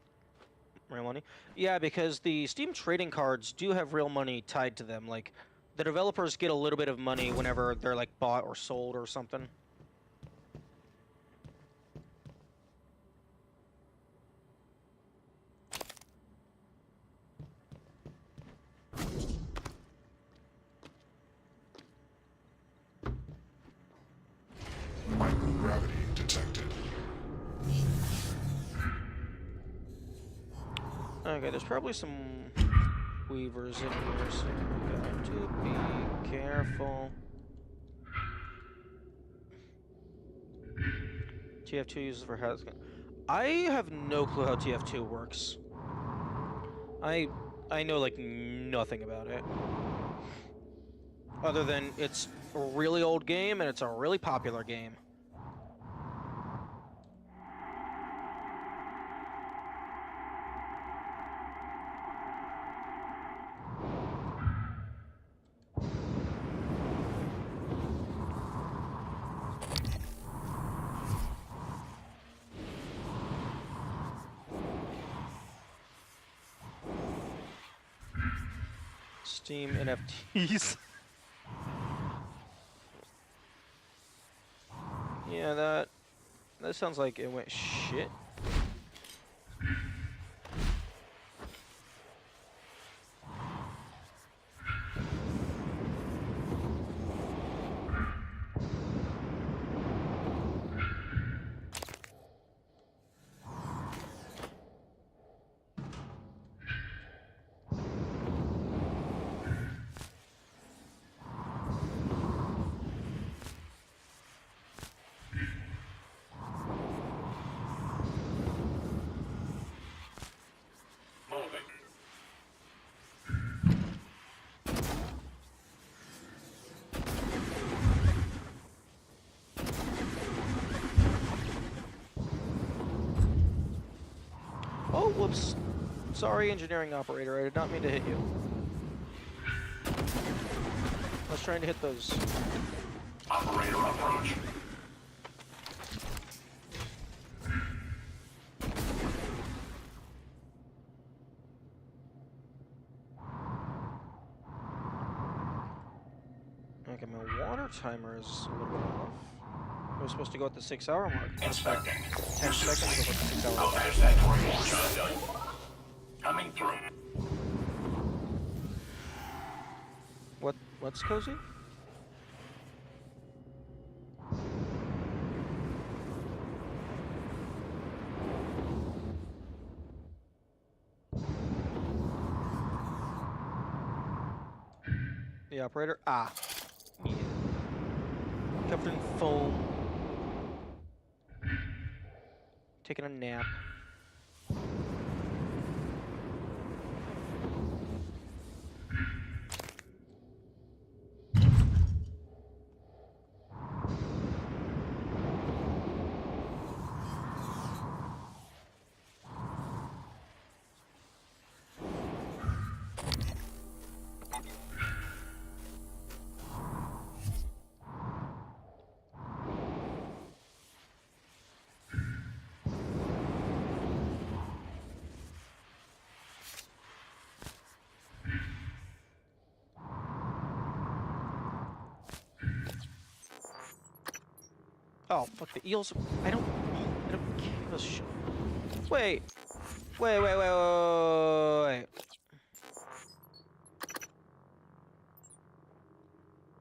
real money. Yeah, because the Steam trading cards do have real money tied to them. Like, the developers get a little bit of money whenever they're, like, bought or sold or something. Microgravity detected. Okay, there's probably some weavers in here, so we got to be careful. TF2 uses for Haskin. I have no clue how TF2 works. I I know, like, nothing about it. Other than it's a really old game and it's a really popular game. Steam NFTs. Yeah, that sounds like it went shit. Oh, whoops. Sorry, engineering operator. I did not mean to hit you. I was trying to hit those. Operator approach. Okay, my water timer is a little bit off. We're supposed to go at the 6-hour mark. Inspecting. 10 seconds over the 6-hour Go mark. past that door. Coming through. What's cozy? The operator? Ah. Yeah. Covered in foam. Taking a nap. Oh, fuck the eels. I don't give a shit. Wait. Wait.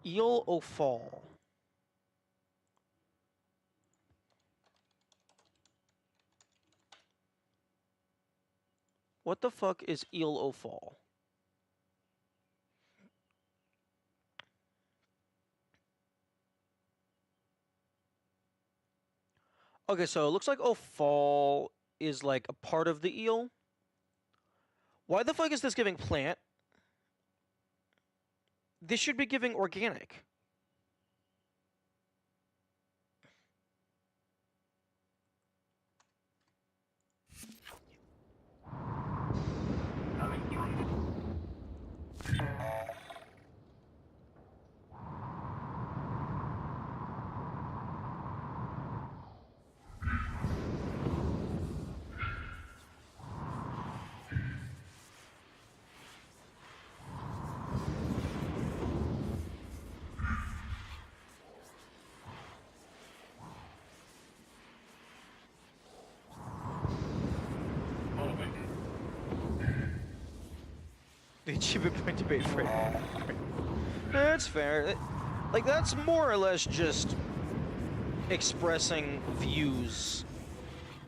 Eel o fall. What the fuck is eel o fall? Okay, so it looks like O'Fall is like a part of the eel. Why the fuck is this giving plant? This should be giving organic. The achievement point debate for it. That's fair. Like, that's more or less just expressing views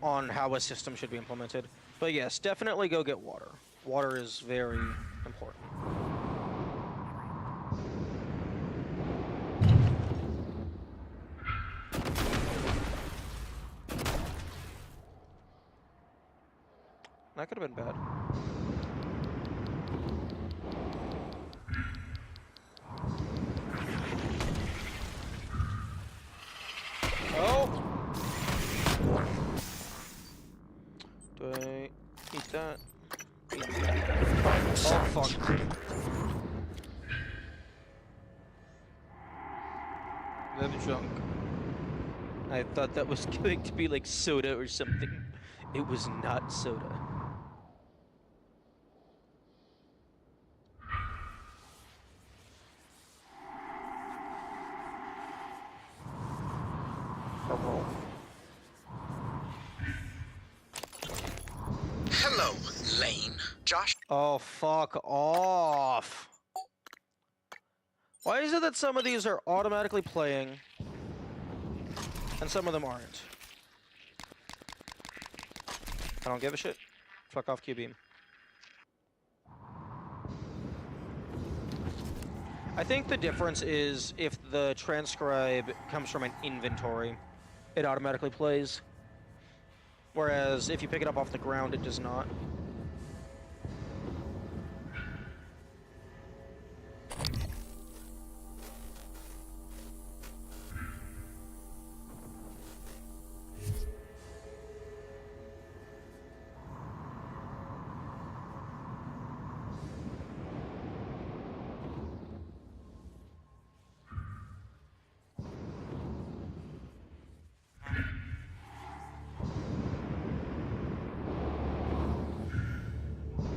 on how a system should be implemented. But yes, definitely go get water. Water is very important. That could have been bad. that. Vital Oh, signs fuck. critical. Web junk. I thought that was going to be like soda or something. It was not soda. Hello, Lane. Josh? Oh, fuck off. Why is it that some of these are automatically playing and some of them aren't? I don't give a shit. Fuck off, Q-Beam. I think the difference is if the transcribe comes from an inventory, it automatically plays. Whereas if you pick it up off the ground, it does not.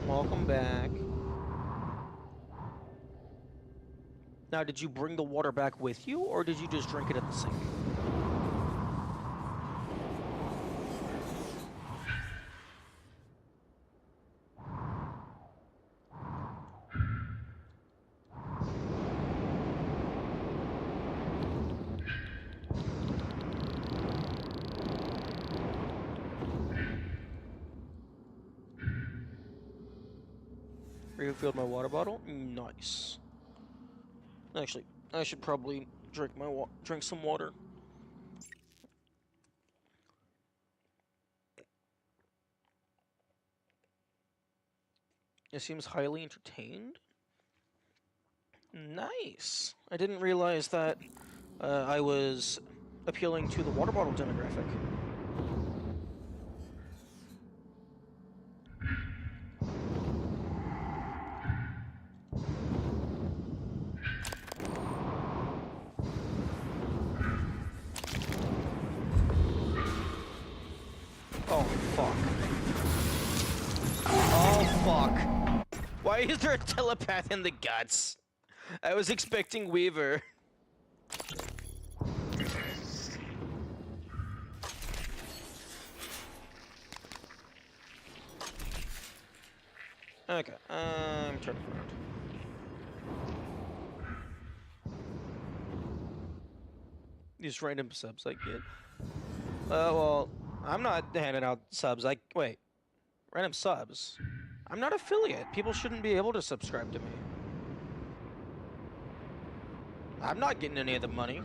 Welcome back. Now, did you bring the water back with you, or did you just drink it at the sink? Refilled my water bottle. Nice. Actually, I should probably drink some water. It seems highly entertained. Nice. I didn't realize that I was appealing to the water bottle demographic. Oh, fuck. Oh, fuck. Why is there a telepath in the guts? I was expecting Weaver. Okay, I'm turning around. These random subs I get. Well, I'm not handing out subs. Wait. Random subs? I'm not affiliate. People shouldn't be able to subscribe to me. I'm not getting any of the money.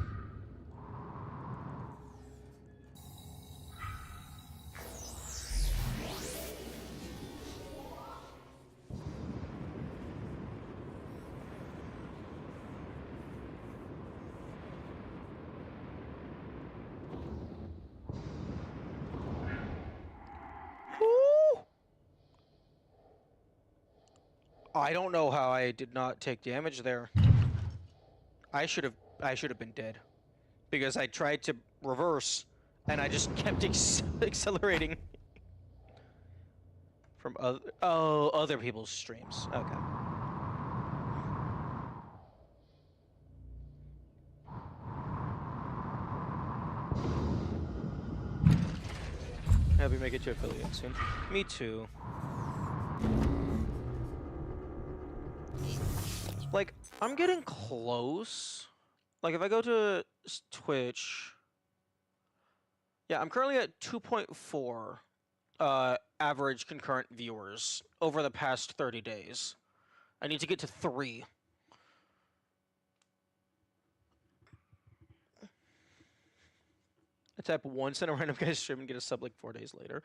I don't know how I did not take damage there. I should have been dead. Because I tried to reverse and I just kept accelerating from other people's streams. Okay. Hope you make it to affiliate soon. Me too. Like, I'm getting close. Like, if I go to Twitch... Yeah, I'm currently at 2.4 average concurrent viewers over the past 30 days. I need to get to 3. I tap once in a random guy's stream and get a sub like 4 days later.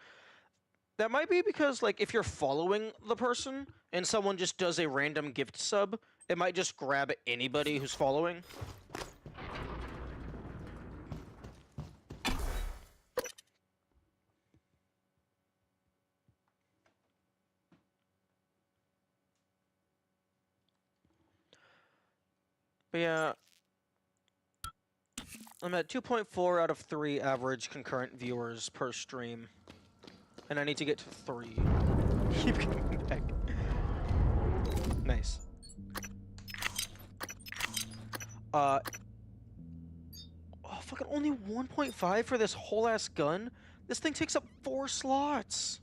That might be because, like, if you're following the person and someone just does a random gift sub, it might just grab anybody who's following. But yeah, I'm at 2.4 out of 3 average concurrent viewers per stream. And I need to get to 3. Keep coming back. Nice. Oh, fucking only 1.5 for this whole ass gun? This thing takes up 4 slots.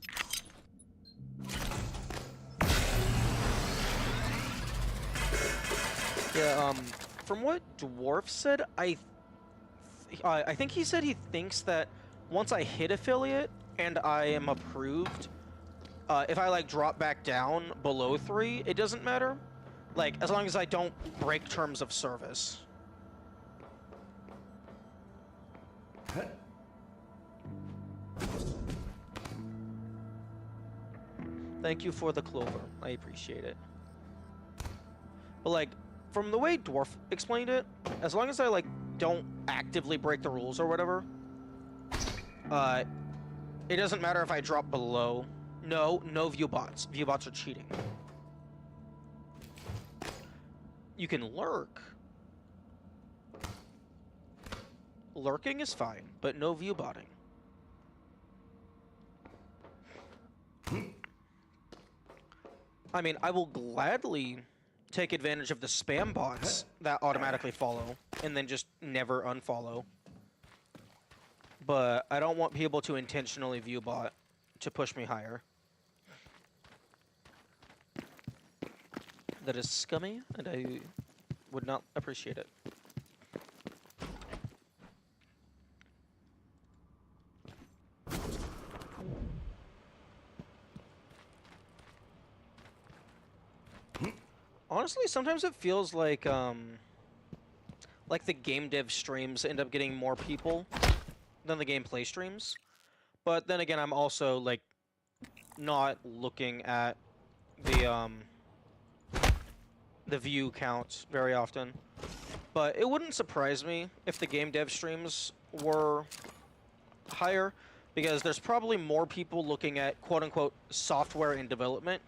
Yeah, from what Dwarf said, I think he said he thinks that once I hit affiliate and I am approved, if I like drop back down below 3, it doesn't matter. Like, as long as I don't break terms of service. Thank you for the clover. I appreciate it. But like, from the way Dwarf explained it, as long as I like don't actively break the rules or whatever, it doesn't matter if I drop below. No view bots. View bots are cheating. You can lurk. Lurking is fine, but no view botting. I mean, I will gladly take advantage of the spam bots that automatically follow and then just never unfollow. But I don't want people to intentionally view bot to push me higher. That is scummy, and I would not appreciate it. Honestly, sometimes it feels like the game dev streams end up getting more people than the gameplay streams. But then again, I'm also like not looking at the view count very often. But it wouldn't surprise me if the game dev streams were higher, because there's probably more people looking at quote-unquote software in development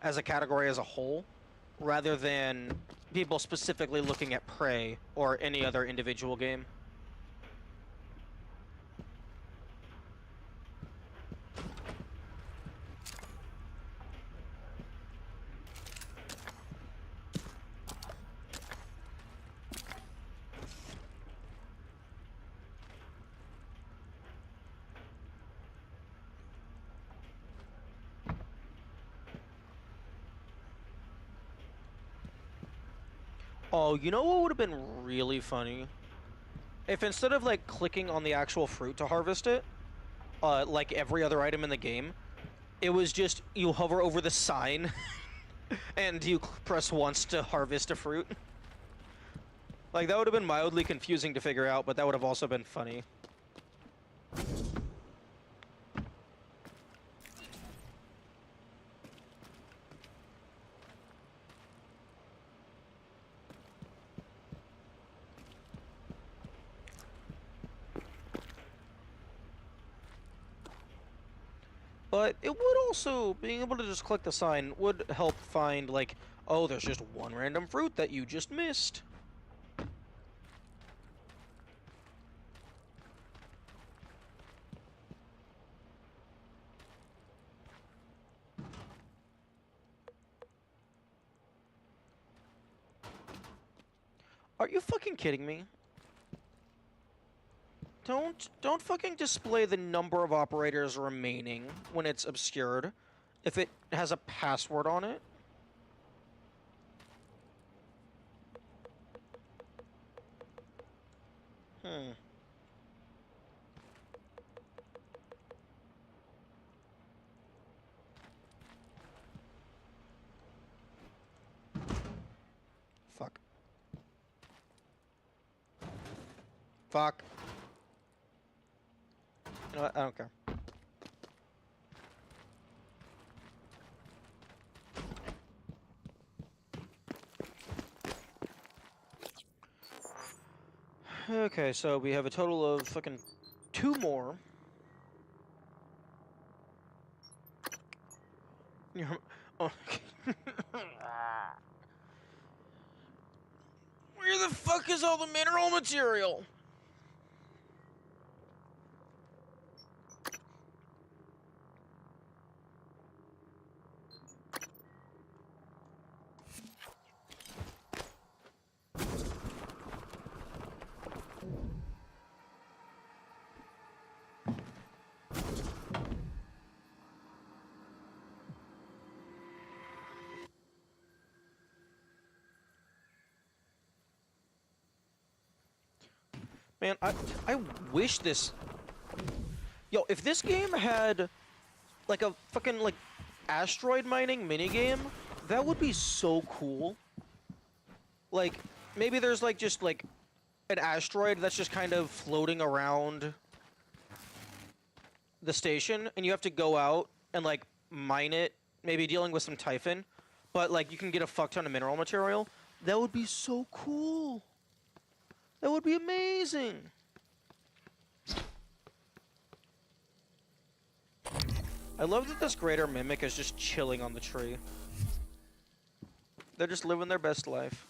as a category as a whole, rather than people specifically looking at Prey or any other individual game. Oh, you know what would have been really funny? If instead of like clicking on the actual fruit to harvest it, like every other item in the game, it was just you hover over the sign and you press once to harvest a fruit. Like, that would have been mildly confusing to figure out, but that would have also been funny. But it would also, being able to just click the sign would help find, like, oh, there's just one random fruit that you just missed. Are you fucking kidding me? Don't fucking display the number of operators remaining when it's obscured if it has a password on it. Fuck. Fuck. You know what? I don't care. Okay, so we have a total of fucking 2 more. Oh. Where the fuck is all the mineral material? Man, I wish this... Yo, if this game had, like, a fucking, like, asteroid mining minigame, that would be so cool. Like, maybe there's, like, just, like, an asteroid that's just kind of floating around the station, and you have to go out and, like, mine it, maybe dealing with some Typhon, but, like, you can get a fuck ton of mineral material. That would be so cool. That would be amazing. I love that this greater mimic is just chilling on the tree. They're just living their best life.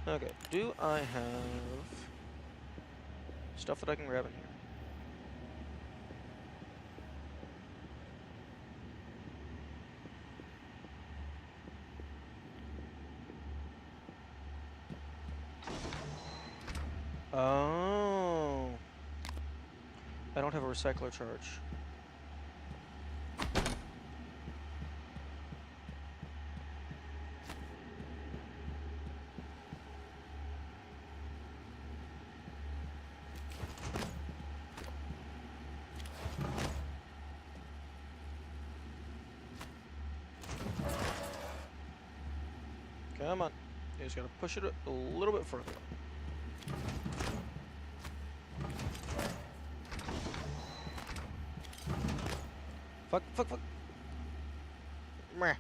Okay, do I have stuff that I can grab in here? Oh. I don't have a recycler charge. Come on. You just gotta push it a little bit further. Fuck, fuck, fuck. Meh.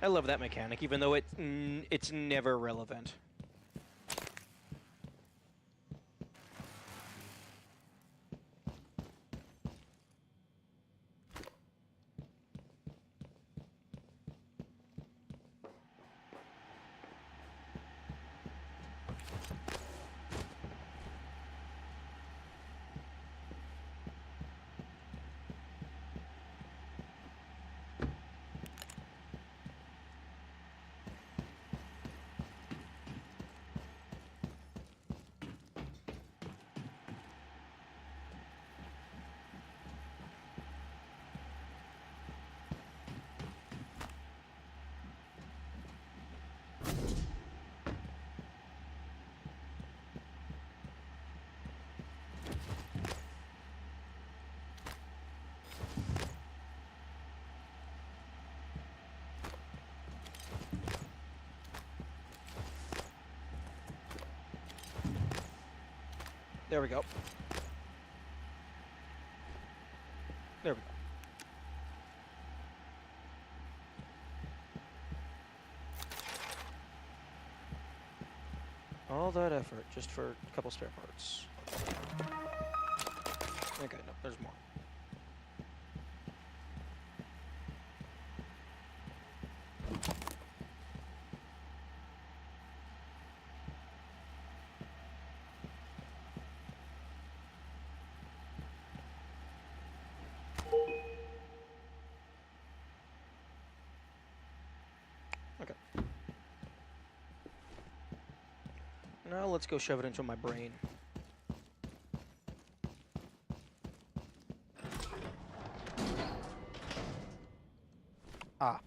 I love that mechanic, even though it's never relevant. There we go. There we go. All that effort just for a couple spare parts. Okay, no, there's more. Okay. Now let's go shove it into my brain. Ah.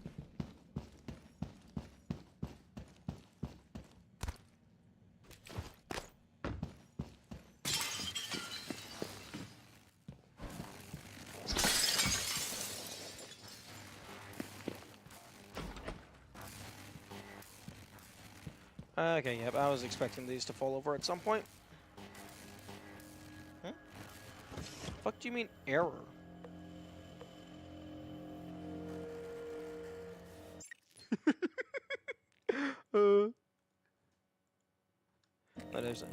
Okay, yep, I was expecting these to fall over at some point. Huh? Fuck do you mean error? That is it.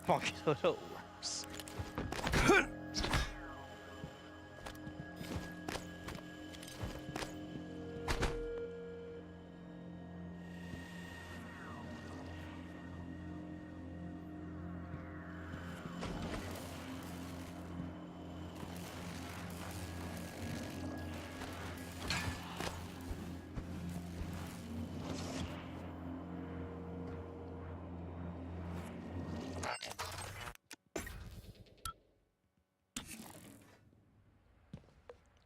Fuck it works.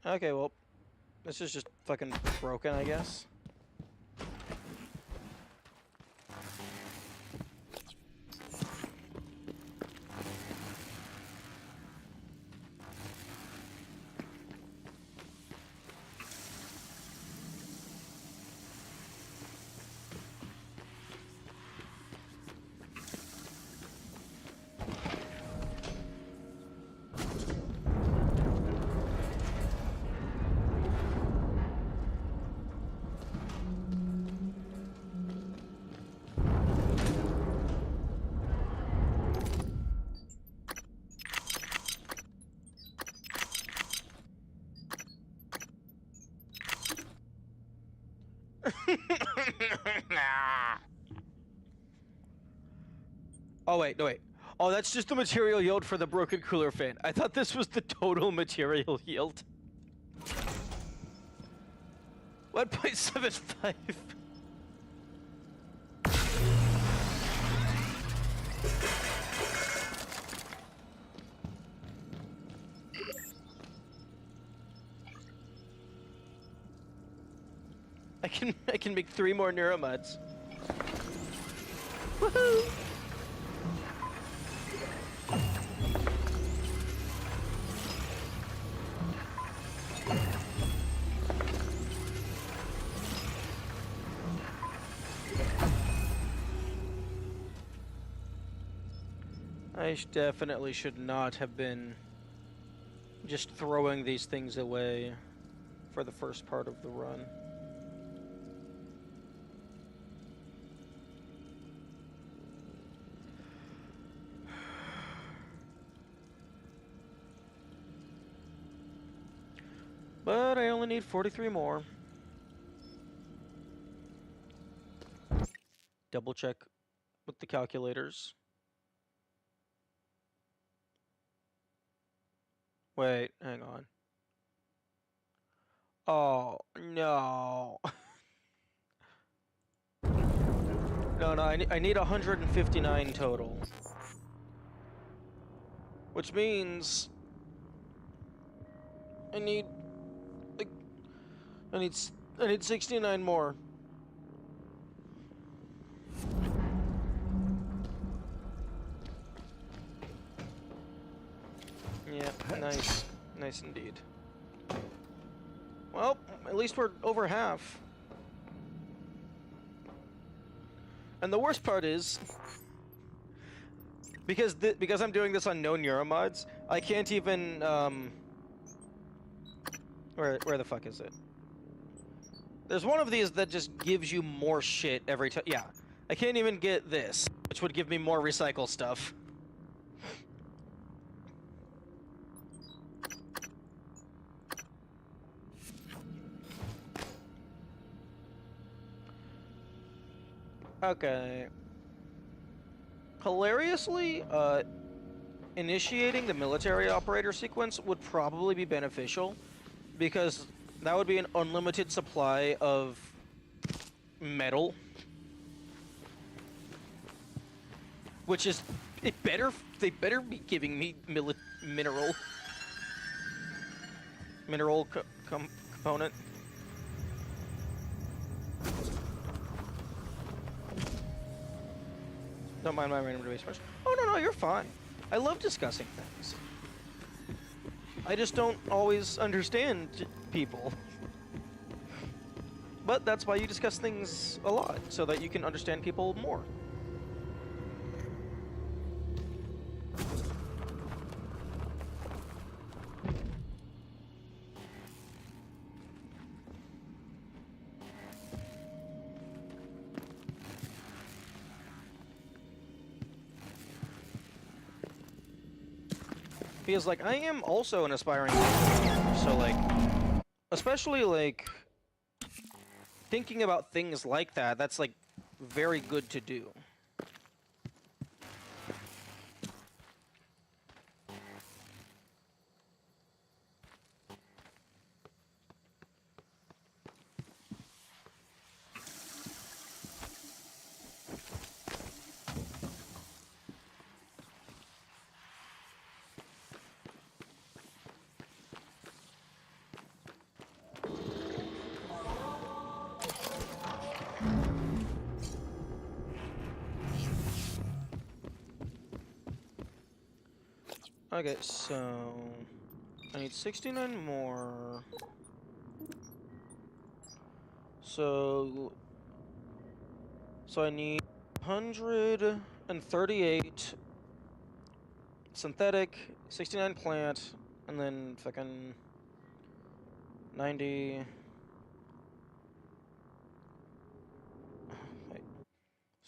Okay, well, this is just fucking broken, I guess. Oh wait, no wait. Oh, that's just the material yield for the broken cooler fan. I thought this was the total material yield. 1.75. I can make 3 more neuromods. Woohoo! I definitely should not have been just throwing these things away for the first part of the run. But I only need 43 more. Double check with the calculators. Wait, hang on. Oh, no. No, I need 159 total. Which means I need 69 more. Yeah, nice. Nice indeed. Well, at least we're over half. And the worst part is, because I'm doing this on no neuromods, I can't even, where the fuck is it? There's one of these that just gives you more shit every time. Yeah, I can't even get this, which would give me more recycle stuff. Okay. Hilariously, initiating the military operator sequence would probably be beneficial, because that would be an unlimited supply of metal. Which is, they better be giving me mineral component. Don't mind my random debate much. Oh, no, you're fine. I love discussing things. I just don't always understand people. But that's why you discuss things a lot, so that you can understand people more. Because, like, I am also an aspiring gamer, so, like, especially, like, thinking about things like that, that's, like, very good to do. Okay, so I need 69 more. So I need 138 synthetic, 69 plant, and then fucking 90. Wait,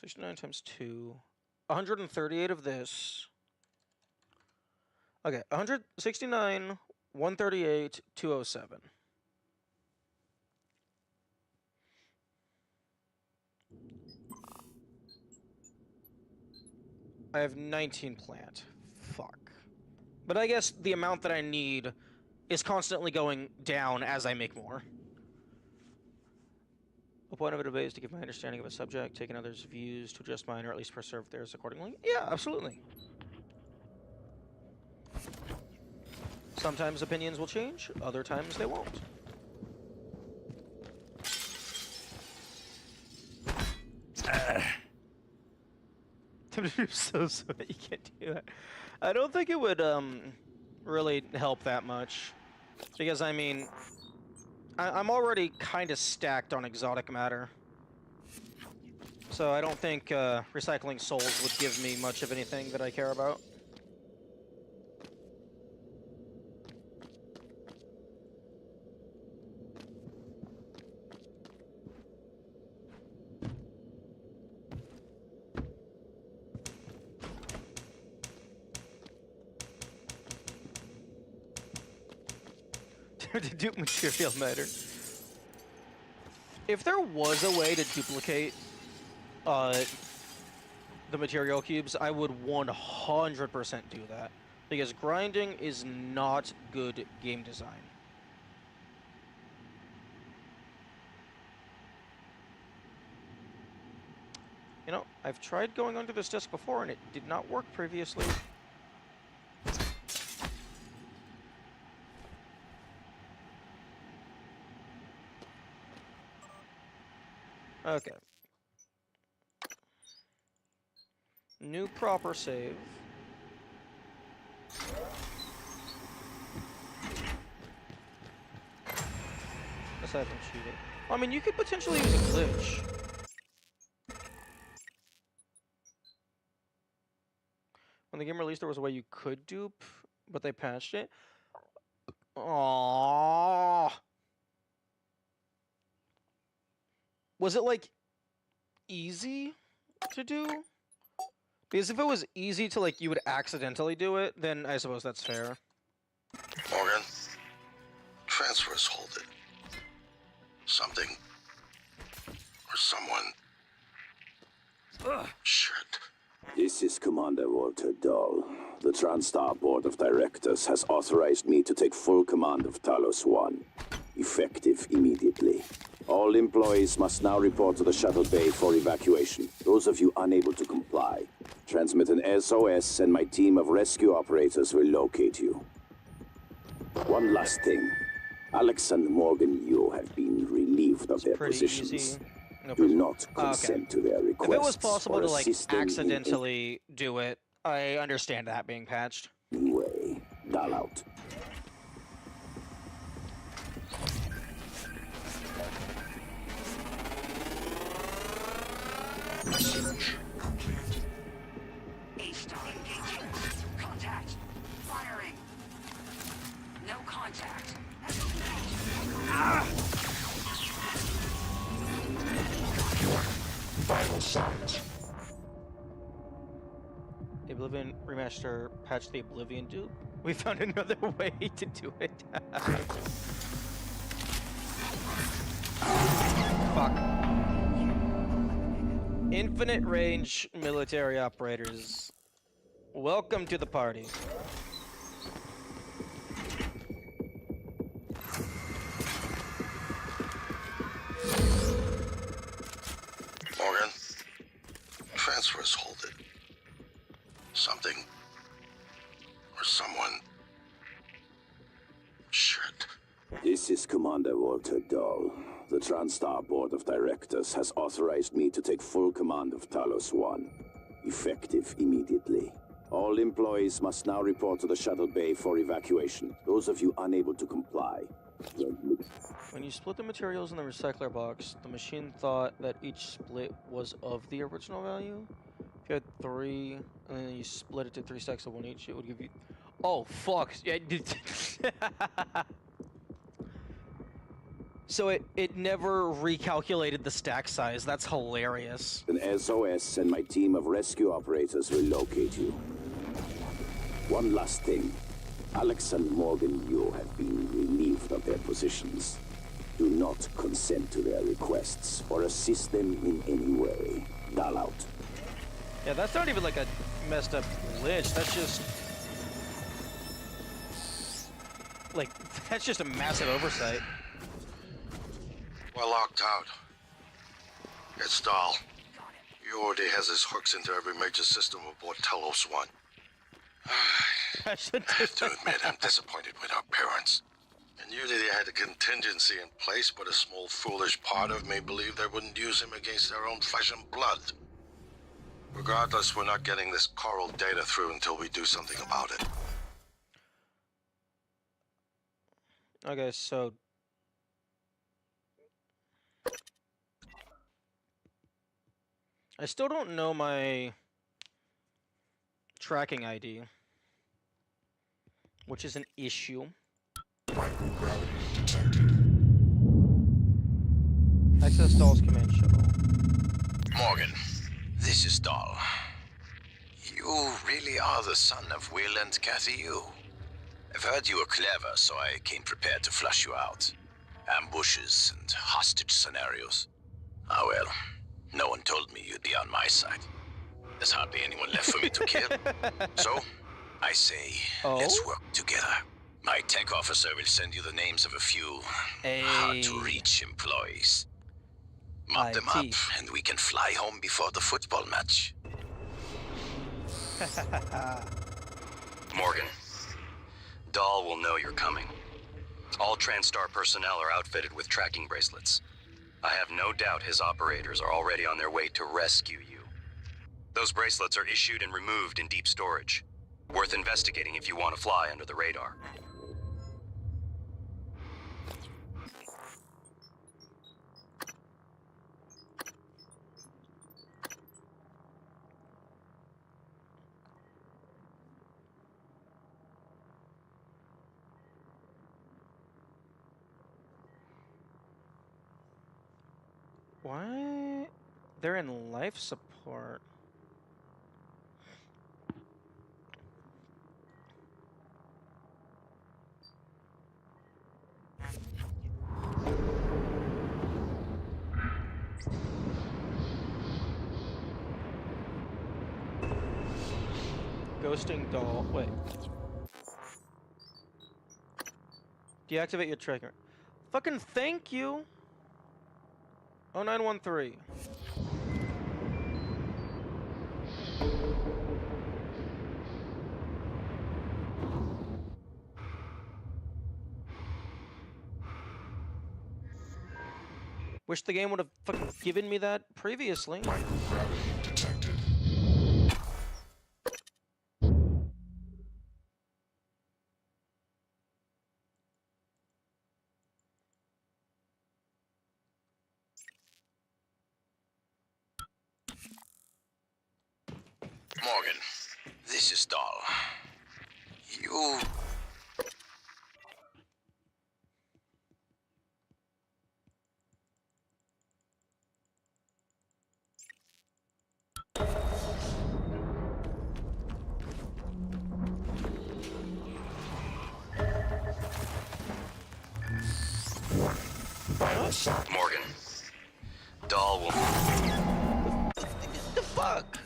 69 times 2. 138 of this. Okay, 169, 138, 207. I have 19 plant. Fuck. But I guess the amount that I need is constantly going down as I make more. The point of a debate is to give my understanding of a subject, take others' views to adjust mine, or at least preserve theirs accordingly. Yeah, absolutely. Sometimes opinions will change, other times they won't. so you can't do that. I don't think it would really help that much, because I mean, I'm already kind of stacked on exotic matter, so I don't think recycling souls would give me much of anything that I care about. To dupe material matter. If there was a way to duplicate the material cubes, I would 100% do that. Because grinding is not good game design. You know, I've tried going onto this disc before and it did not work previously. Okay. New proper save. Aside from cheating. I mean, you could potentially use a glitch. When the game released, there was a way you could dupe, but they patched it. Aww. Was it, like, easy to do? Because if it was easy to, like, you would accidentally do it, then I suppose that's fair. Morgan, transfers hold it. Something. Or someone. Ugh. Shit. This is Commander Walter Dahl. The TranStar Board of Directors has authorized me to take full command of Talos 1. Effective immediately. All employees must now report to the shuttle bay for evacuation. Those of you unable to comply, transmit an SOS and my team of rescue operators will locate you. One last thing. Alex and Morgan Yu have been relieved of their positions. Easy. No Do person. not consent to their requests. If it was possible or to like assist them in accidentally do it, I understand that being patched. any way. Dial out. Research complete. A-star engaging. Contact. Firing. No contact. Vital signs. Oblivion remaster patch the Oblivion dude. We found another way to do it. Fuck. Infinite range military operators. Welcome to the party. Morgan, transfers halted. Something or someone. Shit. This is Commander Walter Dahl. The TranStar Board of Directors has authorized me to take full command of Talos 1, effective immediately. All employees must now report to the shuttle bay for evacuation. Those of you unable to comply. When you split the materials in the recycler box, the machine thought that each split was of the original value. If you had 3, and then you split it to 3 stacks of 1 each, it would give you... Oh, fuck! Yeah, so it never recalculated the stack size. That's hilarious. An SOS and my team of rescue operators will locate you. One last thing. Alex and Morgan Yu have been relieved of their positions. Do not consent to their requests or assist them in any way. Dial out. Yeah, that's not even like a messed up glitch. That's just... like, that's just a massive oversight. We're locked out. It's Dahl. He already has his hooks into every major system aboard Talos 1. I should have to admit, I'm disappointed with our parents. I knew that he had a contingency in place, but a small foolish part of me believed they wouldn't use him against their own flesh and blood. Regardless, we're not getting this coral data through until we do something about it. Okay, so... I still don't know my tracking ID, which is an issue. Microgravity detected. Access Dahl's command shuttle. Morgan, this is Dahl. You really are the son of Will and Kathy Yu. I've heard you were clever, so I came prepared to flush you out. Ambushes and hostage scenarios. Ah well, no one told me you'd be on my side. There's hardly anyone left for me to kill. So, I say, let's work together. My tech officer will send you the names of a few hard-to-reach employees. Mop them up, and we can fly home before the football match. Morgan, Dahl will know you're coming. All TranStar personnel are outfitted with tracking bracelets. I have no doubt his operators are already on their way to rescue you. Those bracelets are issued and removed in deep storage. Worth investigating if you want to fly under the radar. Why? They're in life support. Ghosting Dahl. Wait. Deactivate your trigger. Fucking thank you. 0913. Wish the game would have fucking given me that previously. Microgravity detected. Morgan, this is Dahl. You... Vital sign. Morgan. Dahl will... The fuck?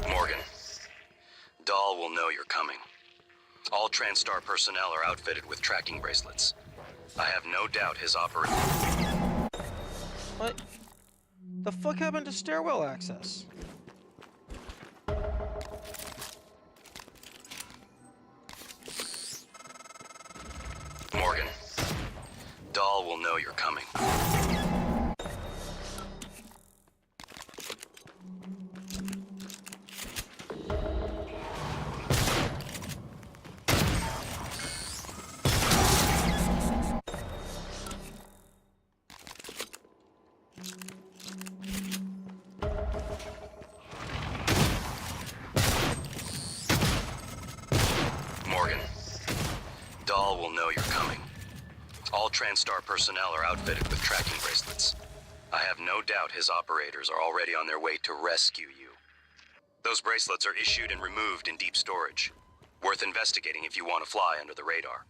Morgan. Dahl will know you're coming. All TranStar personnel are outfitted with tracking bracelets. I have no doubt his operator... What? The fuck happened to stairwell access? Morgan. Dahl will know you're coming. Morgan. Dahl will know you're coming. All TranStar personnel are outfitted with tracking bracelets. I have no doubt his operators are already on their way to rescue you. Those bracelets are issued and removed in deep storage. Worth investigating if you want to fly under the radar.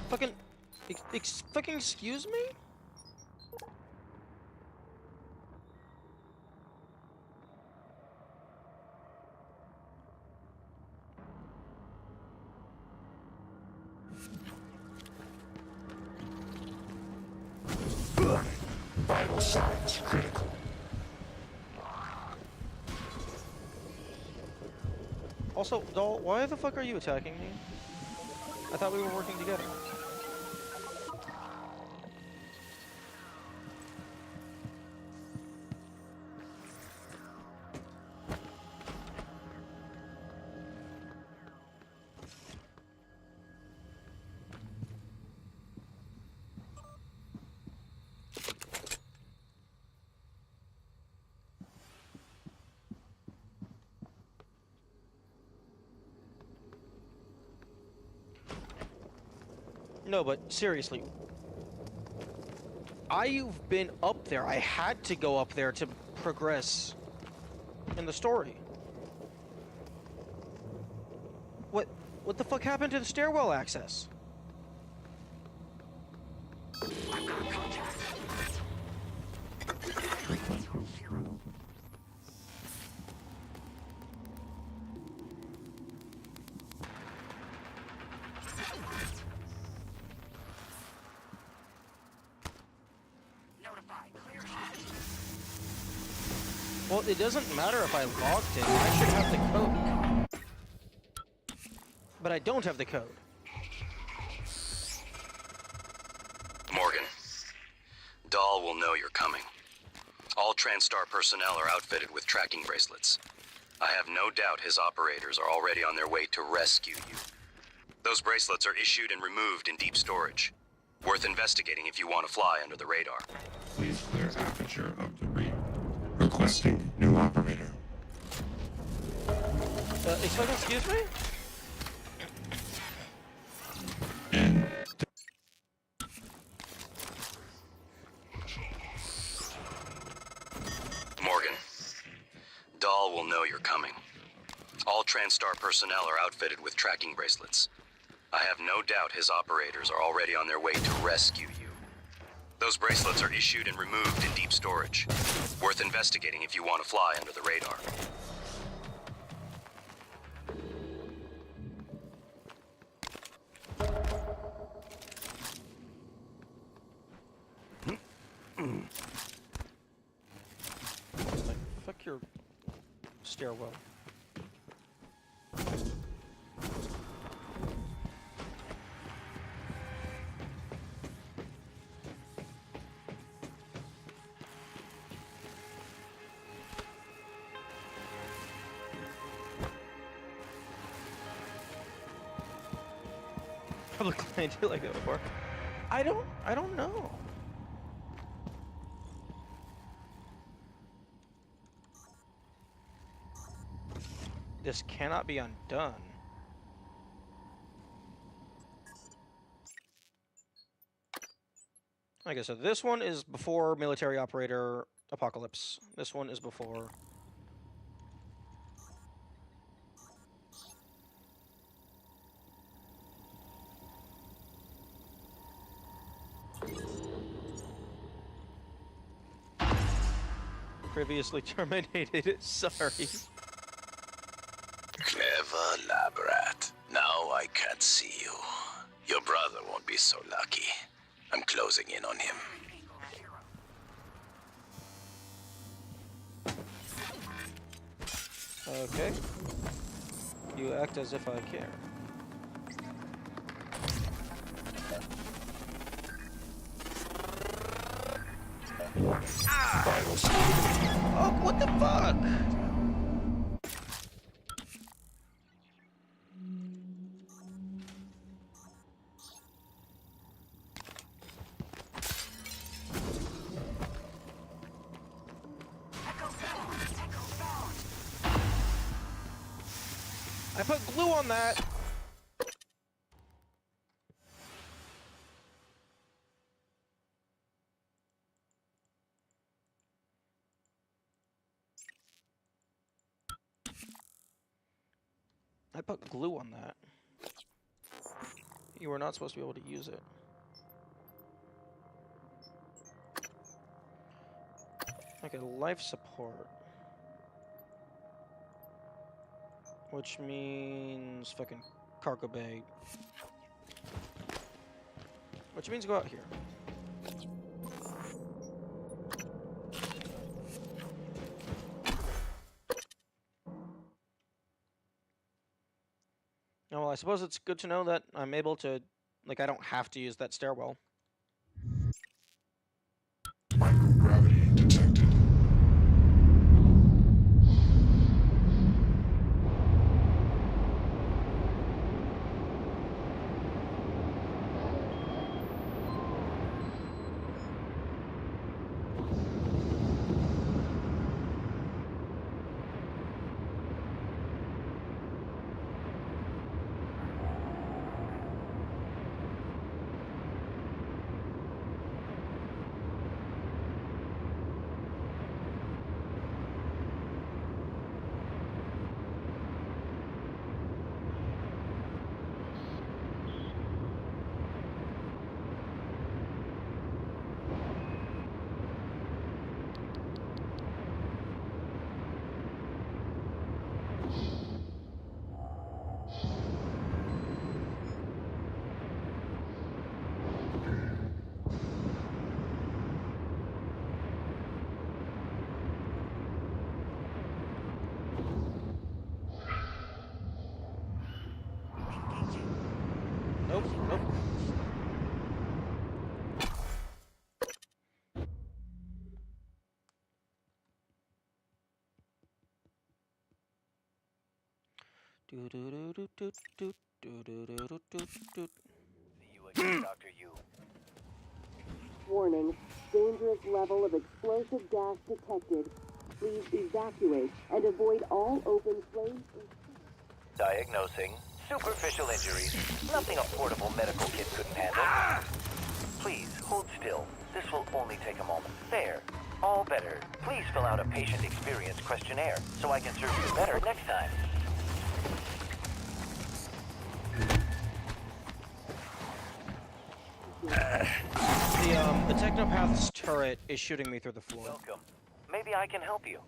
Fucking... fucking excuse me? Vital signs critical. Also, Dahl, why the fuck are you attacking me? I thought we were working together. No, but seriously. I've been up there. I had to go up there to progress in the story. What the fuck happened to the stairwell access? Well, it doesn't matter if I logged it. I should have the code. But I don't have the code. Morgan. Dahl will know you're coming. All TranStar personnel are outfitted with tracking bracelets. I have no doubt his operators are already on their way to rescue you. Those bracelets are issued and removed in deep storage. Worth investigating if you want to fly under the radar. Please clear aperture of the rear. Requesting new operator. Excuse me? Morgan. Dahl will know you're coming. All TranStar personnel are outfitted with tracking bracelets. I have no doubt his operators are already on their way to rescue you. Those bracelets are issued and removed in deep storage. Worth investigating if you want to fly under the radar. Like, fuck your stairwell. Publicly, I do like that before. I don't know. This cannot be undone. Okay, so this one is before military operator apocalypse. This one is before. Previously terminated. Sorry. Clever Labrat. Now I can't see you. Your brother won't be so lucky. I'm closing in on him. Okay. You act as if I care. Oh, what the fuck? I put glue on that. I put glue on that. You were not supposed to be able to use it. Okay, life support. Which means fucking cargo bay. Which means go out here. Oh, well, I suppose it's good to know that I'm able to, like, I don't have to use that stairwell. Microgravity detected. Nope, nope. Do do do do do do do do do do do do. See you again, Dr. Yu. Warning. Dangerous level of explosive gas detected. Please evacuate and avoid all open flames. Diagnosing superficial injuries. Nothing a portable medical kit couldn't handle. Please, hold still. This will only take a moment. There. All better. Please fill out a patient experience questionnaire so I can serve you better next time. The Technopath's turret is shooting me through the floor. Welcome. Maybe I can help you.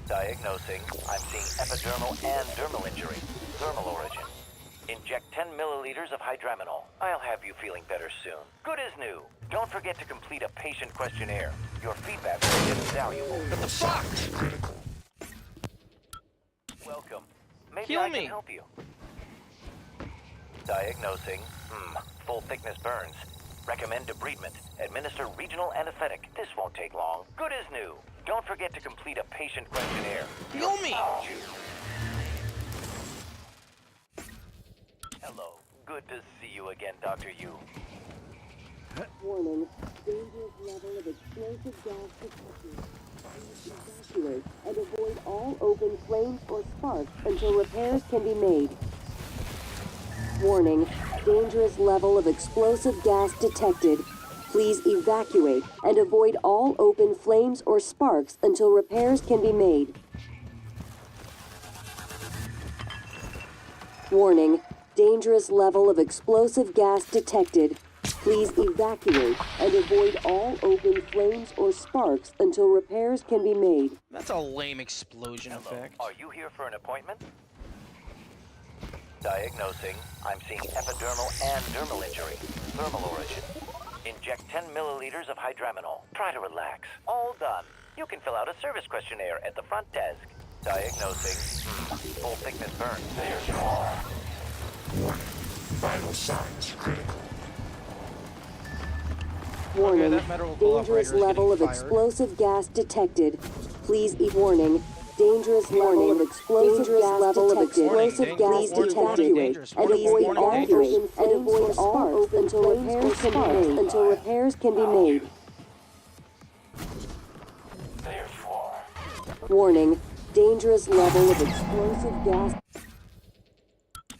Diagnosing. I'm seeing epidermal and dermal injury. Thermal origin. Inject 10 milliliters of hydraminol. I'll have you feeling better soon. Good as new. Don't forget to complete a patient questionnaire. Your feedback will be invaluable. What the fuck? Welcome. Maybe Heal I me. can help you. Diagnosing. Full thickness burns. Recommend debridement. Administer regional anesthetic. This won't take long. Good as new. Don't forget to complete a patient questionnaire. Heal me. Hello. Good to see you again, Dr. Yu. Warning. Dangerous level of explosive gas detected. Please evacuate and avoid all open flames or sparks until repairs can be made. Warning. Dangerous level of explosive gas detected. Please evacuate and avoid all open flames or sparks until repairs can be made. Warning. Dangerous level of explosive gas detected. Please evacuate and avoid all open flames or sparks until repairs can be made. That's a lame explosion Hello. effect. Are you here for an appointment? Diagnosing. I'm seeing epidermal and dermal injury. Thermal origin. Inject 10 milliliters of hydraminol. Try to relax. All done. You can fill out a service questionnaire at the front desk. Diagnosing. Full thickness burns. There you are. Warning. Vital signs critical. Warning. that medical Dangerous operator is level of getting fired. explosive gas detected. Please warning. Dangerous level of explosive gas level of explosive gas detected. And avoid all open and avoid all open until repairs can be made. Until repairs can be made. Therefore. Warning. Dangerous level of explosive gas.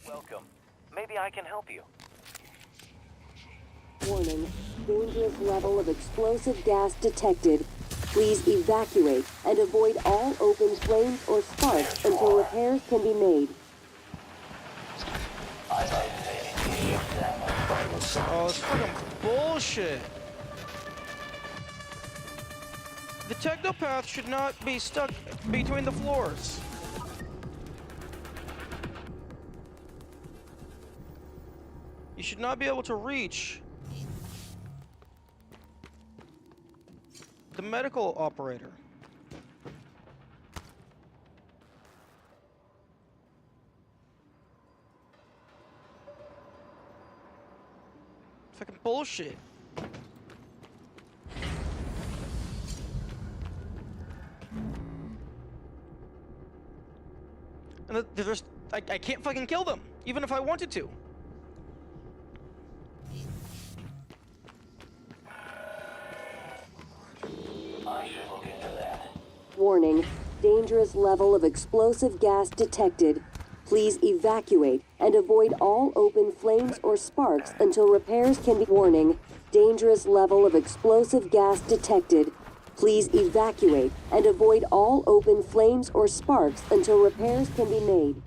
Welcome. Maybe I can help you. Warning. Dangerous level of explosive gas detected. Please evacuate and avoid all open flames or sparks until repairs can be made. Oh, it's fucking bullshit. The technopath should not be stuck between the floors. You should not be able to reach the medical operator. Fucking bullshit. And there's, I can't fucking kill them, even if I wanted to. I should look into that. Warning. Dangerous level of explosive gas detected. Please evacuate and avoid all open flames or sparks until repairs can be. Warning. Dangerous level of explosive gas detected. Please evacuate and avoid all open flames or sparks until repairs can be made.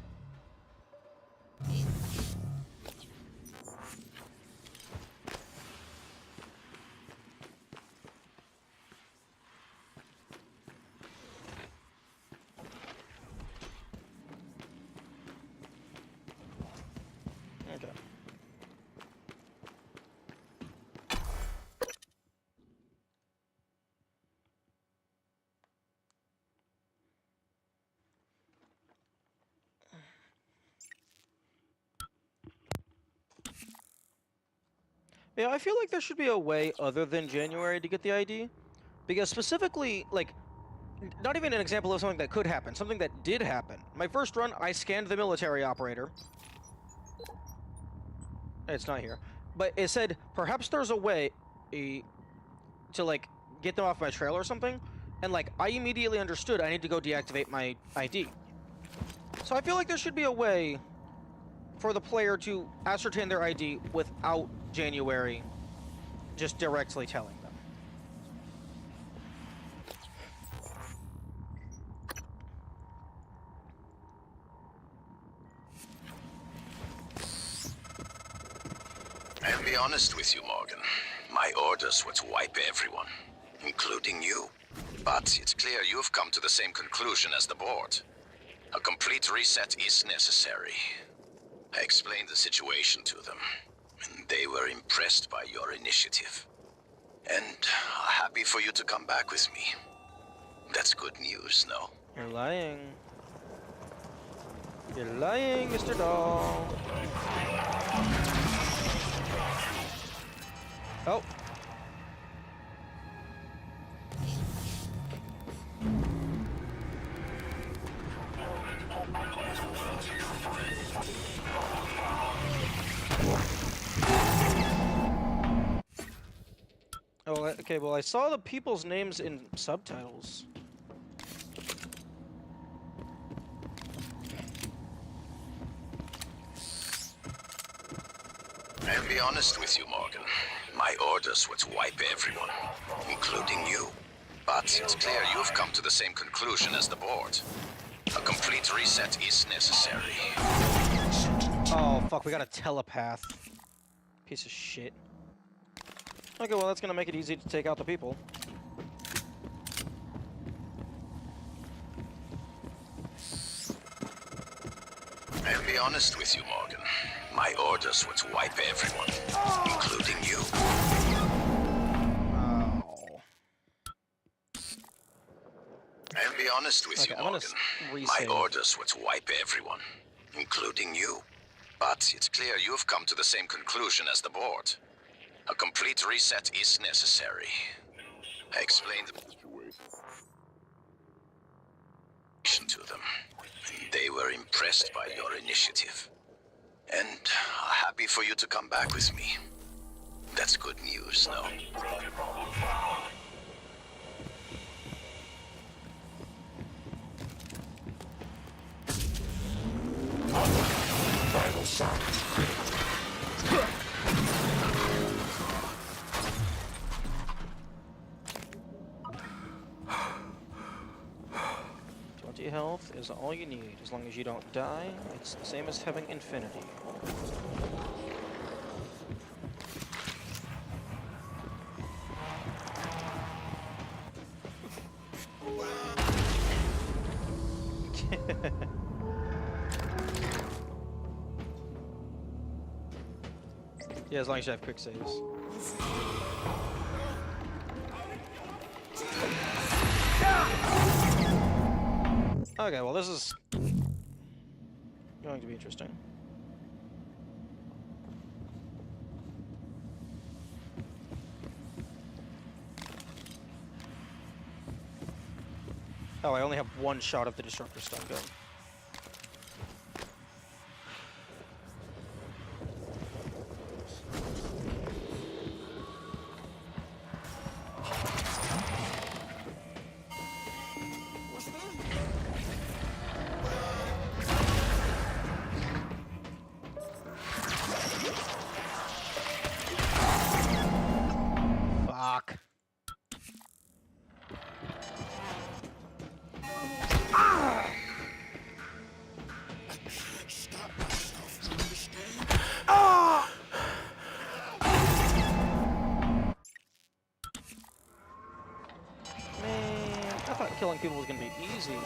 Okay. Yeah, I feel like there should be a way other than January to get the ID. Because specifically, like, not even an example of something that could happen, something that did happen. My first run, I scanned the military operator. It's not here. But it said, perhaps there's a way to, like, get them off my trail or something. And, like, I immediately understood I need to go deactivate my ID. So I feel like there should be a way for the player to ascertain their ID without January just directly telling them. I'll be honest with you, Morgan. My orders were to wipe everyone, including you. But it's clear you've come to the same conclusion as the board. A complete reset is necessary. I explained the situation to them, and they were impressed by your initiative. And happy for you to come back with me. That's good news, no? You're lying. You're lying, Mr. Dahl. Oh. Oh, okay, well, I saw the people's names in subtitles. I'll be honest with you, Morgan. My orders were to wipe everyone, including you. But it's clear you've come to the same conclusion as the board. A complete reset is necessary. Oh, fuck, we got a telepath. Piece of shit. Okay, well, that's gonna make it easy to take out the people. I'll be honest with you, Morgan. My orders were to wipe everyone, including you. I'll be honest with you, Morgan. My orders were to wipe everyone, including you. But it's clear you've come to the same conclusion as the board. A complete reset is necessary. I explained the situation to them, and they were impressed by your initiative. And happy for you to come back with me. That's good news, no? Vital signs critical. 20 health is all you need. As long as you don't die, it's the same as having infinity. Yeah, as long as you have quick saves. Okay, well this is going to be interesting. Oh, I only have one shot of the Disruptor stun gun. Fuck. Man, I thought killing people was gonna be easy.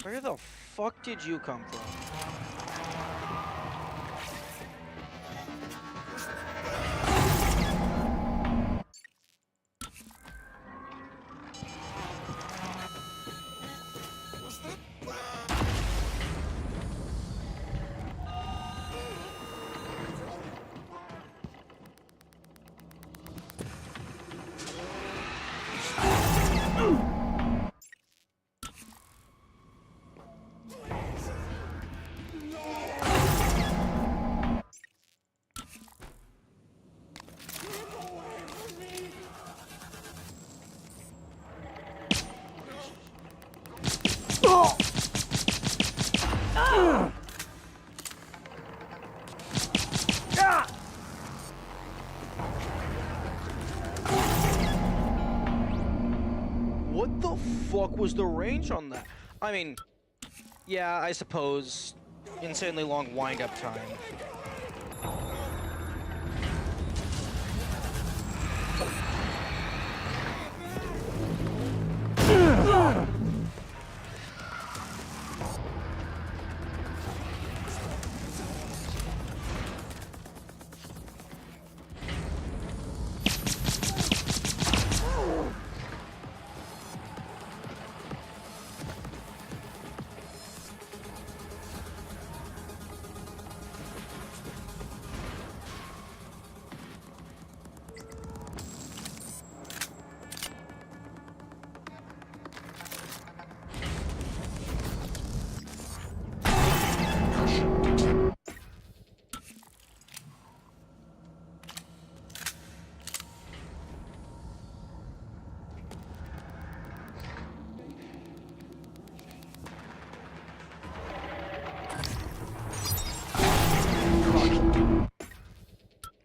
Where the fuck did you come from? What the fuck was the range on that? I mean, yeah, I suppose insanely long wind-up time.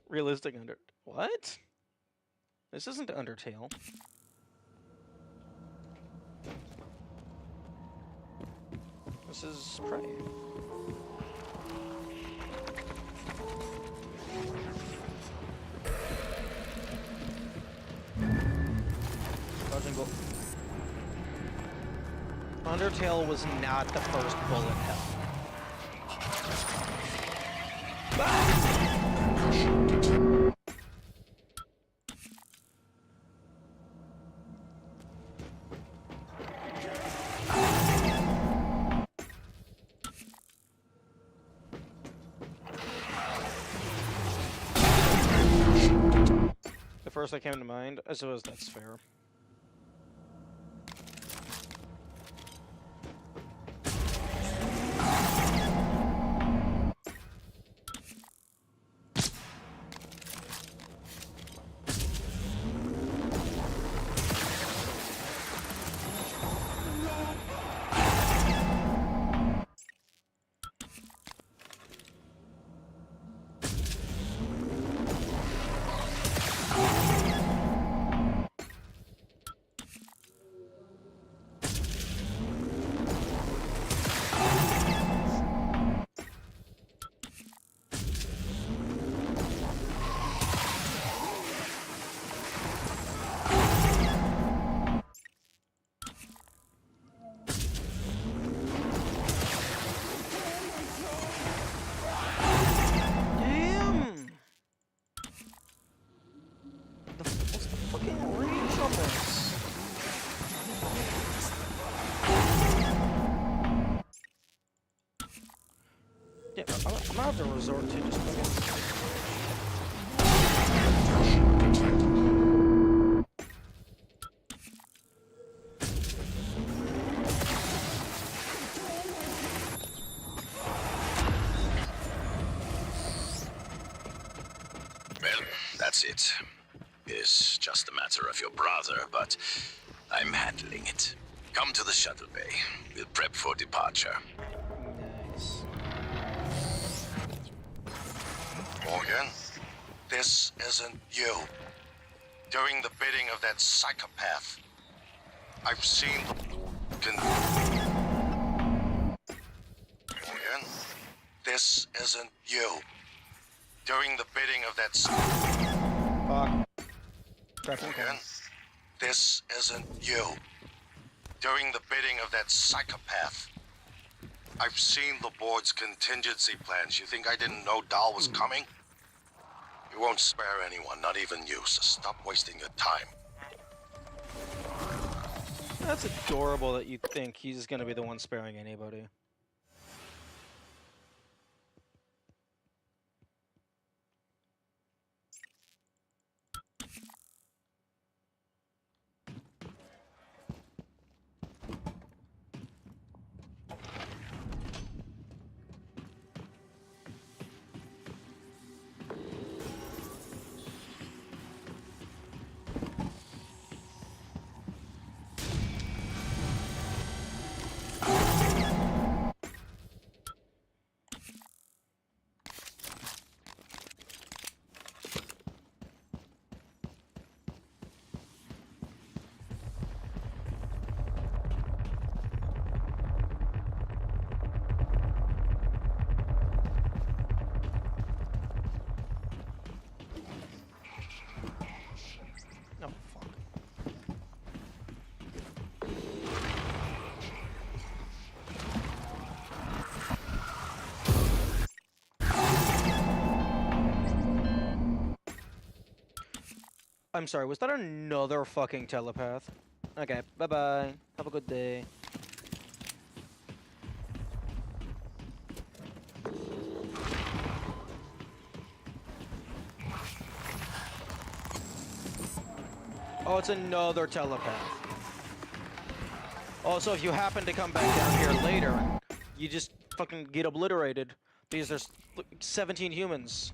Realistic what? This isn't Undertale. This is Prey. Dodging bullet. Undertale was not the first bullet hell. The first that came to mind, I suppose that's fair. Yeah, I'm gonna have to resort to just fucking... Well, that's it. It's just a matter of your brother, but I'm handling it. Come to the shuttle bay. We'll prep for departure. Nice. Morgan, this isn't you. During the bidding of that psychopath, I've seen the... Morgan, this isn't you. During the bidding of that... Fuck. Morgan, this isn't you. During the bidding of that psychopath, I've seen the board's contingency plans. You think I didn't know Dahl was coming? You won't spare anyone, not even you, so stop wasting your time. That's adorable that you think he's gonna be the one sparing anybody. I'm sorry, was that another fucking telepath? Okay, bye-bye. Have a good day. Oh, it's another telepath. Also, if you happen to come back down here later, you just fucking get obliterated because there's 17 humans.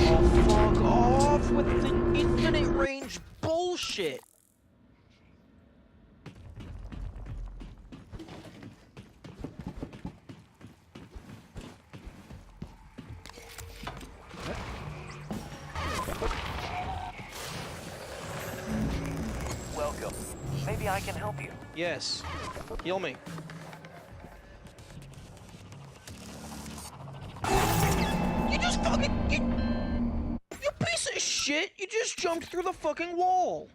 Oh, fuck off with the infinite range bullshit. Welcome. Maybe I can help you. Yes. Heal me. You just fucking... You piece of shit! You just jumped through the fucking wall!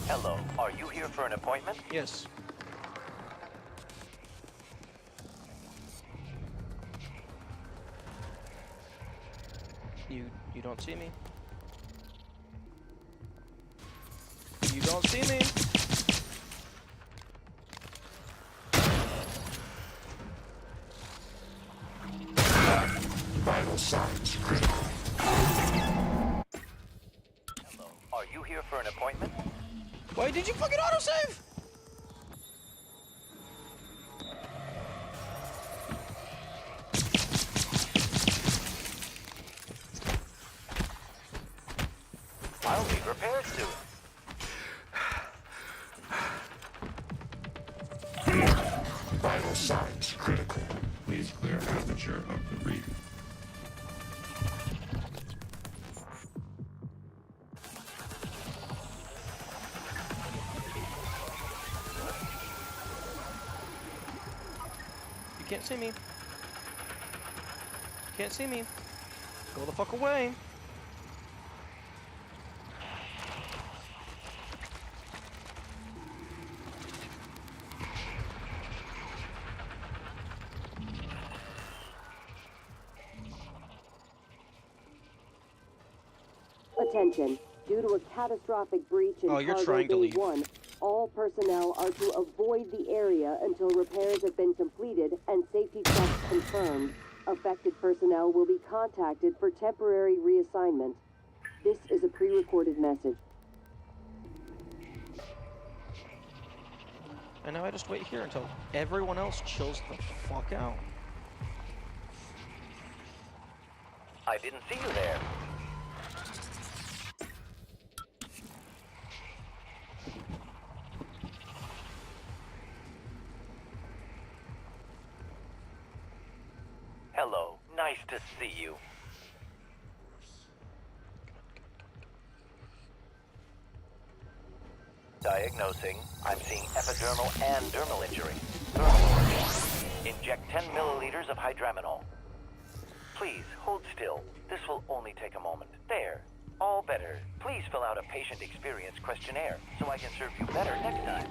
Hello. Are you here for an appointment? Yes. You don't see me. You don't see me. Vital signs critical. Hello. Are you here for an appointment? Why did you fucking autosave? I'll be prepared soon. Vital signs critical. Please clear aperture of the reef. You can't see me. Can't see me. Go the fuck away. Attention. Due to a catastrophic breach in you're Cargo trying to Bay leave. 1, all personnel are to avoid the area until repairs have been completed and safety checks confirmed. Affected personnel will be contacted for temporary reassignment. This is a pre-recorded message. And now I just wait here until everyone else chills the fuck out. I didn't see you there. Hello. Nice to see you. Diagnosing. I'm seeing epidermal and dermal injury. Thermal origin. Inject 10 milliliters of hydraminol. Please, hold still. This will only take a moment. There. All better. Please fill out a patient experience questionnaire so I can serve you better next time.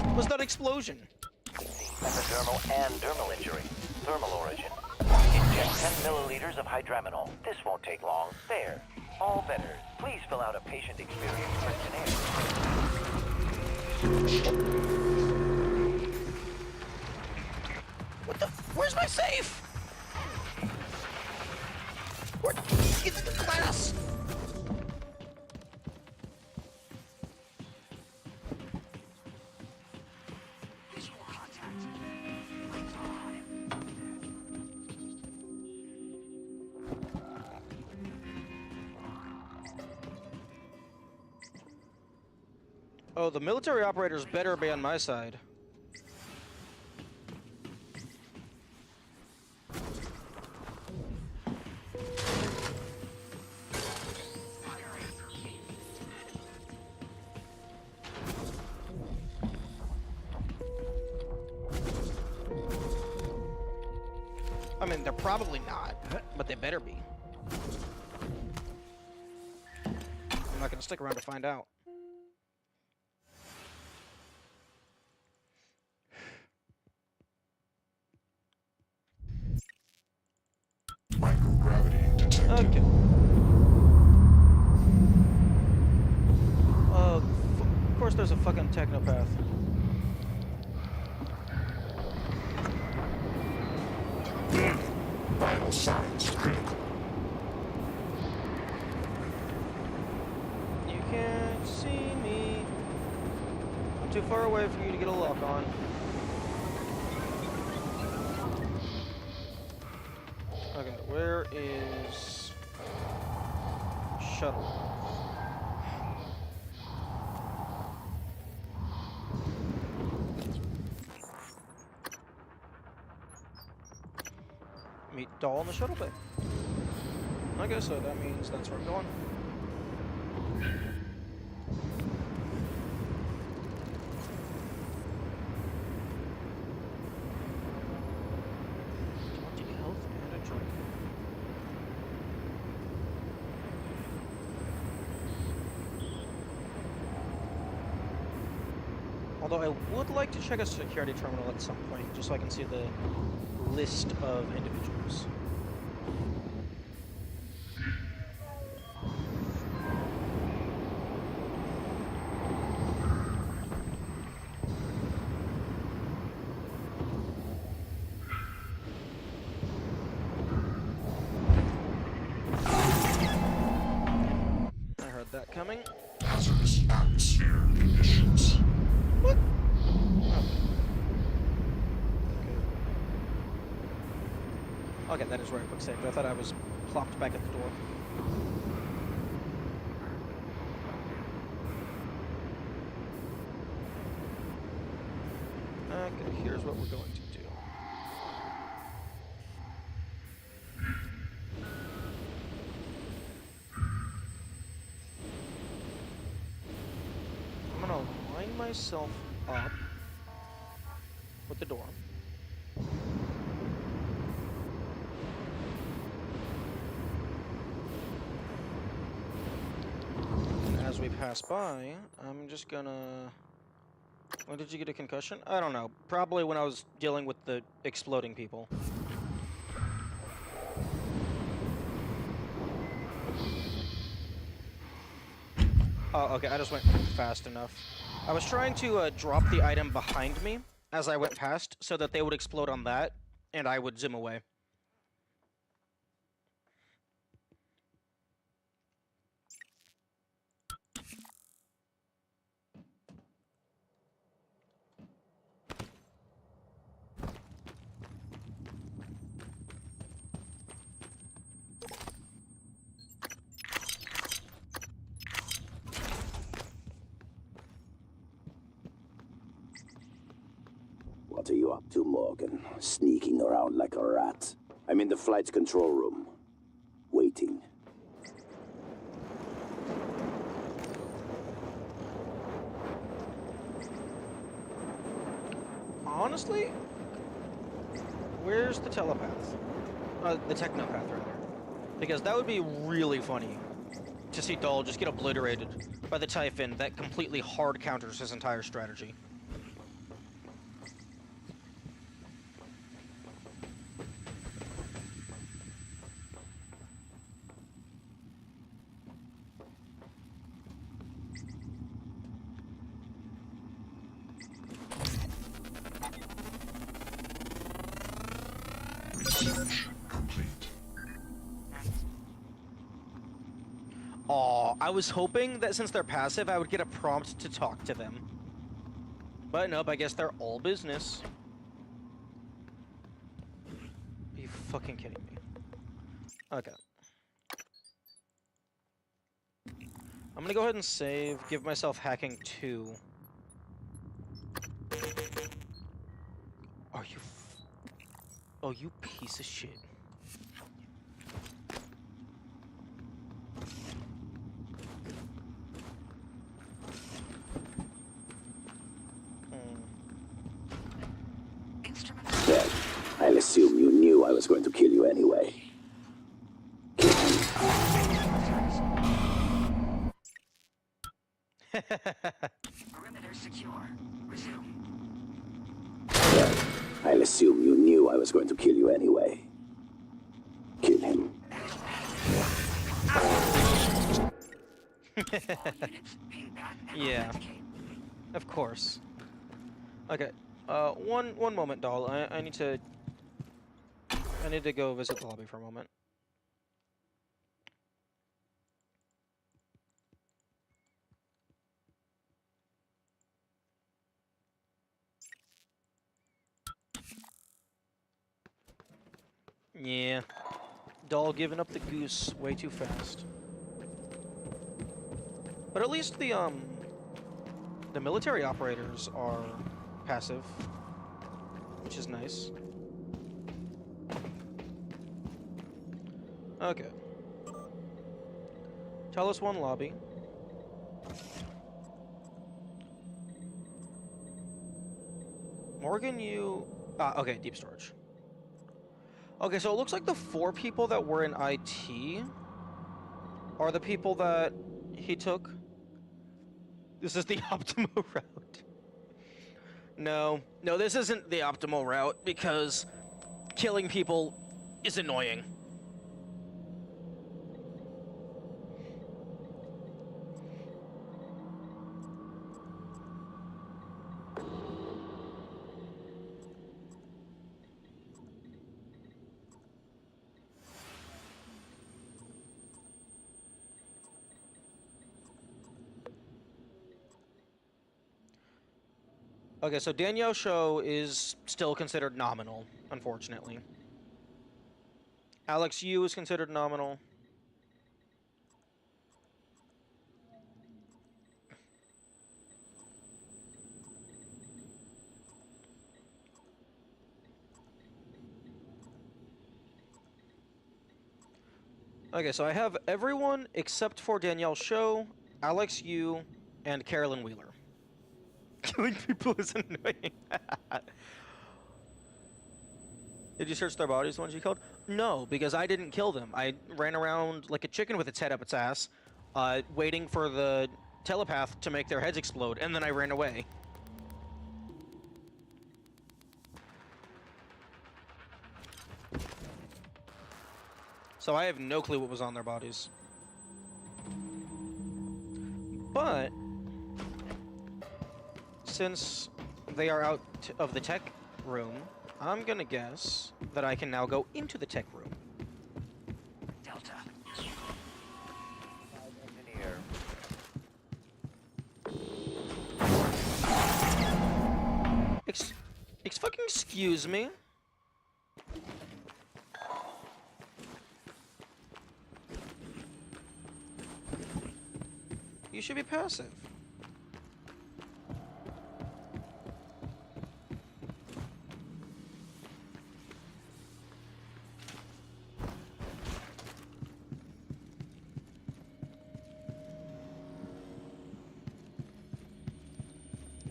What was that explosion? Epidermal and dermal injury. Thermal origin. Inject 10 milliliters of hydraminol. This won't take long. There. All better. Please fill out a patient experience questionnaire. What the? Where's my safe? Where? Get to the class! Oh, the military operators better be on my side. I mean, they're probably not, but they better be. I'm not gonna stick around to find out. Microgravity detected. Okay. Of course there's a fucking technopath. Vital signs critical. You can't see me. I'm too far away for you to get a lock on. Okay, where is shuttle? Meet Dahl in the shuttle bay. Okay, so that means that's where I'm going. Health and a drink. Although I would like to check a security terminal at some point, just so I can see the list of individuals. I heard that coming. Hazardous atmosphere conditions. What? Okay, that is where I quick saved. I thought I was plopped back at the door. Okay, here's what we're going to do. I'm gonna line myself up with the door. As we pass by, I'm just gonna... When did you get a concussion? I don't know. Probably when I was dealing with the exploding people. Oh, okay, I just went fast enough. I was trying to drop the item behind me as I went past so that they would explode on that, and I would zoom away. What are you up to, Morgan? Sneaking around like a rat. I'm in the flight control room. Waiting. Honestly, where's the telepath? The technopath, rather. Because that would be really funny to see Dahl just get obliterated by the Typhon that completely hard counters his entire strategy. Research complete. Aw, I was hoping that since they're passive, I would get a prompt to talk to them. But nope, I guess they're all business. Are you fucking kidding me? Okay. I'm gonna go ahead and save, give myself hacking 2. Are you oh, you piece of shit. Well, I'll assume you knew I I was going to kill you anyway. Perimeter secure. Resume. Well, I'll assume you knew I was going to kill you anyway. Kill him. Yeah. Of course. Okay. One moment, doll. I need to go visit the lobby for a moment. Yeah. Doll giving up the goose way too fast. But at least the military operators are passive, which is nice. Okay. Talos 1 lobby. Morgan, you... okay, deep storage. Okay, so it looks like the 4 people that were in IT are the people that he took. This is the optimal route. No, this isn't the optimal route because killing people is annoying. Okay, so Danielle Show is still considered nominal, unfortunately. Alex Yu is considered nominal. Okay, so I have everyone except for Danielle Show, Alex Yu, and Carolyn Wheeler. Killing people is annoying. Did you search their bodies, the ones you killed? No, because I didn't kill them. I ran around like a chicken with its head up its ass, waiting for the telepath to make their heads explode, and then I ran away. So I have no clue what was on their bodies. But since they are out of the tech room, I'm gonna guess that I can now go into the tech room. Delta. Engineer. Fucking excuse me? You should be passive.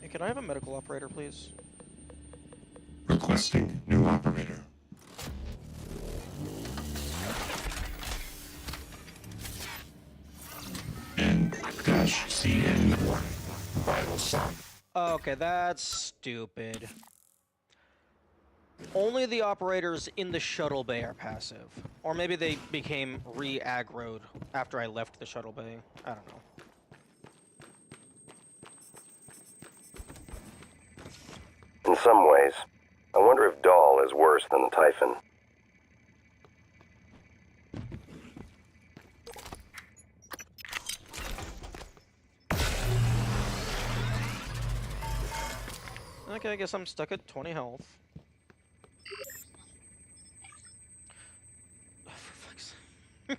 Hey, can I have a medical operator, please? Requesting new operator. N-CN1. Vital sign. Okay, that's stupid. Only the operators in the shuttle bay are passive. Or maybe they became re-aggroed after I left the shuttle bay. I don't know. In some ways, I wonder if Dahl is worse than the Typhon. Okay, I guess I'm stuck at 20 health. Oh, for fuck's sake.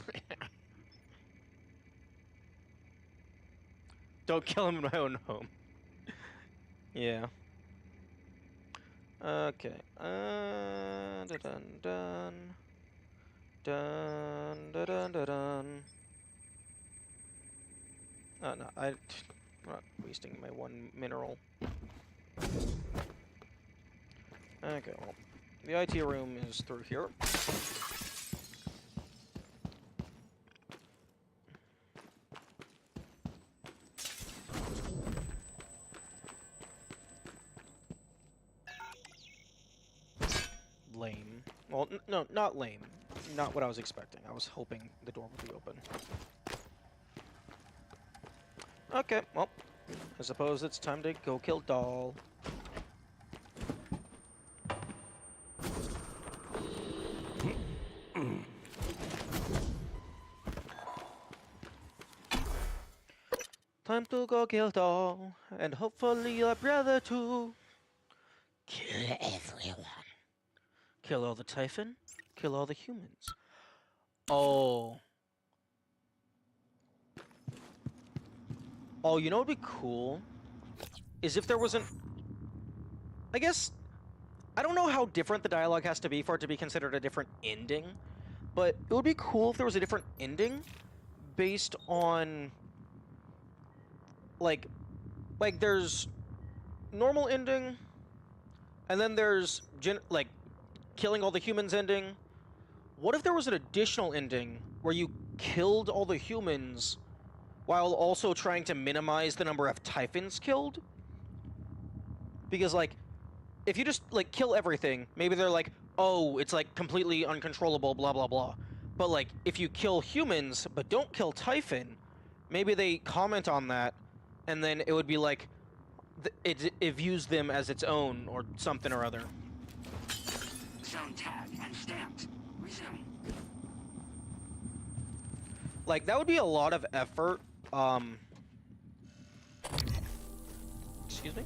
Don't kill him in my own home. Yeah. Okay. Dun dun dun. Dun dun dun dun dun. Oh no, I'm not wasting my one mineral. Okay, well, The IT room is through here. Lame. Well, no, not lame. Not what I was expecting. I was hoping the door would be open. Okay, well, I suppose it's time to go kill Dahl. Time to go kill Dahl, and hopefully your brother too. Kill everyone. Kill all the Typhon, kill all the humans. Oh. Oh, you know what would be cool? Is if there wasn't... I guess... I don't know how different the dialogue has to be for it to be considered a different ending, but it would be cool if there was a different ending based on... Like there's normal ending, and then there's, like, killing all the humans ending. What if there was an additional ending where you killed all the humans while also trying to minimize the number of Typhons killed? Because, like, if you just, like, kill everything, maybe they're like, oh, it's, like, completely uncontrollable, blah, blah, blah. But, like, if you kill humans but don't kill Typhon, maybe they comment on that, and then it would be like, it views them as its own, or something or other. Zone tagged and stamped. Resuming. Like, that would be a lot of effort. Excuse me?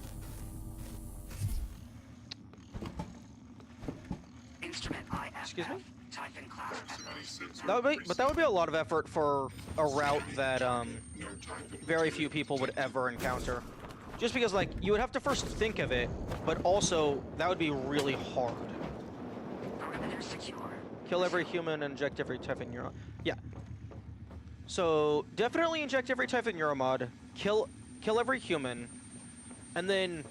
Instrument IFF. Excuse me? Typhon class. That would be, but that would be a lot of effort for a route that, very few people would ever encounter. Just because, like, you would have to first think of it, but also, that would be really hard. Perimeter secure. Kill every human, inject every Typhon Neuromod. Yeah. So, definitely inject every Typhon Neuromod, kill every human, and then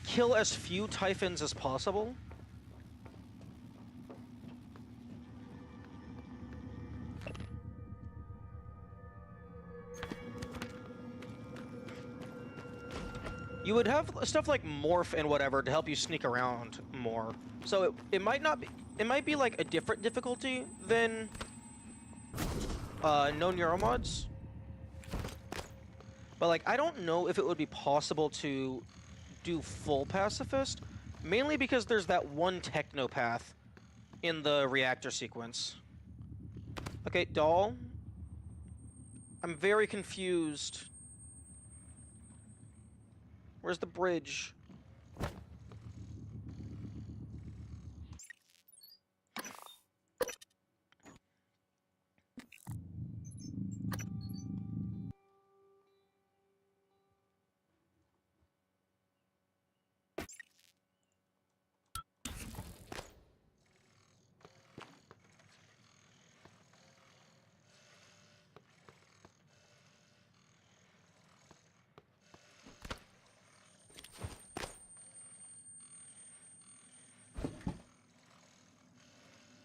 kill as few Typhons as possible. You would have stuff like morph and whatever to help you sneak around more. So it might not be, it might be like a different difficulty than no neuromods. But like, I don't know if it would be possible to do full pacifist, mainly because there's that one technopath in the reactor sequence. Okay, Dahl. I'm very confused. Where's the bridge?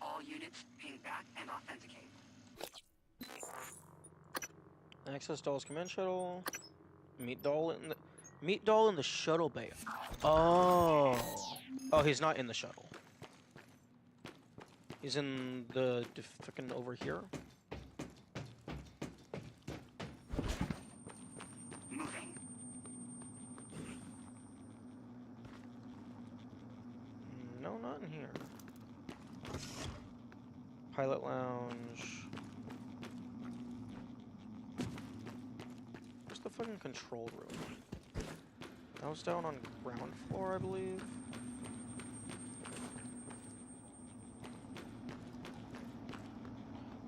All units ping back and authenticate. Access Dahl's command shuttle. Meet Dahl in the shuttle bay. Oh. Oh, he's not in the shuttle. He's in the fucking over here. Moving. No, not in here. Pilot lounge. Where's the fucking control room? That was down on ground floor, I believe.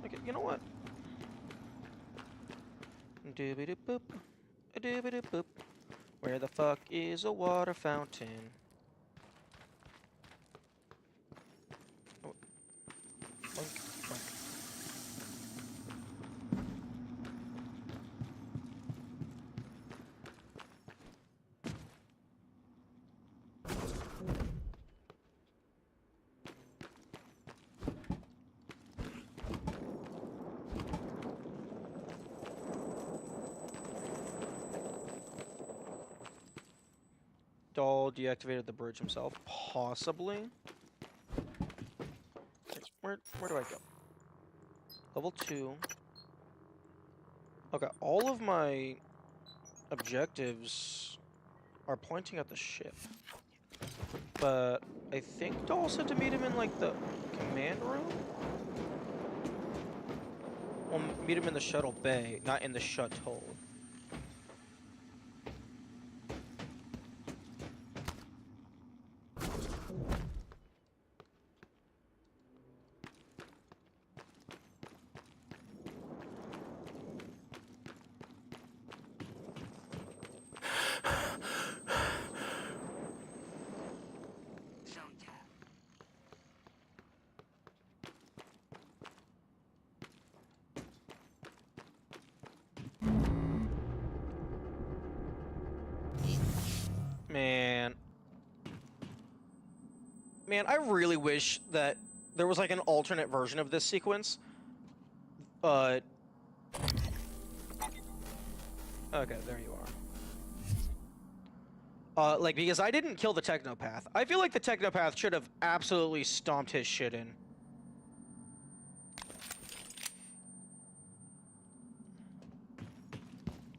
Okay, you know what? Doobity-boop. Doobity-boop. Where the fuck is a water fountain? Oh. Boink, boink. Dahl deactivated the bridge himself. Possibly. Where do I go? Level 2. Okay, all of my objectives are pointing at the ship. But I think Dahl said to meet him in, like, the command room? Well, meet him in the shuttle bay, not in the shuttle. Man, I really wish that there was like an alternate version of this sequence. Okay, there you are. Like, because I didn't kill the Technopath. I feel like the Technopath should have absolutely stomped his shit in.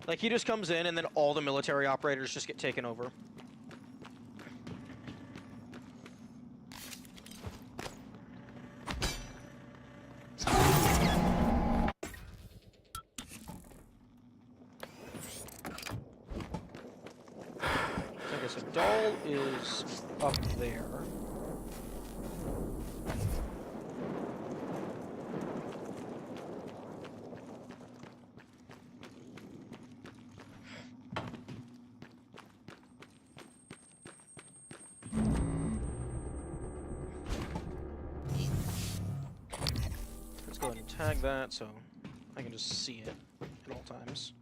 Like, he just comes in and then all the military operators just get taken over. Okay, so Dahl is up there. Let's go ahead and tag that so I can just see it at all times.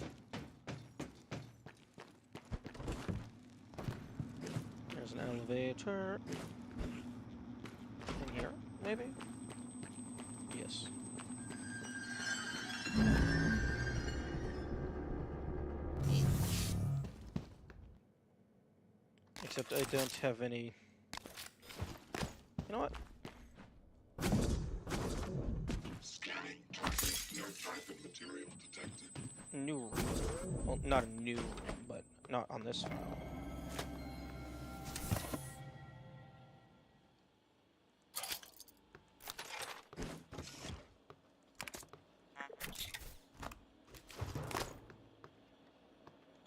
There's an elevator. In here, maybe? Yes. Except I don't have any... You know what? Scanning target. No Typhon material detected. New room. Well, not a new room, but not on this file.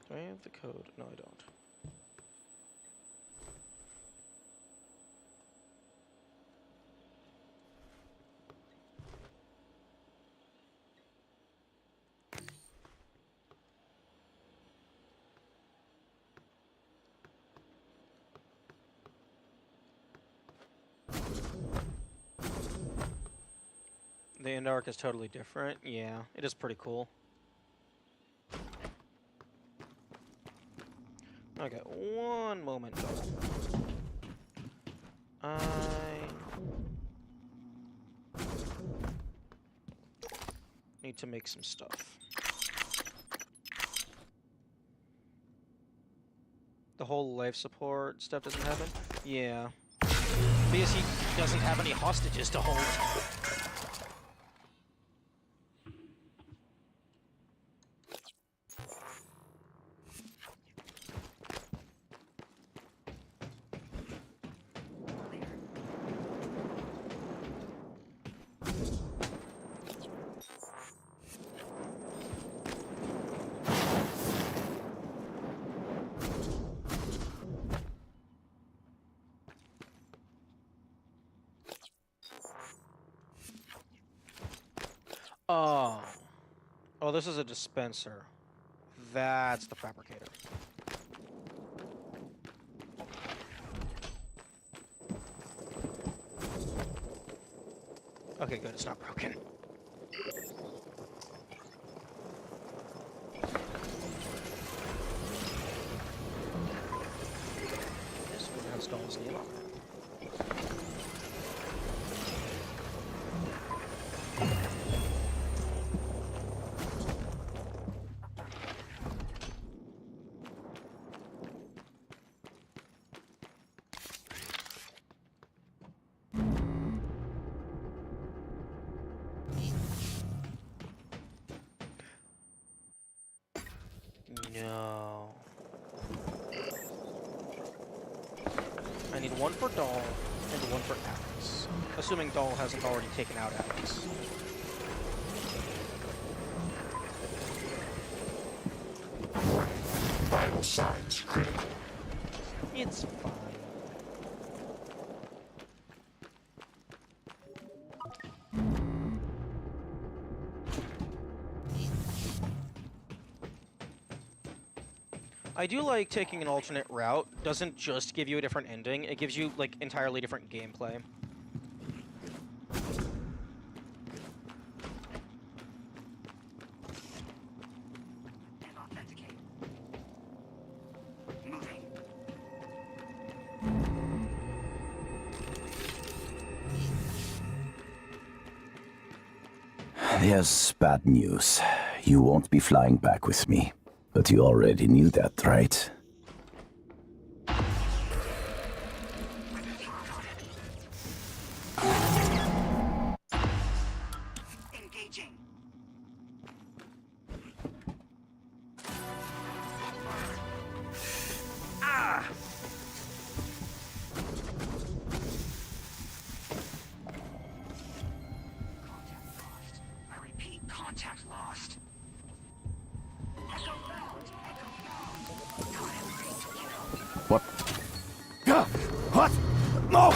Do I have the code? No, I don't. The end arc is totally different. Yeah, it is pretty cool. Okay, one moment though. I need to make some stuff. The whole life support stuff doesn't happen? Yeah. Because he doesn't have any hostages to hold. Oh. Oh, this is a dispenser. That's the fabricator. Okay, good, it's not broken. This one has Dahl's name on it. for Dahl and one for Alex. Assuming Dahl hasn't already taken out Alex. Vital signs critical. It's fine. I do like taking an alternate route. Doesn't just give you a different ending, it gives you, like, entirely different gameplay. There's bad news. You won't be flying back with me. But you already knew that, right? Engaging. Ah! Contact lost. I repeat, contact lost. What? What? No!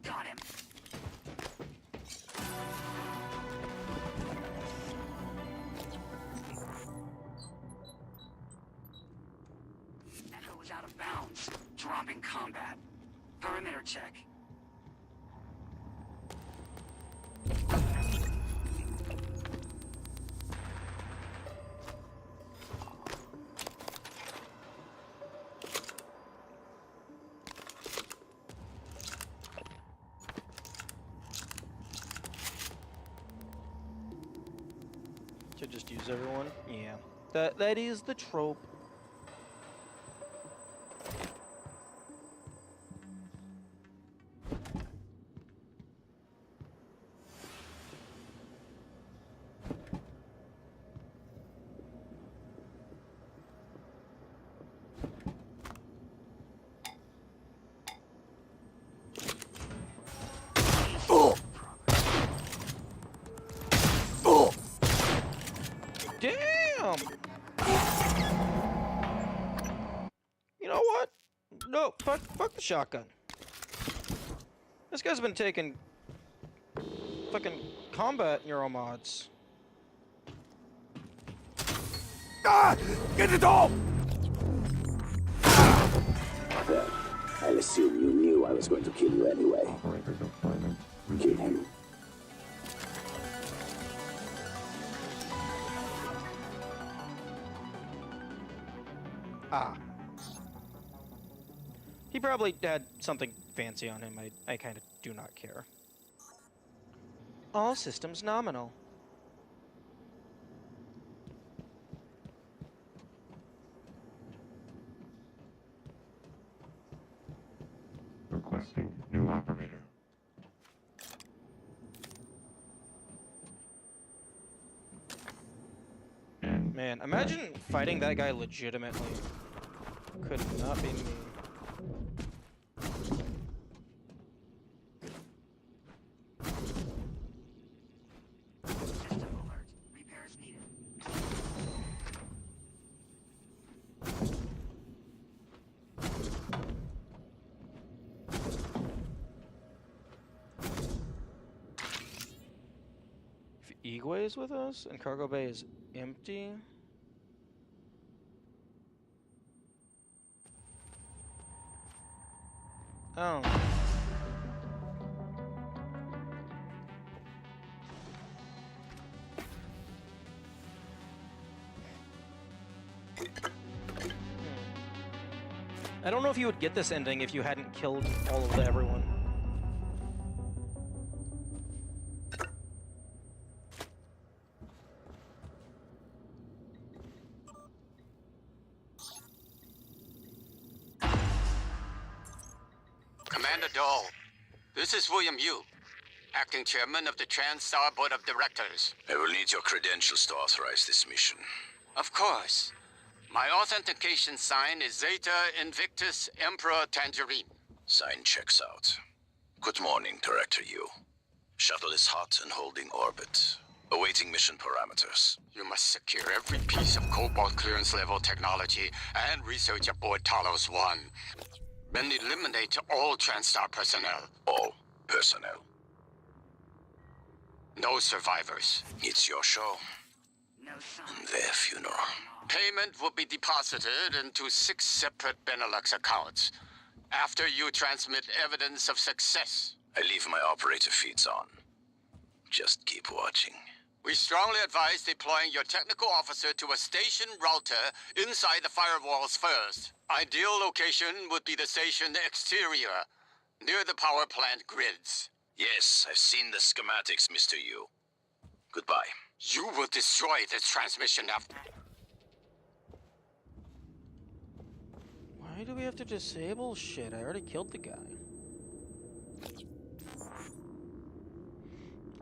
Got him. Echo was out of bounds. Dropping combat. Perimeter check. To just use everyone? Yeah. That is the trope. Damn! You know what? No, fuck the shotgun. This guy's been taking fucking combat neuromods. Ah! Get it off! Well, I'll assume you knew I was going to kill you anyway. Operator deployment. Kill him. Ah. He probably had something fancy on him. I kind of do not care. All systems nominal. Requesting new operator. And Man, imagine fighting that guy legitimately. Could not be me. System alert. Repairs needed. If Igwe is with us and cargo bay is empty. Oh. I don't know if you would get this ending if you hadn't killed all of everyone. Commander Dahl, this is William Yu, acting chairman of the TranStar Board of Directors. I will need your credentials to authorize this mission. Of course. My authentication sign is Zeta Invictus Emperor Tangerine. Sign checks out. Good morning, Director Yu. Shuttle is hot and holding orbit. Awaiting mission parameters. You must secure every piece of Cobalt clearance level technology and research aboard Talos 1. Then eliminate all TranStar personnel. All personnel. No survivors. It's your show. And their funeral. Payment will be deposited into 6 separate Benelux accounts. After you transmit evidence of success. I leave my operator feeds on. Just keep watching. We strongly advise deploying your technical officer to a station router inside the firewalls first. Ideal location would be the station exterior, near the power plant grids. Yes, I've seen the schematics, Mr. Yu. Goodbye. You will destroy this transmission after... Why do we have to disable shit? I already killed the guy.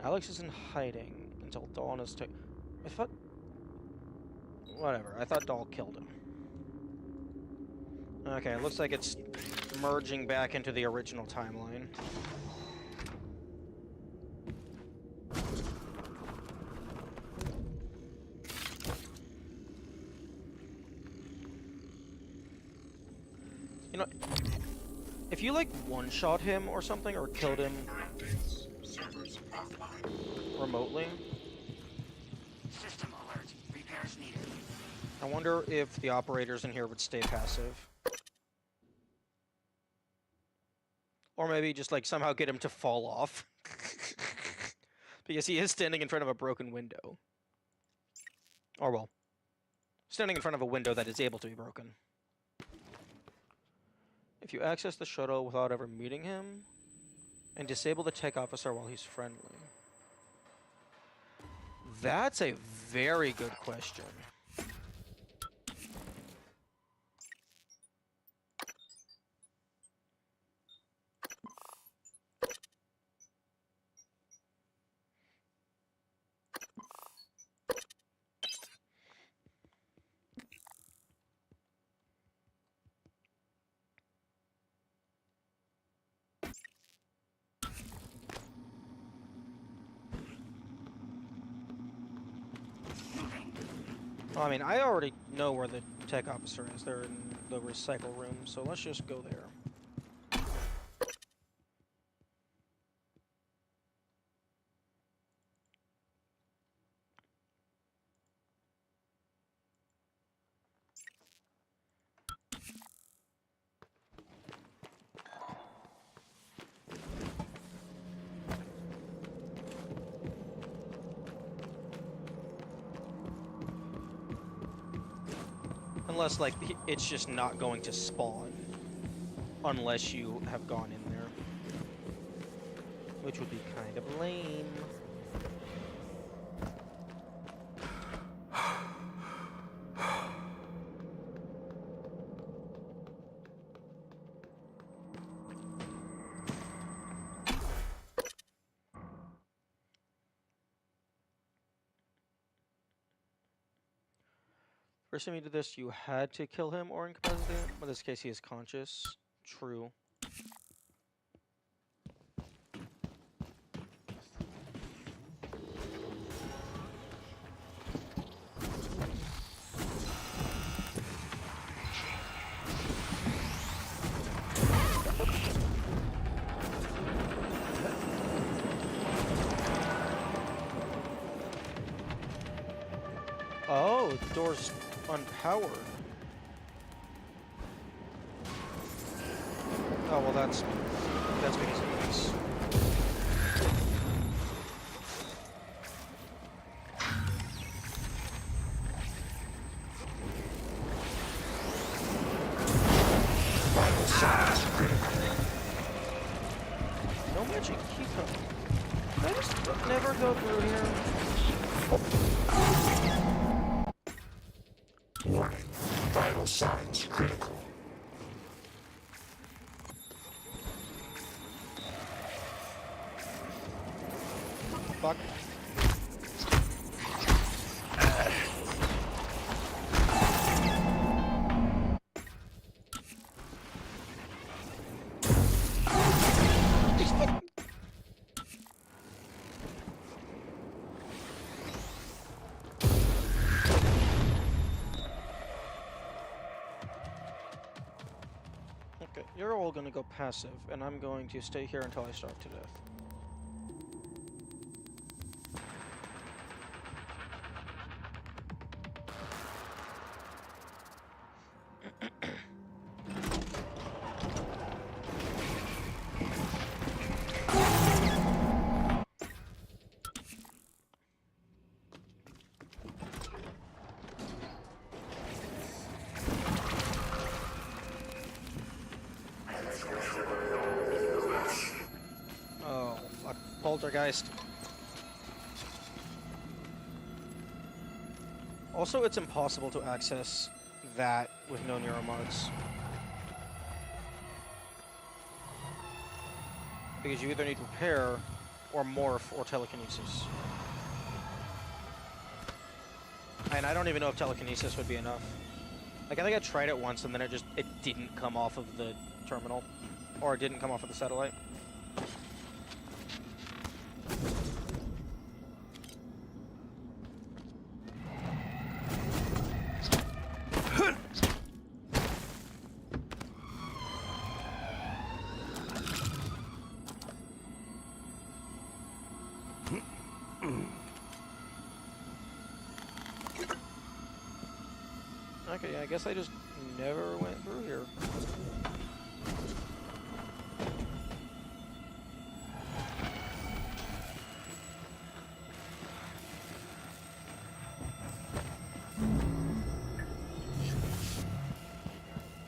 Alex is in hiding until Dawn is I thought... Whatever, I thought Dahl killed him. Okay, it looks like it's merging back into the original timeline. You know, if you like one-shot him or something, or killed him remotely, System alert. Repairs needed. I wonder if the operators in here would stay passive. Or maybe just like somehow get him to fall off. Because he is standing in front of a broken window. Or well, standing in front of a window that is able to be broken. If you access the shuttle without ever meeting him, and disable the tech officer while he's friendly. That's a very good question. I mean, I already know where the tech officer is. They're in the recycle room, so let's just go there. Unless, like, it's just not going to spawn. Unless you have gone in there. Which would be kind of lame. First time you did this, you had to kill him or incapacitate him. In this case, he is conscious. True. Oh, the door's unpowered. Oh, well, that's because of this. Vital signs critical. No magic key code. Can I just never go through here? Warning. Vital signs critical. Fuck. You're all gonna go passive, and I'm going to stay here until I starve to death. Oh, fuck. Poltergeist. Also, it's impossible to access that with no neuromods. Because you either need repair, or morph, or telekinesis. And I don't even know if telekinesis would be enough. Like, I think I tried it once and then it didn't come off of the terminal. Or it didn't come off of the satellite. Okay, I guess I just never went through here.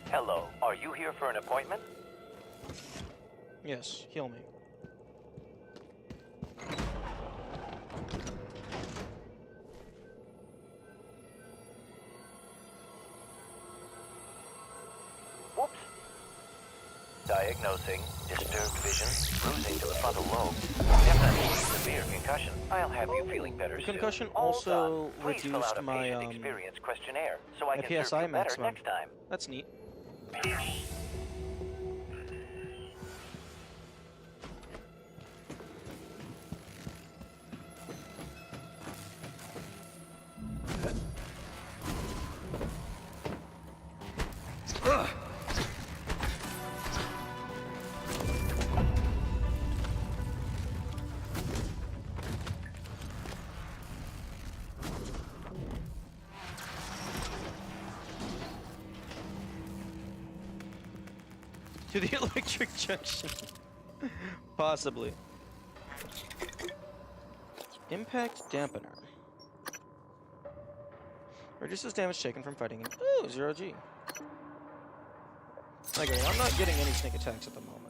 Hello, are you here for an appointment? Yes, heal me. Whoops. Diagnosing disturbed vision, bruising to the frontal lobe. Definitely severe concussion. I'll have you feeling better soon. Concussion All also done. Please fill out reduced a my patient experience questionnaire so I my can serve PSI you better maximum. next time. That's neat. To the electric junction. Possibly. Impact dampener. Reduces damage taken from fighting him. Ooh, 0G. Okay, I'm not getting any sneak attacks at the moment.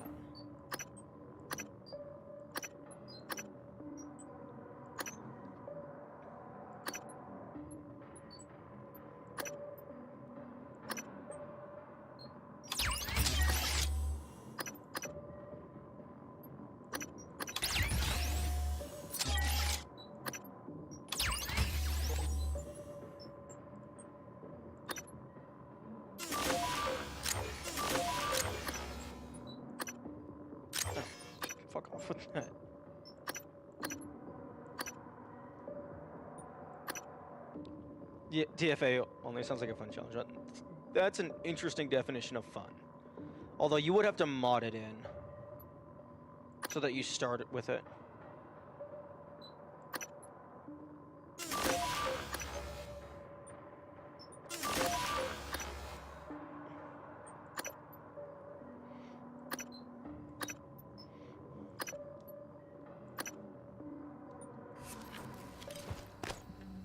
Fuck off with that. Yeah, DFA only sounds like a fun challenge. That's an interesting definition of fun. Although you would have to mod it in so that you start with it.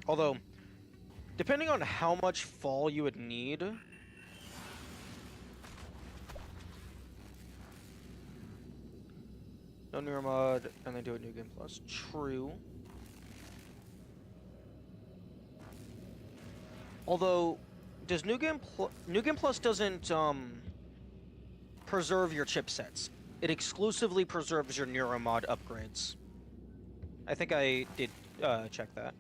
Although, depending on how much fall you would need, no neuromod, and they do a new game plus. True. Although, does New Game Plus doesn't preserve your chipsets. It exclusively preserves your neuromod upgrades. I think I did check that.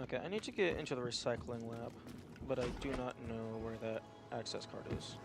Okay, I need to get into the recycling lab, but I do not know where that access card is.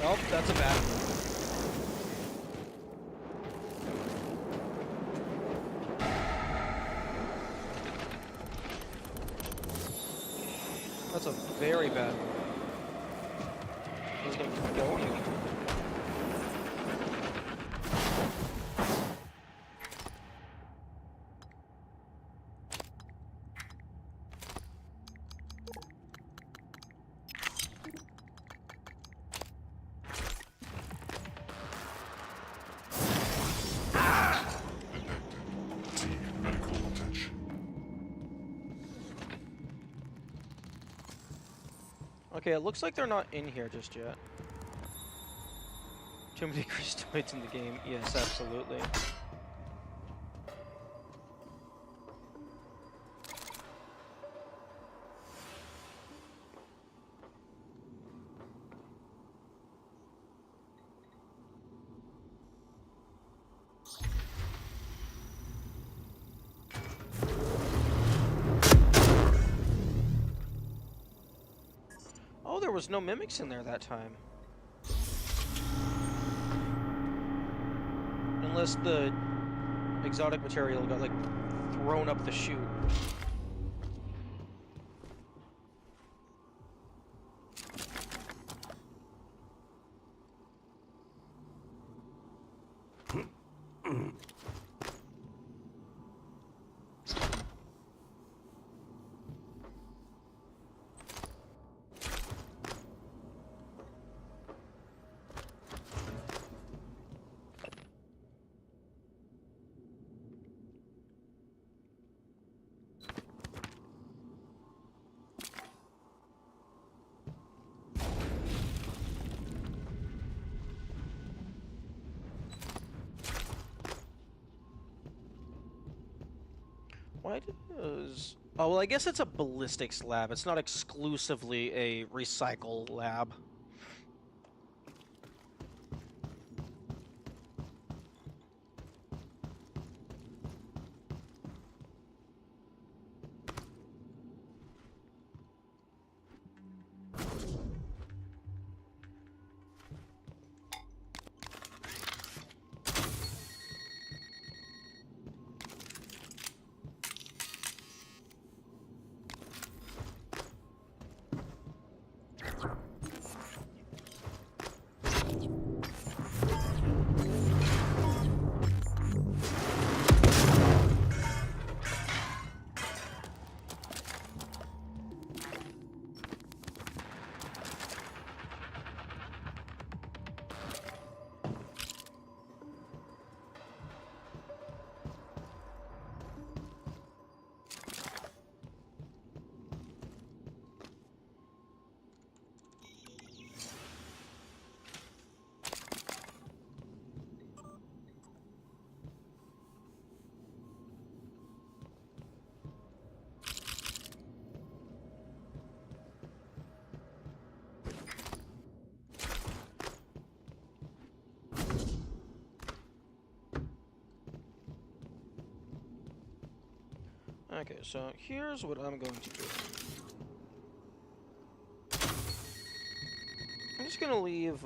Oh, that's a bad one. That's a very bad one. He's gonna keep going. Medical attention. Okay, it looks like they're not in here just yet. Too many Christoids in the game. Yes, absolutely. Oh, there was no mimics in there that time. Unless the exotic material got, like, thrown up the chute. Why does... Oh, well, I guess it's a ballistics lab. It's not exclusively a recycle lab. Okay, so here's what I'm going to do. I'm just gonna leave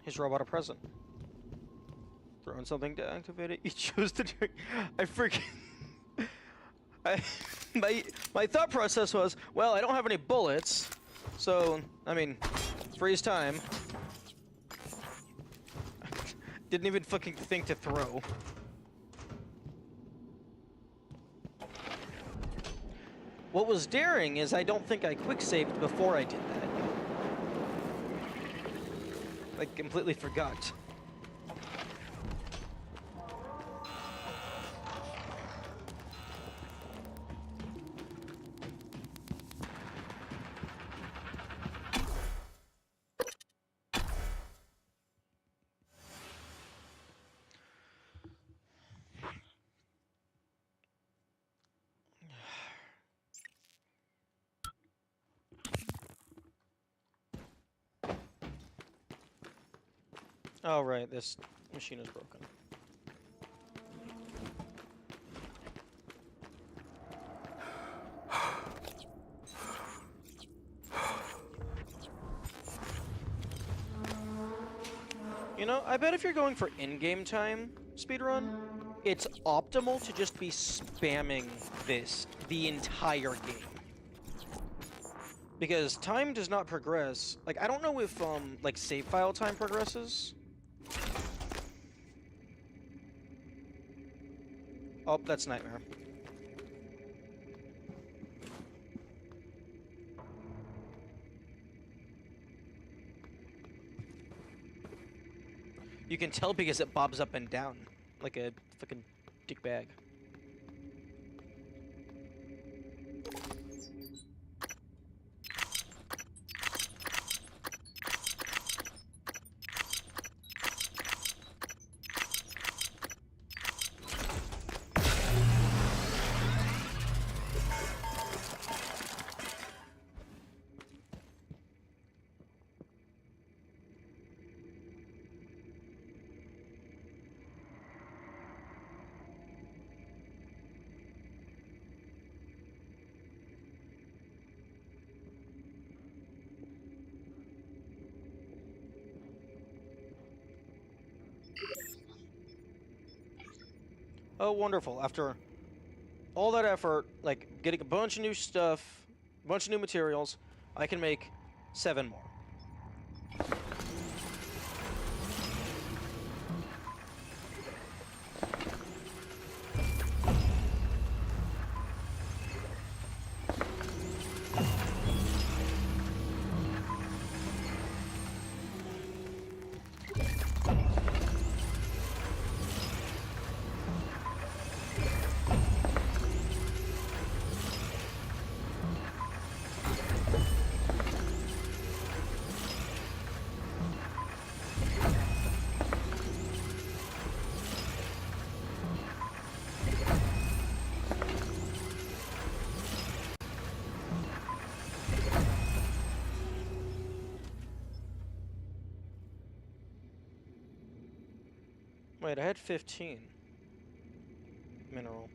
his robot a present. Throw in something to activate it. You choose to drink. I freaking. My thought process was, well, I don't have any bullets, so I mean, freeze time. Didn't even fucking think to throw. What was daring is I don't think I quick-saved before I did that. I completely forgot. Oh, right, this machine is broken. You know, I bet if you're going for in-game time speedrun, it's optimal to just be spamming this the entire game. Because time does not progress. Like, I don't know if, like, save file time progresses. Oh, that's Nightmare. You can tell because it bobs up and down like a fucking dick bag. Oh, wonderful. After all that effort, like, getting a bunch of new stuff, a bunch of new materials, I can make 7 more. Wait, I had 15 mineral.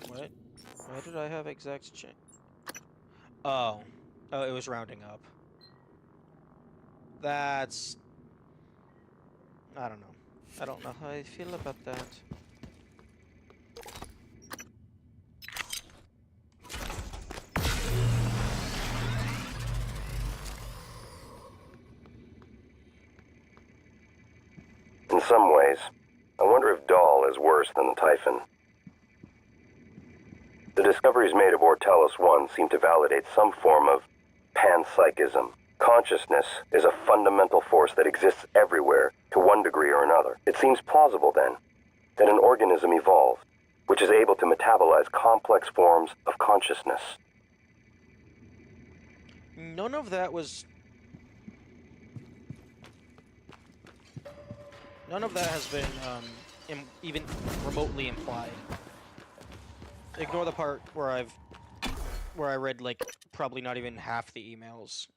What? Why did I have exact change? Oh. Oh, it was rounding up. That's... I don't know. I don't know how I feel about that. In some ways, I wonder if Dahl is worse than the Typhon. The discoveries made aboard Talos 1 seem to validate some form of panpsychism. Consciousness is a fundamental force that exists everywhere to one degree or another. It seems plausible, then, that an organism evolved, which is able to metabolize complex forms of consciousness. None of that was... None of that has been even remotely implied. Ignore the part where I read, like, probably not even half the emails.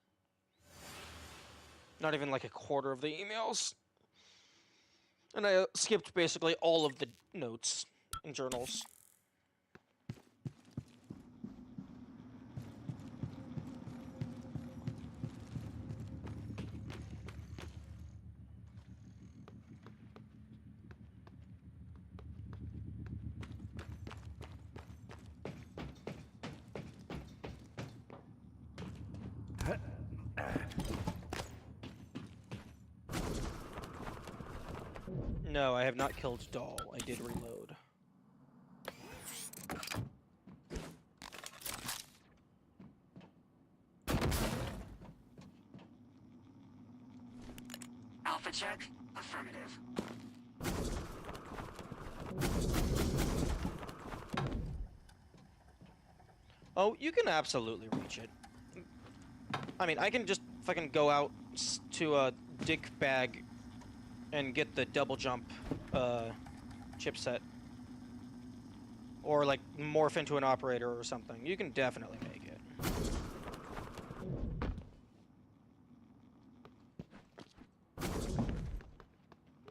Not even like a quarter of the emails. And I skipped basically all of the notes and journals. No, I have not killed Dahl. I did reload. Alpha check. Affirmative. Oh, you can absolutely reach it. I mean, I can just fucking go out to a dick bag and get the double jump chipset. Or, like, morph into an operator or something. You can definitely make it.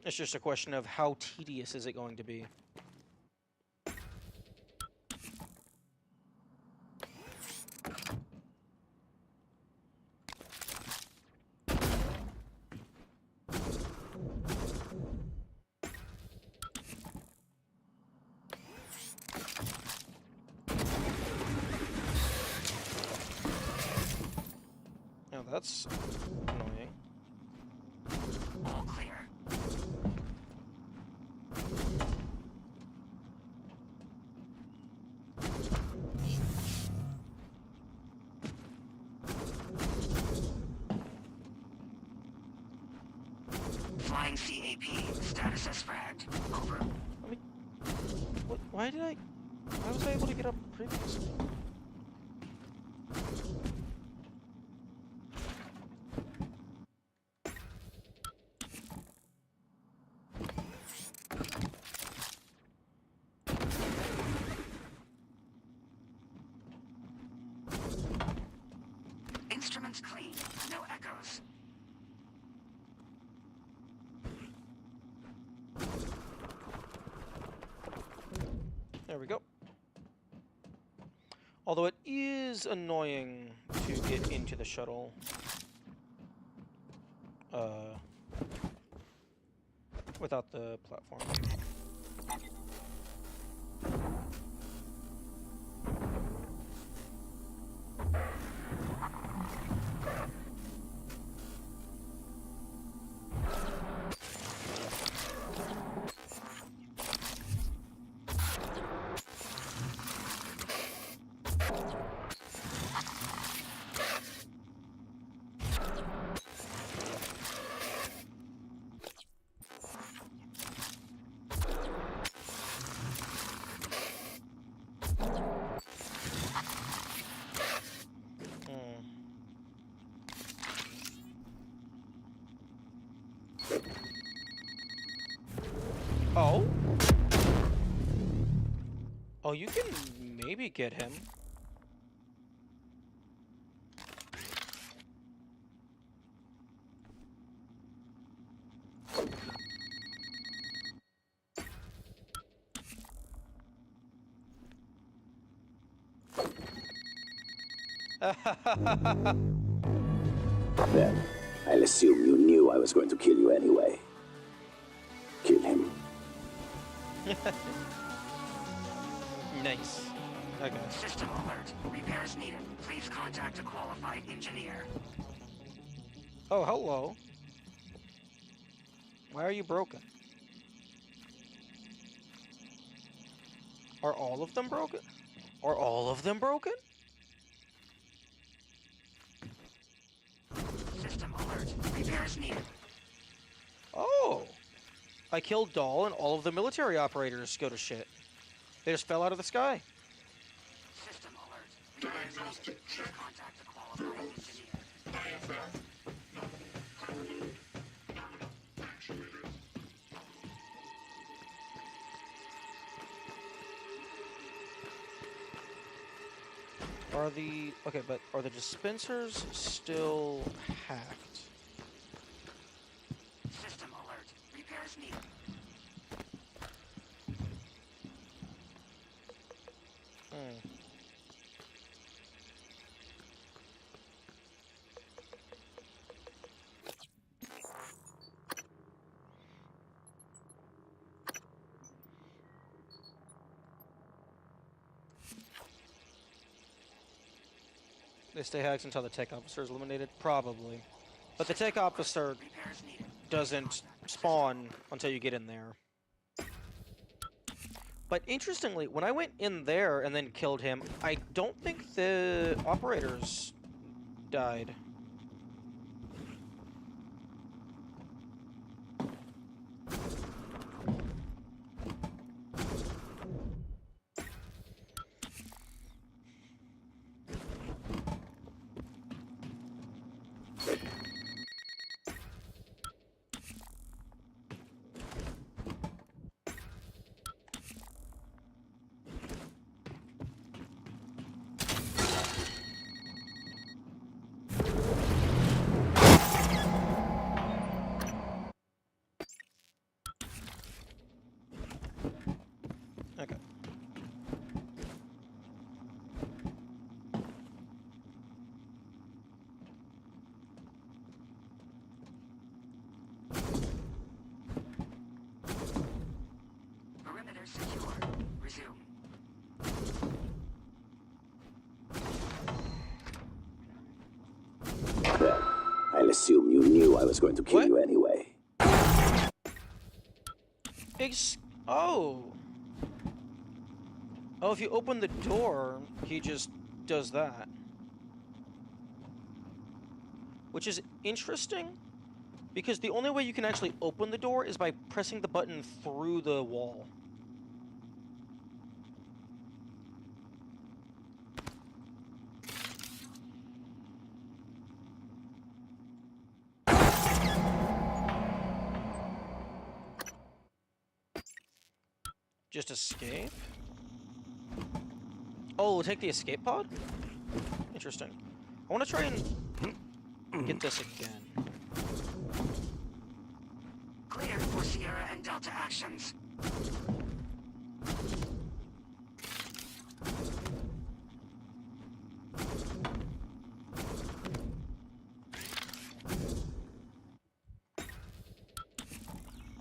It's just a question of how tedious is it going to be. Now that's annoying. All clear. Flying CAP. Status as fragged. Over. I mean, why was I able to get up previously? Instruments clean. No echoes. There we go. Although it is annoying to get into the shuttle. Without the platform. Oh? Oh, you can maybe get him. Then, I'll assume you knew I was going to kill you anyway. Kill him. Nice. Okay. System alert. Repairs needed. Please contact a qualified engineer. Oh, hello. Why are you broken? Are all of them broken? Are all of them broken? System alert. Repairs needed. Oh. I killed Dahl and all of the military operators go to shit. They just fell out of the sky. System alert. Diagnostic check. Contact a qualified engineer. Are the... Okay, but are the dispensers still hacked? System alert. Repairs needed. They stay hacked until the tech officer is eliminated? Probably. But the tech officer doesn't spawn until you get in there. But interestingly, when I went in there and then killed him, I don't think the operators died. resume. Well, I'll assume you knew I was going to kill you anyway. Oh. Oh, if you open the door, he just does that. Which is interesting, because the only way you can actually open the door is by pressing the button through the wall. Just escape? Oh, we'll take the escape pod? Interesting. I want to try and get this again. Cleared for Sierra and Delta actions.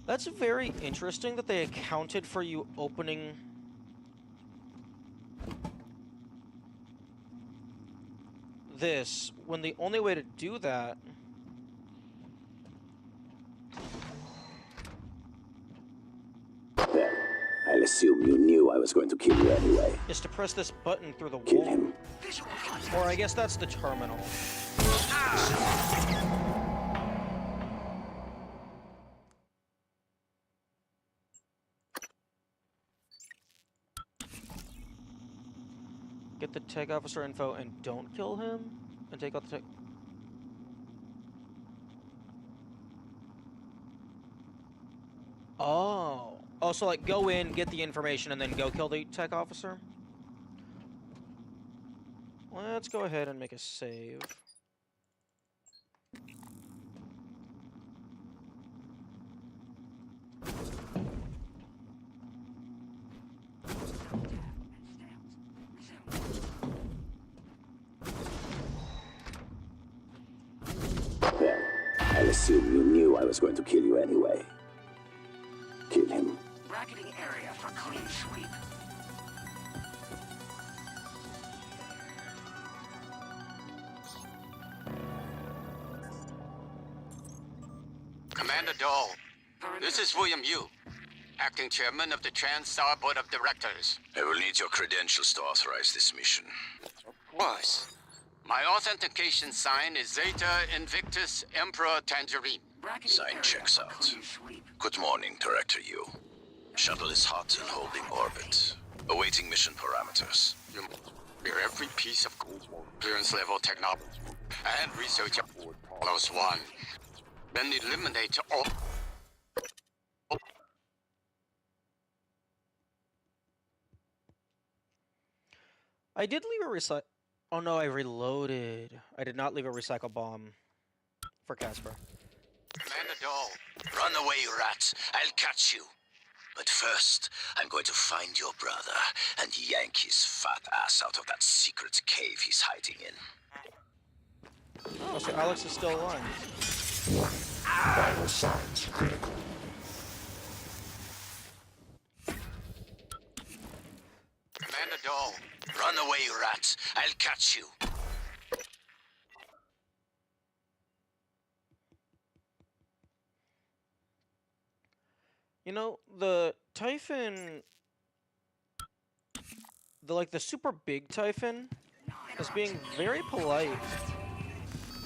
That's very interesting that they accounted for you opening this when the only way to do that Well, I'll assume you knew I was going to kill you anyway. is to press this button through the Kill wall. him. Or I guess that's the terminal. Get the tech officer info and don't kill him? And take out the tech... Oh. Oh, so like go in, get the information, and then go kill the tech officer? Let's go ahead and make a save. Well, I'll assume you knew I was going to kill you anyway. Kill him. Bracketing area for clean sweep. Commander Dahl, this is William Yu, acting chairman of the TranStar Board of Directors. I will need your credentials to authorize this mission. Of course. My authentication sign is Zeta Invictus Emperor Tangerine. Sign checks out. Good morning, Director Yu. Shuttle is hot and holding orbit. Awaiting mission parameters. You clear every piece of clearance level technology and research at Talos 1. Then eliminate all... I did leave a recycle... Oh no, I reloaded. I did not leave a recycle bomb for Casper. Commander Dahl. Run away, rat. I'll catch you. But first, I'm going to find your brother and yank his fat ass out of that secret cave he's hiding in. Oh, so Alex is still alive. Vital signs critical. Commander Dahl. Run away, rat. I'll catch you. You know, the Typhon... the super big Typhon is being very polite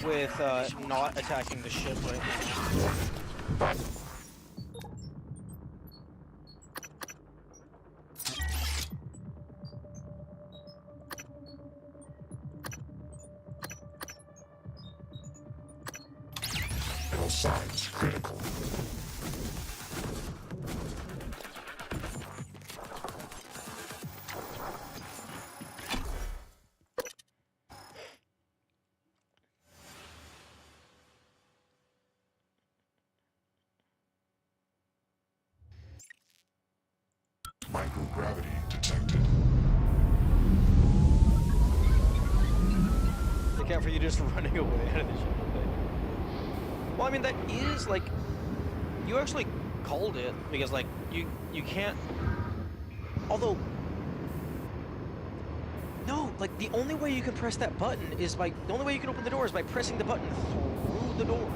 with not attacking the ship right now. Vital signs critical. Microgravity detected. They count for you just running away out of the ship. Well, I mean, that is, like... You actually called it, because, like, you can't... Although... No, like, the only way you can press that button is by... The only way you can open the door is by pressing the button through the door.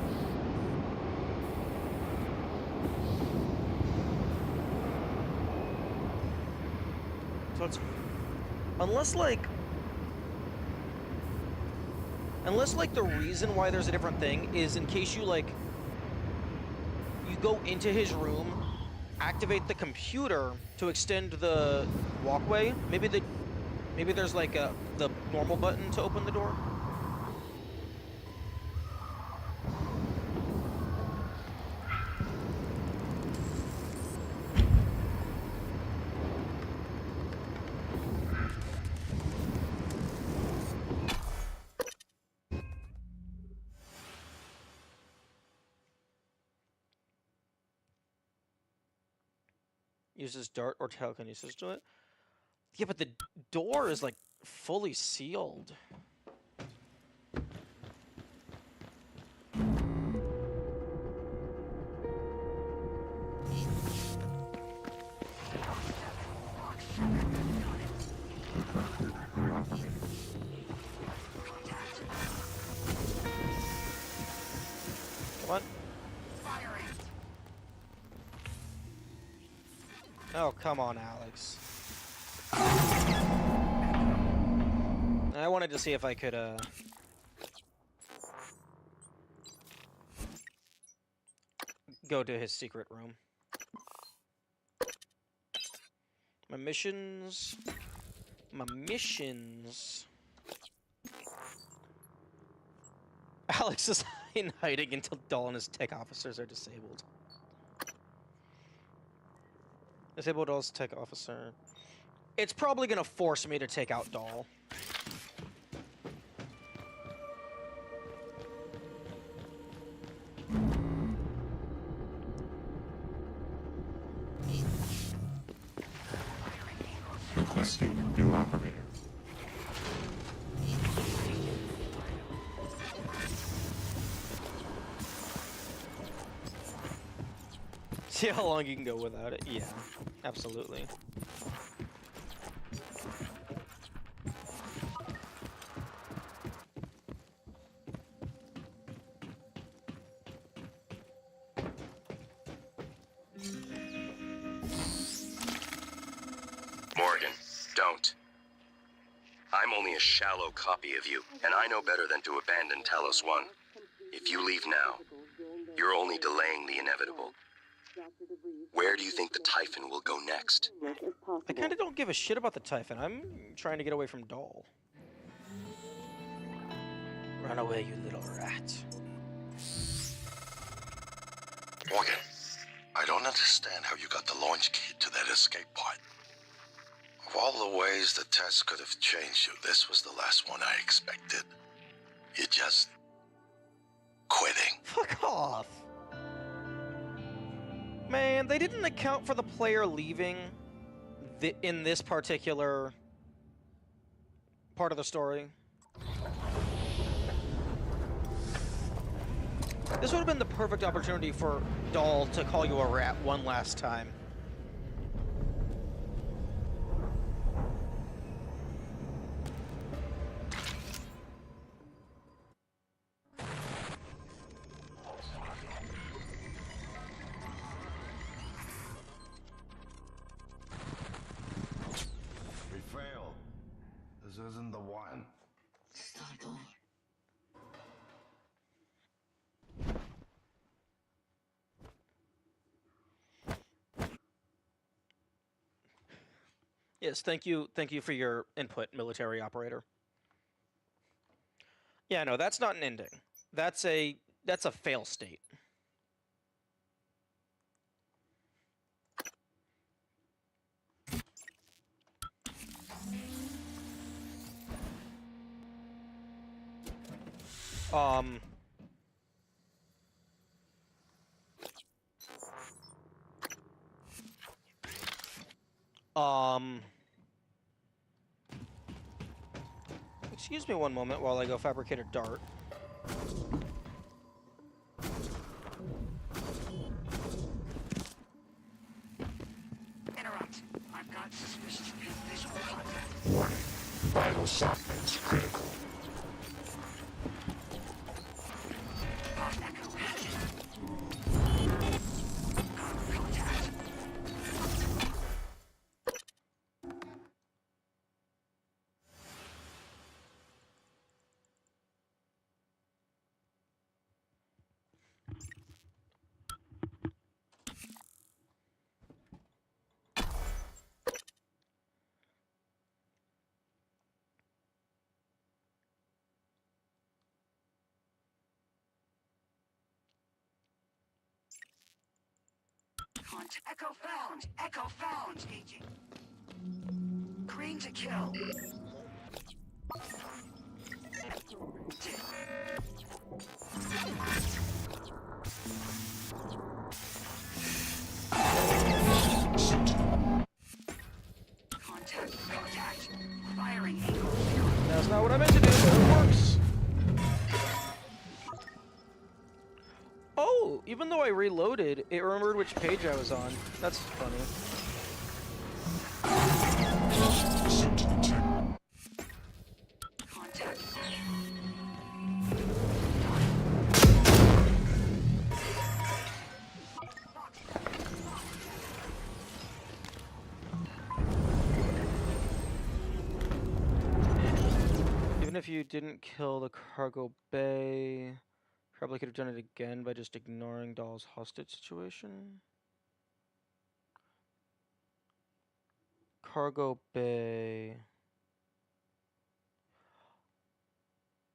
So it's... Unless, like, the reason why there's a different thing is in case you, like... You go into his room, activate the computer to extend the walkway. Maybe there's like the normal button to open the door. Uses dart or telekinesis to it. Yeah, but the door is like fully sealed. Come on. Oh, come on, Alex. I wanted to see if I could, go to his secret room. My missions... Alex is in hiding until Dahl and his tech officers are disabled. Disable Dahl's tech officer. It's probably gonna force me to take out Dahl. Requesting new operator. See how long you can go without it? Yeah, absolutely. Morgan, don't. I'm only a shallow copy of you, and I know better than to abandon Talos 1. If you leave now, you're only delaying the inevitable. Where do you think the Typhon will go next? I kinda don't give a shit about the Typhon. I'm trying to get away from Dahl. Run away, you little rat. Morgan, I don't understand how you got the launch key to that escape pod. Of all the ways the test could have changed you, this was the last one I expected. You just... quitting. Fuck off! Man, they didn't account for the player leaving in this particular part of the story. This would have been the perfect opportunity for Dahl to call you a rat one last time. We failed. This isn't the one. Yes, thank you for your input, military operator. Yeah, no, that's not an ending. That's a fail state. Excuse me one moment while I go fabricate a dart. Interrupt. I've got suspicion. assignments critical. Echo found! Echo found, agent. Green to kill. Contact. Firing angle. That's not what I meant to do, but it works. Oh, even though I reloaded, it remembered which page I was on. That's funny. Even if you didn't kill the cargo bay, probably could have done it again by just ignoring Dahl's hostage situation. Cargo bay.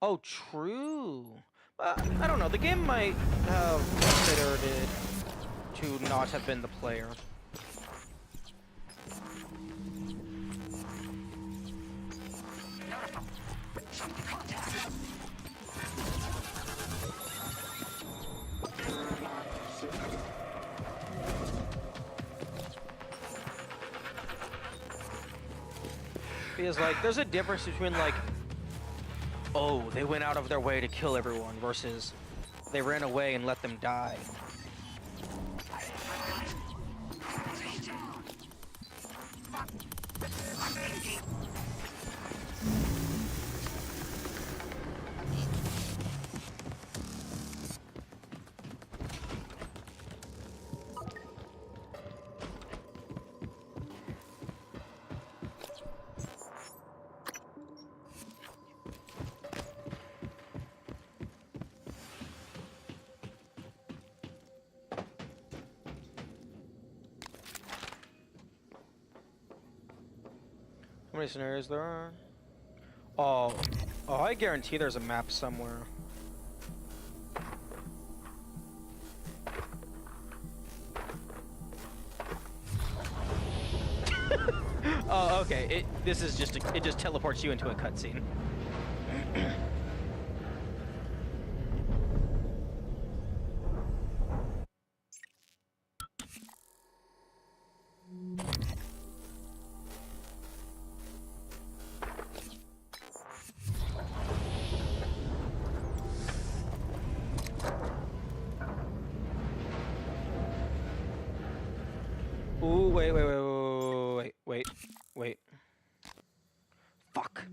Oh, true. I don't know. The game might have considered it to not have been the player. Because, like, there's a difference between, like, oh, they went out of their way to kill everyone versus they ran away and let them die. How many scenarios there are? Oh, I guarantee there's a map somewhere. Oh, okay. This is just it just teleports you into a cutscene. Ooh, wait. Fuck.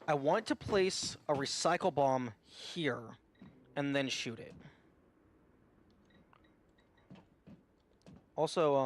I want to place a recycle bomb here and then shoot it. Also,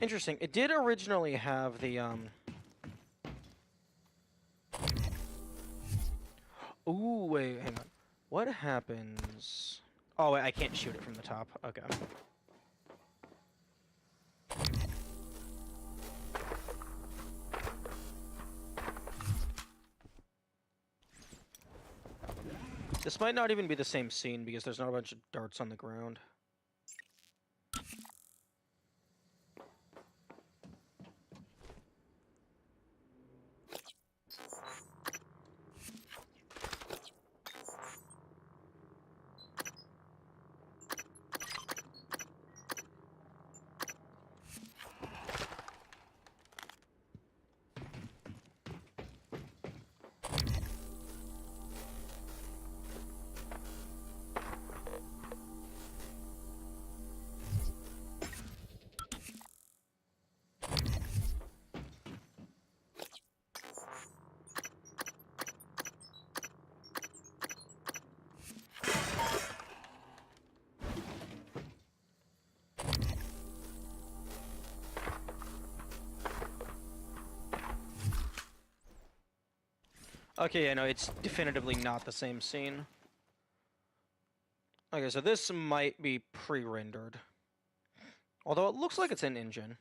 Interesting. It did originally have the, Ooh, wait, hang on. What happens? Oh, wait, I can't shoot it from the top. Okay. This might not even be the same scene because there's not a bunch of darts on the ground. Okay, yeah, no, it's definitively not the same scene. Okay, so this might be pre-rendered. Although it looks like it's in engine.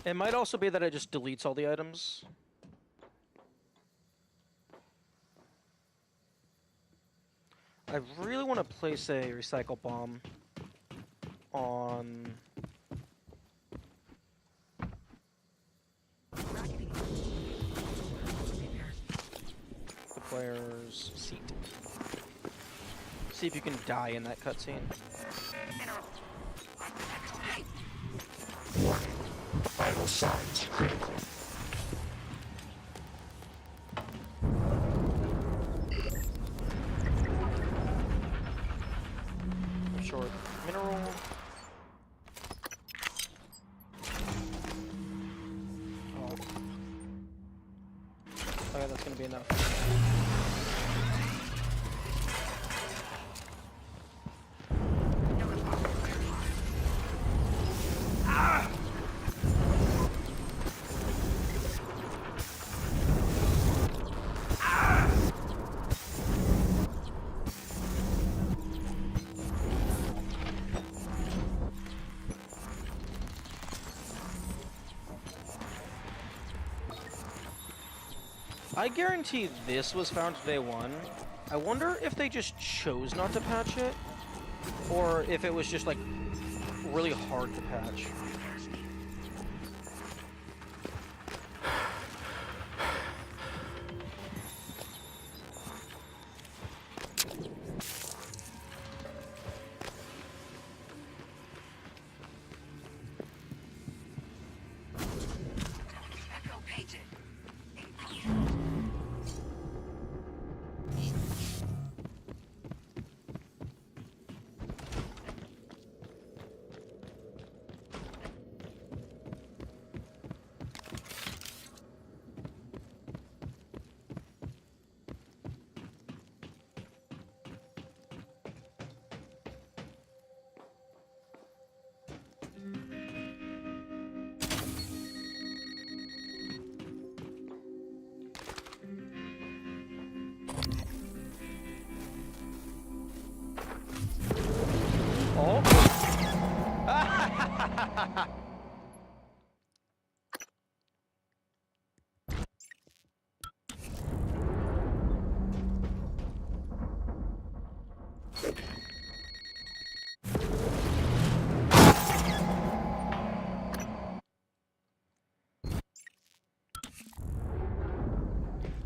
It might also be that it just deletes all the items. I really want to place a recycle bomb on... the player's seat. See if you can die in that cutscene. Vital signs critical. Short mineral. Oh. Okay, that's gonna be enough. I guarantee this was found day one. I wonder if they just chose not to patch it, or if it was just like really hard to patch.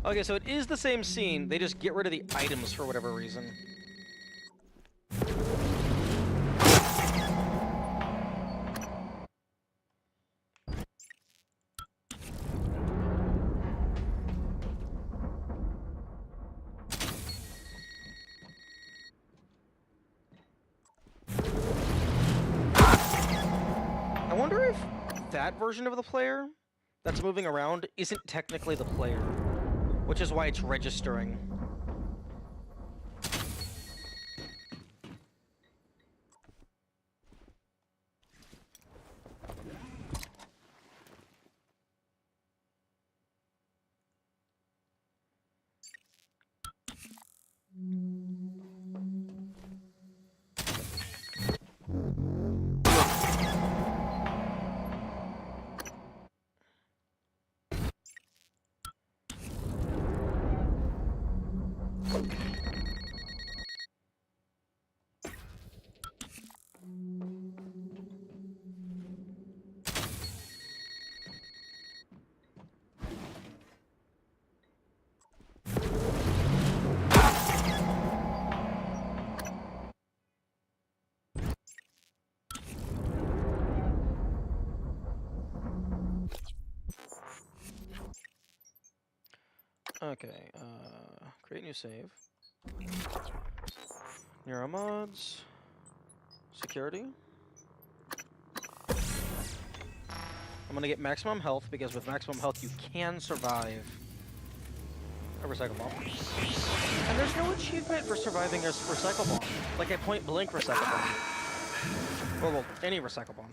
Okay, so it is the same scene, they just get rid of the items for whatever reason. I wonder if that version of the player that's moving around isn't technically the player. Which is why it's registering. Okay, create new save. Neuromods. Security. I'm gonna get maximum health because with maximum health you can survive a recycle bomb. And there's no achievement for surviving a recycle bomb. Like a point blank recycle bomb. Or well, any recycle bomb.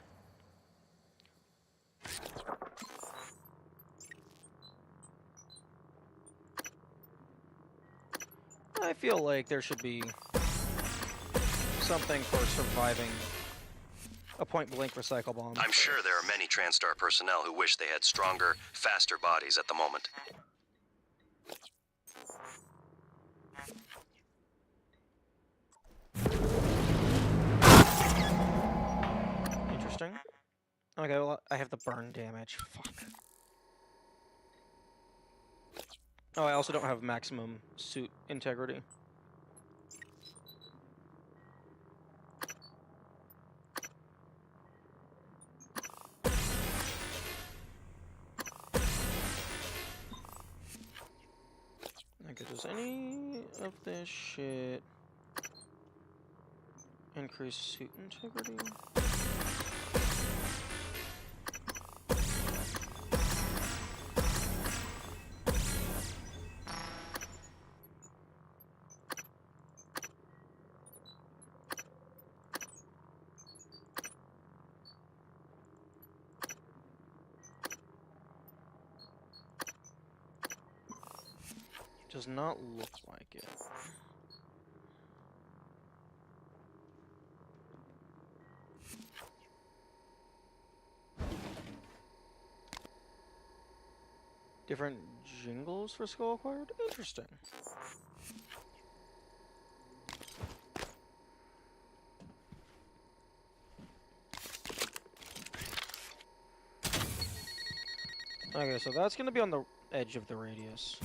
I feel like there should be something for surviving a point-blank recycle bomb. I'm sure there are many TranStar personnel who wish they had stronger, faster bodies at the moment. Interesting. Okay, well, I have the burn damage. Fuck. Oh, I also don't have maximum suit integrity. Okay, does any of this shit increase suit integrity? Does not look like it. Different jingles for skill acquired? Interesting. Okay, so that's gonna be on the edge of the radius.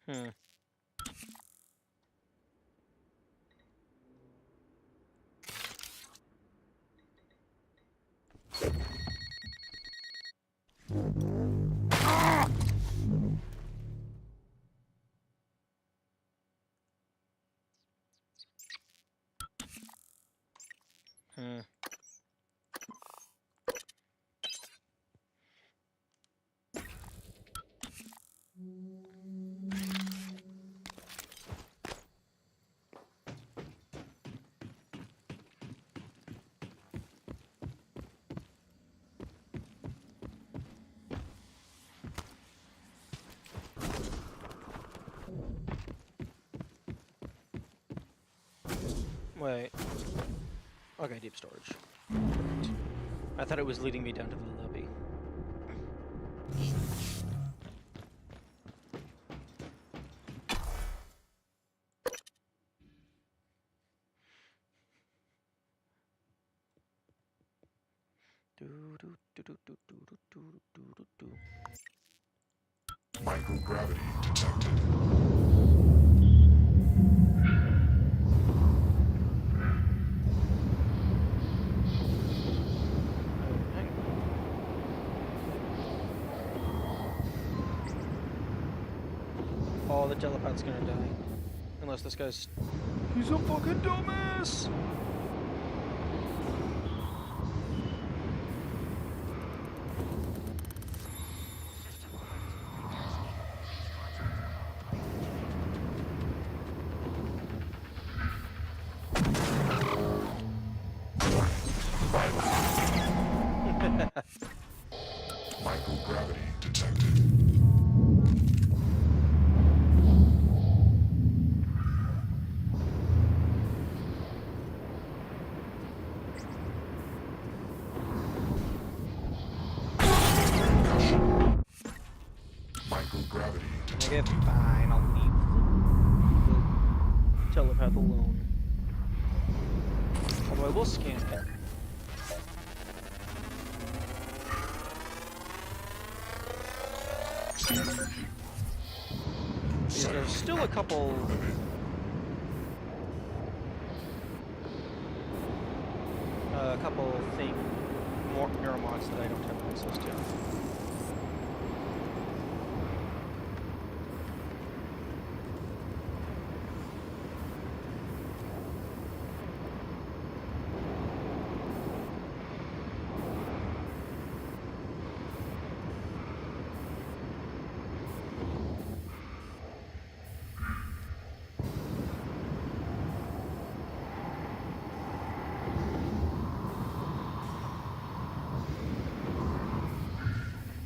Hmm. Hmm. Wait. Okay, deep storage. I thought it was leading me down to the lobby. Microgravity detected. Oh, the telepath's gonna die. Unless this guy's... He's a fucking dumbass! Microgravity detected. Microgravity detected. Okay, fine, I'll leave the telepath alone. Although I will scan it. These guys still a couple... more neuromods that I don't have access to.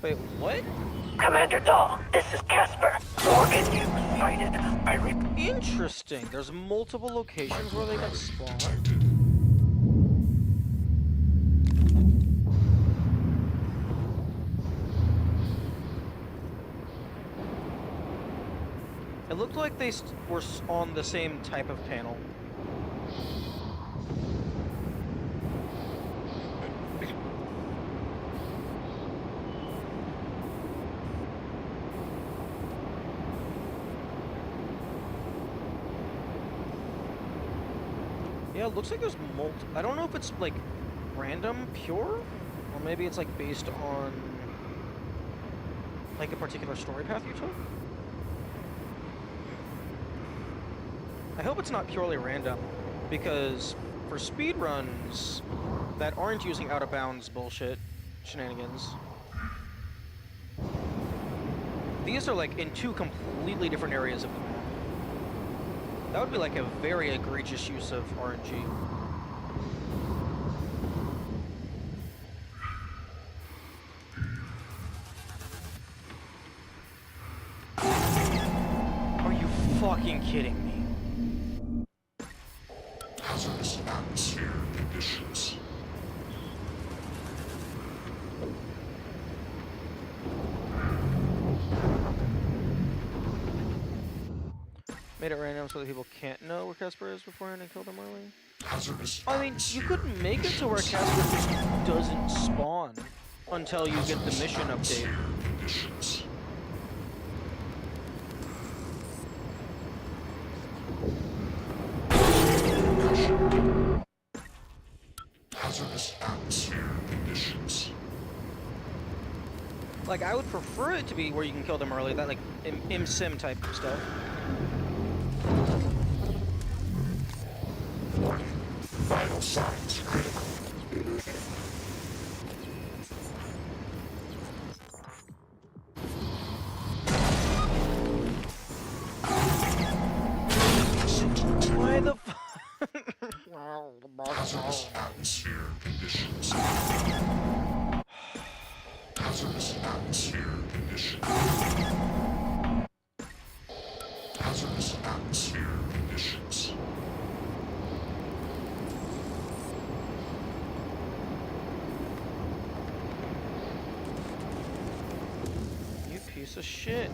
Wait, what? Commander Dahl, this is Casper. Morgan, you sighted. Interesting. There's multiple locations where they got spawned. It looked like they were on the same type of panel. Yeah, it looks like there's I don't know if it's like random, pure, or maybe it's like based on like a particular story path you took. I hope it's not purely random, because for speedruns that aren't using out of bounds bullshit shenanigans, these are like in two completely different areas of the map. That would be like a very egregious use of RNG. Are you fucking kidding me? Hazardous atmosphere conditions. Made it random so that people can't know where Casper is beforehand and kill them early. Hazardous I mean, you could make it to where Casper just doesn't spawn until you get the mission update. conditions. Hazardous atmosphere conditions. Like, I would prefer it to be where you can kill them early, that like ImSim type of stuff. Warning. Vital signs critical. Why the f- Hazardous atmosphere conditions. Hazardous atmosphere conditions. Hazardous atmosphere conditions. You piece of shit.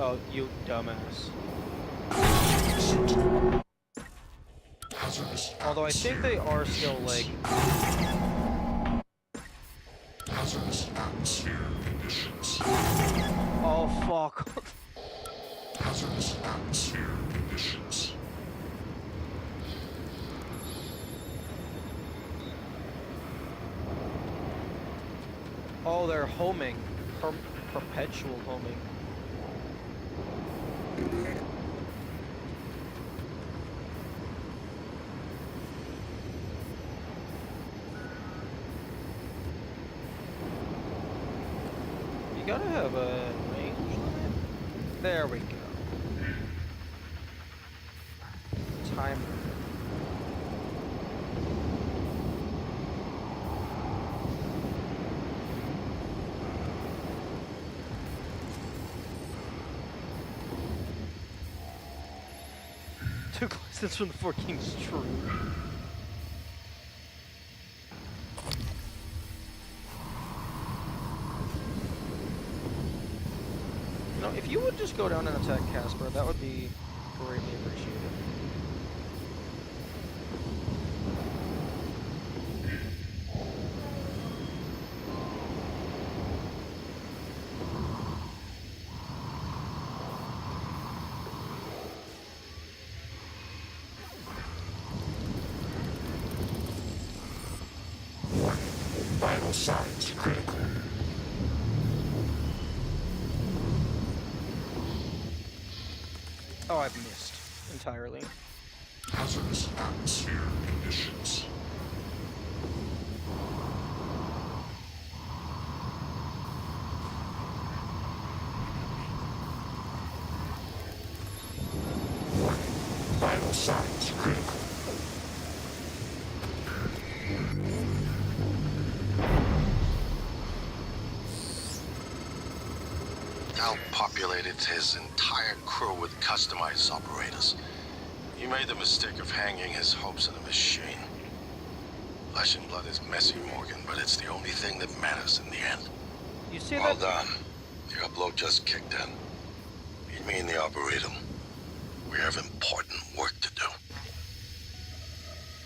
Oh, you dumbass. Hazardous Although I think they are still like... Hazardous atmosphere conditions. Oh, fuck. Hazardous atmosphere conditions. Oh, they're homing. Perpetual homing. You gotta have a range limit. There we go. Timer. Took lessons from the Four Kings, true. You know, if you would just go down and attack Casper, that would be greatly appreciate it. Vital signs critical. Oh, I've missed entirely. Hazardous atmosphere conditions. Vital signs critical. Al populated his entire crew with customized operators. He made the mistake of hanging his hopes on a machine. Flesh and blood is messy, Morgan, but it's the only thing that matters in the end. You see Well that? done. The upload just kicked in. Meet me in the Arboretum. We have important work to do.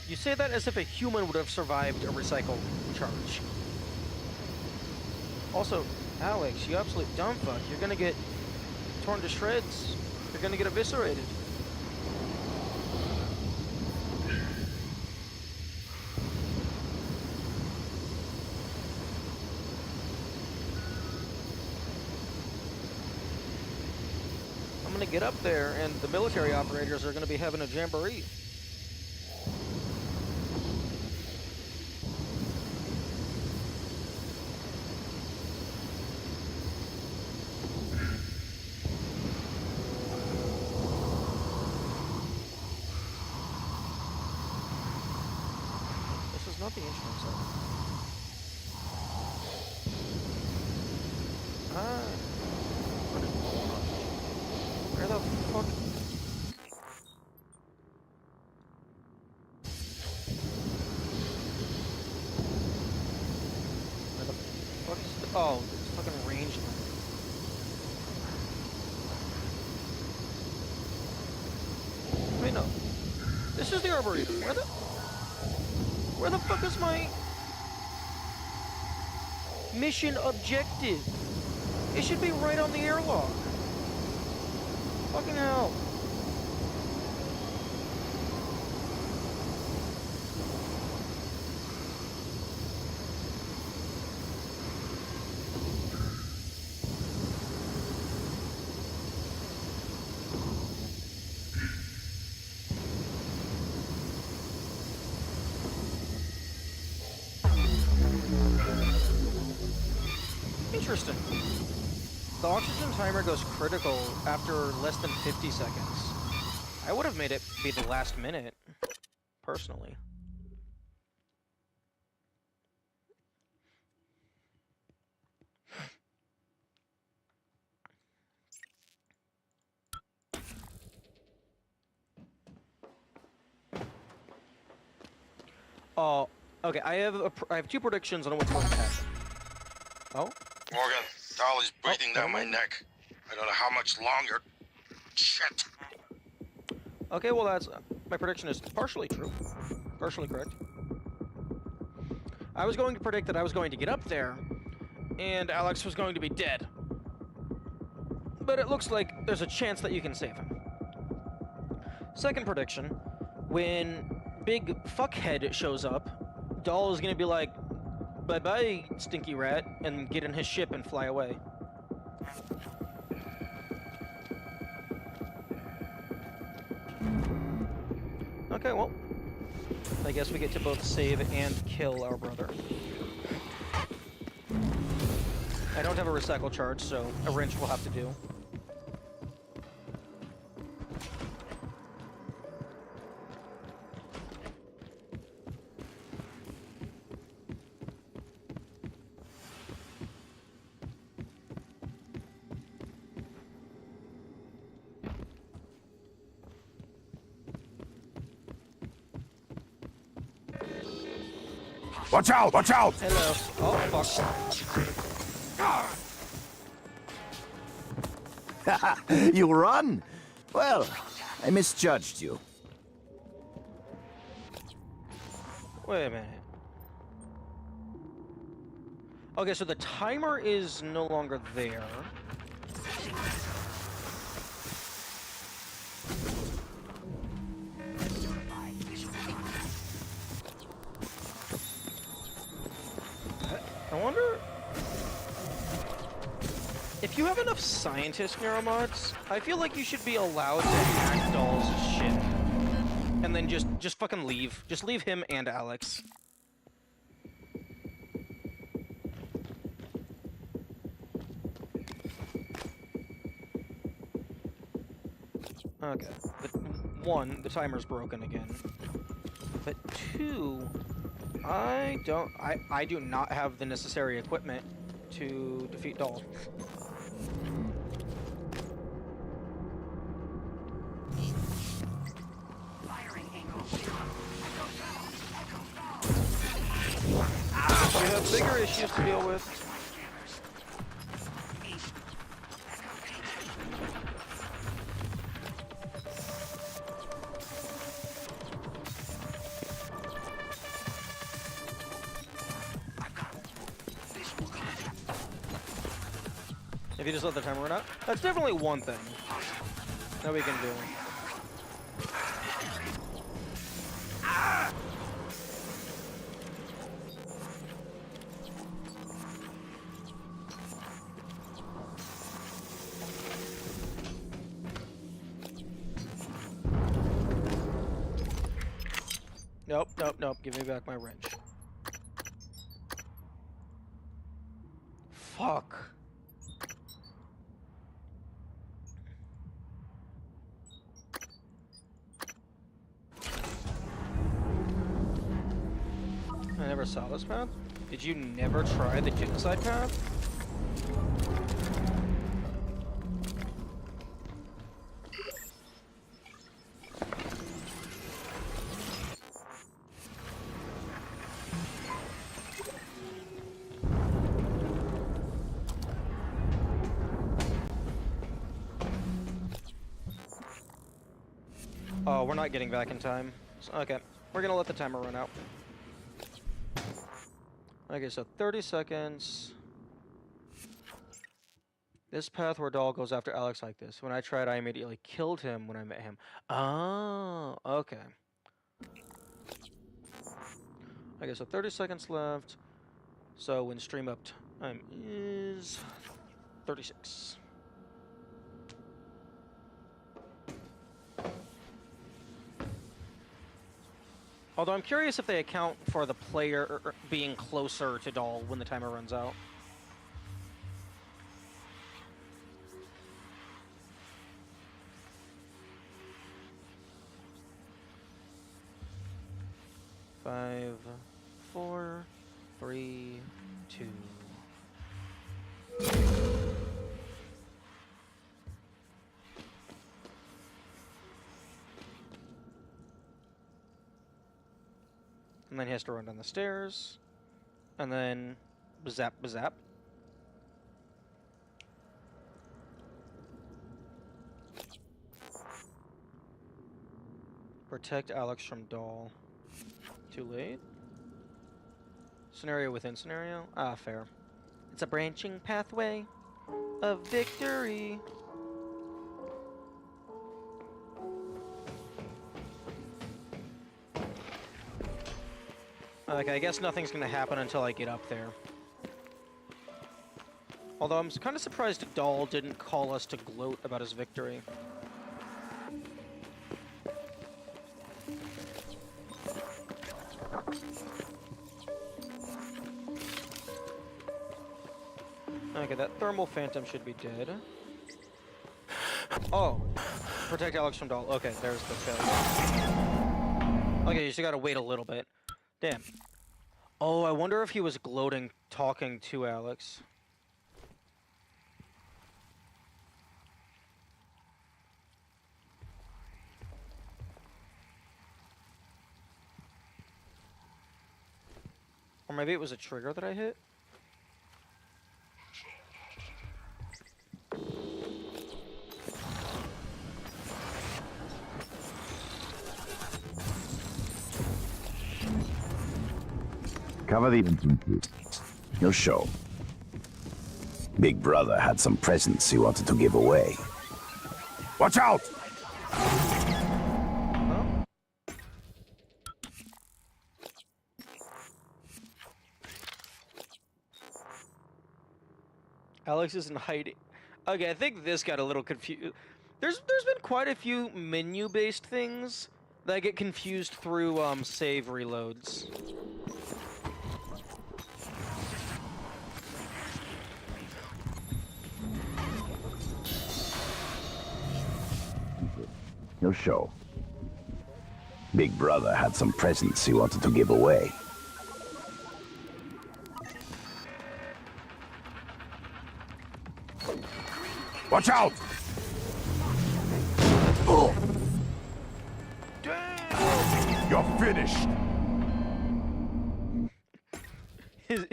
You say that as if a human would have survived a recycle charge. Also, Alex, you absolute dumb fuck. You're gonna get torn to shreds. You're gonna get eviscerated. I'm gonna get up there, and the military operators are gonna be having a jamboree. This is not the instrument set. Where the fuck? Where the fuck is the... Oh, it's fucking ranged. Wait, no. This is the Arboretum. Where the fuck is my mission objective? It should be right on the airlock. Fucking hell. Interesting. The oxygen timer goes critical after less than 50 seconds. I would have made it be the last minute, personally. Oh, okay. I have two predictions on what's going to happen. Oh? Morgan, Dolly's breathing down my neck. I don't know how much longer. Shit. Okay, well that's... my prediction is partially true. Partially correct. I was going to predict that I was going to get up there, and Alex was going to be dead. But it looks like there's a chance that you can save him. Second prediction, when Big Fuckhead shows up, Dahl is going to be like, bye-bye, stinky rat, and get in his ship and fly away. Okay, well, I guess we get to both save and kill our brother. I don't have a recycle charge, so a wrench will have to do. Watch out! Watch out! Hello. Oh, fuck. You run? Well, I misjudged you. Wait a minute. Okay, so the timer is no longer there. I wonder if you have enough scientist neuromods, I feel like you should be allowed to hack Doll's shit. And then just fucking leave. Just leave him and Alex. Okay. But one, the timer's broken again. But two, I do not have the necessary equipment to defeat Doll. We have bigger issues to deal with. If you just let the timer run out, that's definitely one thing that we can do. Nope, nope, nope. Give me back my wrench. Fuck. I never saw this path. Did you never try the genocide path? Oh, we're not getting back in time. Okay, we're gonna let the timer run out. Okay, so 30 seconds. This path where Doll goes after Alex like this. When I tried, I immediately killed him when I met him. Oh, okay. Okay, so 30 seconds left. So when stream up time is 36. Although I'm curious if they account for the player being closer to Doll when the timer runs out. Five, 4, 3, 2. And then he has to run down the stairs. And then zap, zap. Protect Alex from Doll. Too late. Scenario within scenario? Ah, fair. It's a branching pathway of victory. Okay, I guess nothing's gonna happen until I get up there. Although I'm kind of surprised Doll didn't call us to gloat about his victory. Okay, that thermal phantom should be dead. Oh, protect Alex from Doll. Okay, there's the failure. Okay, you just gotta wait a little bit. Damn. Oh, I wonder if he was gloating talking to Alex. Or maybe it was a trigger that I hit? Cover the entrances. He'll show. Big Brother had some presents he wanted to give away. Watch out! Alex isn't hiding. Okay, I think this got a little confused. There's been quite a few menu-based things that get confused through save reloads. He'll show. Big Brother had some presents he wanted to give away. Watch out! Oh. You're finished.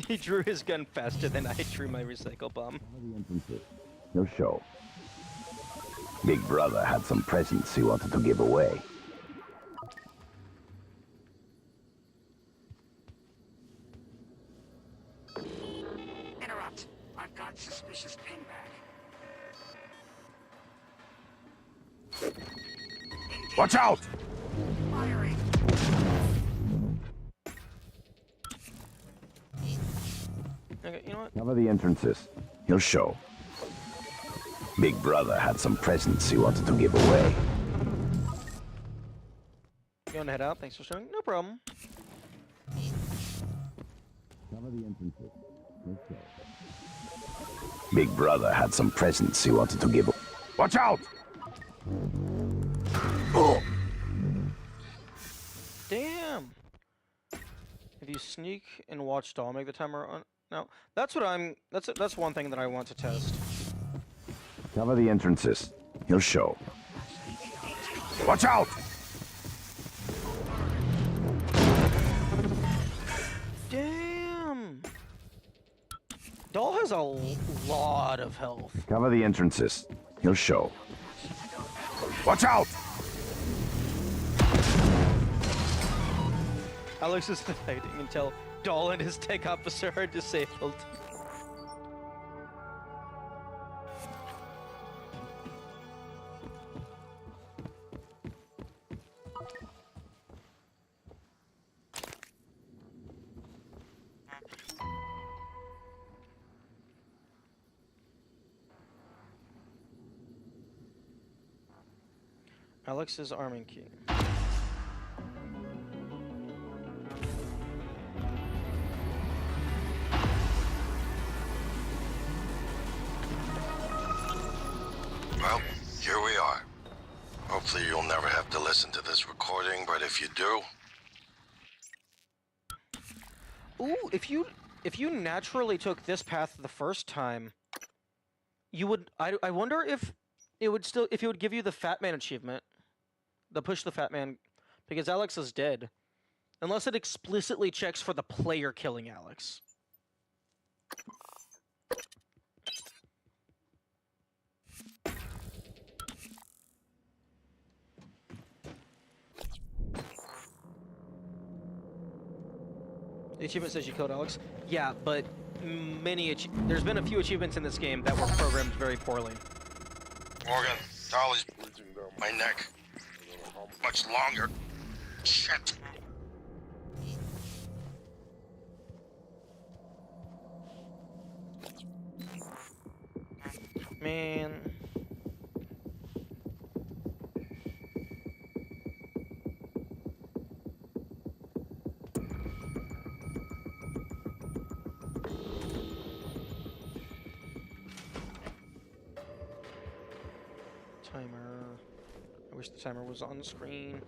He drew his gun faster than I drew my recycle bomb. He'll show. Big Brother had some presents he wanted to give away. Interrupt. I've got suspicious pingback. Watch out! Firing. Okay, you know what? Cover the entrances. He'll show. Big Brother had some presents he wanted to give away. You wanna head out? Thanks for showing. No problem. Cover the entrances. He'll show. Big Brother had some presents he wanted to give away. Watch out! Oh. Damn. If you sneak and watch Doll make the timer on. No, that's what I'm. That's one thing that I want to test. Cover the entrances. He'll show. Watch out! Damn. Doll has a lot of health. Cover the entrances. He'll show. Watch out! Alex is hiding until Doll and his tech officer are disabled. Alex is arming key. Well, here we are. Hopefully you'll never have to listen to this recording, but if you do... Ooh, if you naturally took this path the first time, you would... I wonder if it would still... if it would give you the Fat Man achievement. The push the Fat Man, because Alex is dead. Unless it explicitly checks for the player killing Alex. The achievement says you killed Alex. Yeah, but there's been a few achievements in this game that were programmed very poorly. Morgan, Dolly's my neck. Much longer. Shit. Man. Timer. I wish the timer was on the screen.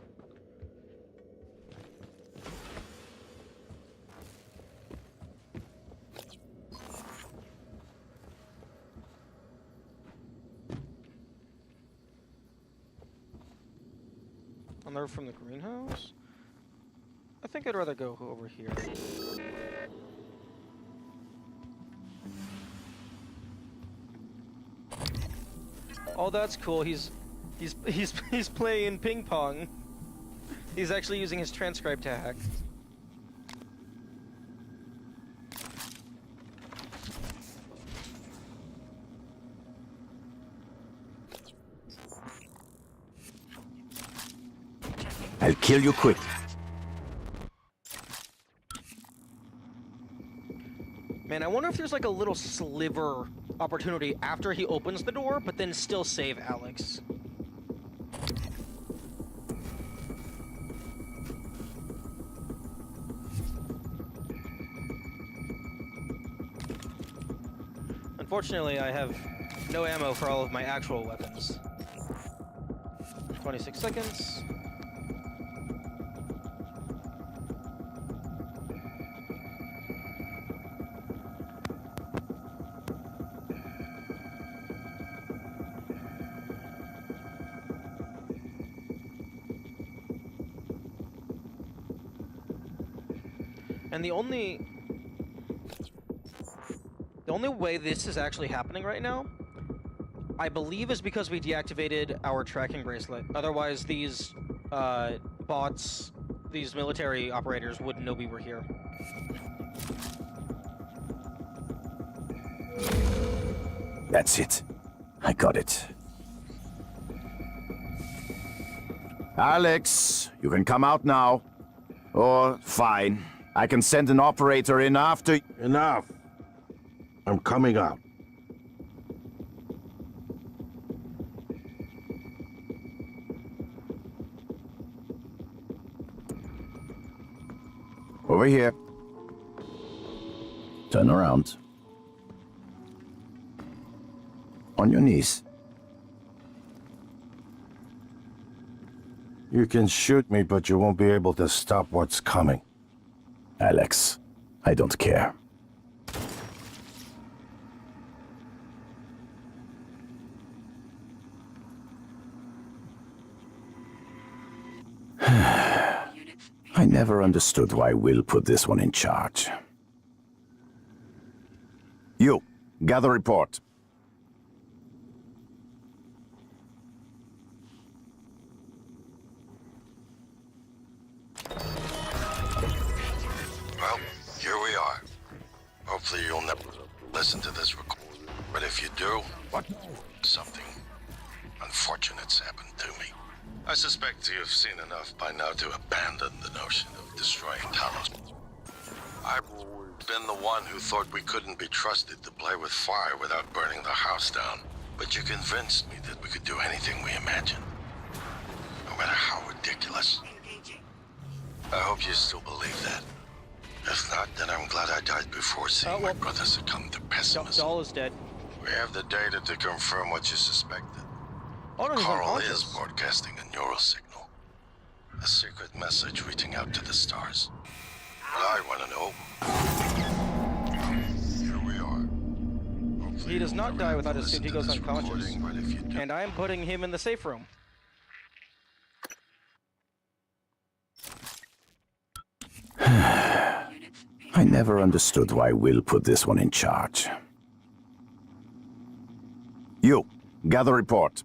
On the roof from the greenhouse? I think I'd rather go over here. Oh, that's cool. He's playing ping pong. He's actually using his transcribe to hack. I'll kill you quick. Man, I wonder if there's like a little sliver opportunity after he opens the door, but then still save Alex. Unfortunately, I have no ammo for all of my actual weapons. 26 seconds. And the only way this is actually happening right now, I believe, is because we deactivated our tracking bracelet. Otherwise, these bots, these military operators, wouldn't know we were here. That's it. I got it. Alex, you can come out now. Or, fine. I can send an operator in after... Enough. I'm coming out. Over here. Turn around. On your knees. You can shoot me, but you won't be able to stop what's coming. Alex, I don't care. I never understood why Will put this one in charge. You, gather report. Well, here we are. Hopefully you'll never listen to this recording. But if you do, something unfortunate's happened to me. I suspect you've seen enough by now to abandon the notion of destroying Talos. I've been the one who thought we couldn't be trusted to play with fire without burning the house down. But you convinced me that we could do anything we imagined. No matter how ridiculous. I hope you still believe that. If not, then I'm glad I died before seeing my brother succumb to pessimism. Dahl is dead. We have the data to confirm what you suspected. Oh, no, he's Carl unconscious. is broadcasting a neural signal. A secret message reaching out to the stars. But I want to know. Here we are. Hopefully He does not die without as soon as he goes listen to this unconscious. recording, but if you do- And I am putting him in the safe room. I never understood why Will put this one in charge. You, gather report.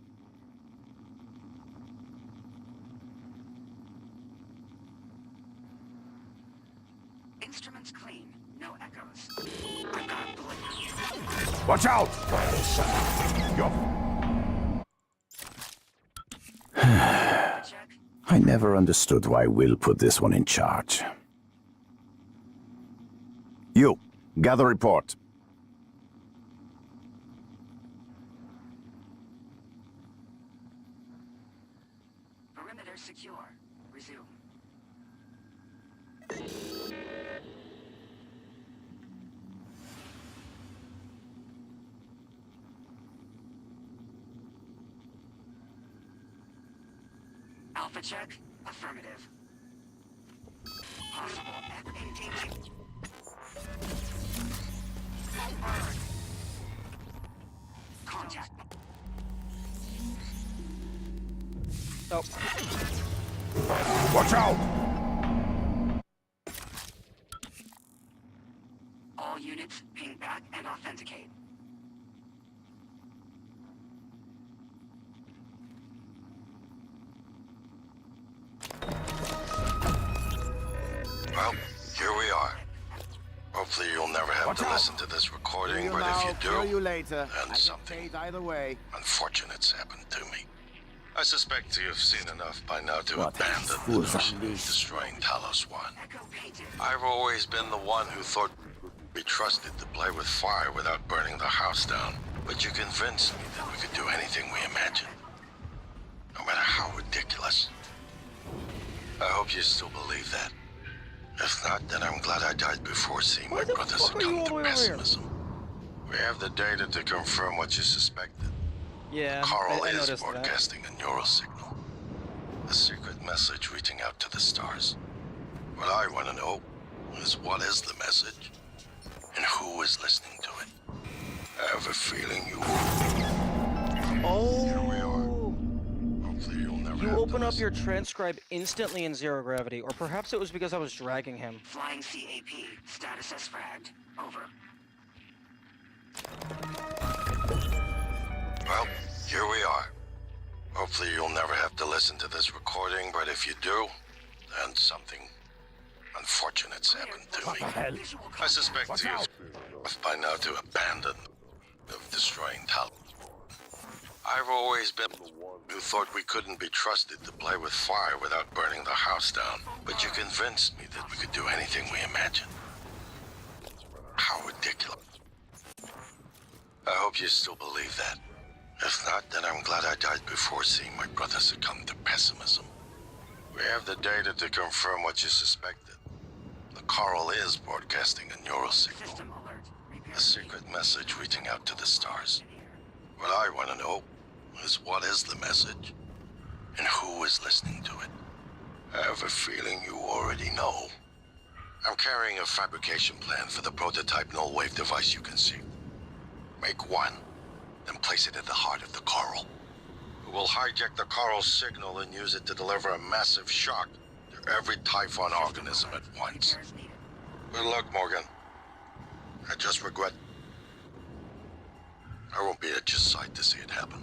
Instruments clean, no echoes. I've got bullets. Watch out! I never understood why Will put this one in charge. You, gather report. Perimeter secure. Resume. Alpha check. Affirmative. Possible engaging. Burn. Contact. Oh. Watch out! All units, ping back and authenticate. Well, here we are. Hopefully you'll never have to listen to this recording, but if you do, you later. then something Either way. unfortunate's happened to me. I suspect you've seen enough by now to What abandon the fools notion of unleashed. destroying Talos 1. I've always been the one who thought we trusted to play with fire without burning the house down. But you convinced me that we could do anything we imagined. No matter how ridiculous. I hope you still believe that. If not, then I'm glad I died before seeing my brother succumb to pessimism. We have the data to confirm what you suspected. Yeah, Carl I is noticed that. broadcasting a neural signal. A secret message reaching out to the stars. What I want to know is what is the message and who is listening to it. I have a feeling you will. Oh! Here we are. Hopefully you'll never You have open to up your transcribe instantly in zero gravity, or perhaps it was because I was dragging him. Flying CAP. Status as fragged. Over. Well, here we are. Hopefully you'll never have to listen to this recording, but if you do, then something unfortunate's happened to me. I suspect you've by now to abandon of destroying Talos. I've always been the one who thought we couldn't be trusted to play with fire without burning the house down, but you convinced me that we could do anything we imagined. How ridiculous. I hope you still believe that. If not, then I'm glad I died before seeing my brother succumb to pessimism. We have the data to confirm what you suspected. The Coral is broadcasting a neural signal. A secret message reaching out to the stars. What I want to know is what is the message and who is listening to it. I have a feeling you already know. I'm carrying a fabrication plan for the prototype null wave device you conceived. Make one, then place it at the heart of the Coral. We'll hijack the Coral's signal and use it to deliver a massive shock to every Typhon organism at once. Good luck, Morgan. I just regret I won't be at your side to see it happen.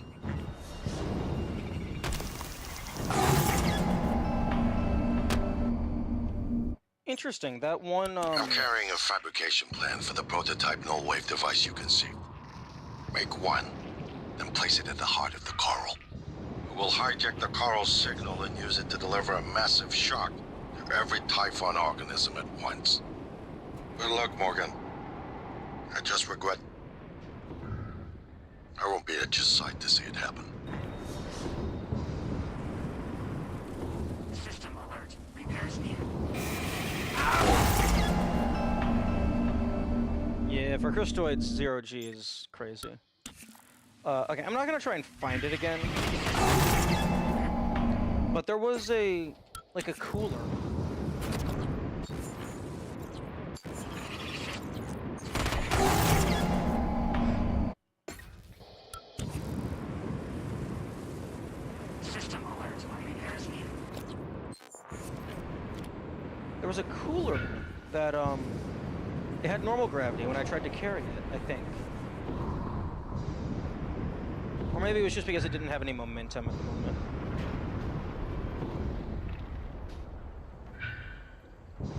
Interesting, that one, I'm carrying a fabrication plan for the prototype null wave device you conceived. Make one, then place it at the heart of the Coral. We'll hijack the Coral's signal and use it to deliver a massive shock to every Typhon organism at once. Good luck, Morgan. I just regret I won't be at your side to see it happen. System alert. Repairs needed. Yeah, for Crystoids, 0G is crazy. Okay, I'm not gonna try and find it again. But there was like a cooler. System alert. Repairs needed. There was a cooler that, it had normal gravity when I tried to carry it, I think. Or maybe it was just because it didn't have any momentum at the moment.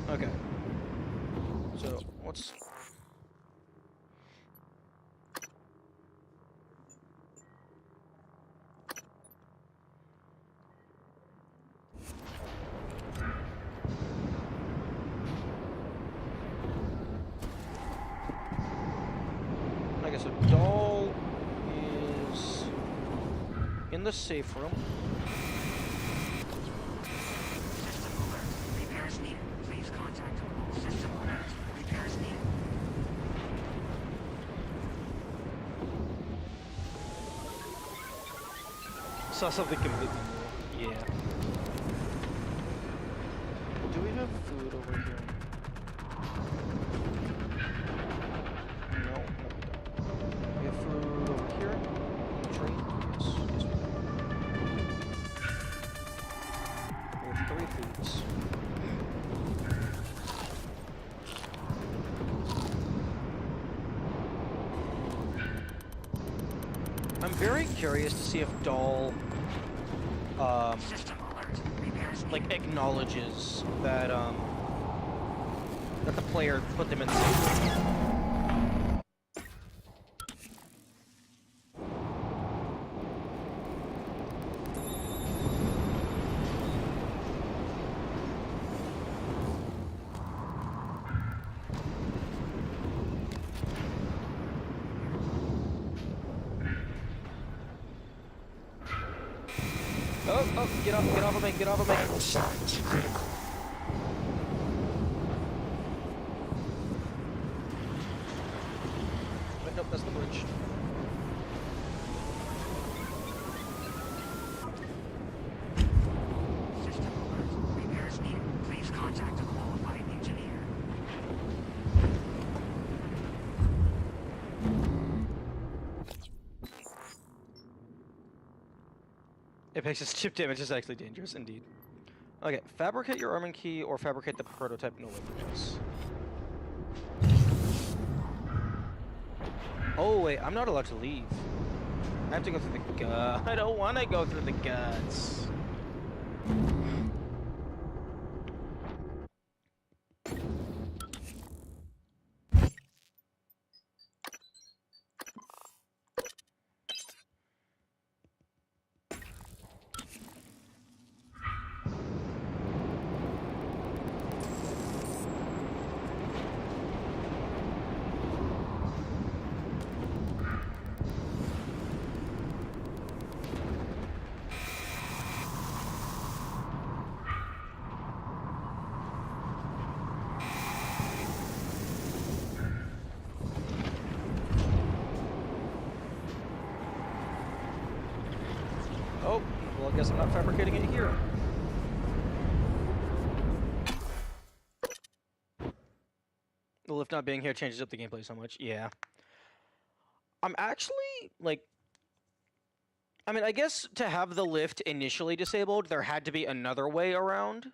Okay. So, what's... I guess a doll is in the safe room. System alert. Repairs needed. Please contact all. System alert. Repairs needed. Saw something completely new. Yeah. Do we have food over here? No, we don't. We have food over here. Tree. Yes, yes we do. We have 3 foods. I'm very curious to see if Doll, like acknowledges that, that the player put them in the safe room. oh, get off of me, get off of me. Vital signs critical. Wait, nope, that's the bridge. Apex's chip damage is actually dangerous, indeed. Okay, fabricate your arming key or fabricate the prototype no bridges. Oh wait, I'm not allowed to leave. I have to go through the guts. I don't want to go through the guts. Oh, well, I guess I'm not fabricating it here. The lift not being here changes up the gameplay so much. Yeah. I'm actually, like... I mean, I guess to have the lift initially disabled, there had to be another way around.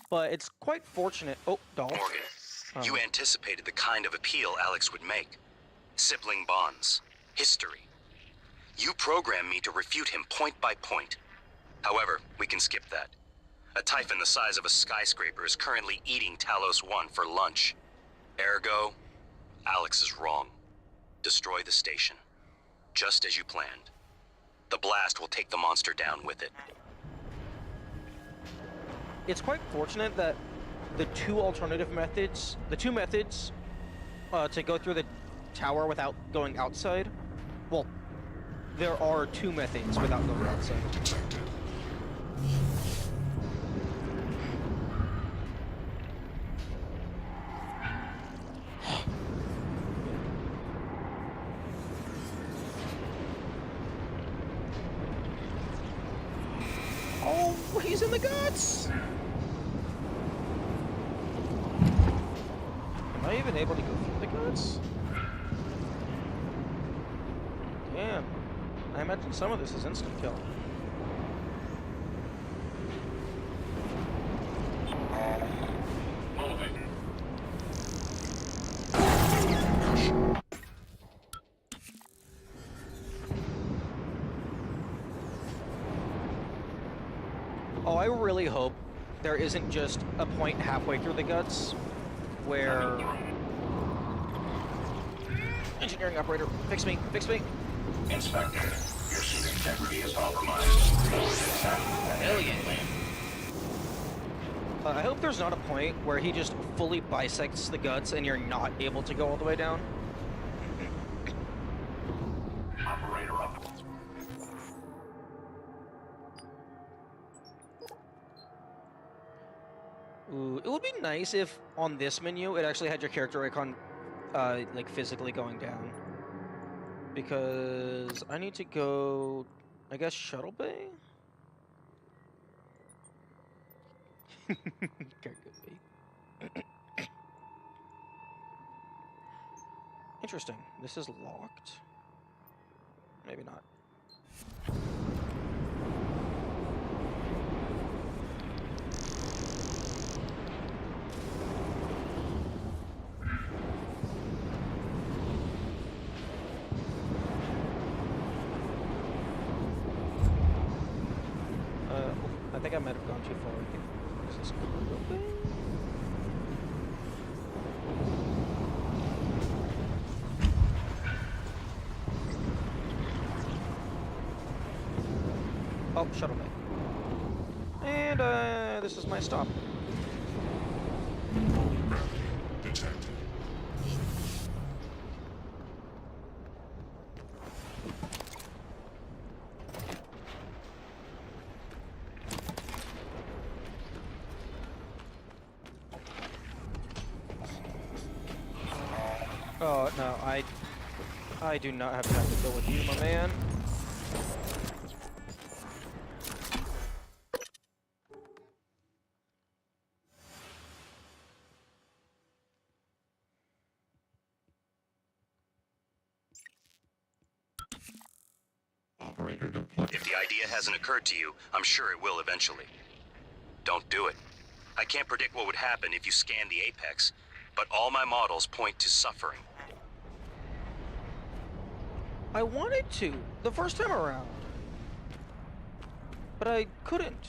But it's quite fortunate... Oh, doll. Morgan, you anticipated the kind of appeal Alex would make. Sibling bonds. History. You programmed me to refute him point by point. However, we can skip that. A Typhon the size of a skyscraper is currently eating Talos 1 for lunch. Ergo, Alex is wrong. Destroy the station. Just as you planned. The blast will take the monster down with it. It's quite fortunate that the two methods to go through the tower without going outside, well, there are two methods without going outside. Oh, he's in the guts! Am I even able to go through the guts? Damn. I imagine some of this is instant kill. Oh, I really hope there isn't just a point halfway through the guts where... Engineering operator, fix me, fix me. Inspector, your suit integrity is compromised. Alien. I hope there's not a point where he just fully bisects the guts and you're not able to go all the way down. Operator up. Ooh, it would be nice if on this menu it actually had your character icon like physically going down. Because I need to go, I guess, Shuttle Bay? Cargo Bay. Interesting. This is locked. Maybe not. I think I might have gone too far. Is this cargo bay? Oh, Shuttle Bay. And this is my stop. Detected. Oh, no, I do not have time to deal with you, my man. If the idea hasn't occurred to you, I'm sure it will eventually. Don't do it. I can't predict what would happen if you scan the Apex, but all my models point to suffering. I wanted to, the first time around. But I couldn't.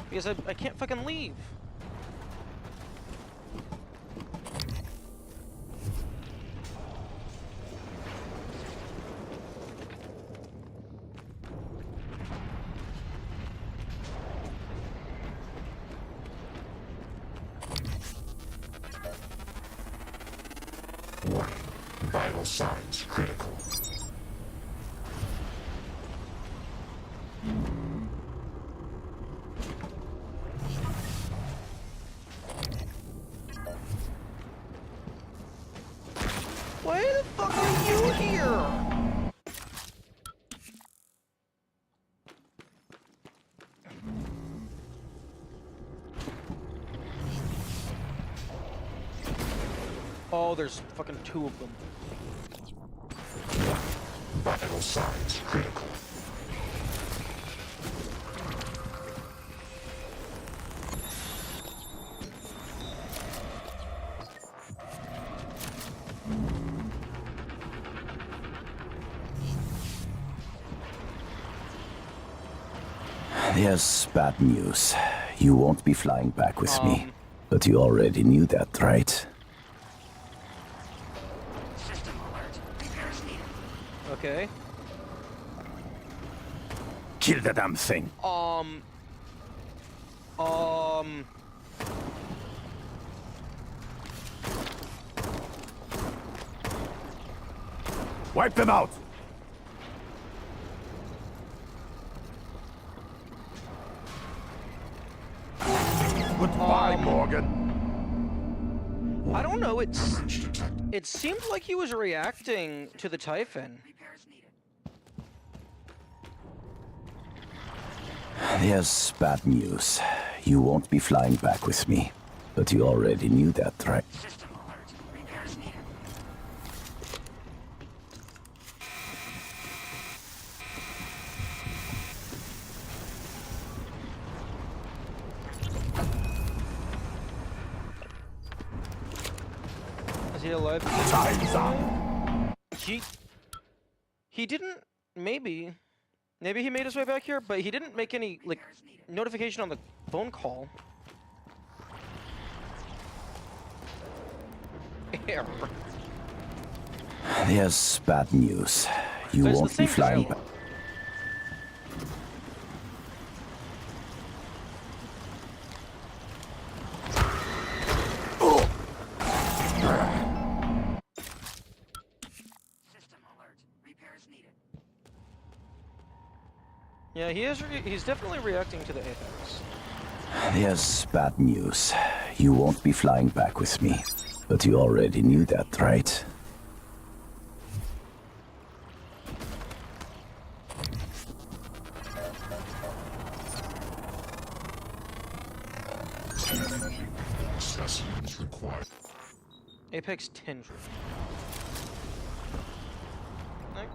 Because I can't fucking leave. Warning. Vital signs critical. Why the fuck are you here? Oh, there's fucking 2 of them. Vital signs critical. There's bad news. You won't be flying back with me. But you already knew that, right? Okay. Kill the damn thing. Wipe them out! Goodbye, Morgan. I don't know, it seemed like he was reacting to the Typhon. There's bad news. You won't be flying back with me. But you already knew that, right? Is he alive? Time's up. He didn't, maybe he made his way back here, but he didn't make any, like, notification on the phone call. Error. There's bad news. You There's won't the be same flying dialogue. back. Yeah, he's definitely reacting to the Apex. There's bad news. You won't be flying back with me. But you already knew that, right? Specimens required. Apex Tendril. Right.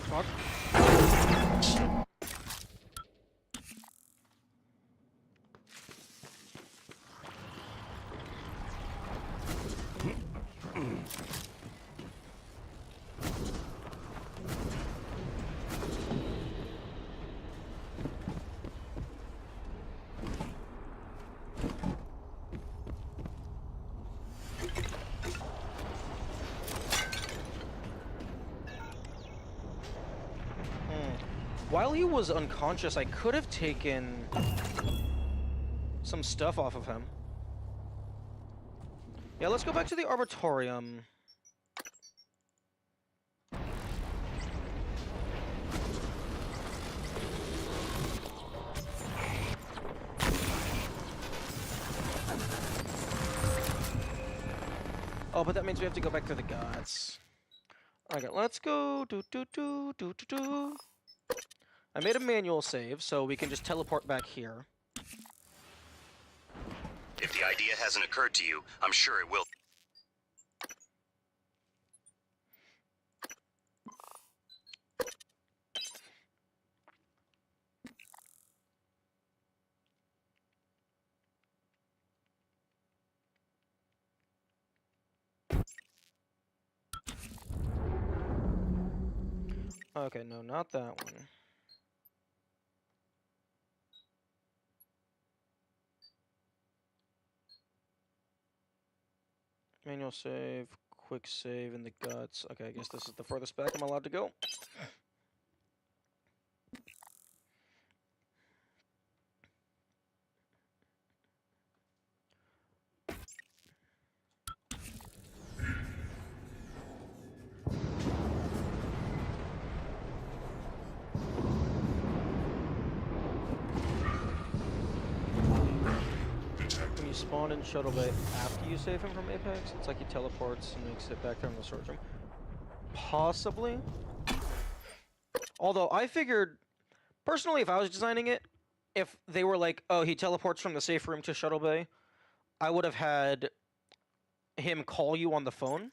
Fuck. While he was unconscious, I could have taken some stuff off of him. Yeah, let's go back to the Arbitorium. Oh, but that means we have to go back through the gods. Okay, let's go. I made a manual save, so we can just teleport back here. If the idea hasn't occurred to you, I'm sure it will. Okay, no, not that one. Manual save, quick save in the guts. Okay, I guess this is the furthest back I'm allowed to go. When you spawn in Shuttle Bay after you save him from Apex, it's like he teleports and makes it back there in the storage room. Possibly. Although I figured, personally, if I was designing it, if they were like, oh, he teleports from the safe room to Shuttle Bay, I would have had him call you on the phone.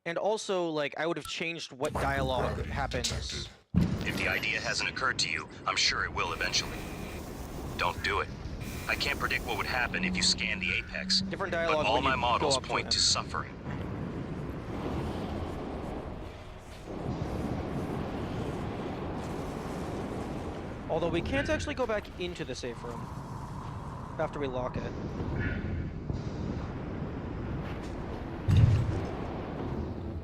And also, like, I would have changed what dialogue happens. If the idea hasn't occurred to you, I'm sure it will eventually. Don't do it. I can't predict what would happen if you scan the Apex. Different dialogue. But all my models point to suffering. Although we can't actually go back into the safe room after we lock it.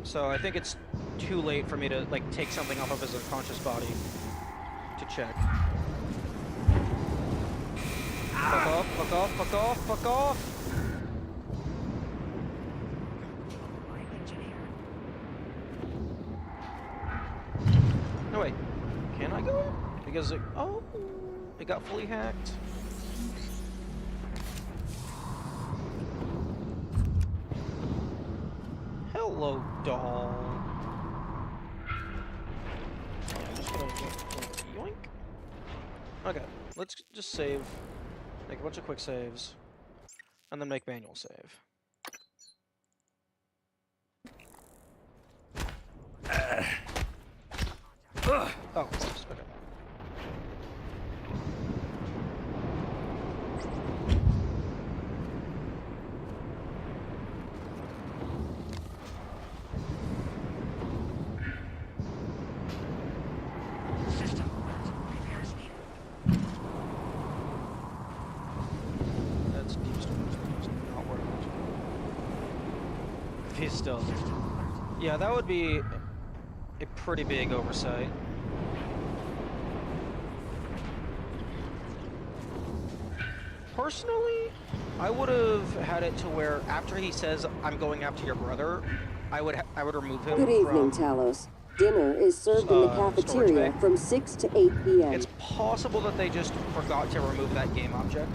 So I think it's too late for me to like take something off of his unconscious body to check. Fuck off, fuck off, fuck off, fuck off! No wait, can I go in? Because it, oh, it got fully hacked. Hello, doll. I'm just gonna yoink. Okay, let's just save. Make a bunch of quick saves. And then make manual save. Oh, oops, okay. That's deep storage, which is not worth it. If he's still there. Yeah, that would be a pretty big oversight. Personally, I would have had it to where after he says, "I'm going after your brother," I would remove him. Good evening, Talos. Dinner is served in the cafeteria from 6 to 8 p.m. It's possible that they just forgot to remove that game object.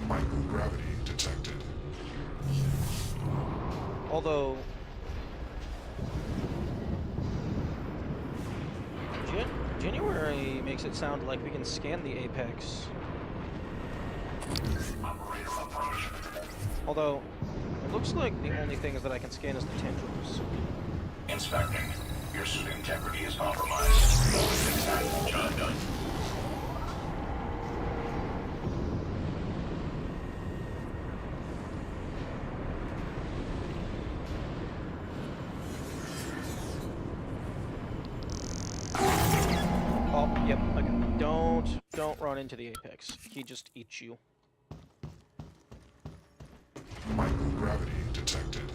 Microgravity detected. Although January makes it sound like we can scan the Apex. Although it looks like the only things that I can scan is the tendrils. Inspecting. Your suit integrity is compromised. Job done. Oh, yep, okay. Don't run into the Apex. He just eats you. Microgravity detected.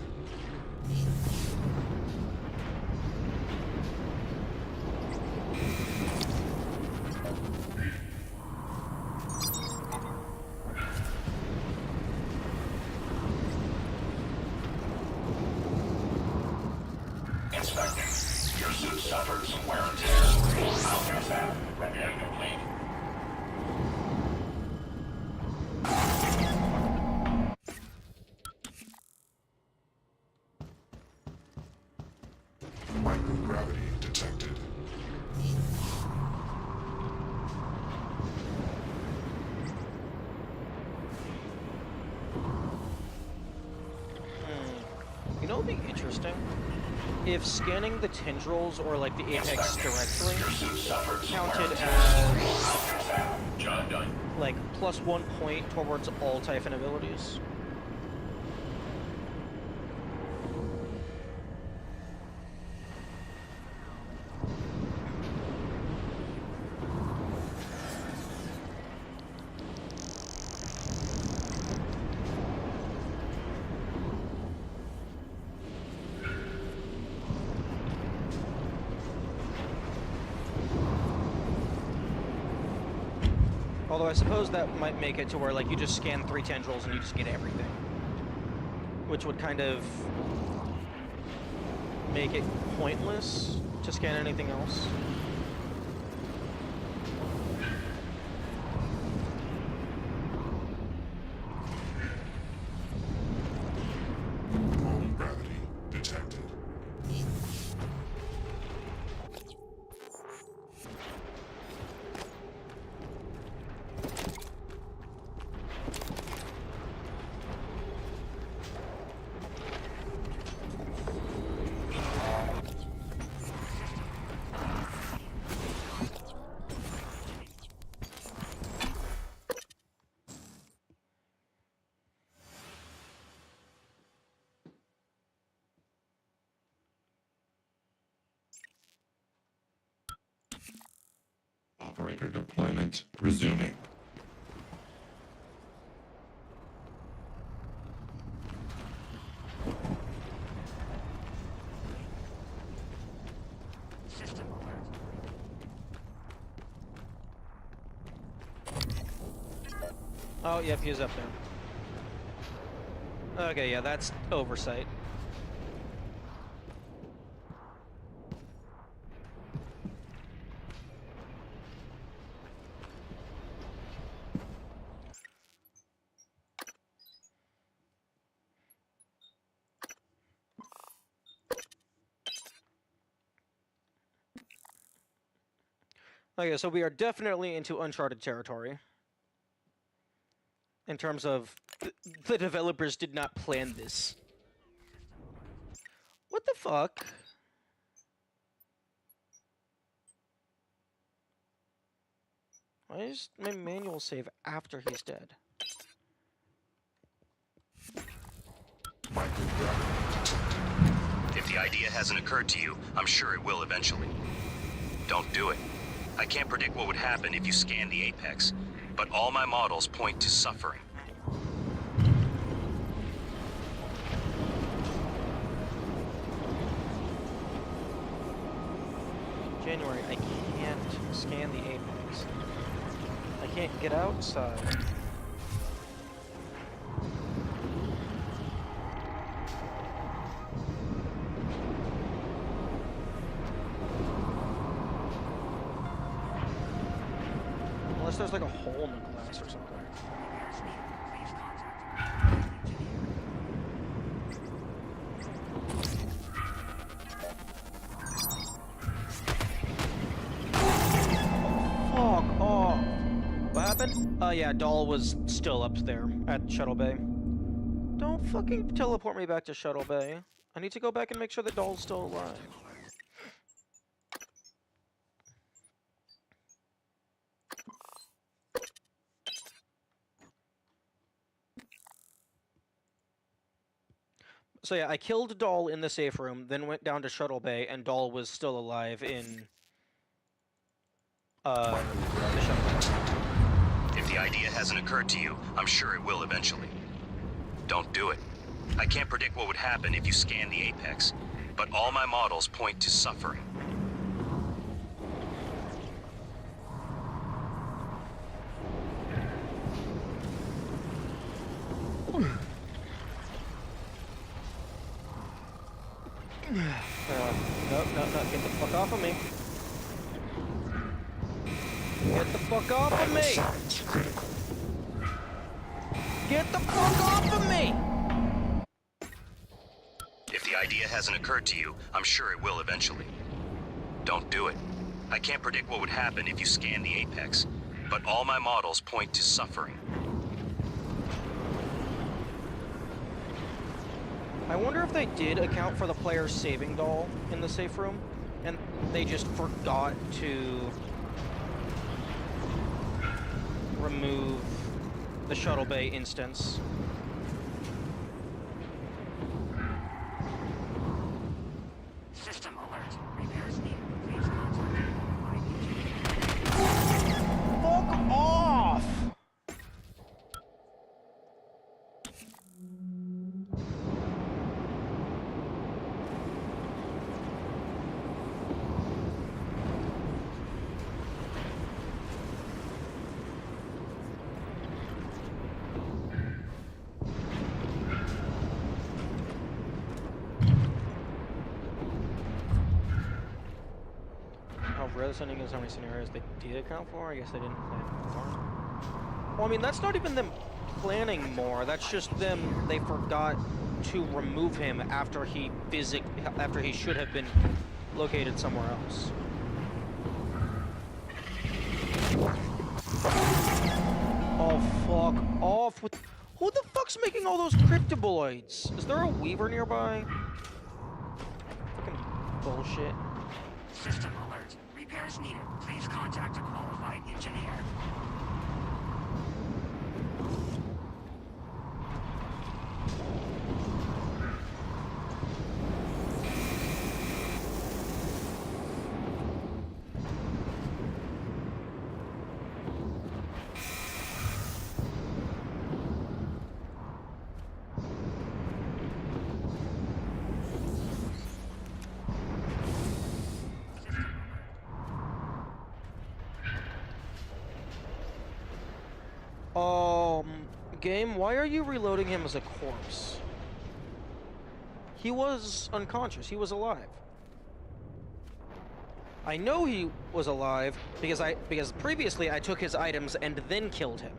suit suffered some wear and tear. I'll fix that. Repair complete. Microgravity detected. You know what would be interesting? If scanning the tendrils or like the apex directly counted as Job done. like +1 point towards all Typhon abilities. Although I suppose that might make it to where like you just scan 3 tendrils and you just get everything. Which would kind of make it pointless to scan anything else. Home gravity detected. Operator deployment resuming. System Oh, yep, he's up there. Okay, yeah, that's oversight. Okay, so we are definitely into uncharted territory. In terms of, the developers did not plan this. What the fuck? Why is my manual save after he's dead? If the idea hasn't occurred to you, I'm sure it will eventually. Don't do it. I can't predict what would happen if you scan the apex, but all my models point to suffering. January, I can't scan the apex. I can't get outside. Unless there's like a hole in the glass or something. Fuck off. What happened? Yeah, Dahl was still up there at Shuttle Bay. Don't fucking teleport me back to Shuttle Bay. I need to go back and make sure that Dahl's still alive. So yeah, I killed Dahl in the safe room, then went down to Shuttle Bay, and Dahl was still alive in the Shuttle Bay. If the idea hasn't occurred to you, I'm sure it will eventually. Don't do it. I can't predict what would happen if you scan the apex, but all my models point to suffering. No, get the fuck off of me. Get the fuck off of me! Get the fuck off of me! If the idea hasn't occurred to you, I'm sure it will eventually. Don't do it. I can't predict what would happen if you scan the Apex, but all my models point to suffering. I wonder if they did account for the player's saving doll in the safe room, and they just forgot to remove the shuttle bay instance. System alert. Repairs needed. Please Fuck off! Sending is how many scenarios they did account for. I guess they didn't plan more. Well, I mean, that's not even them planning more. That's just them. They forgot to remove him after he should have been located somewhere else. Oh fuck off with. Who the fuck's making all those cryptoboloids? Is there a Weaver nearby? Fucking bullshit. System alert. Repairs needed. Please contact a qualified engineer. Game, why are you reloading him as a corpse? He was unconscious. He was alive. I know he was alive because previously I took his items and then killed him.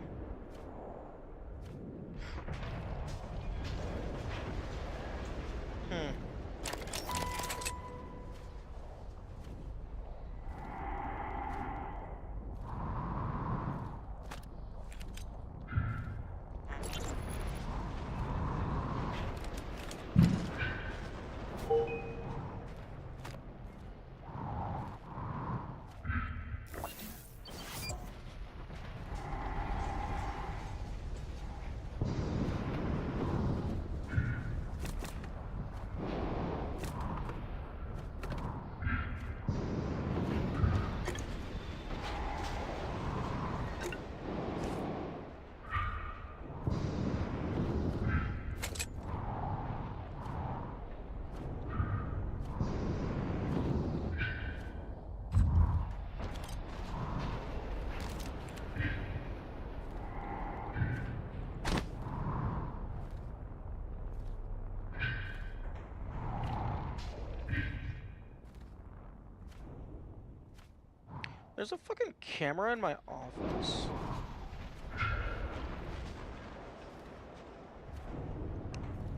There's a fucking camera in my office.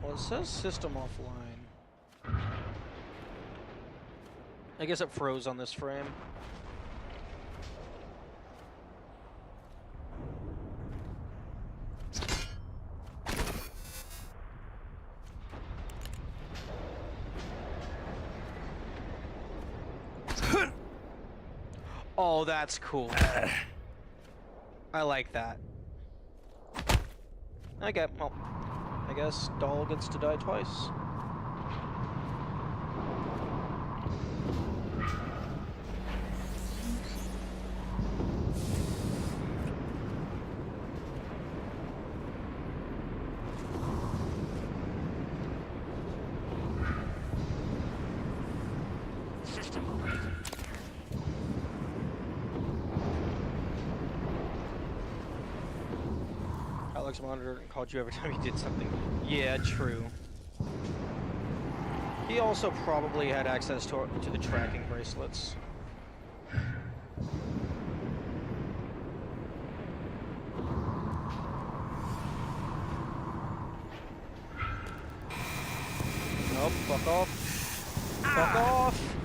Well, it says system offline. I guess it froze on this frame. Oh, that's cool. I like that. Okay, well, I guess Doll gets to die twice. Alex monitored and called you every time you did something. Yeah, true. He also probably had access to the tracking bracelets. Nope, fuck off. Fuck off!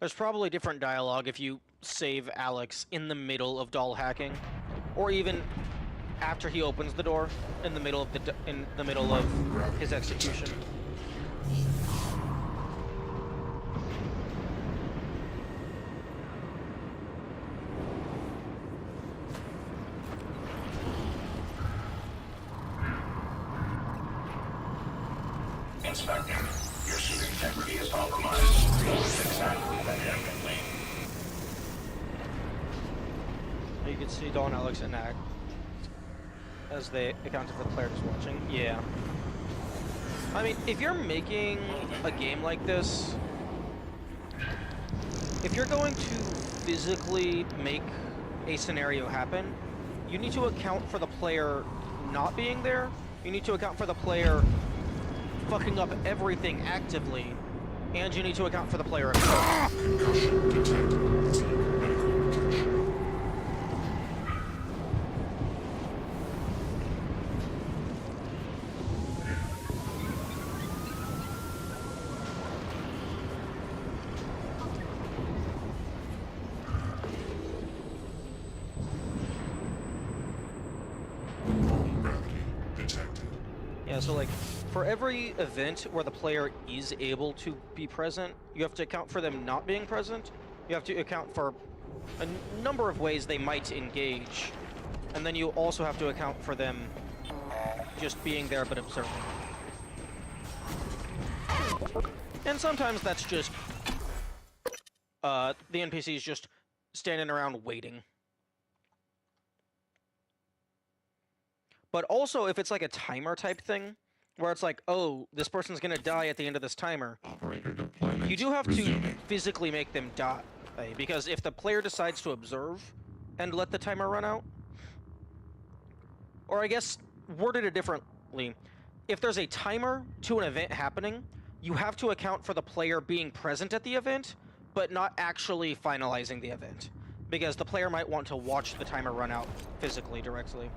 There's probably different dialogue if you save Alex in the middle of doll hacking, or even after he opens the door in the middle of his execution. Inspector, your suit integrity is compromised. Exactly that evidently. You can see Dawn, Alex, and Act as they accounted for the players watching. Yeah. I mean, if you're making a game like this, if you're going to physically make a scenario happen, you need to account for the player not being there. You need to account for the player fucking up everything actively, and you need to account for the player himself. Concussion detected. Yeah, so like, for every event where the player is able to be present, you have to account for them not being present. You have to account for a number of ways they might engage. And then you also have to account for them just being there but observing. And sometimes that's just the NPCs just standing around waiting. But also, if it's like a timer type thing, where it's like, oh, this person's gonna die at the end of this timer, you do have to physically make them die. Because if the player decides to observe and let the timer run out, or I guess worded it differently, if there's a timer to an event happening, you have to account for the player being present at the event, but not actually finalizing the event. Because the player might want to watch the timer run out physically, directly.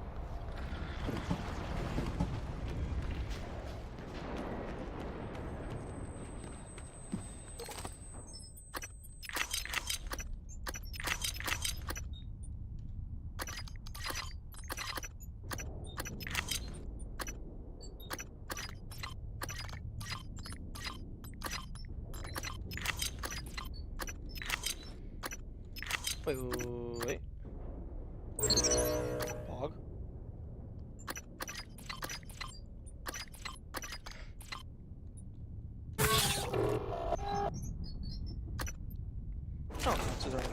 Wait. Log. Oh, this is right.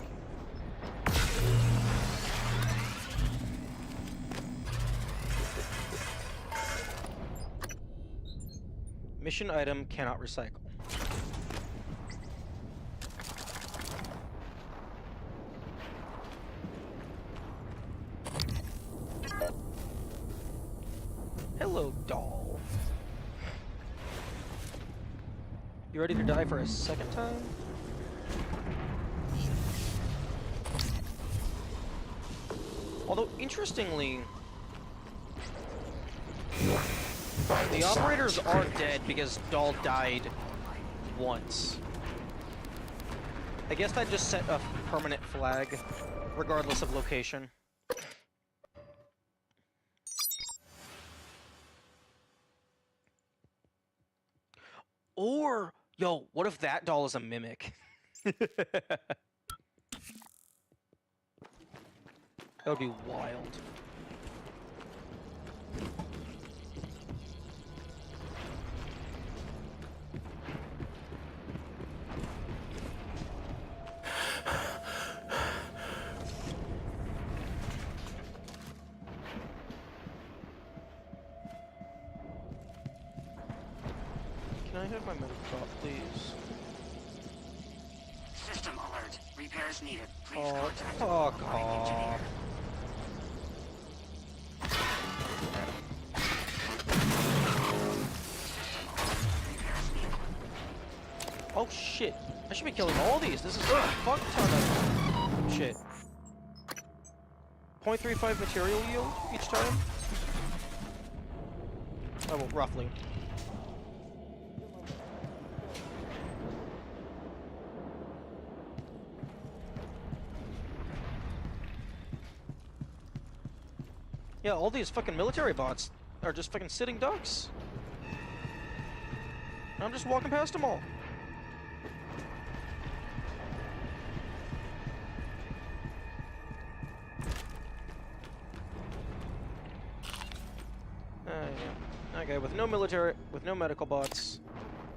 Mission item cannot recycle. Hello, doll. You ready to die for a second time? Although, interestingly, the operators are dead because Dahl died once. I guess that just set a permanent flag, regardless of location. Or, yo, what if that doll is a mimic? That would be wild. Can I have my medical bot, please? System alert. Repairs needed. Please Oh, contact fuck mine engineer. off. Oh shit. I should be killing all these. This is a fuck ton of shit. 0.35 material yield each time? Oh, well, roughly. Yeah, all these fucking military bots are just fucking sitting ducks. I'm just walking past them all. Yeah. Okay, with no medical bots,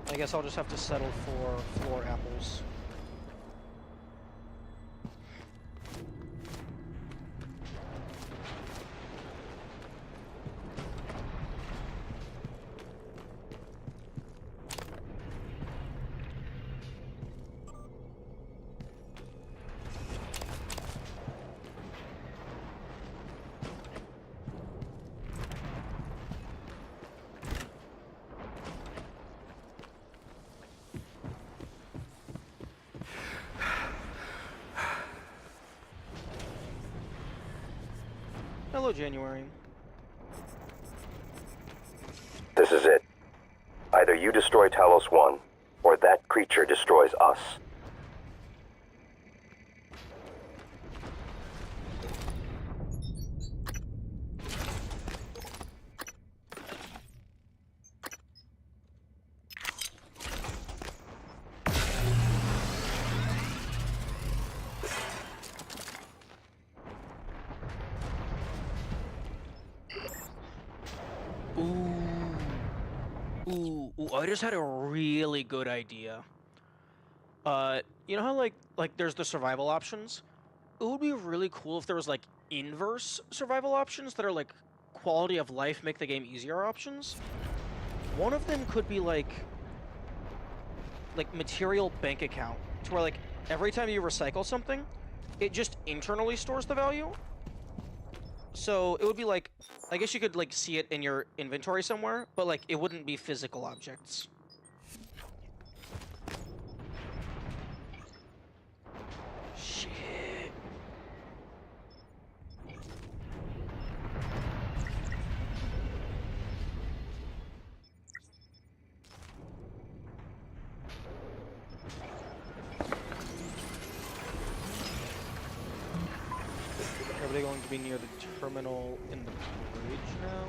I guess I'll just have to settle for floor apples. Hello, January. This is it. Either you destroy Talos 1, or that creature destroys us. Ooh, I just had a really good idea. You know how like there's the survival options? It would be really cool if there was like inverse survival options that are like quality of life make the game easier options. One of them could be like material bank account, to where like every time you recycle something, it just internally stores the value. So it would be like, I guess you could like see it in your inventory somewhere, but like it wouldn't be physical objects. Shit. Are they going to be near the terminal in the bridge now?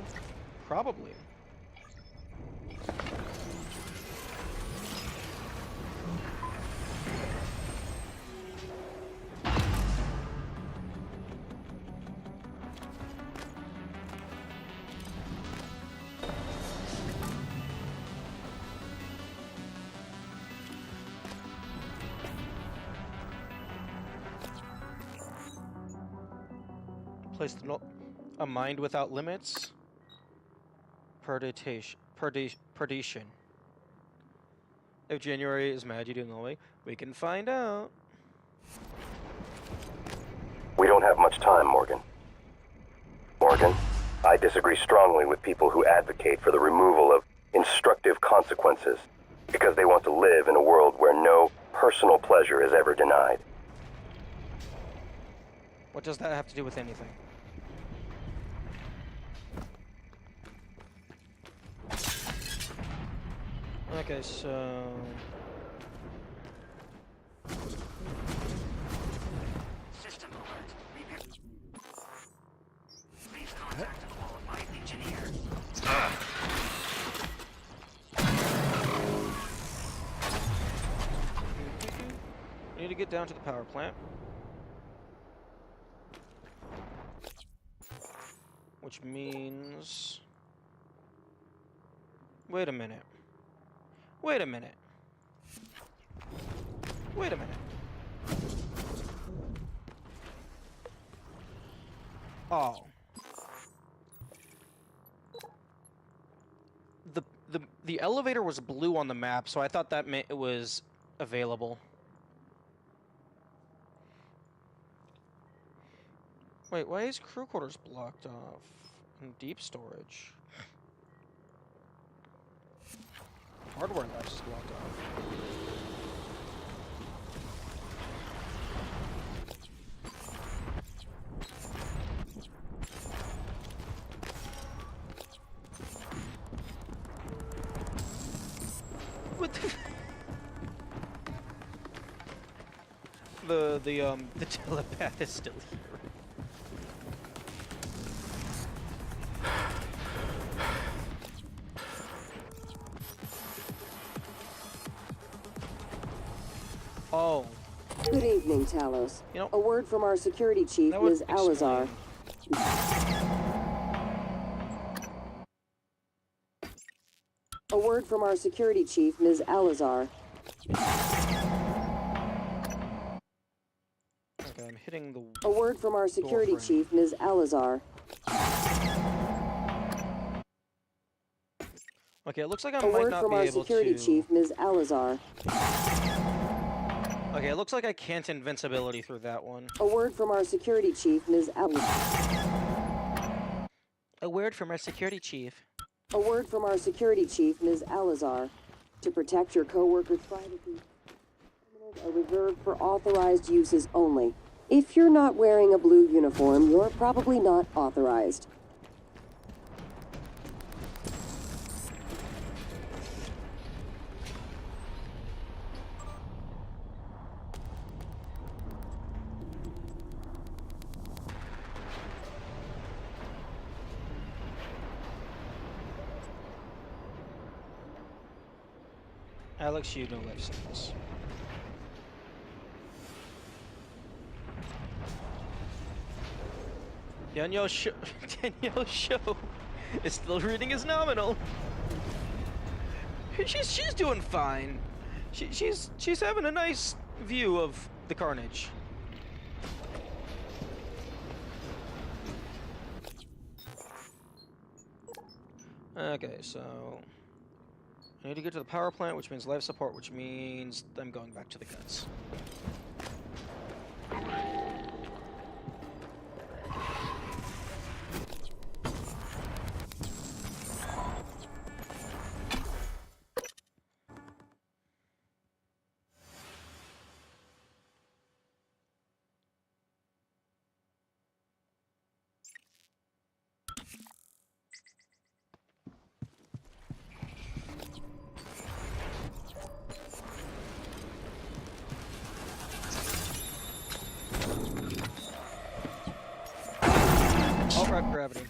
Probably. Place a mind without limits. Perdition. If January is mad you do the way, we can find out. We don't have much time, Morgan. Morgan, I disagree strongly with people who advocate for the removal of instructive consequences because they want to live in a world where no personal pleasure is ever denied. What does that have to do with anything? Okay, so... System alert. Repair. Please contact a qualified engineer. Need to get down to the power plant. Which means... Wait a minute. Wait a minute. Wait a minute. Oh. The elevator was blue on the map, so I thought that meant it was available. Wait, why is crew quarters blocked off? And deep storage. Hardware labs is blocked off. What the telepath is still here. Oh. Good evening, Talos. You know, a word from our security chief, that would Ms. Alazar. A word from our security chief, Ms. Alazar. Okay, I'm hitting the. A word from our security chief, Ms. Alazar. Okay, it looks like I A might word not from be our able security to. chief, Ms. Alazar. Okay, it looks like I can't invincibility through that one. A word from our security chief, Ms. Alazar. A word from our security chief. A word from our security chief, Ms. Alazar. To protect your co-workers' privacy, terminals are reserved for authorized uses only. If you're not wearing a blue uniform, you're probably not authorized. Alex, you know life sentence. Danielle Show is still reading his nominal. She's doing fine. She's having a nice view of the carnage. Okay, so I need to get to the power plant, which means life support, which means I'm going back to the guns. All right, gravity.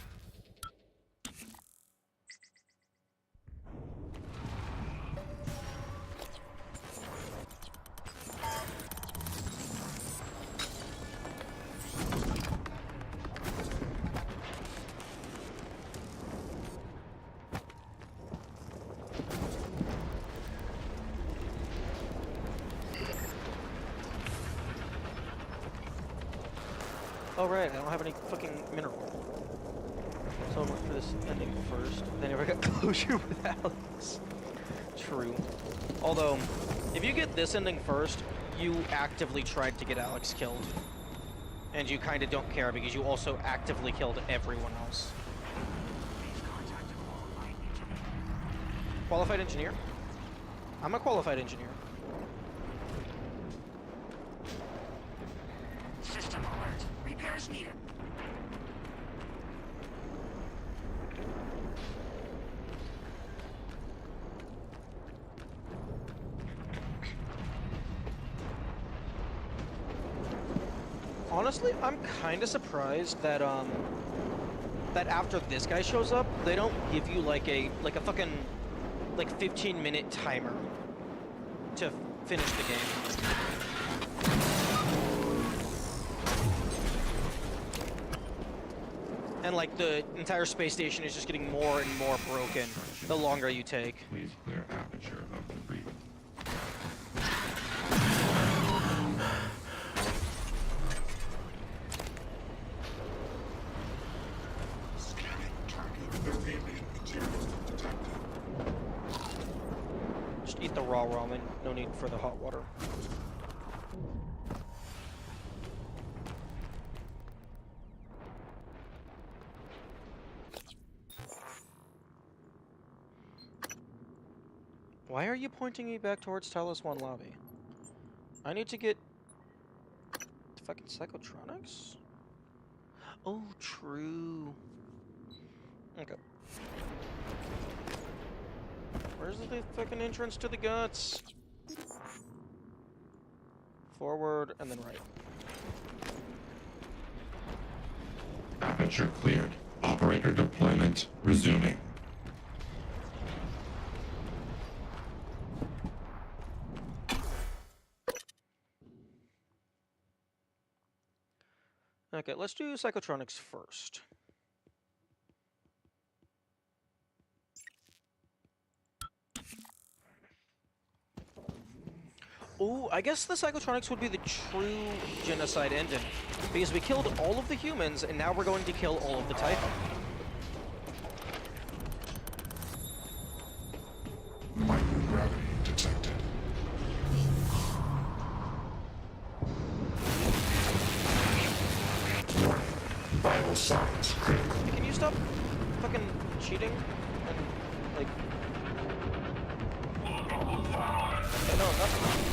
Oh right, I don't have any fucking mineral. So I went for this ending first. They never got closure with Alex. True. Although, if you get this ending first, you actively tried to get Alex killed. And you kinda don't care because you also actively killed everyone else. Qualified engineer? I'm a qualified engineer. System alert. Repairs needed. Honestly, I'm kinda surprised that that after this guy shows up, they don't give you like a fucking 15-minute timer to finish the game. And like the entire space station is just getting more and more broken the longer you take. Please clear aperture of the breach. the raw ramen. No need for the hot water. Why are you pointing me back towards Talos 1 lobby? I need to get... fucking psychotronics? Oh, true. Okay. Where's the fucking entrance to the guts? Forward, and then right. Aperture cleared. Operator deployment resuming. Okay, let's do psychotronics first. Oh, I guess the psychotronics would be the true genocide ending. Because we killed all of the humans, and now we're going to kill all of the Typhon. Microgravity detected. Warning. Vital signs critical. Can you stop fucking cheating? And, like... no, nothing.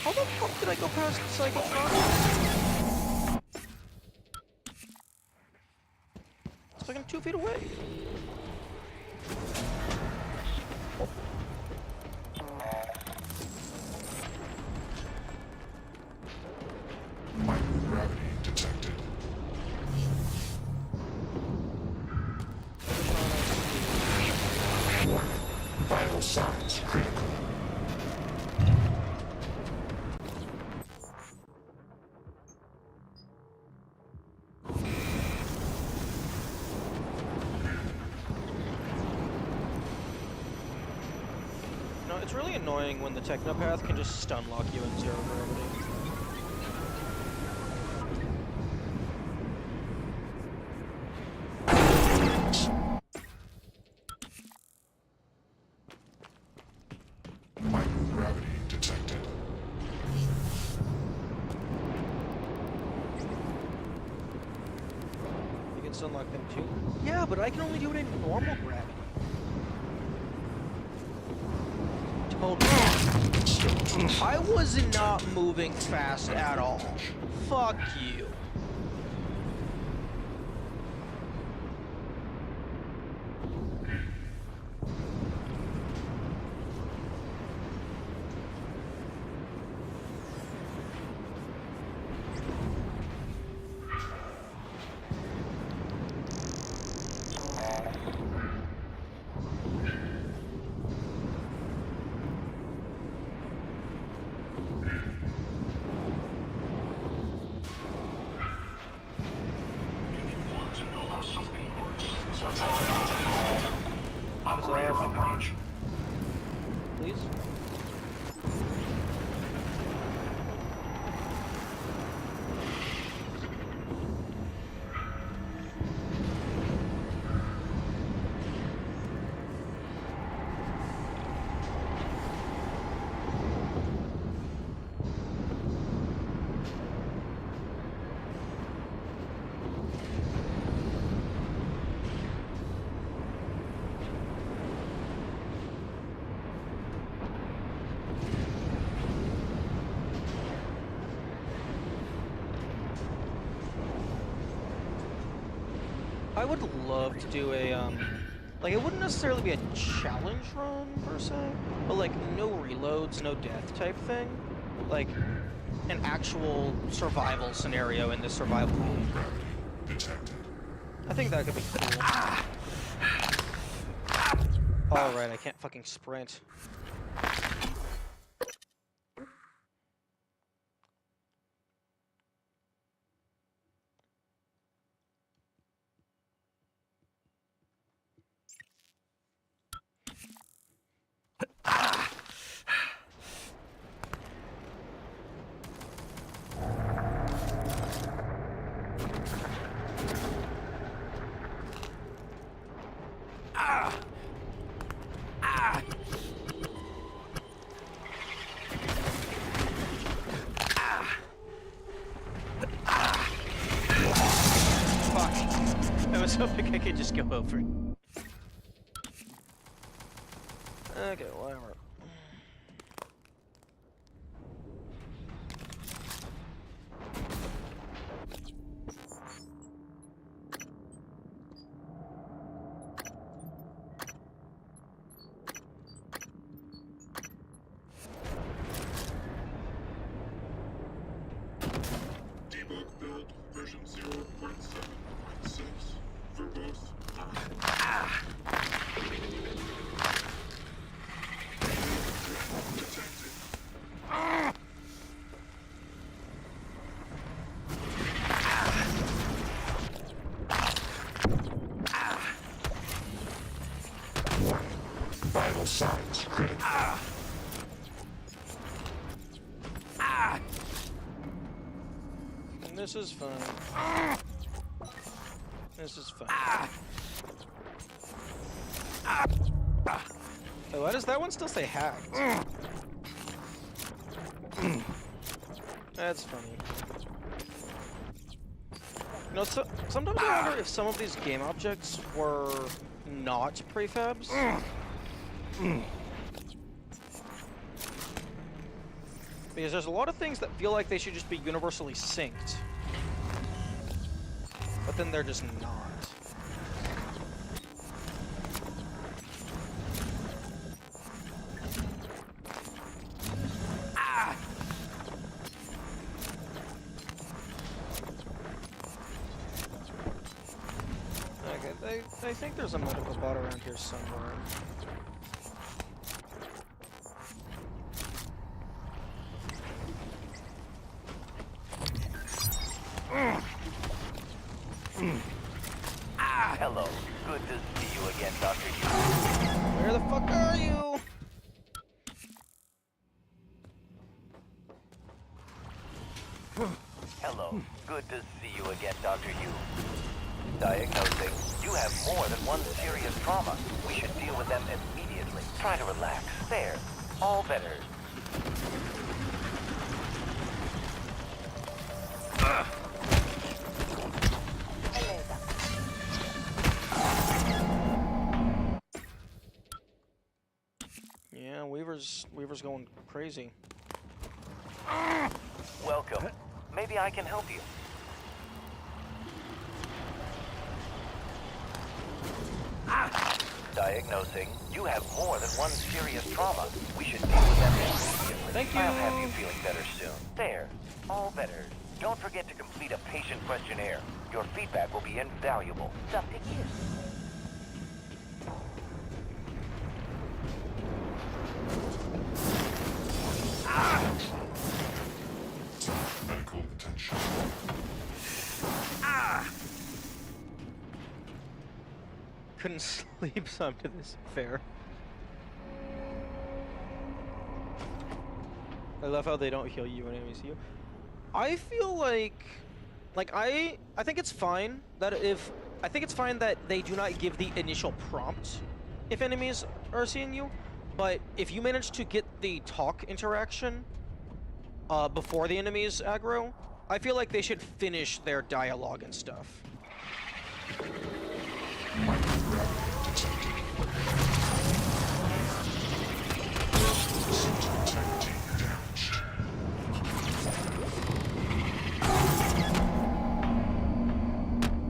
How the fuck did I go past Psychotronics? It's fucking 2 feet away. Microgravity detected. Warning. Vital signs critical. No, it's really annoying when the Technopath can just stun lock you in zero gravity. Microgravity detected. You can stun lock them too? Yeah, but I can only do it in normal gravity. I was not moving fast at all. Fuck you. Please? I would love to do a, like, it wouldn't necessarily be a challenge run, per se, but, like, no reloads, no death type thing. Like, an actual survival scenario in this survival game. I think that could be cool. Alright, I can't fucking sprint. I was hoping I could just go over. Okay, whatever. Debug build version 0.7.6. Verbose. Detected. Vital signs critical. And this is fun. This is fun. Oh, why does that one still say hacked? That's funny. You know, so, sometimes I wonder if some of these game objects were not prefabs. Because there's a lot of things that feel like they should just be universally synced. But then they're just not. Okay, I think there's a medical bot around here somewhere. Hello. Good to see you again, Dr. Yu. Where the fuck are you? Hello. Good to see you again, Dr. Yu. Diagnosing. You have more than one serious trauma. We should deal with them immediately. Try to relax. There. All better. Yeah, Weaver's going crazy. Welcome. Maybe I can help you. Diagnosing. You have more than one serious trauma. We should deal with them immediately. Thank you. I'll have you feeling better soon. There. All better. Don't forget to complete a patient questionnaire. Your feedback will be invaluable. Dr. Yu. Medical attention. Couldn't sleep, so I'm to this fair. I love how they don't heal you when enemies heal. I feel like I think it's fine that they do not give the initial prompt if enemies are seeing you, but if you manage to get the talk interaction before the enemies aggro, I feel like they should finish their dialogue and stuff.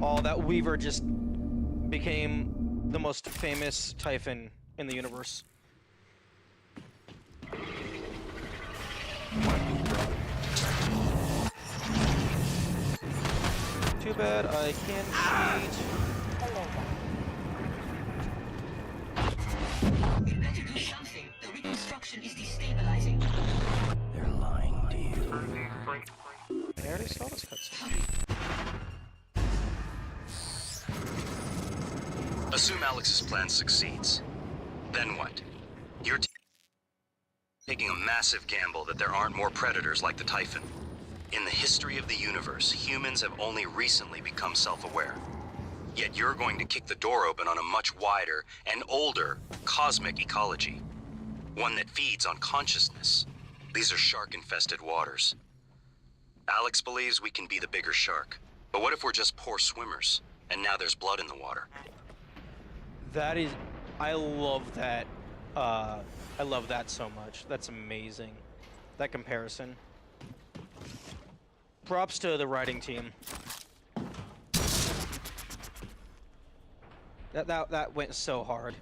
Oh, that Weaver just became the most famous Typhon in the universe. Too bad I can't cheat. You better do something. The reconstruction is destabilizing. They're lying to you. I already saw this cutscene. Assume Alex's plan succeeds. Then what? You're taking a massive gamble that there aren't more predators like the Typhon. In the history of the universe, humans have only recently become self-aware. Yet you're going to kick the door open on a much wider and older cosmic ecology. One that feeds on consciousness. These are shark-infested waters. Alex believes we can be the bigger shark. But what if we're just poor swimmers? And now there's blood in the water. That is... I love that. I love that so much. That's amazing. That comparison. Props to the writing team. That went so hard.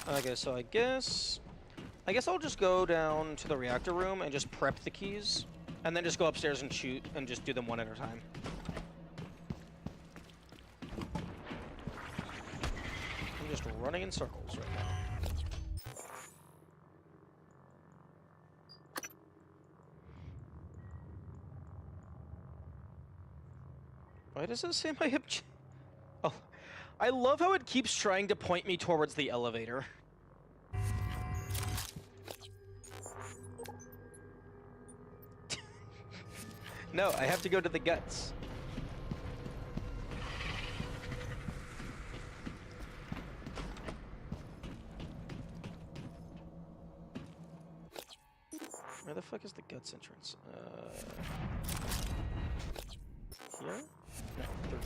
Okay, so I guess I'll just go down to the reactor room and just prep the keys, and then just go upstairs and shoot and just do them one at a time. I'm just running in circles right now. Why does it say my hip? Oh, I love how it keeps trying to point me towards the elevator. No, I have to go to the guts. Where the fuck is the guts entrance? Here? No, 13.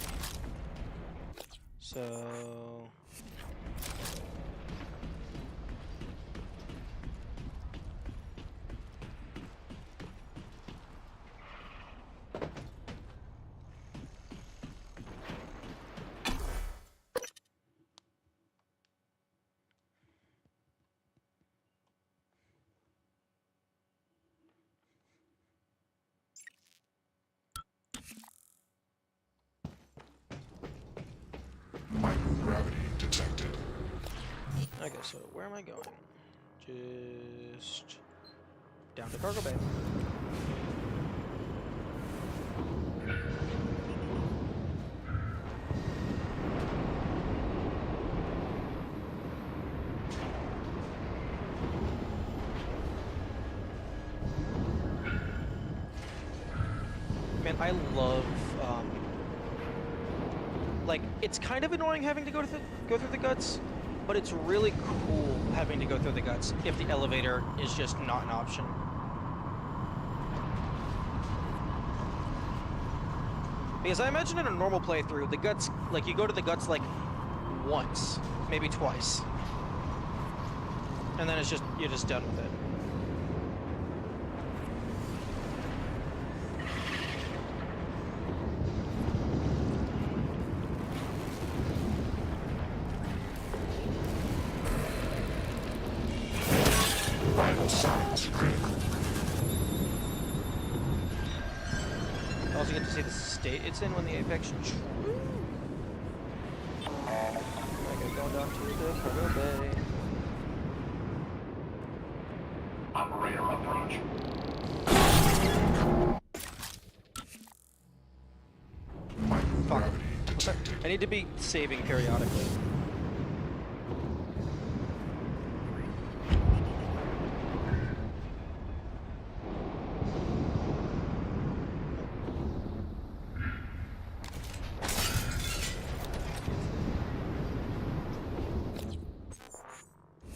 So... Microgravity detected. Okay, so where am I going? Just down to cargo bay. Man, I love like, it's kind of annoying having to go through the guts, but it's really cool having to go through the guts if the elevator is just not an option. Because I imagine in a normal playthrough, the guts, like, you go to the guts like once, maybe twice, and then it's just, you're just done with it. Also get to see the state it's in when the Apex True. Okay, going down to the cargo bay. Operator approach. Microgravity detected. I need to be saving periodically.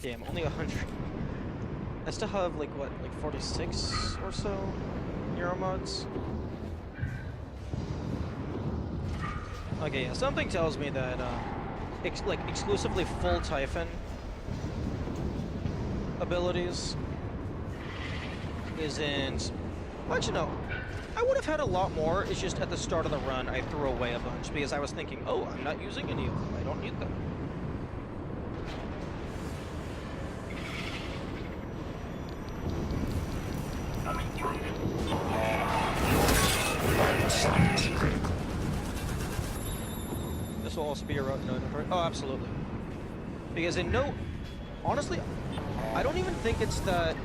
Damn, only 100. I still have, like, what, like 46 or so Neuromods? Okay, yeah, something tells me that, exclusively full Typhon abilities isn't... Well, actually, no. I would have had a lot more, it's just at the start of the run I threw away a bunch, because I was thinking, oh, I'm not using any of them, I don't need them. This will also be a route no. Oh, absolutely. Because honestly, I don't even think it's that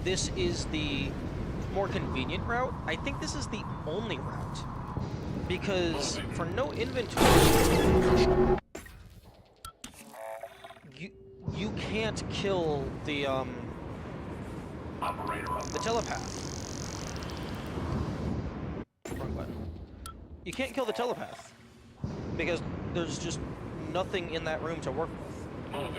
this is the more convenient route. I think this is the only route. Because for no inventory, you can't kill the telepath. Wrong button. You can't kill the telepath because there's just nothing in that room to work with.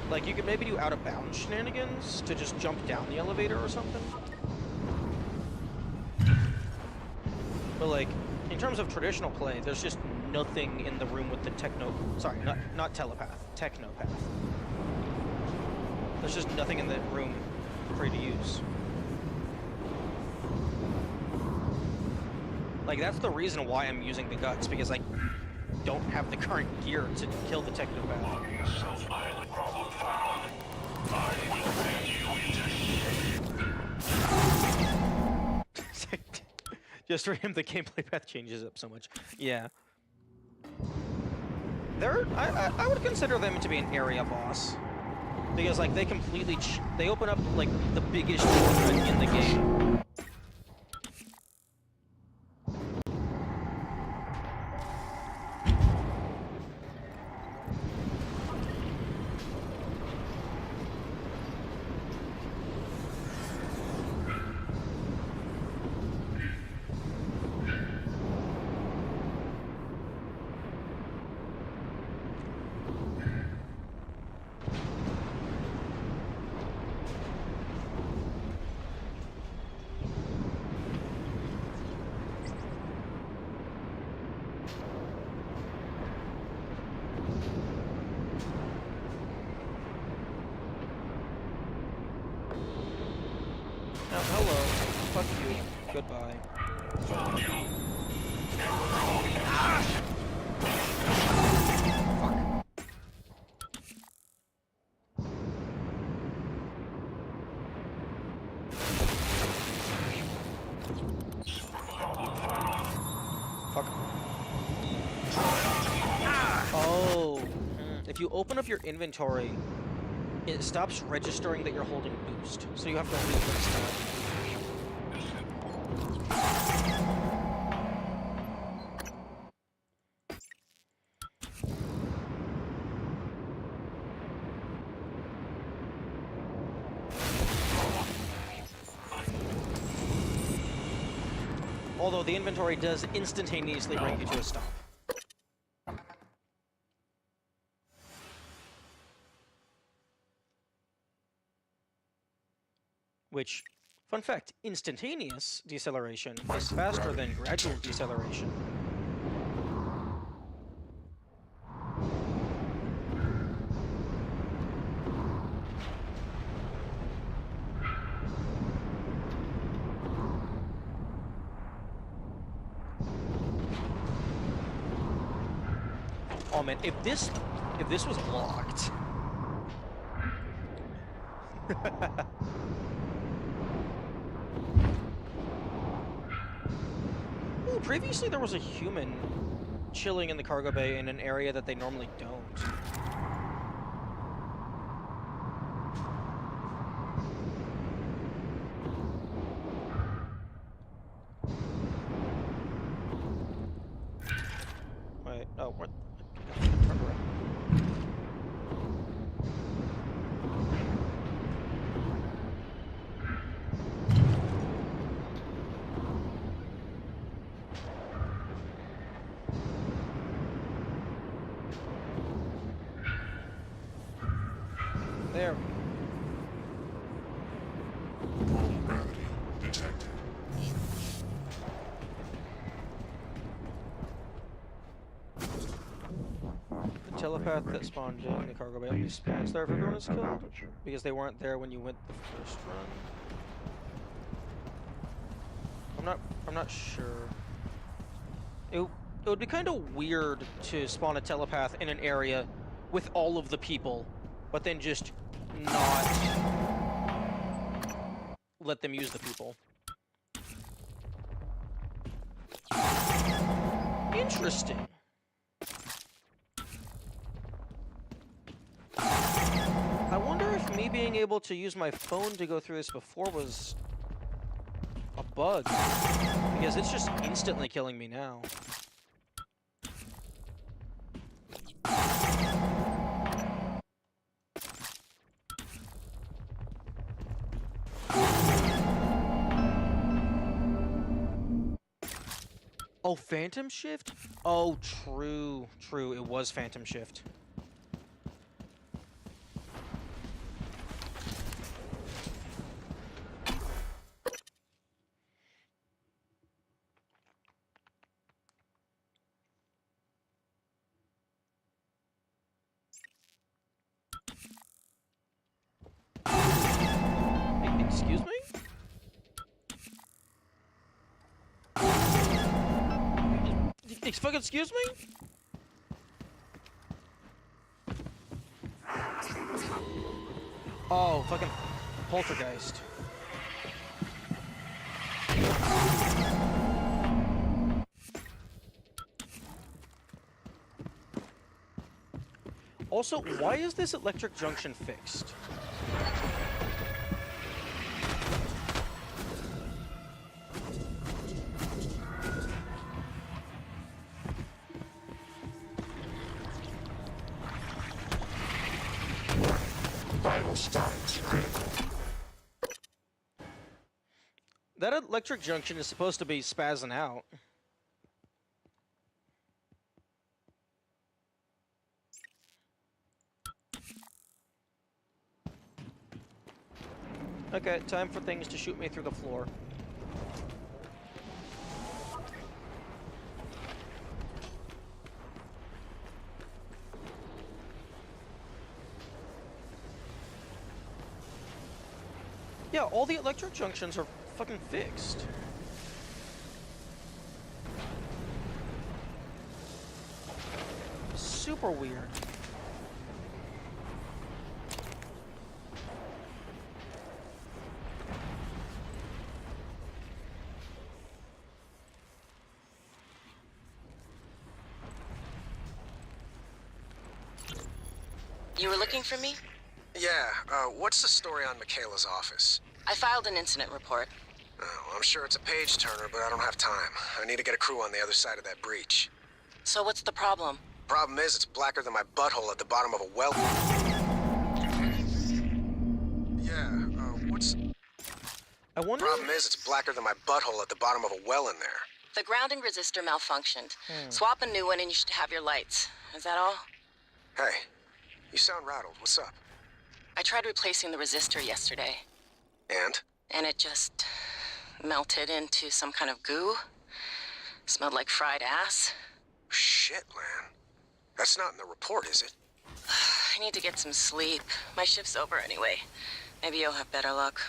Like, you could maybe do out-of-bounds shenanigans to just jump down the elevator or something. But, like, in terms of traditional play, there's just nothing in the room with the not telepath, technopath. There's just nothing in the room for you to use. Like, that's the reason why I'm using the guts, because I don't have the current gear to kill the technopath. Self-pilot problem found. I will bend you into shape. Just for him, the gameplay path changes up so much. Yeah. I would consider them to be an area boss. Because, like, they completely... they open up, like, the biggest threat in the game. Oh, hello. Fuck you. Goodbye. Found you. Fuck. Oh. If you open up your inventory, it stops registering that you're holding boost. So you have to restart. Although the inventory does instantaneously bring you to a stop. Which, fun fact, instantaneous deceleration is faster than gradual deceleration. Oh man, if this was locked. Ooh, previously there was a human chilling in the cargo bay in an area that they normally don't. Wait, oh, what? Turn around. There. Gravity detected. The telepath that spawned in the cargo bay only spawns there if everyone is killed, because they weren't there when you went the first run. I'm not sure. It would be kind of weird to spawn a telepath in an area with all of the people, but then just not let them use the people. Interesting. I wonder if me being able to use my phone to go through this before was a bug, because it's just instantly killing me now. Oh, Phantom Shift? Oh, true. It was Phantom Shift. Fucking excuse me? Oh, fucking poltergeist. Also, why is this electric junction fixed? Vital signs critical. That electric junction is supposed to be spazzing out. Okay, time for things to shoot me through the floor. Yeah, all the electric junctions are fucking fixed. Super weird. You were looking for me? Yeah, what's the story on Michaela's office? I filed an incident report. Oh, I'm sure it's a page turner, but I don't have time. I need to get a crew on the other side of that breach. So what's the problem? Problem is, it's blacker than my butthole at the bottom of a well. Yeah, what's... I wonder... Problem is, it's blacker than my butthole at the bottom of a well in there. The grounding resistor malfunctioned. Swap a new one and you should have your lights. Is that all? Hey, you sound rattled. What's up? I tried replacing the resistor yesterday. And? And it just melted into some kind of goo. Smelled like fried ass. Shit, Lan. That's not in the report, is it? I need to get some sleep. My shift's over anyway. Maybe you'll have better luck.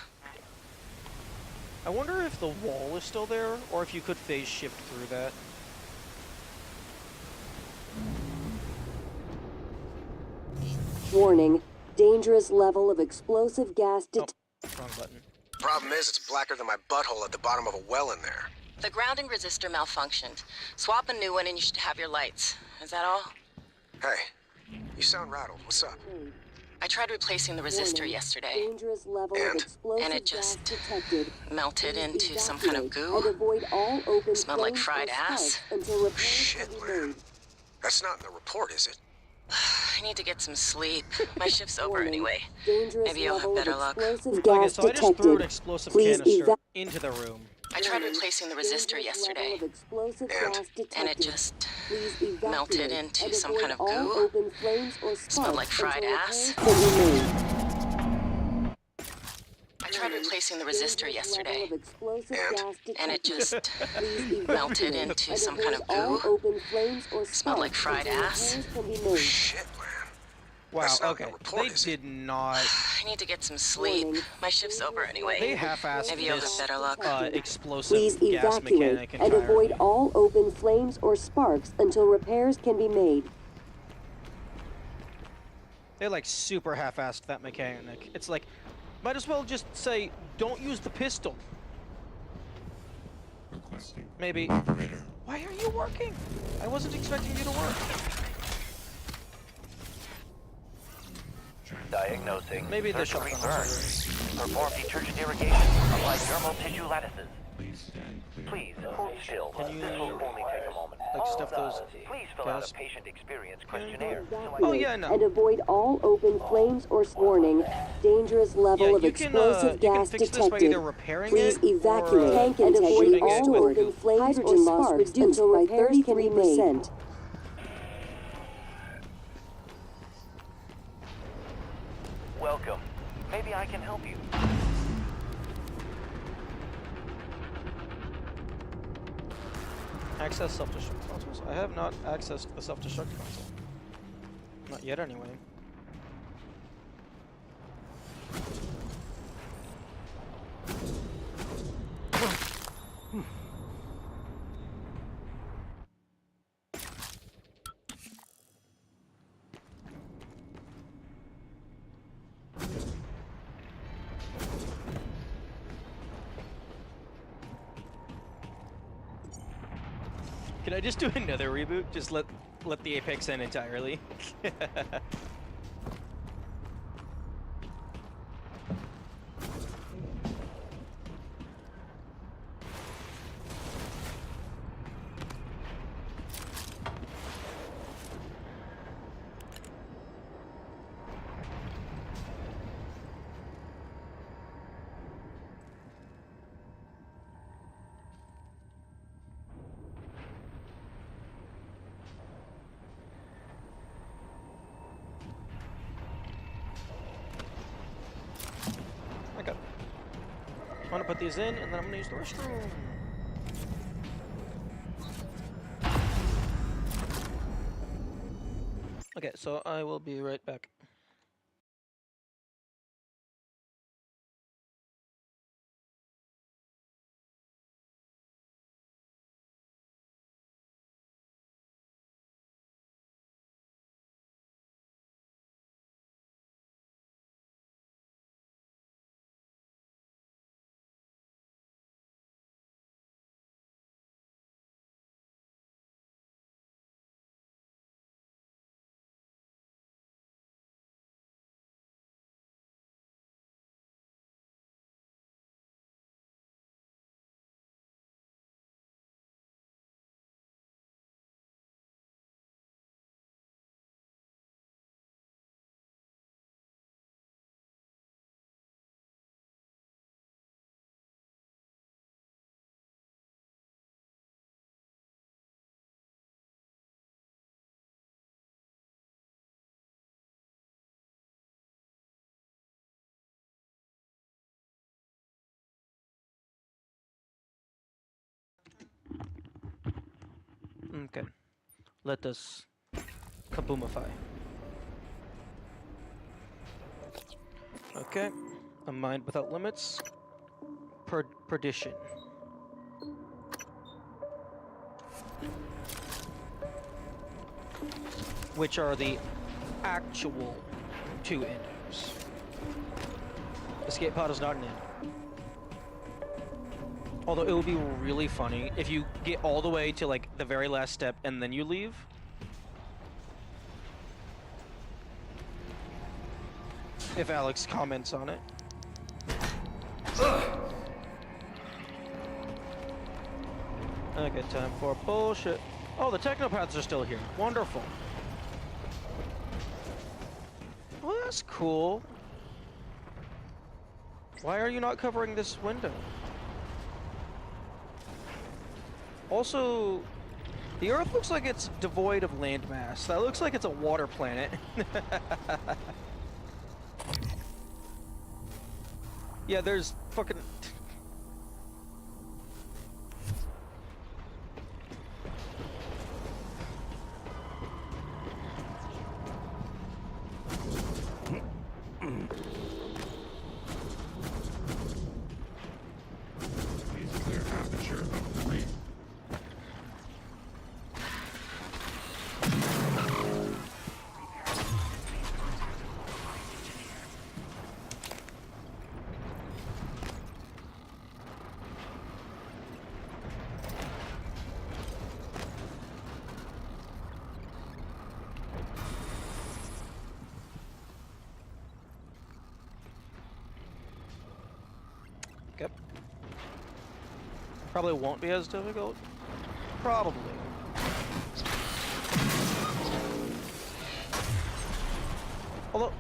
I wonder if the wall is still there, or if you could phase shift through that. Warning. Dangerous level of explosive gas Wrong button. Problem is, it's blacker than my butthole at the bottom of a well in there. The grounding resistor malfunctioned. Swap a new one and you should have your lights. Is that all? Hey, you sound rattled. What's up? I tried replacing the resistor yesterday. Dangerous level of And? explosive And it gas just detected. melted Please into some kind of evacuate goo. and avoid all open Smelled like flames fried or ass. sparks until repairs Shit, can be Lan. made. That's not in the report, is it? I need to get some sleep. My shift's over Warning. anyway. Dangerous Maybe you'll have level better of luck. explosive Okay, gas so I just threw an detected. explosive Please canister into the room. I tried replacing the resistor Dangerous yesterday. level of explosive And? gas detected. And it just Please evacuate melted into and some avoid kind of all goo. open flames or Smelled like sparks fried until ass. repairs can be made. I tried replacing the resistor Dangerous yesterday. level of explosive And? gas And it detected. just Please melted evacuate into and some kind of avoid all goo. open flames or Smelled like sparks fried until ass. repairs can be made. Shit, Lan. Wow, That's not in okay. the report, They is it? did not I need to get some sleep. My shift's over anyway. They half-assed Maybe you'll have this better luck. explosive Please gas evacuate mechanic and entirely. avoid all open flames or sparks until repairs can be made. They like super half-assed that mechanic. It's like, might as well just say, don't use the pistol. Requesting Maybe. operator. Why are you working? I wasn't expecting you to work. Diagnosing. Maybe the surgery shotgun burn. also. Perform detergent irrigation. Apply dermal tissue lattices. Please stand clear. Please hold still. Can you, This will only take a moment. like, stuff those Please fill out gas? a patient experience questionnaire. Oh, yeah, no. And avoid all open flames or warning. Dangerous level Yeah, of you can, explosive you can gas fix this by detected. either repairing Please it or, evacuate tank and avoid shooting it all with open goo. flames Hydrogen or loss sparks reduced until by repairs can be made. 33%. Welcome. Maybe I can help you. Access self-destruct consoles. I have not accessed the self-destruct console. Not yet, anyway. Can I just do another reboot? Just let the Apex end entirely. Okay. I'm gonna put these in, and then I'm gonna use the restroom. Okay, so I will be right back. Okay. Let us kaboomify. Okay. A mind without limits. Perdition. Which are the actual two endings. Escape pod is not an end. Although it would be really funny if you get all the way to like the very last step and then you leave. If Alex comments on it. Okay, time for bullshit. Oh, the technopaths are still here. Wonderful. Well, that's cool. Why are you not covering this window? Also, the Earth looks like it's devoid of landmass. That looks like it's a water planet. Yeah, there's fucking... Clear aperture of the reef. Yep. Probably won't be as difficult. Probably. Although,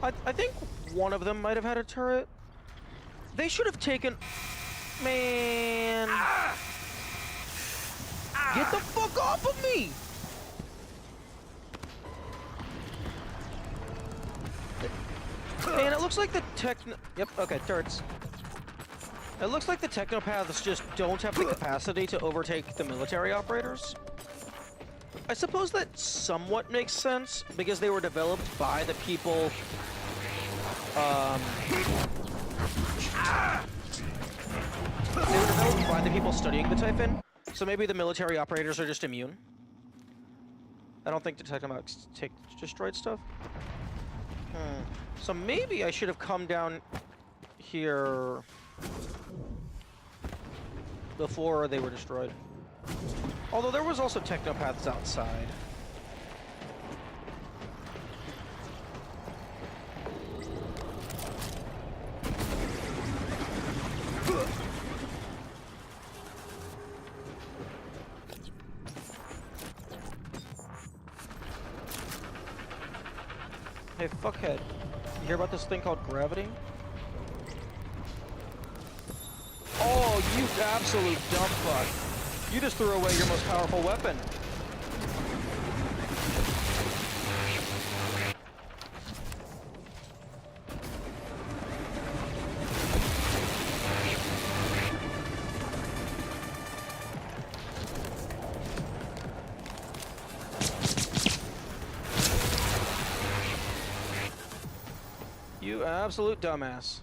I think one of them might have had a turret. They should have taken... Man. Get the fuck off of me! Man, it looks like the Yep, okay, turrets. It looks like the technopaths just don't have the capacity to overtake the military operators. I suppose that somewhat makes sense, because they were developed by the people... They were developed by the people studying the Typhon, so maybe the military operators are just immune. I don't think the technopaths destroyed stuff. So maybe I should have come down here before they were destroyed. Although there was also technopaths outside. Hey, fuckhead. You hear about this thing called gravity? Oh, you absolute dumb fuck. You just threw away your most powerful weapon. You absolute dumbass.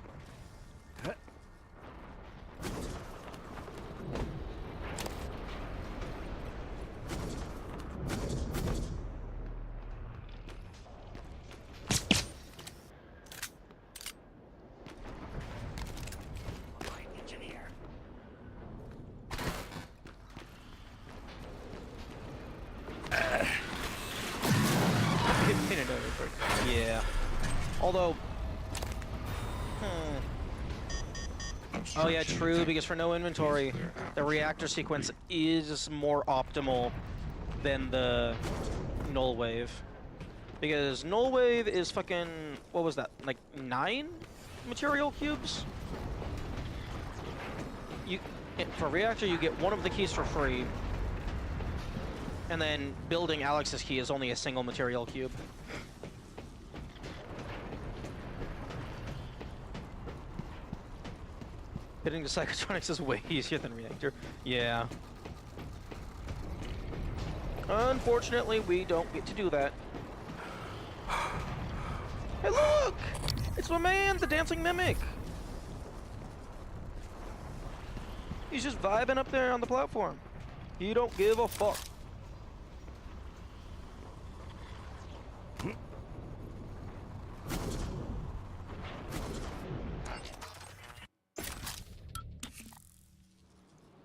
Yeah. Although... Oh yeah, true, because for no inventory, the reactor sequence is more optimal than the null wave. Because null wave is fucking... what was that? Like 9 material cubes? For reactor, you get one of the keys for free. And then building Alex's key is only a single material cube. Hitting the psychotronics is way easier than reactor. Yeah. Unfortunately, we don't get to do that. Hey, look! It's my man, the dancing mimic! He's just vibing up there on the platform. He don't give a fuck.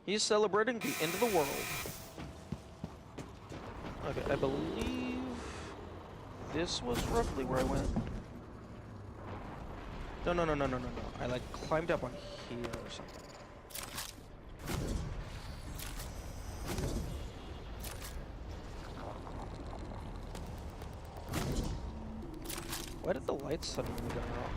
He's celebrating the end of the world. Okay, I believe this was roughly where I went. No. I like climbed up on here or something. Why did the lights suddenly go out?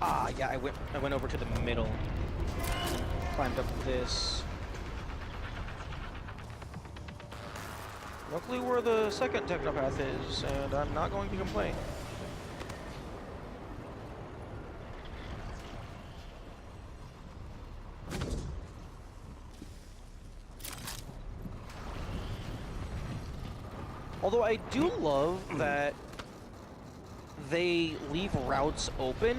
Ah, yeah, I went over to the middle. Climbed up this. Luckily where the second technopath is, and I'm not going to complain. Although I do love that they leave routes open.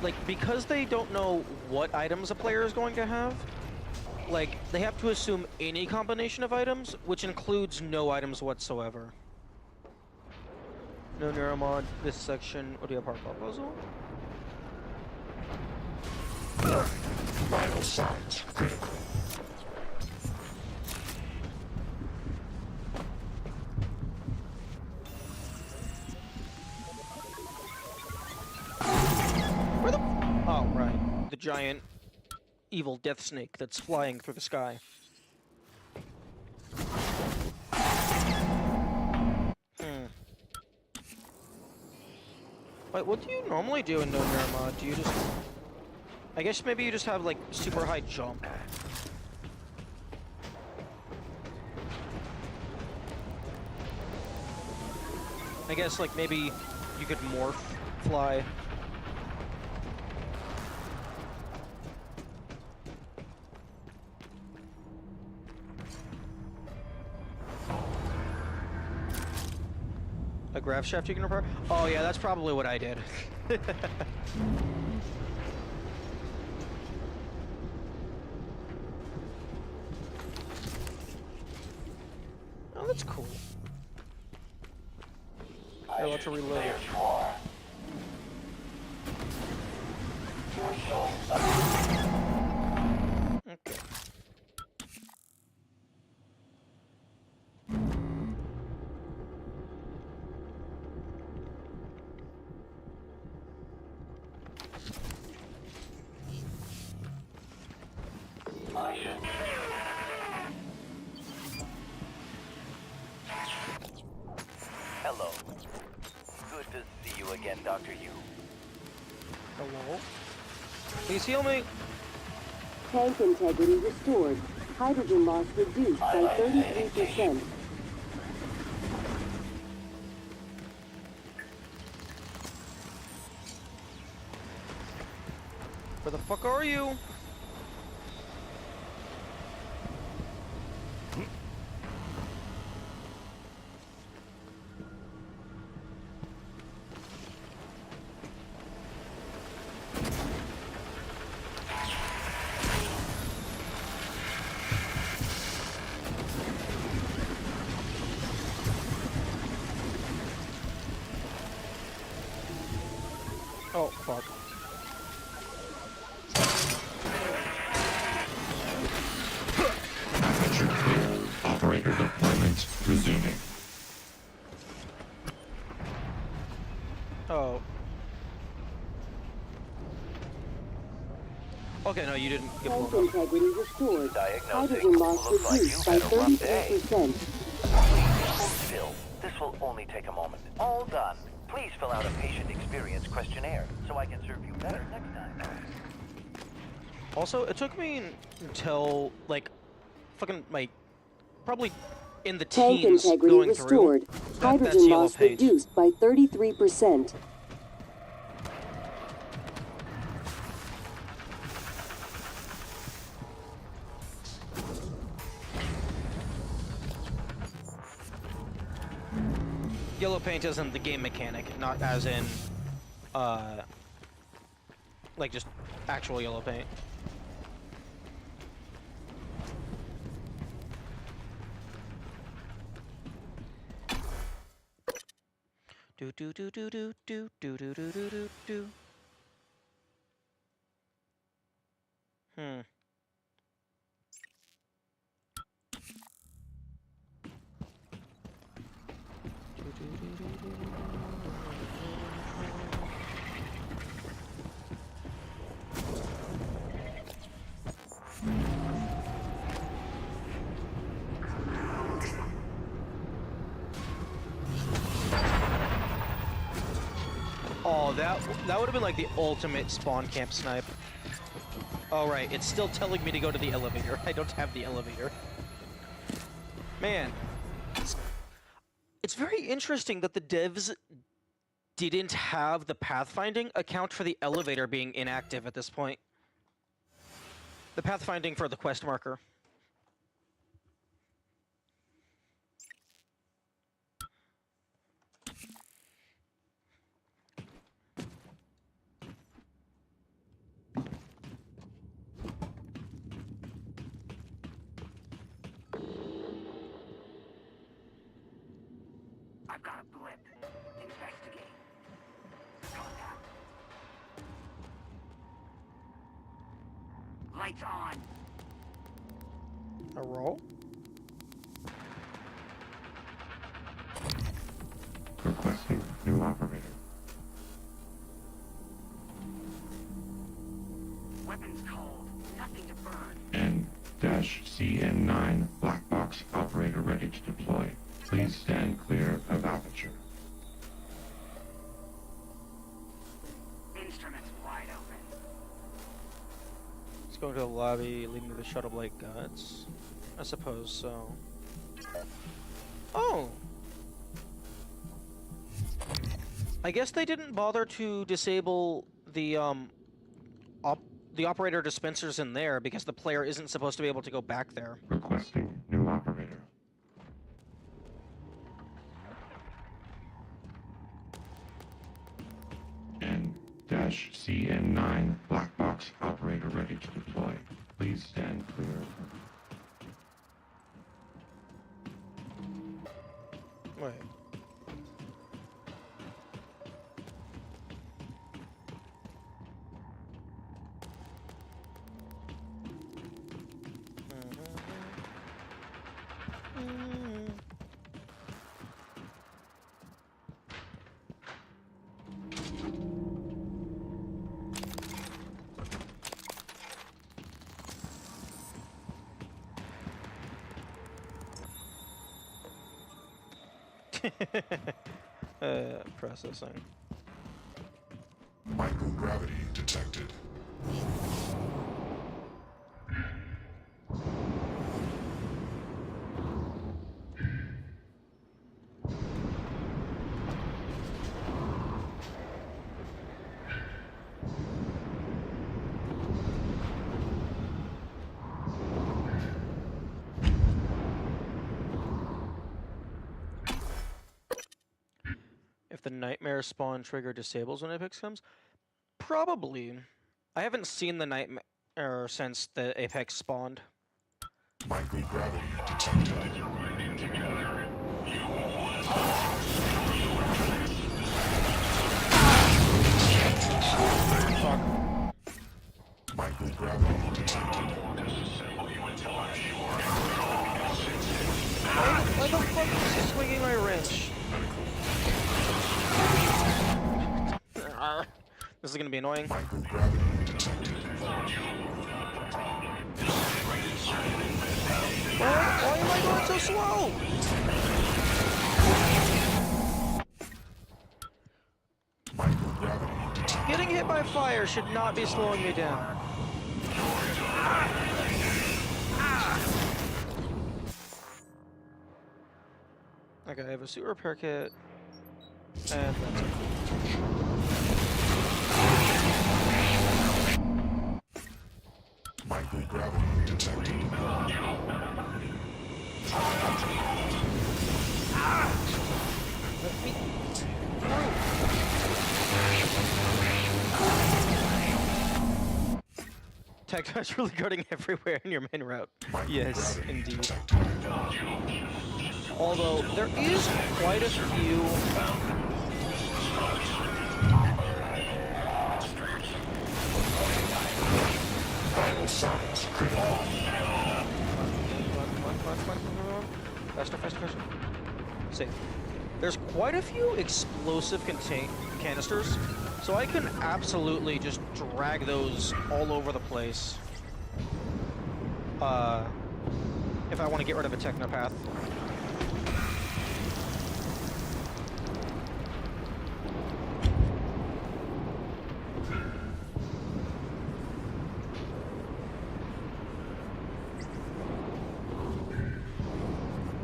Like, because they don't know what items a player is going to have, like, they have to assume any combination of items, which includes no items whatsoever. No neuromod, this section, what do you have, part puzzle? Vital signs critical. Oh, right. The giant evil death snake that's flying through the sky. Wait, what do you normally do in No Neuromod? Do you just... I guess maybe you just have, like, super high jump. I guess, like, maybe you could morph fly. A grav shaft you can repair? Oh yeah, that's probably what I did. Oh, that's cool. I'll let you reload it. Okay. Hello. Good to see you again, Dr. Yu. Hello? Please heal me! Tank integrity restored. Hydrogen loss reduced by 33%. Where the fuck are you? Oh, fuck. Aperture clear. Operator deployment resuming. Oh. Okay, no, you didn't get Tank blown up. integrity restored. Diagnosing. Hydrogen loss Looks like reduced you've by had a rough day. 33%. Hold still. This will only take a moment. All done. Please fill out a patient experience questionnaire so I can serve you better next time. Also, it took me until, like, fucking, like, probably in the Tank teens integrity going restored. through. That's Hydrogen yellow loss paint. reduced by 33%. Yellow paint isn't the game mechanic, not as in, like just actual yellow paint. Do do do do do do do do do do do do. Hmm. Oh, that would have been like the ultimate spawn camp snipe. Oh right, it's still telling me to go to the elevator. I don't have the elevator. Man, it's very interesting that the devs didn't have the pathfinding account for the elevator being inactive at this point. The pathfinding for the quest marker. I've got a blip. Investigate. Contact. Lights on. A roll? Requesting new operator. Weapons cold. Nothing to burn. N-CN9 black box operator ready to deploy. Please stand clear of aperture. Instruments wide open. Let's go to the lobby, leading to the shuttle blade guts. I suppose so. Oh! I guess they didn't bother to disable the operator dispensers in there because the player isn't supposed to be able to go back there. Requesting new operator. N-CN9 black box operator ready to deploy. Please stand clear. Wait. Processing. Microgravity detected. If the nightmare spawn trigger disables when Apex comes? Probably. I haven't seen the nightmare since the Apex spawned. Microgravity detected. Fuck. Microgravity detected. Why the fuck is he swinging my wrench? This is gonna be annoying. Microgravity detected. Why am I going so slow? Microgravity detected. Getting hit by fire should not be slowing me down. Okay, I have a suit repair kit, and that's it. Microgravity detected. Let me through. Tech really guarding everywhere in your main route. Yes, indeed. Although, there is quite a few... Vital signs critical. Faster, faster, faster. Safe. There's quite a few explosive canisters, so I can absolutely just drag those all over the place. If I want to get rid of a technopath.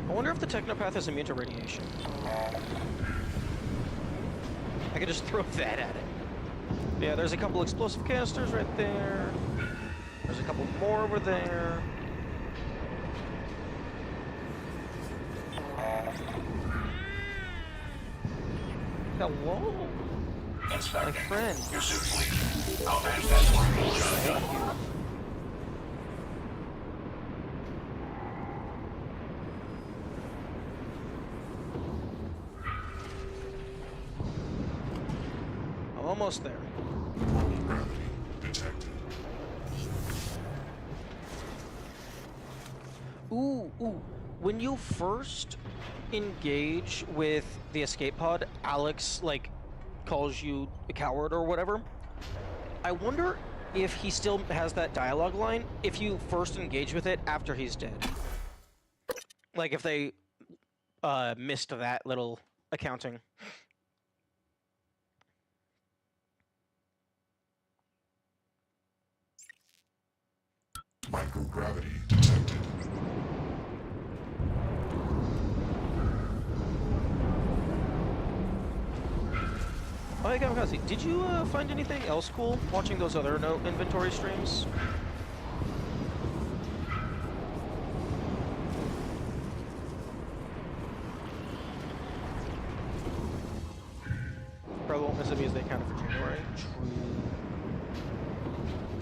I wonder if the technopath is immune to radiation. I could just throw that at it. Yeah, there's a couple explosive canisters right there. There's a couple more over there. Hello, my friend. Thank you. I'm almost there. Gravity detected. Ooh. When you first engage with the escape pod, Alex, like, calls you a coward or whatever. I wonder if he still has that dialogue line if you first engage with it after he's dead. Like, if they missed that little accounting. Microgravity detected. Oh, hey, Kamikaze, did you find anything else cool watching those other no inventory streams? Probably won't miss it because they counted for January.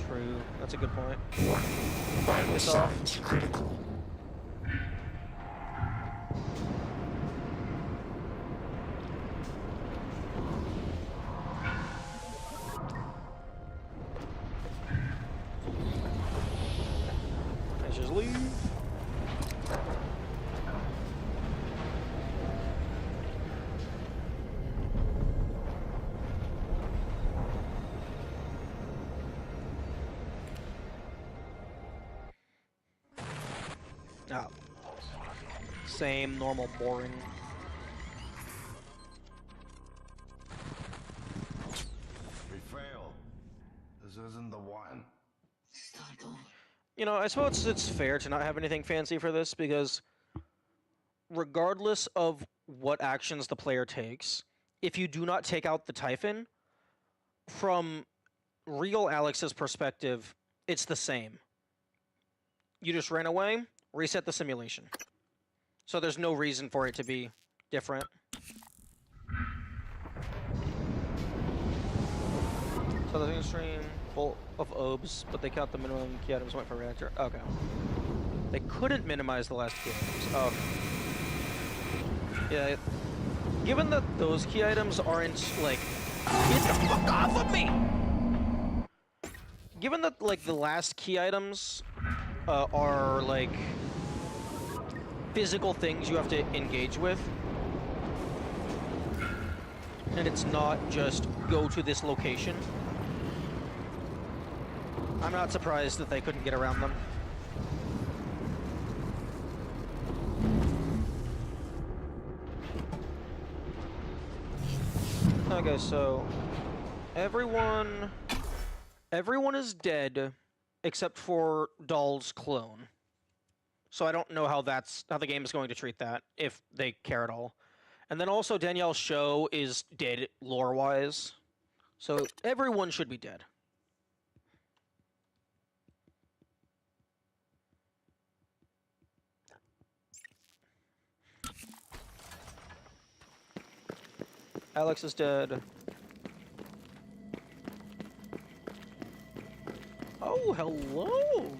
True. That's a good point. Vital signs critical. Let's just leave. Oh. Same, normal, boring. We failed. This isn't the one. You know, I suppose it's fair to not have anything fancy for this because regardless of what actions the player takes, if you do not take out the Typhon, from real Alex's perspective, it's the same. You just ran away, reset the simulation. So there's no reason for it to be different. So the thing stream full of OBS, but they count the minimum key items went per reactor. Okay. They couldn't minimize the last key items. Okay. Yeah. Given that those key items aren't like, get the fuck off of me! Given that like the last key items are like physical things you have to engage with, and it's not just go to this location, I'm not surprised that they couldn't get around them. Okay, so everyone is dead except for Dahl's clone. So I don't know how the game is going to treat that, if they care at all. And then also Danielle Show is dead lore-wise. So everyone should be dead. Alex is dead. Oh, hello!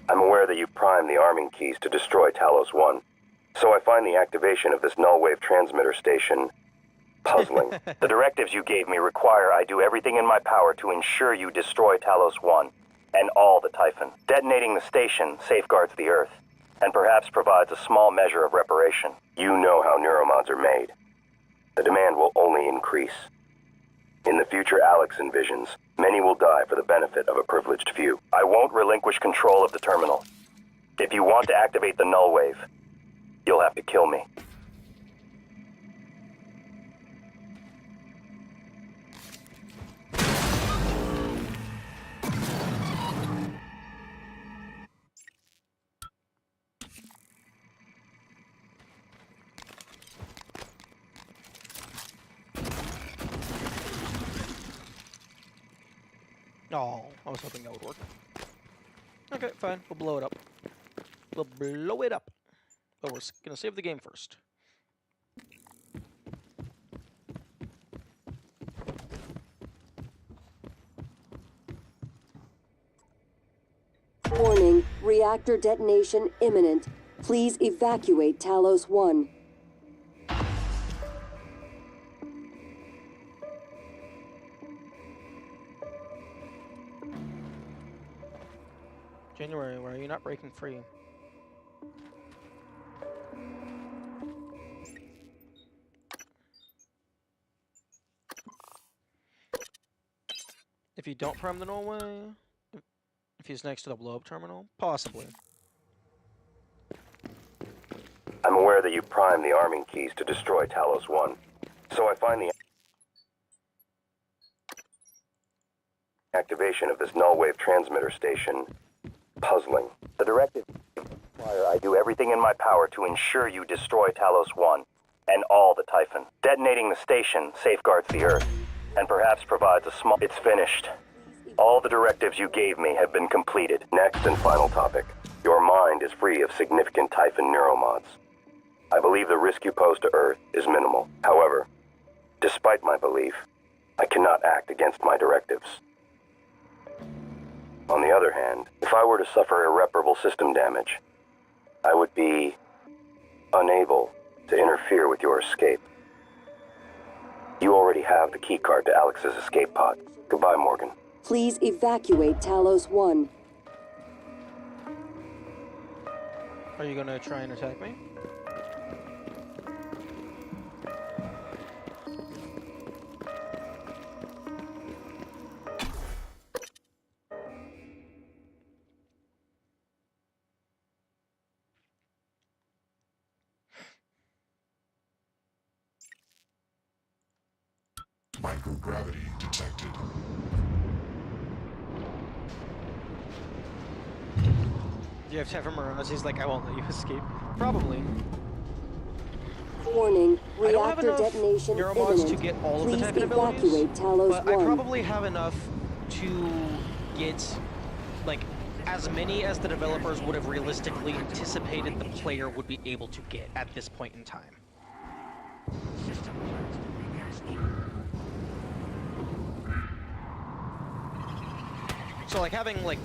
I'm aware that you primed the arming keys to destroy Talos 1, so I find the activation of this null-wave transmitter station puzzling. The directives you gave me require I do everything in my power to ensure you destroy Talos 1, and all the Typhon. Detonating the station safeguards the Earth, and perhaps provides a small measure of reparation. You know how neuromods are made. The demand will only increase. In the future Alex envisions, many will die for the benefit of a privileged few. I won't relinquish control of the terminal. If you want to activate the null wave, you'll have to kill me. Oh, I was hoping that would work. Okay, fine. We'll blow it up. We'll blow it up. But we're gonna save the game first. Warning, reactor detonation imminent. Please evacuate Talos 1. January, why are you not breaking free? If you don't prime the Norway, if he's next to the blow-up terminal, possibly. I'm aware that you primed the arming keys to destroy Talos 1, so I find the activation of this null-wave transmitter station puzzling. The directive require I do everything in my power to ensure you destroy Talos 1, and all the Typhon. Detonating the station safeguards the Earth, and perhaps provides a small... It's finished. All the directives you gave me have been completed. Next and final topic. Your mind is free of significant Typhon neuromods. I believe the risk you pose to Earth is minimal. However, despite my belief, I cannot act against my directives. On the other hand, if I were to suffer irreparable system damage, I would be unable to interfere with your escape. You already have the keycard to Alex's escape pod. Goodbye, Morgan. Please evacuate Talos 1. Are you gonna try and attack me? Microgravity detected. Do you have time for Moroz? He's like, I won't let you escape. Probably. Warning, I don't have reactor enough detonation neuromods imminent. to get all of the Please Typhon abilities, evacuate Talos but 1. I probably have enough to get, like, as many as the developers would have realistically anticipated the player would be able to get at this point in time. So, like, having, like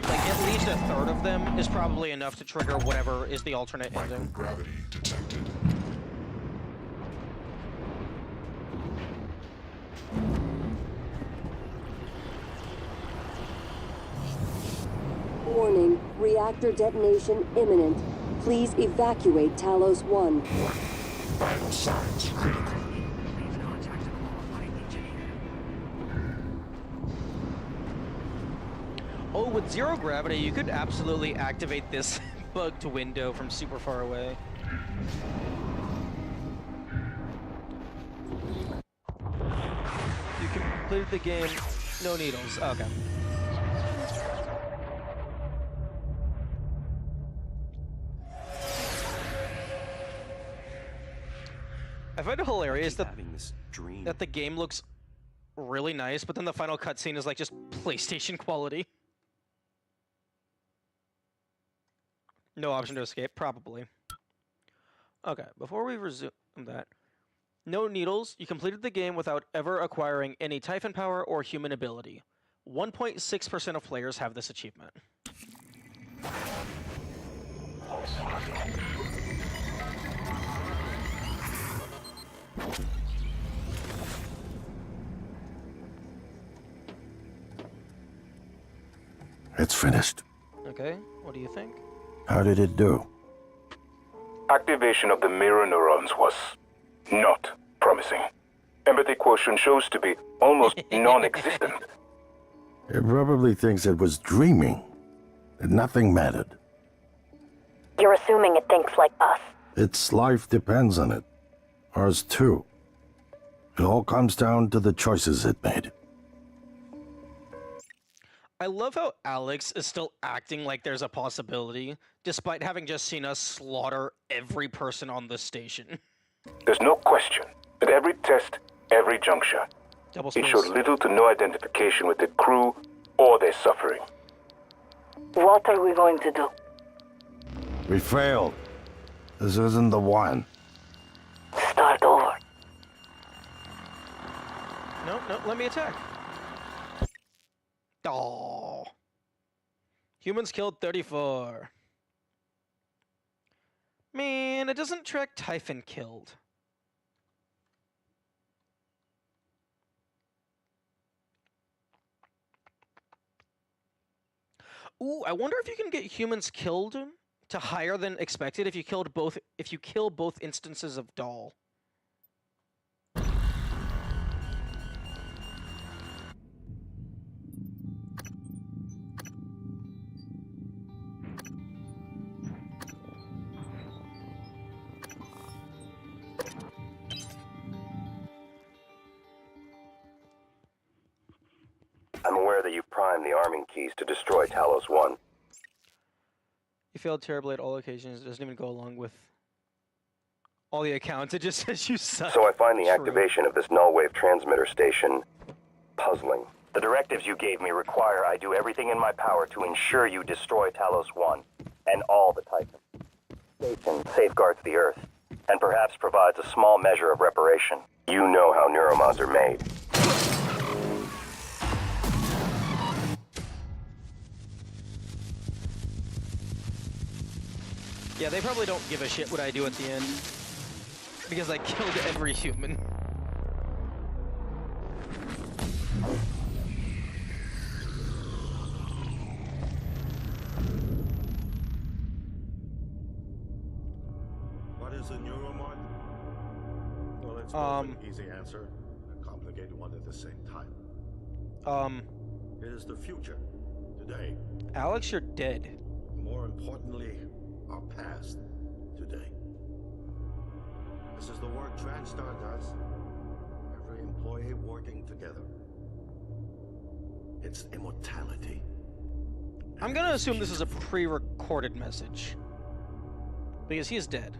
at least a third of them is probably enough to trigger whatever is the alternate ending. Gravity detected. Warning, reactor detonation imminent. Please evacuate Talos 1. Vital signs critical. Oh, with zero gravity, you could absolutely activate this bugged window from super far away. You completed the game, no needles. Okay. I find it hilarious that the game looks really nice, but then the final cutscene is like just PlayStation quality. No option to escape, probably. Okay, before we resume that. No needles, you completed the game without ever acquiring any Typhon power or human ability. 1.6% of players have this achievement. It's finished. Okay, what do you think? How did it do? Activation of the mirror neurons was not promising. Empathy quotient shows to be almost non-existent. It probably thinks it was dreaming. That nothing mattered. You're assuming it thinks like us. Its life depends on it. Ours too. It all comes down to the choices it made. I love how Alex is still acting like there's a possibility, despite having just seen us slaughter every person on the station. There's no question that every test, every juncture, it showed little to no identification with the crew or their suffering. What are we going to do? We failed. This isn't the one. Start over. No, let me attack. Oh. Humans killed 34. Man, it doesn't track Typhon killed. Ooh, I wonder if you can get humans killed to higher than expected if you kill both instances of Doll. I'm aware that you primed the arming keys to destroy Talos 1. You failed terribly at all occasions. It doesn't even go along with all the accounts. It just says you suck. So I find the True. activation of this null wave transmitter station puzzling. The directives you gave me require I do everything in my power to ensure you destroy Talos 1 and all the Titans. Station safeguards the Earth and perhaps provides a small measure of reparation. You know how neuromods are made. Yeah, they probably don't give a shit what I do at the end. Because I killed every human. What is a neuromod? Well, it's both an easy answer and a complicated one at the same time. It is the future, today. Alex, you're dead. More importantly, our past, today. This is the work TranStar does. Every employee working together. It's immortality. I'm gonna assume this is a pre-recorded message. Because he is dead.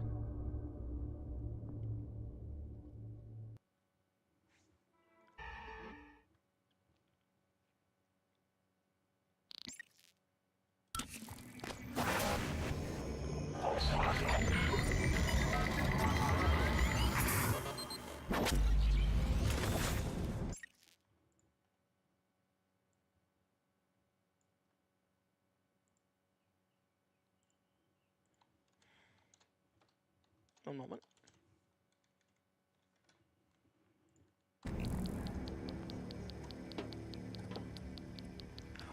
One moment.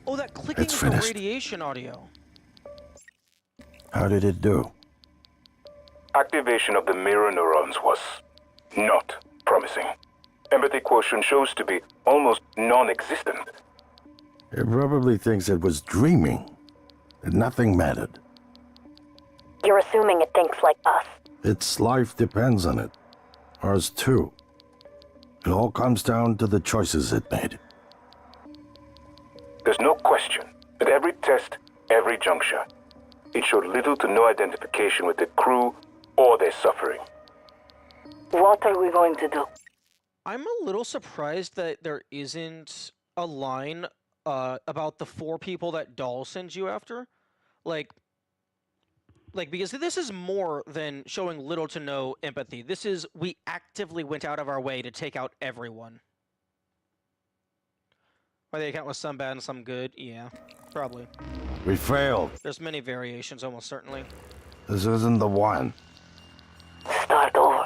Oh, that clicking It's is the finished. radiation audio. How did it do? Activation of the mirror neurons was not promising. Empathy quotient shows to be almost non-existent. It probably thinks it was dreaming, that nothing mattered. You're assuming it thinks like us. Its life depends on it. Ours too. It all comes down to the choices it made. There's no question that every test, every juncture, it showed little to no identification with the crew or their suffering. What are we going to do? I'm a little surprised that there isn't a line about the 4 people that Dahl sends you after. Like, because this is more than showing little to no empathy. This is, we actively went out of our way to take out everyone. Why the account was some bad and some good? Yeah, probably. We failed. There's many variations, almost certainly. This isn't the one. Start over.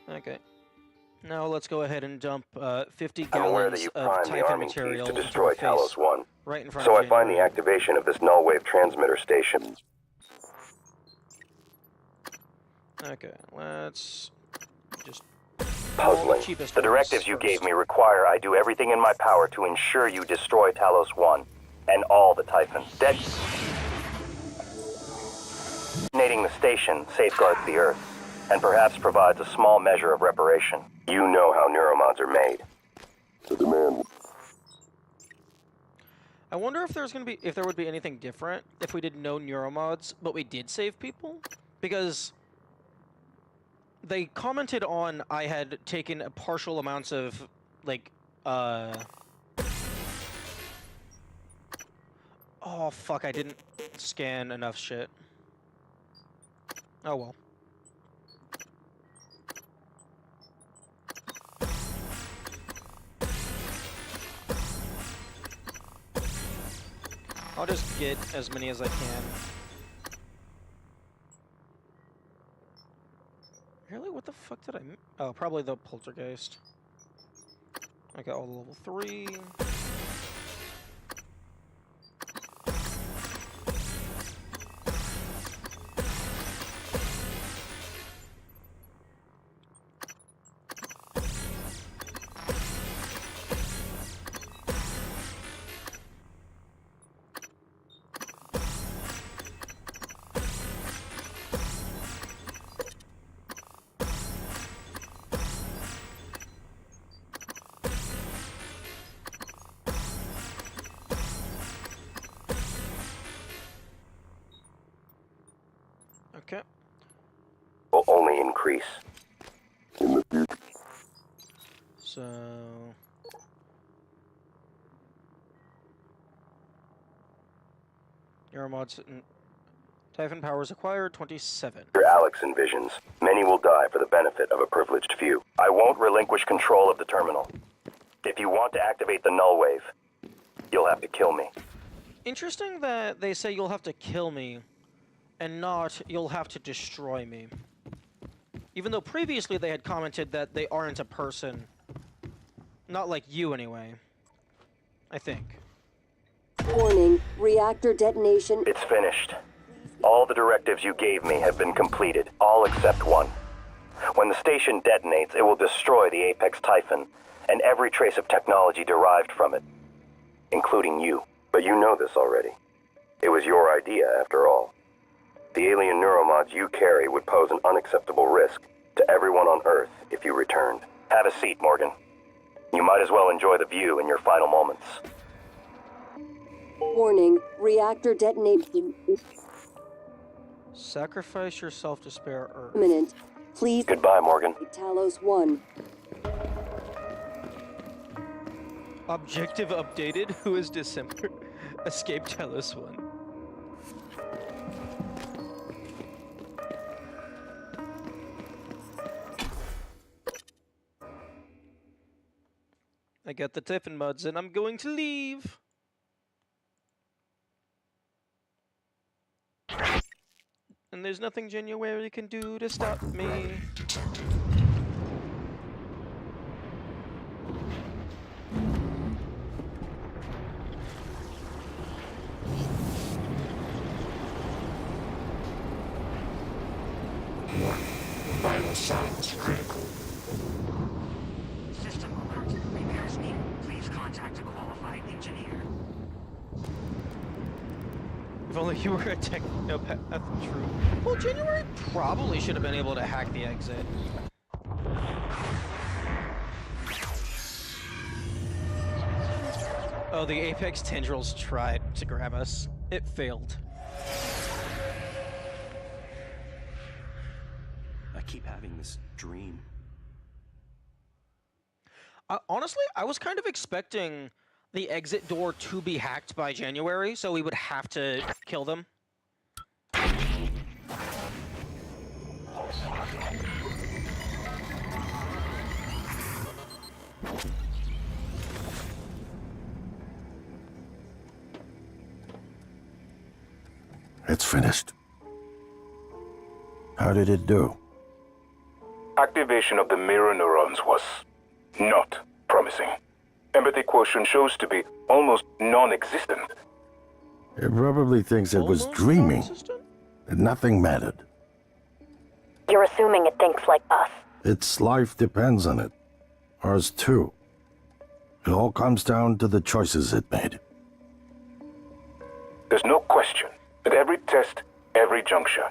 Okay. Now let's go ahead and dump 50 I'm aware that gallons you of primed the Typhon arming piece material to into destroy her face, Talos 1. right in front So of I find the January. activation of this null wave transmitter station Okay, let's just puzzling. cheapest The directives ones you first. gave me require I do everything in my power to ensure you destroy Talos 1 and all the Typhons. Detonating the station safeguards the Earth and perhaps provides a small measure of reparation. You know how neuromods are made. The demand. I wonder if there would be anything different if we did no neuromods, but we did save people, because they commented on I had taken partial amounts of like oh fuck, I didn't scan enough shit. Oh well. I'll just get as many as I can. Really? What the fuck did I oh, probably the poltergeist. I got all the level 3. only increase. So... Neuromods... Typhon powers acquired, 27. Alex envisions, many will die for the benefit of a privileged few. I won't relinquish control of the terminal. If you want to activate the null wave, you'll have to kill me. Interesting that they say you'll have to kill me, and not you'll have to destroy me. Even though previously they had commented that they aren't a person. Not like you, anyway. I think. Warning, reactor detonation. It's finished. All the directives you gave me have been completed, all except one. When the station detonates, it will destroy the Apex Typhon, and every trace of technology derived from it, including you. But you know this already. It was your idea, after all. The alien neuromods you carry would pose an unacceptable risk to everyone on Earth if you returned. Have a seat, Morgan. You might as well enjoy the view in your final moments. Warning, reactor detonation. Sacrifice yourself to spare Earth. Imminent. Please. Goodbye, Morgan. Talos 1. Objective updated. Who is December? Escape Talos 1. I got the Typhon mods and I'm going to leave. And there's nothing January can do to stop me. Vital signs critical. System alert. Repairs needed. Please contact a qualified engineer. If only you were a technopath, true. Well, January probably should have been able to hack the exit. Oh, the Apex tendrils tried to grab us. It failed. I keep having this dream. Honestly, I was kind of expecting the exit door to be hacked by January, so we would have to kill them. It's finished. How did it do? Activation of the mirror neurons was not promising. Empathy quotient shows to be almost non-existent. It probably thinks it was dreaming. And nothing mattered. You're assuming it thinks like us. Its life depends on it. Ours too. It all comes down to the choices it made. There's no question that every test, every juncture,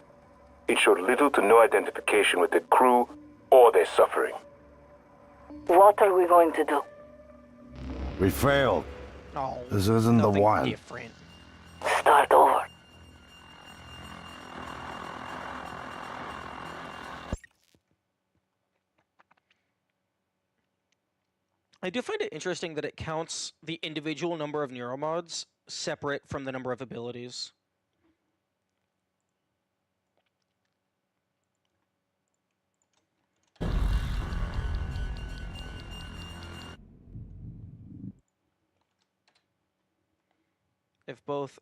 it showed little to no identification with the crew or their suffering. What are we going to do? We failed. Oh, this isn't the one. Different. Start over. I do find it interesting that it counts the individual number of neuromods separate from the number of abilities. If both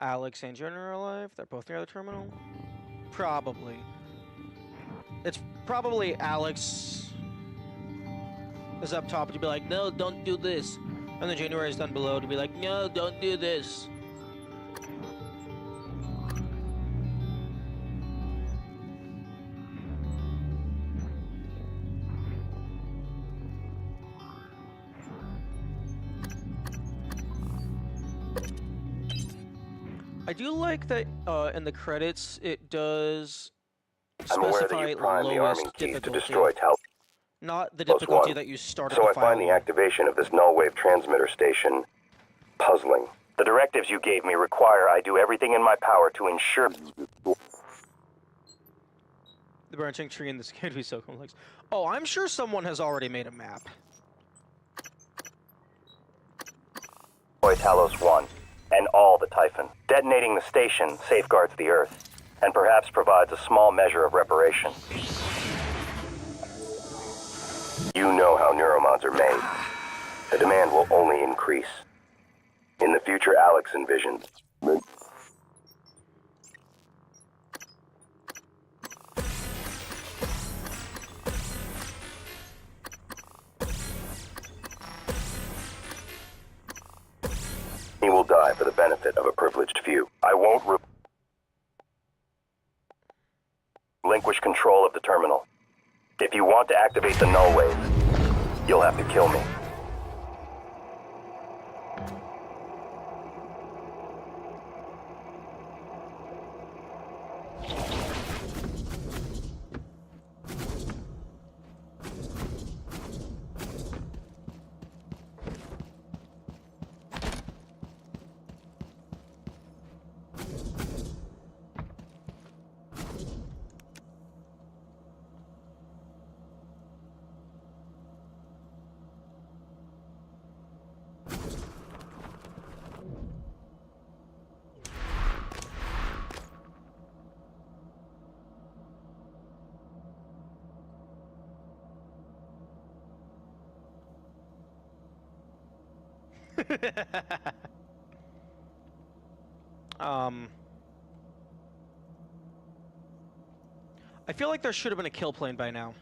Alex and Junior are alive, they're both near the terminal? Probably. It's probably Alex is up top to be like, no, don't do this. And then January is down below to be like, no, don't do this. I do like that in the credits it does I'm aware that specify you primed the lowest arming keys to difficulty. destroy Tal. Not the Plus difficulty one. that you started So the I find the file. activation of this null wave transmitter station puzzling. The directives you gave me require I do everything in my power to ensure... The branching tree in this game would be so complex. Oh, I'm sure someone has already made a map. Talos 1, and all the Typhon. Detonating the station safeguards the Earth, and perhaps provides a small measure of reparation. You know how neuromods are made. The demand will only increase. In the future Alex envisioned, he will die for the benefit of a privileged few. I won't relinquish control of the terminal. If you want to activate the null wave, you'll have to kill me. I feel like there should have been a kill plane by now.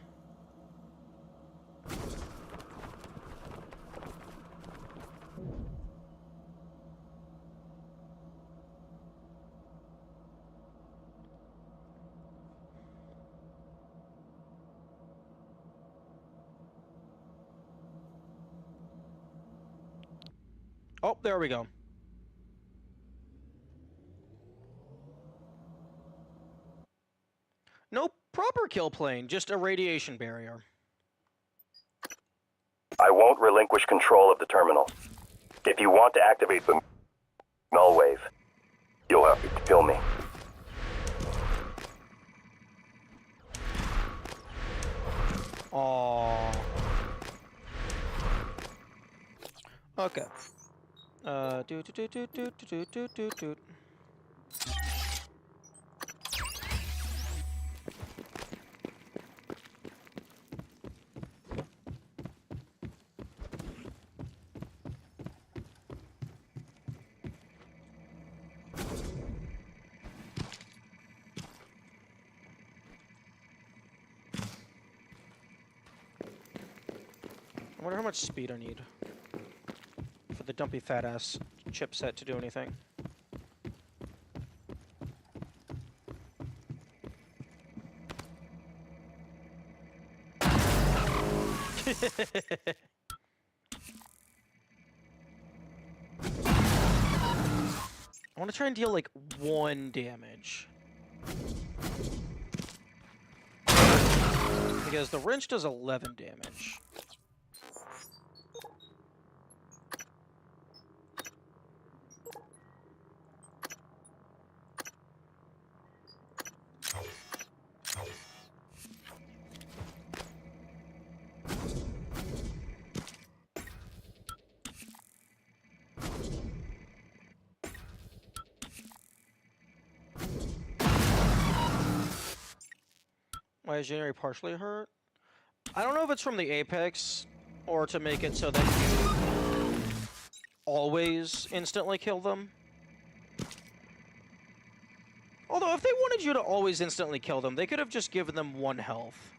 Oh, there we go. No proper kill plane, just a radiation barrier. I won't relinquish control of the terminal. If you want to activate the null wave, you'll have to kill me. Aww. Okay. Do. I wonder how much speed I need for the dumpy fat ass chipset to do anything. I want to try and deal like 1 damage. Because the wrench does 11 damage. Why is January partially hurt? I don't know if it's from the Apex or to make it so that you always instantly kill them. Although if they wanted you to always instantly kill them, they could have just given them 1 health.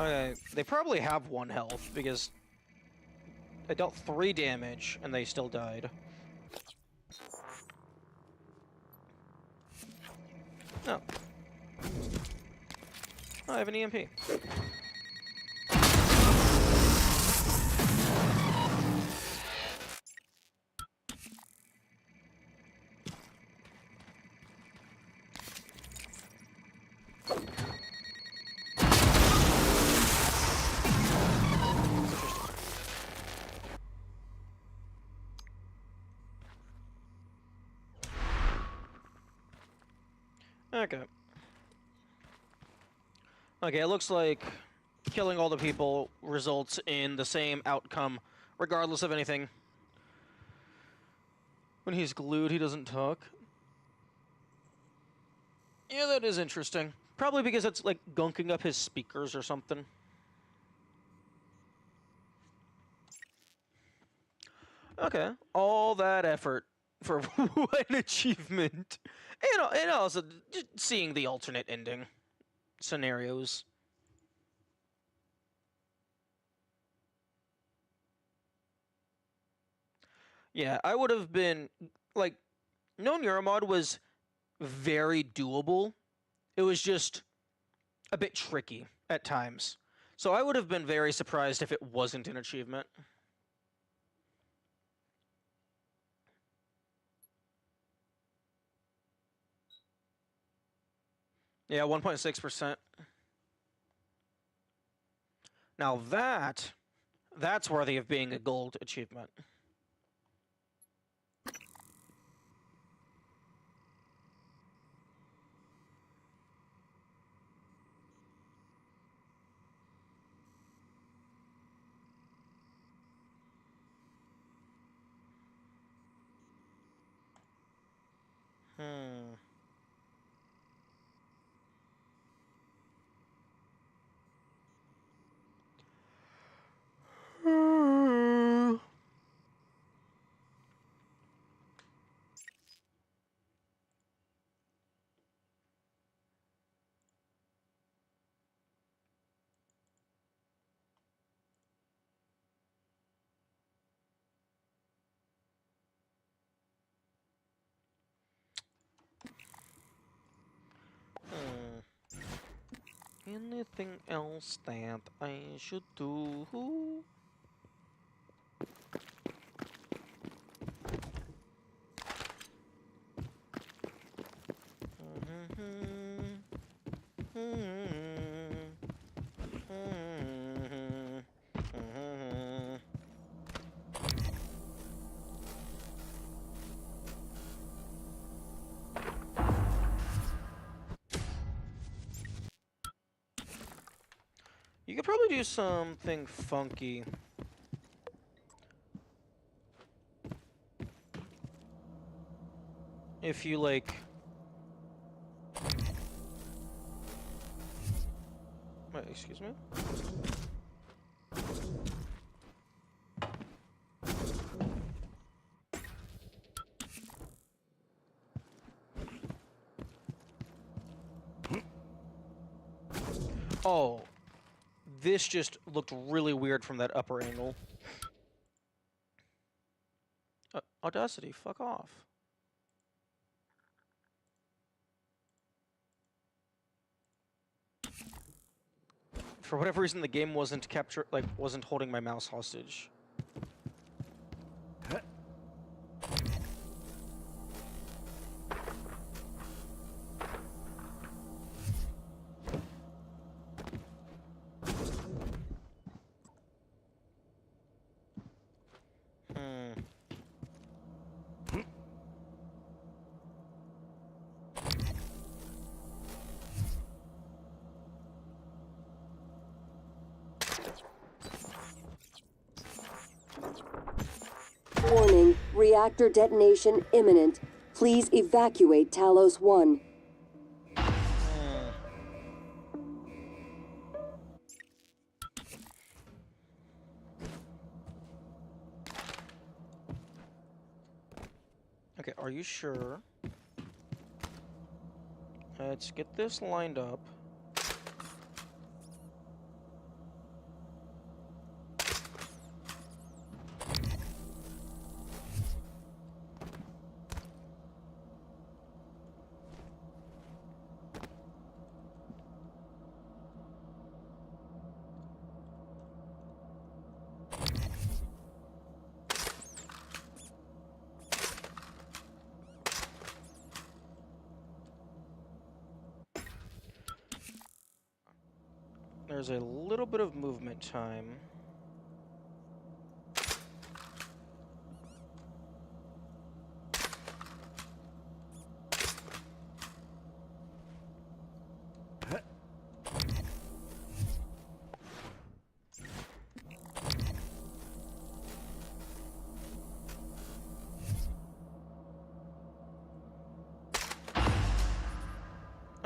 Okay, they probably have 1 health, because I dealt 3 damage, and they still died. Oh. Oh, I have an EMP. Okay. Okay, it looks like killing all the people results in the same outcome, regardless of anything. When he's glued, he doesn't talk. Yeah, that is interesting. Probably because it's, like, gunking up his speakers or something. Okay, all that effort for one achievement. And also just seeing the alternate ending scenarios. Yeah, I would have been, like, No Neuromod was very doable. It was just a bit tricky at times. So I would have been very surprised if it wasn't an achievement. Yeah, 1.6%. Now that's worthy of being a gold achievement. Hmm. Anything else that I should do? You could probably do something funky. If you, like... Wait, excuse me? Oh. This just looked really weird from that upper angle. Audacity, fuck off. For whatever reason, the game wasn't wasn't holding my mouse hostage. Warning, reactor detonation imminent. Please evacuate Talos 1. Okay, are you sure? Let's get this lined up. There's a little bit of movement time.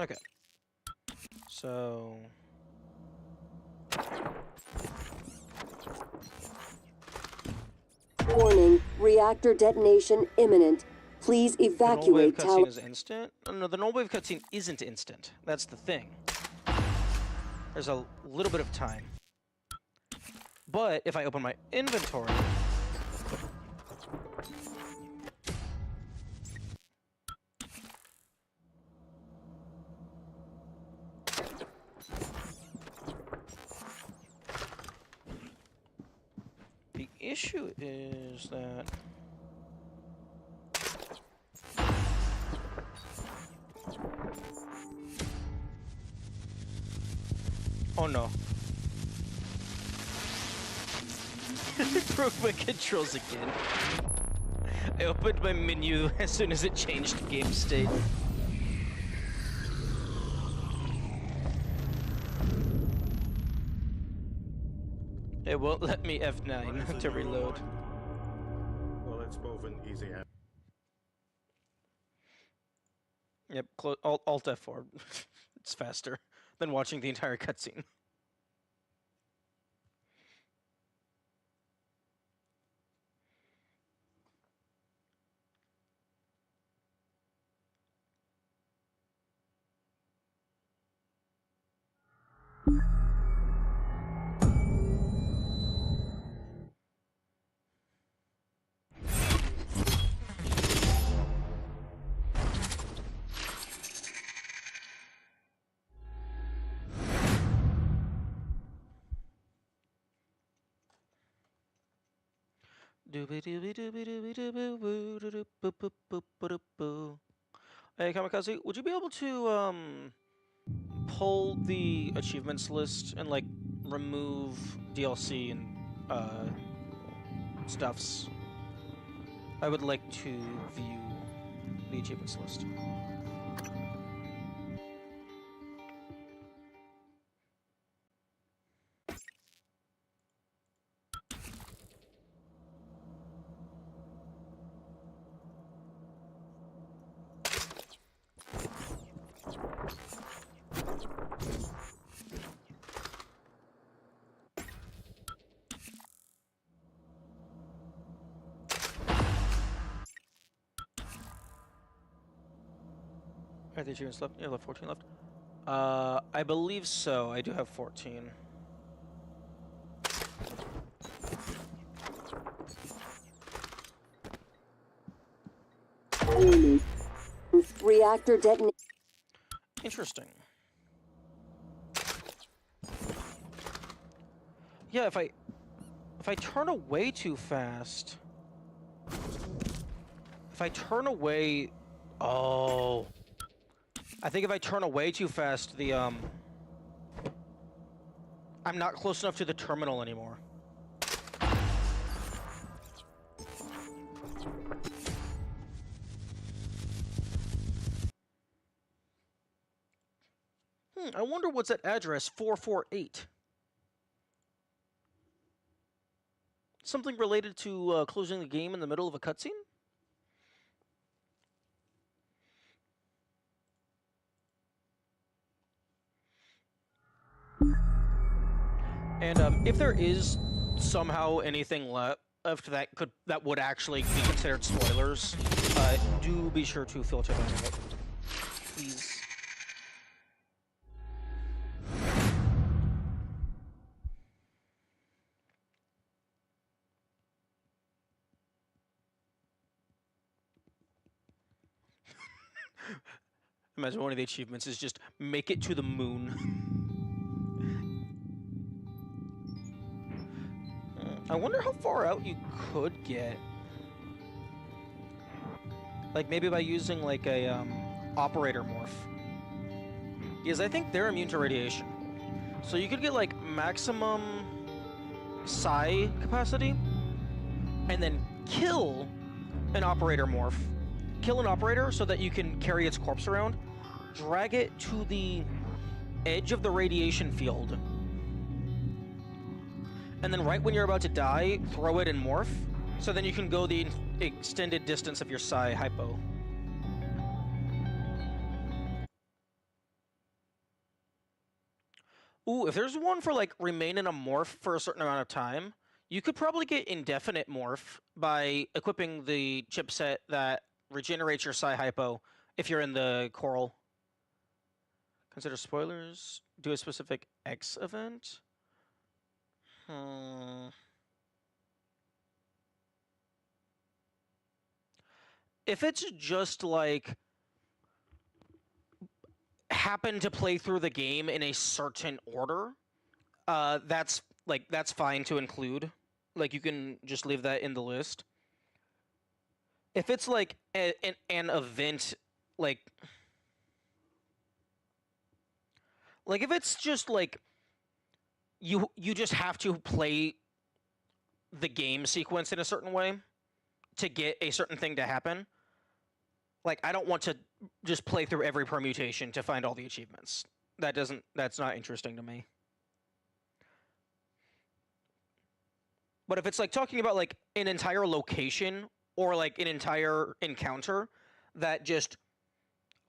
Okay. So... Warning, reactor detonation imminent. Please evacuate the null wave cutscene is instant? No, the null wave cutscene isn't instant. That's the thing. There's a little bit of time. But if I open my inventory... The issue is that... Oh no. I broke my controls again. I opened my menu as soon as it changed game state. It won't let me F9 to reload. Well, it's both an easy and... Yep, Alt F4. It's faster than watching the entire cutscene. Hey, Kamikaze, would you be able to pull the achievements list and like remove DLC and stuffs? I would like to view the achievements list. Are the achievements left? You have 14 left. I believe so. I do have 14. Reactor detonation. Interesting. Yeah, if I turn away too fast. If I turn away, oh. I think if I turn away too fast, the I'm not close enough to the terminal anymore. I wonder what's at address 448. Something related to closing the game in the middle of a cutscene? And if there is somehow anything left that would actually be considered spoilers, do be sure to filter that out, please. Imagine one of the achievements is just make it to the moon. I wonder how far out you could get. Like maybe by using like a operator morph. Because I think they're immune to radiation. So you could get like maximum psi capacity and then kill an operator morph. Kill an operator so that you can carry its corpse around. Drag it to the edge of the radiation field. And then right when you're about to die, throw it in morph, so then you can go the extended distance of your psi hypo. Ooh, if there's one for like remain in a morph for a certain amount of time, you could probably get indefinite morph by equipping the chipset that regenerates your psi hypo if you're in the coral. Consider spoilers. Do a specific X event. If it's just like happen to play through the game in a certain order, that's fine to include. Like you can just leave that in the list. If it's like an event, like if it's just like you just have to play the game sequence in a certain way to get a certain thing to happen. Like I don't want to just play through every permutation to find all the achievements. That's not interesting to me. But if it's like talking about like an entire location or like an entire encounter that just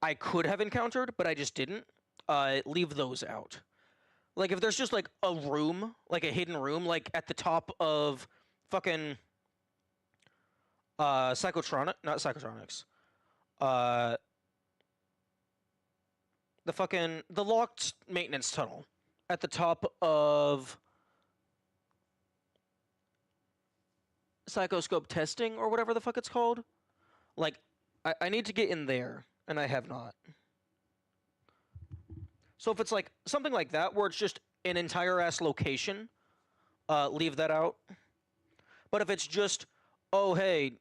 I could have encountered but I just didn't, leave those out. Like if there's just like a room, like a hidden room, like at the top of fucking not Psychotronics. The locked maintenance tunnel at the top of Psychoscope testing or whatever the fuck it's called. Like, I need to get in there, and I have not. So if it's like something like that, where it's just an entire ass location, leave that out. But if it's just, oh hey,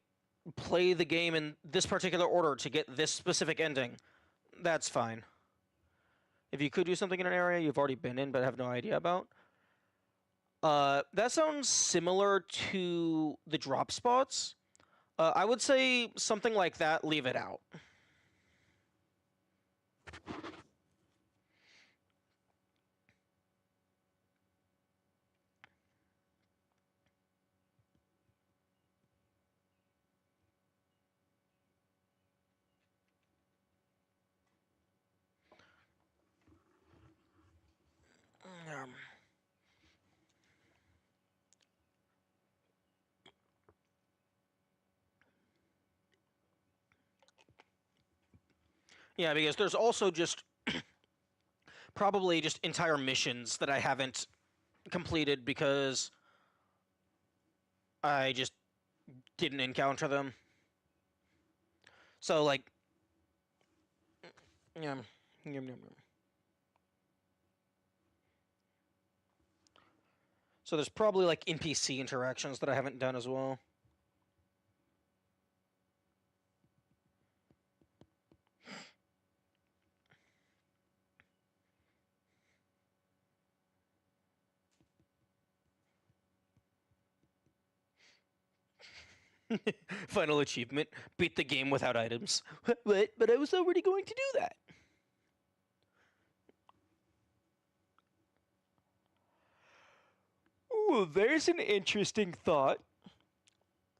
play the game in this particular order to get this specific ending, that's fine. If you could do something in an area you've already been in but have no idea about, that sounds similar to the drop spots. I would say something like that, leave it out. Yeah, because there's also just probably just entire missions that I haven't completed because I just didn't encounter them. So like, yeah. So there's probably like NPC interactions that I haven't done as well. Final achievement, beat the game without items. What? But I was already going to do that. Ooh, there's an interesting thought.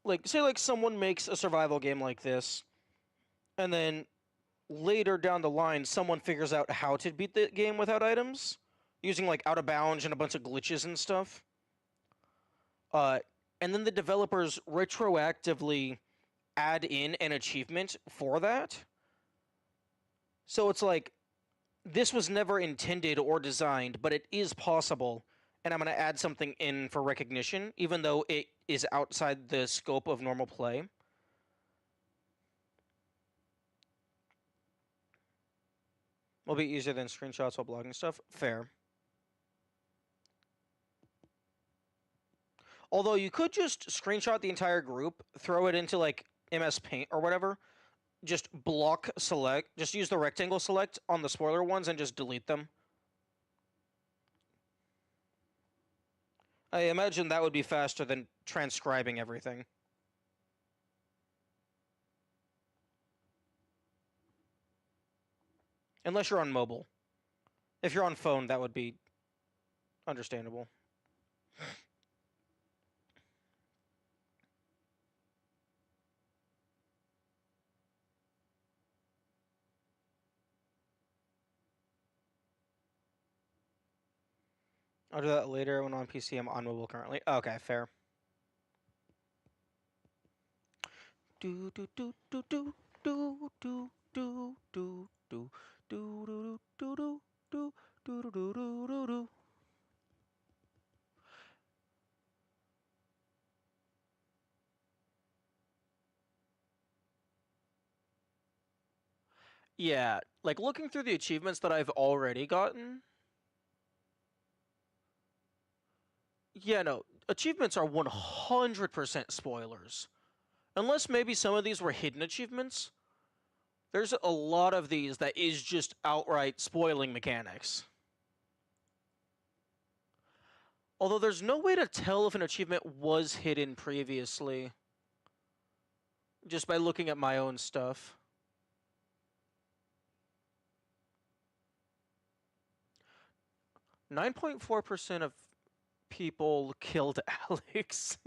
Like, say like someone makes a survival game like this, and then later down the line, someone figures out how to beat the game without items, using like out of bounds and a bunch of glitches and stuff. And then the developers retroactively add in an achievement for that. So it's like, this was never intended or designed, but it is possible, and I'm going to add something in for recognition, even though it is outside the scope of normal play. Will be easier than screenshots while blogging stuff. Fair. Although you could just screenshot the entire group, throw it into like MS Paint or whatever, just block select, just use the rectangle select on the spoiler ones and just delete them. I imagine that would be faster than transcribing everything. Unless you're on mobile. If you're on phone, that would be understandable. I'll do that later when on PC. I'm on mobile currently. Okay, fair. Do do do do do do do do do do do do do do do do do do do do. Yeah, like looking through the achievements that I've already gotten. Yeah, no, achievements are 100% spoilers. Unless maybe some of these were hidden achievements. There's a lot of these that is just outright spoiling mechanics. Although there's no way to tell if an achievement was hidden previously. Just by looking at my own stuff. .4% of people killed Alex.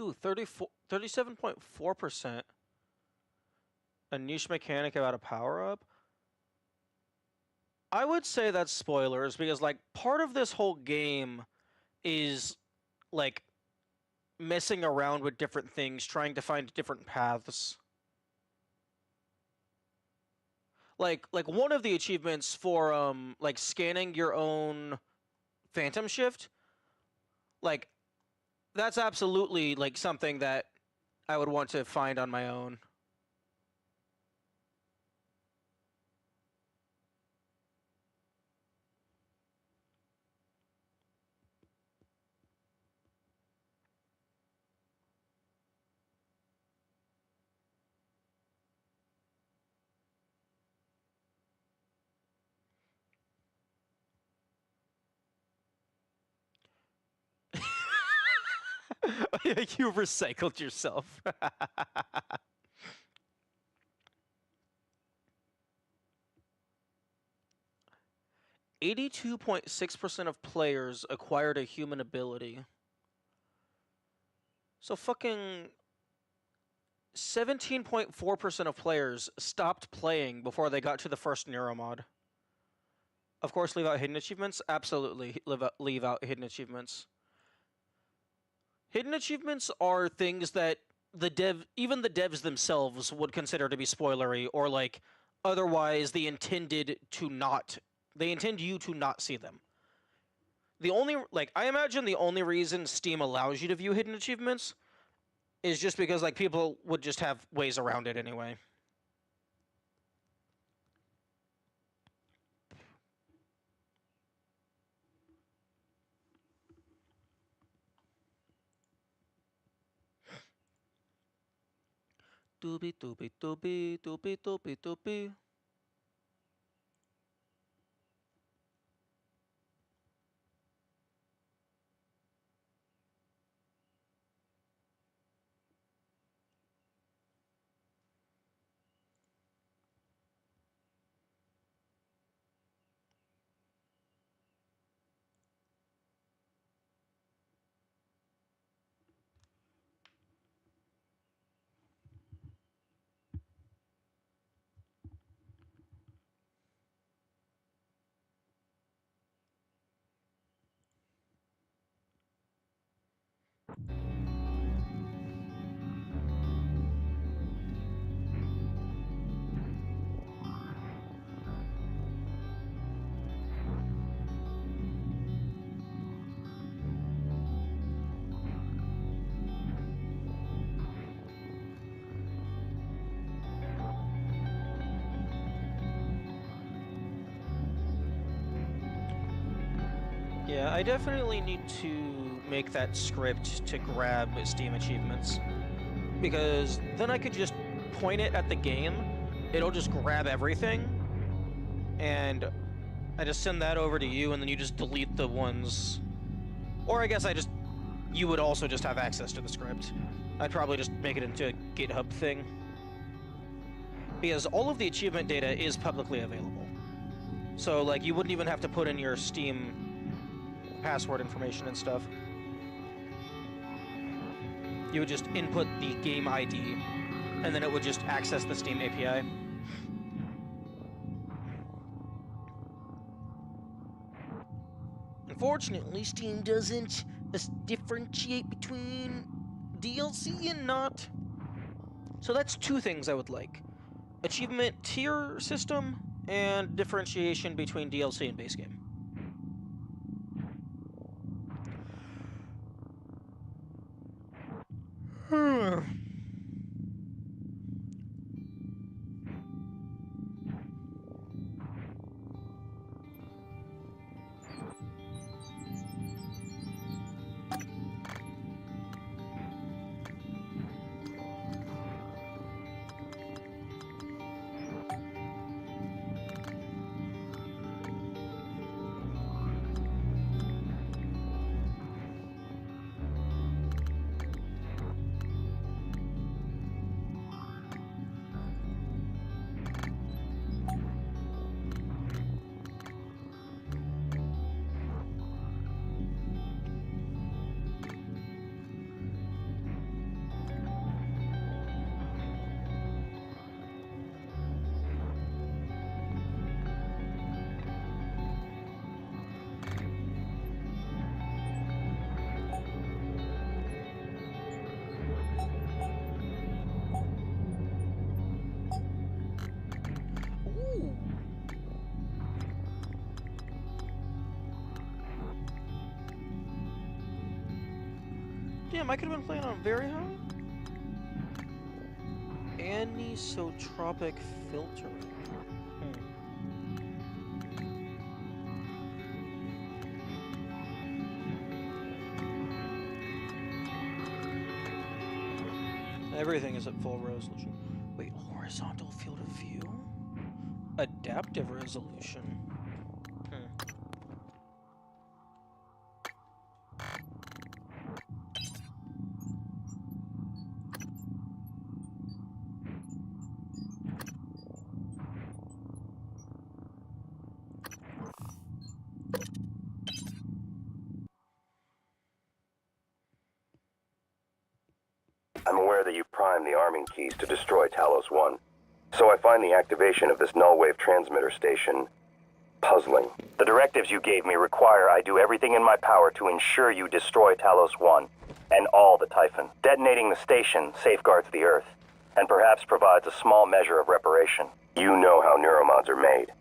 Ooh, 37.4%. A niche mechanic about a power-up? I would say that's spoilers, because, like, part of this whole game is, like, messing around with different things, trying to find different paths. Like one of the achievements for, like, scanning your own Phantom Shift, like, that's absolutely, like, something that I would want to find on my own. You recycled yourself. 82.6% of players acquired a human ability. So fucking 17.4% of players stopped playing before they got to the first Neuromod. Of course, leave out hidden achievements? Absolutely, leave out hidden achievements. Hidden achievements are things that even the devs themselves would consider to be spoilery, or like otherwise they intend you to not see them. I imagine the only reason Steam allows you to view hidden achievements is just because like people would just have ways around it anyway. Doobie doobie doobie doobie doobie doobie. Yeah, I definitely need to make that script to grab Steam achievements, because then I could just point it at the game, it'll just grab everything, and I just send that over to you, and then you just delete the ones. Or I guess you would also just have access to the script. I'd probably just make it into a GitHub thing. Because all of the achievement data is publicly available. So, like, you wouldn't even have to put in your Steam password information and stuff. You would just input the game ID, and then it would just access the Steam API. Unfortunately, Steam doesn't differentiate between DLC and not. So that's two things I would like. Achievement tier system, and differentiation between DLC and base game. Damn, I could have been playing on very high. Anisotropic filter. Everything is at full resolution. Wait, horizontal field of view? Adaptive resolution. I'm aware that you primed the arming keys to destroy Talos 1, so I find the activation of this null-wave transmitter station puzzling. The directives you gave me require I do everything in my power to ensure you destroy Talos 1 and all the Typhon. Detonating the station safeguards the Earth, and perhaps provides a small measure of reparation. You know how neuromods are made.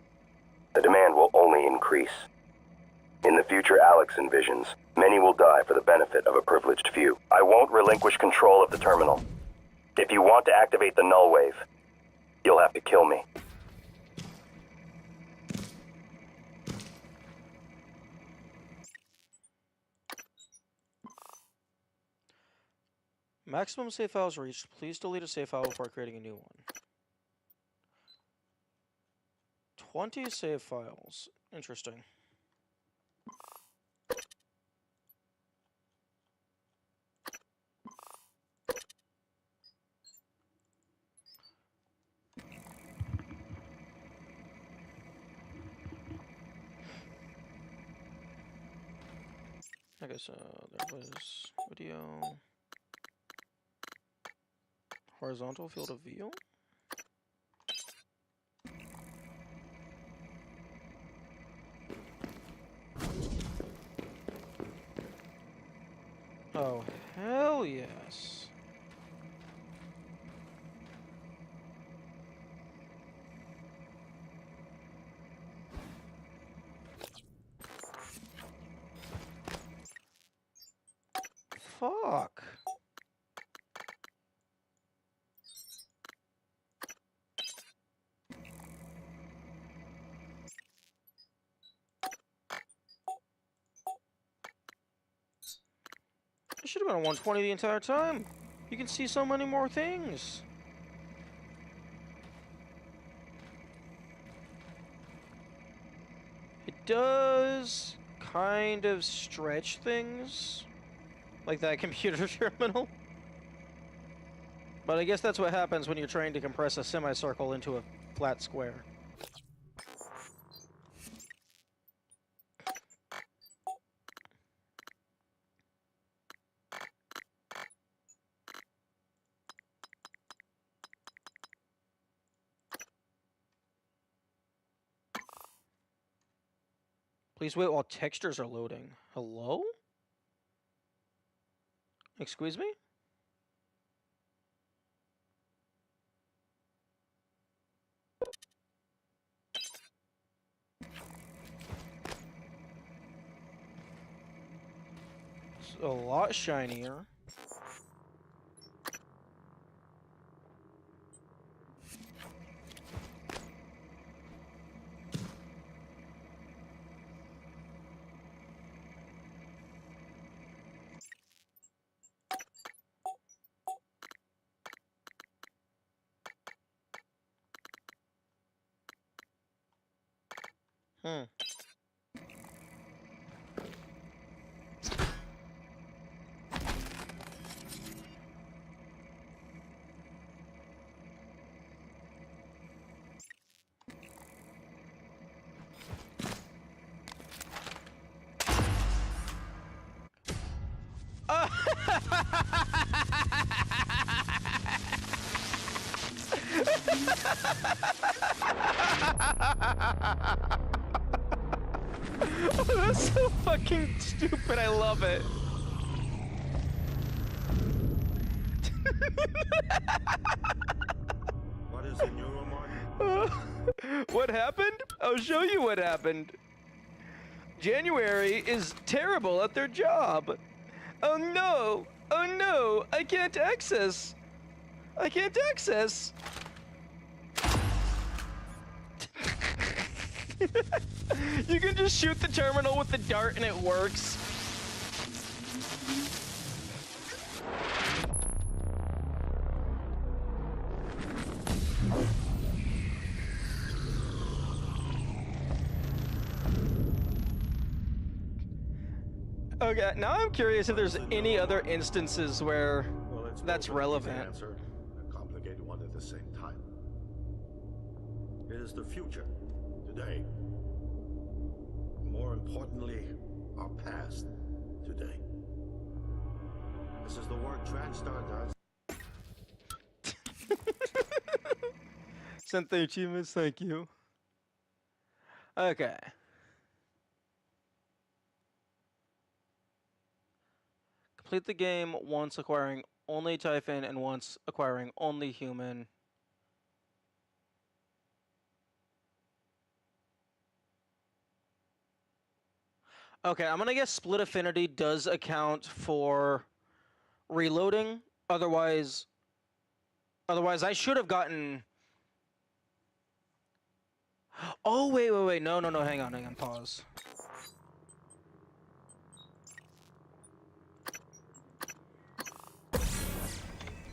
The demand will only increase. In the future Alex envisions, many will die for the benefit of a privileged few. I won't relinquish control of the terminal. If you want to activate the null wave, you'll have to kill me. Maximum save files reached. Please delete a save file before creating a new one. 20 save files. Interesting. I guess there was video. Horizontal field of view? Oh, hell yes. Fuck. It should have been a 120 the entire time. You can see so many more things. It does kind of stretch things, like that computer terminal. But I guess that's what happens when you're trying to compress a semicircle into a flat square. Please wait while textures are loading. Hello? Excuse me? It's a lot shinier. Hmm. Oh, that's so fucking stupid. I love it. What is a neuromod? What happened? I'll show you what happened. January is terrible at their job. Oh no! Oh no! I can't access! I can't access! You can just shoot the terminal with the dart and it works. Okay, now I'm curious if there's any other instances where that's relevant. Answer, a complicated one at the same time. It is the future, today. More importantly, our past, today. This is the work TranStar does. Sent the achievements, thank you. Okay. Complete the game once acquiring only Typhon and once acquiring only human. Okay, I'm gonna guess split affinity does account for reloading. Otherwise I should have gotten. Oh wait, no, hang on, pause.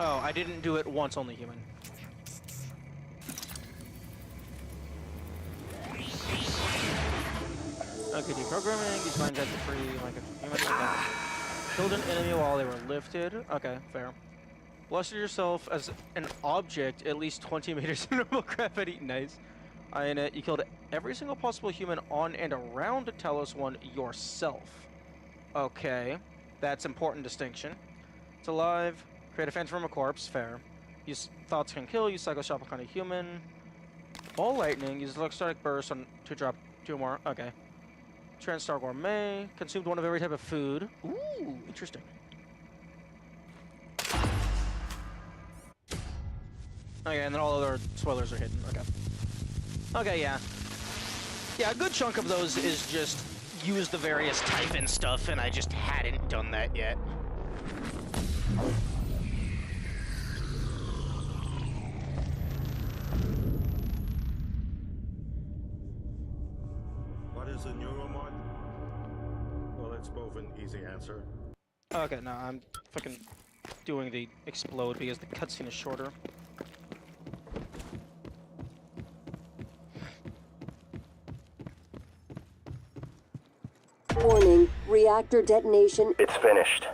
Oh, I didn't do it once only human. Okay, deprogramming, these mines have to free like a human. Okay. Killed an enemy while they were lifted. Okay, fair. Blasted yourself as an object at least 20 meters in normal gravity. Nice. Ionette, you killed every single possible human on and around Talos 1 yourself. Okay, that's important distinction. It's alive. Create a phantom from a corpse. Fair. Use thoughts can kill. Use psychoshock on a human. Ball lightning. Use electronic burst on to drop 2 more. Okay. TranStar Gourmet. Consumed 1 of every type of food. Ooh, interesting. Okay, and then all other spoilers are hidden. Okay. Okay, yeah. Yeah, a good chunk of those is just use the various Typhon stuff, and I just hadn't done that yet. What is a neuromod? Well, it's both an easy answer. Okay, no, I'm fucking doing the explode because the cutscene is shorter. reactor detonation. It's finished.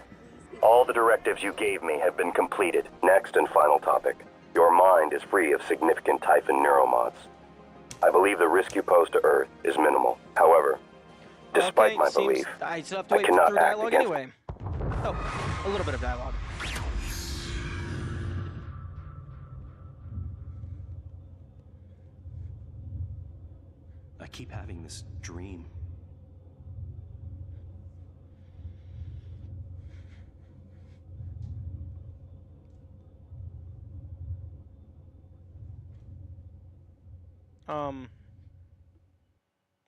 All the directives you gave me have been completed. Next and final topic. Your mind is free of significant Typhon neuromods. I believe the risk you pose to Earth is minimal. However, despite my belief, I still have to I wait cannot through act dialogue against anyway. Oh, a little bit of dialogue. I keep having this dream.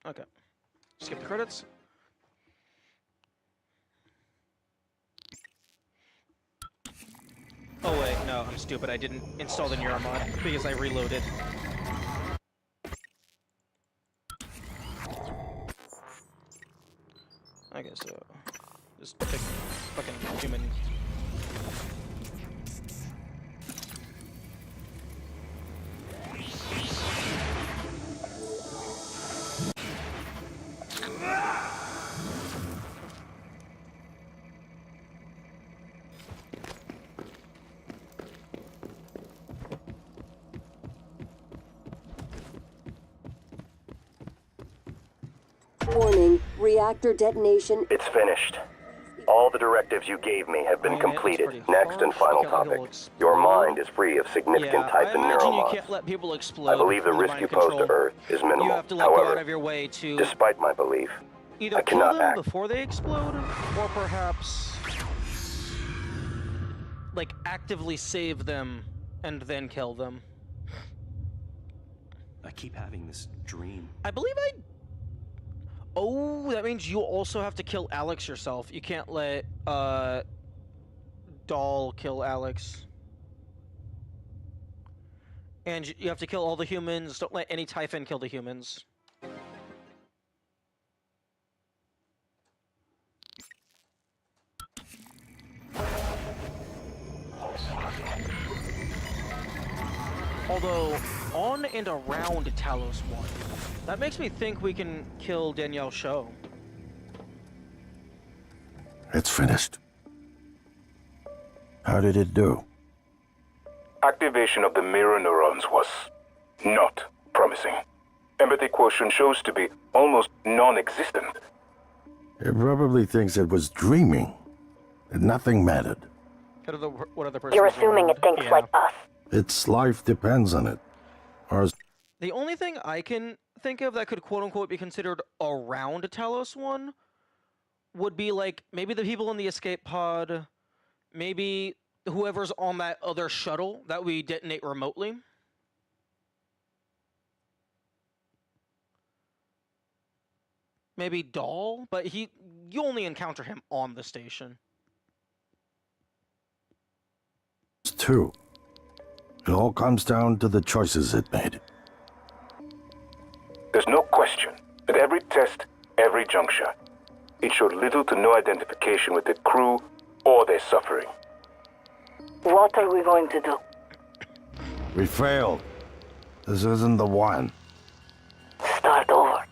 Okay. Skip the credits. Oh wait, no, I'm stupid. I didn't install the Neuromod because I reloaded. Okay, so just pick fucking human. Warning, reactor detonation. It's finished. All the directives you gave me have been completed. Next and final topic. Your mind is free of significant Typhon you neuromods. can't let people explode. I believe the with risk mind you pose to control. Earth is minimal. You have to go out However, of your way to despite my belief, either I kill cannot them act. before they explode, or perhaps like actively save them and then kill them. I keep having this dream. I believe I... Oh, that means you also have to kill Alex yourself. You can't let, Doll kill Alex. And you have to kill all the humans. Don't let any Typhon kill the humans. Although, on and around Talos 1. That makes me think we can kill Danielle Show. It's finished. How did it do? Activation of the mirror neurons was not promising. Empathy quotient shows to be almost non-existent. It probably thinks it was dreaming. That nothing mattered. What other person? You're assuming it thinks like us. Its life depends on it. Ours. The only thing I can think of that could quote-unquote be considered around Talos 1 would be like maybe the people in the escape pod, maybe whoever's on that other shuttle that we detonate remotely. Maybe Doll, but you only encounter him on the station. Two. It all comes down to the choices it made. There's no question that every test, every juncture, it showed little to no identification with the crew or their suffering. What are we going to do? We failed. This isn't the one. Start over.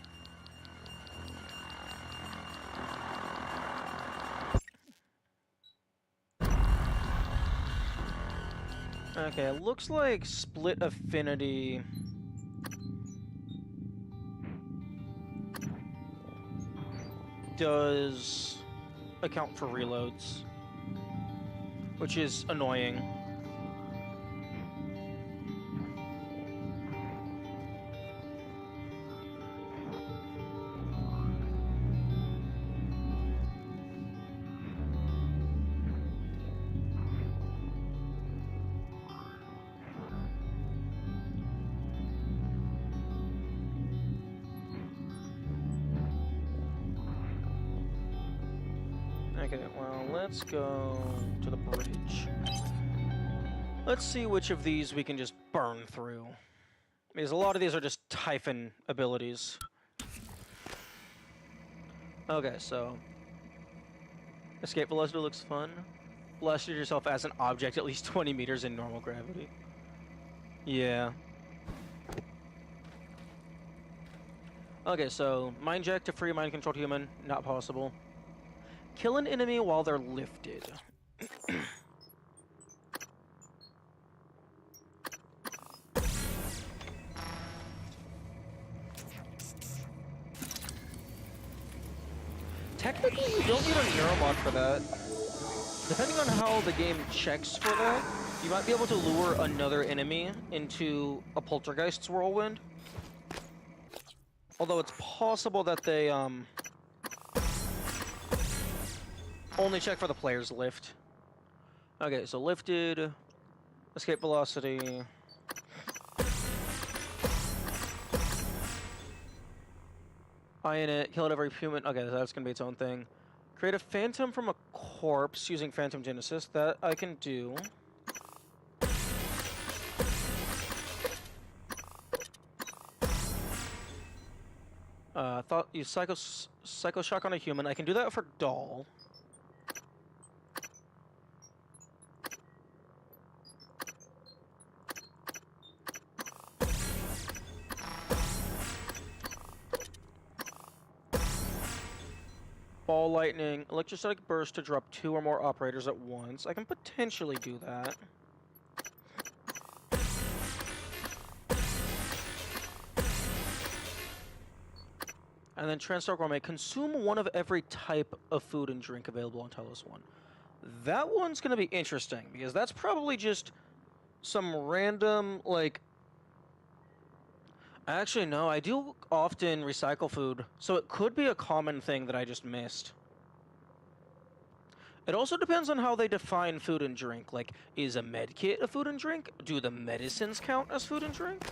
Okay, it looks like split affinity does account for reloads, which is annoying. Okay, well, let's go to the bridge. Let's see which of these we can just burn through. Because a lot of these are just Typhon abilities. Okay, so... Escape velocity looks fun. Blast yourself as an object at least 20 meters in normal gravity. Yeah. Okay, so mind jack to free mind controlled human, not possible. Kill an enemy while they're lifted. Technically, you don't need a neuromod for that. Depending on how the game checks for that, you might be able to lure another enemy into a Poltergeist's whirlwind. Although it's possible that they only check for the player's lift. Okay, so lifted, escape velocity. Iron it, kill it every human. Okay, so that's gonna be its own thing. Create a phantom from a corpse using Phantom Genesis. That I can do. Thought use Psycho Shock on a human. I can do that for Doll. Ball lightning, electrostatic burst to drop 2 or more operators at once. I can potentially do that. And then Transtar Gourmet, consume 1 of every type of food and drink available on Talos 1. That one's gonna be interesting, because that's probably just some random, like... Actually, no, I do often recycle food, so it could be a common thing that I just missed. It also depends on how they define food and drink. Like, is a med kit a food and drink? Do the medicines count as food and drink?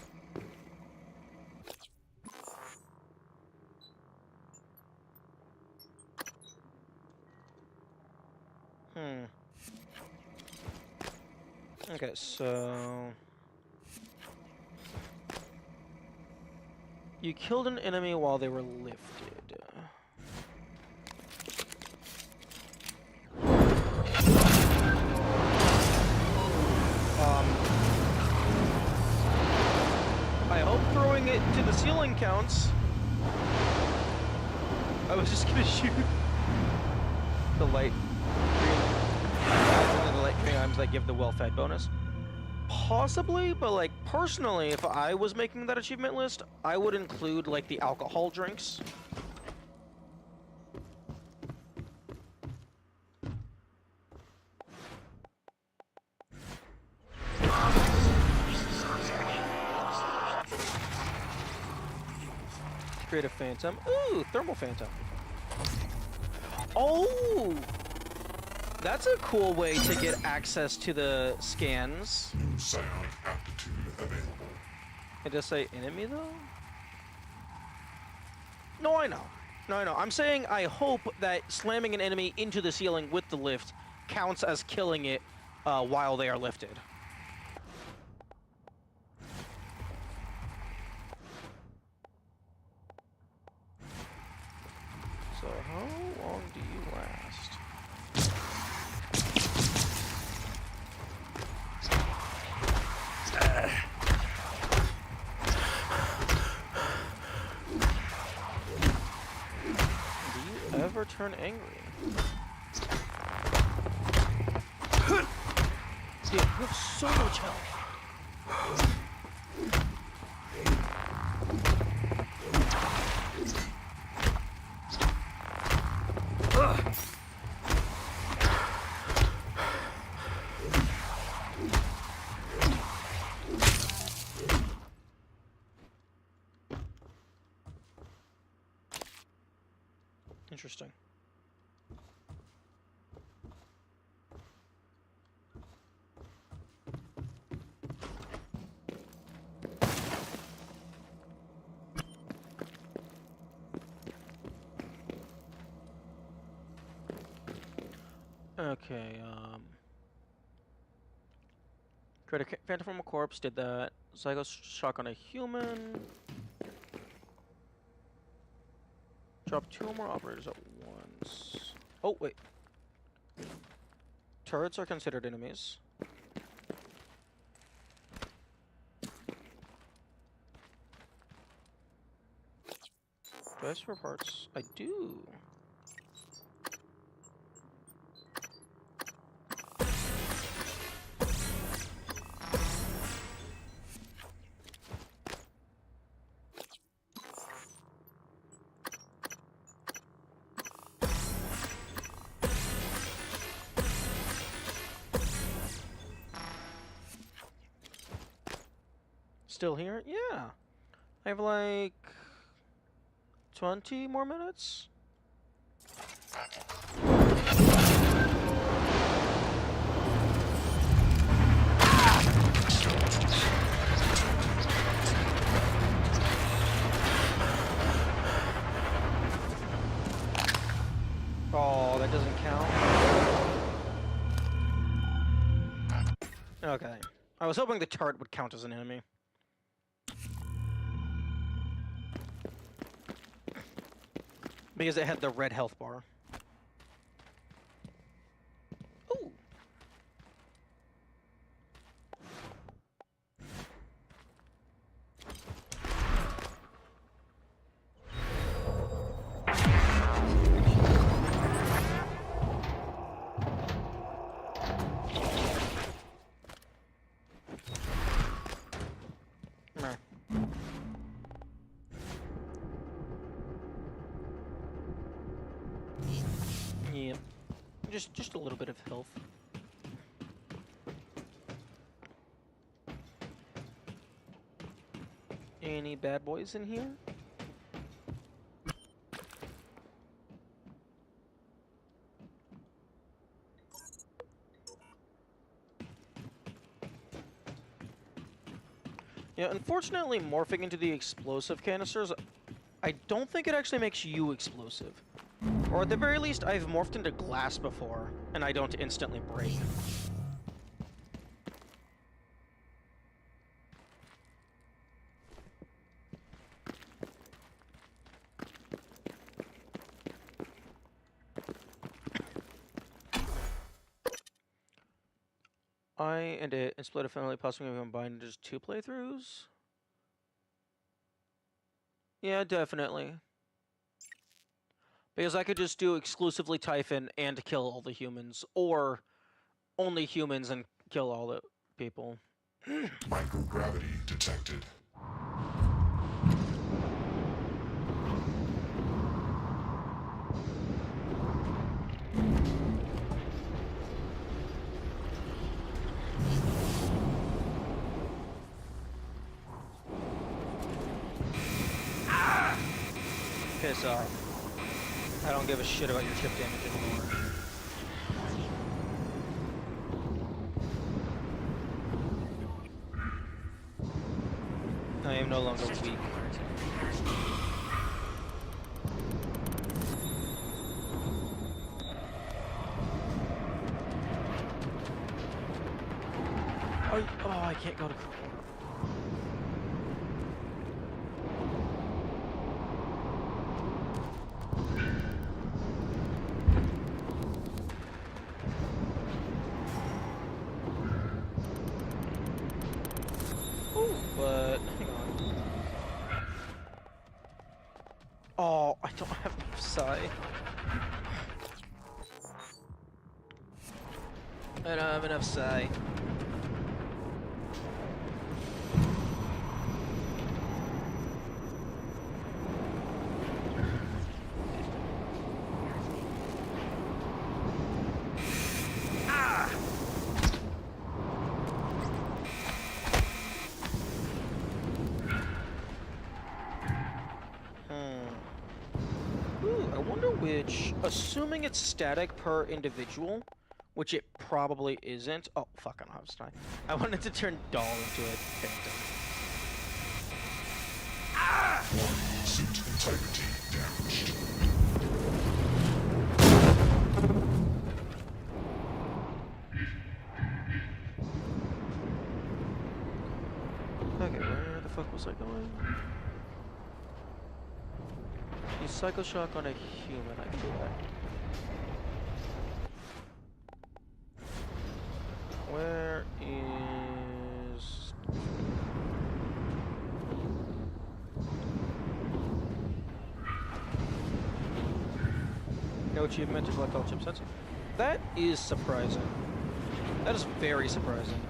Okay, so... You killed an enemy while they were lifted. I hope throwing it to the ceiling counts. I was just gonna shoot the light green, the light green items that give the well-fed bonus. Possibly, but like personally, if I was making that achievement list, I would include like the alcohol drinks. Create a phantom. Ooh, thermal phantom. Oh! That's a cool way to get access to the scans. New psionic aptitude available. It does say enemy though? No, I know. No, I know. I'm saying I hope that slamming an enemy into the ceiling with the lift counts as killing it while they are lifted. So how long do you last? Do you ever turn angry? Dude, you have so much health. Interesting. Okay, create a phantom from a corpse, did that. Psycho Shock on a human. Drop 2 or more operators at once. Oh, wait. Turrets are considered enemies. Do I have spare parts? I do. Still here? Yeah. I have like 20 more minutes. Oh, that doesn't count. Okay. I was hoping the turret would count as an enemy. Because it had the red health bar. Ooh. Meh. Yeah, just a little bit of health. Any bad boys in here? Yeah, unfortunately, morphing into the explosive canisters, I don't think it actually makes you explosive. Or at the very least, I've morphed into glass before, and I don't instantly break. I and it and split a family possibly combined into just 2 playthroughs? Yeah, definitely. Because I could just do exclusively Typhon and kill all the humans, or only humans and kill all the people. Microgravity detected. Piss off. I don't give a shit about your chip damage anymore. I am no longer weak. Oh, I can't go to... But, hang on. Oh, I don't have enough psi. I don't have enough psi. Which, assuming it's static per individual, which it probably isn't. Oh, fuck, I don't have time. I wanted to turn Doll into a phantom. Suit integrity damaged. Okay, where the fuck was I going? Use Psycho Shock on a human, I can do that. Where is... No achievement to collect all chipsets? That is surprising. That is very surprising.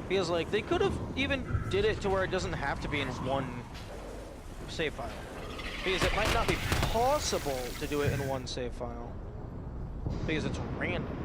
Because, like, they could have even did it to where it doesn't have to be in one save file. Because it might not be possible to do it in one save file. Because it's random.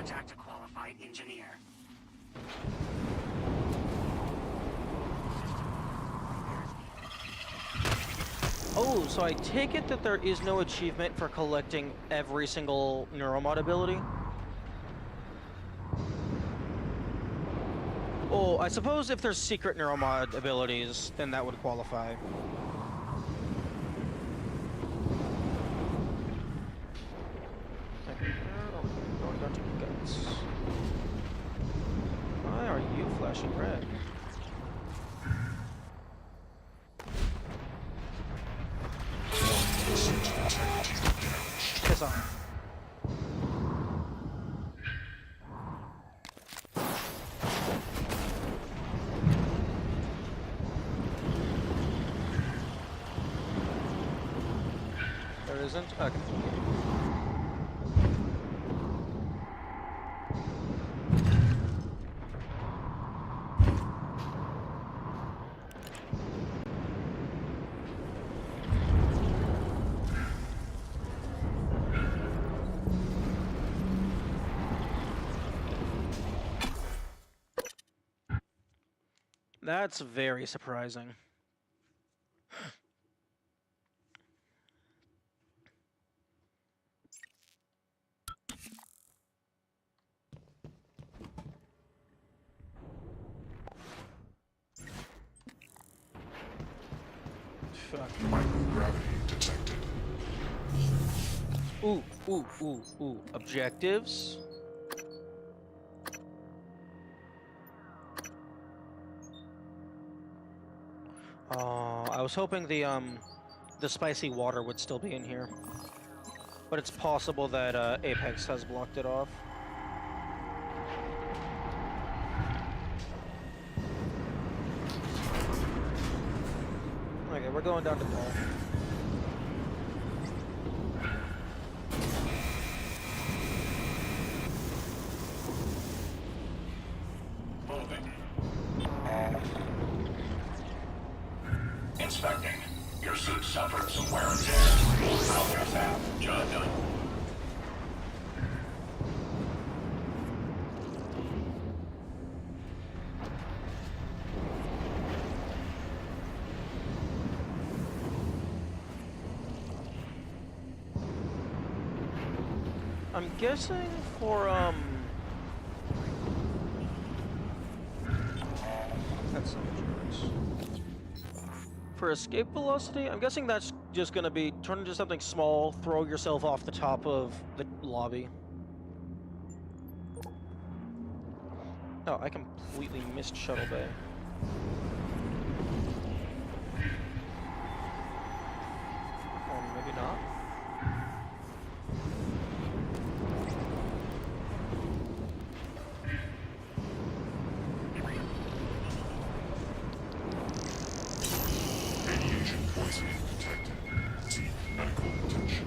Contact a qualified engineer. Oh, so I take it that there is no achievement for collecting every single neuromod ability? Oh, I suppose if there's secret neuromod abilities, then that would qualify. Going down to guts. Why are you flashing red? Piss off. There isn't? Okay. That's very surprising. Fuck. Microgravity detected. Ooh. Objectives. I was hoping the spicy water would still be in here, but it's possible that Apex has blocked it off. Okay, we're going down to ball. Inspecting. Your suit suffered some wear and tear. I'll get that. Job done. I'm guessing for that's so much. For escape velocity, I'm guessing that's just gonna be turn into something small, throw yourself off the top of the lobby. Oh, I completely missed Shuttle Bay. Or maybe not. Radiation poisoning detected. Seek medical attention.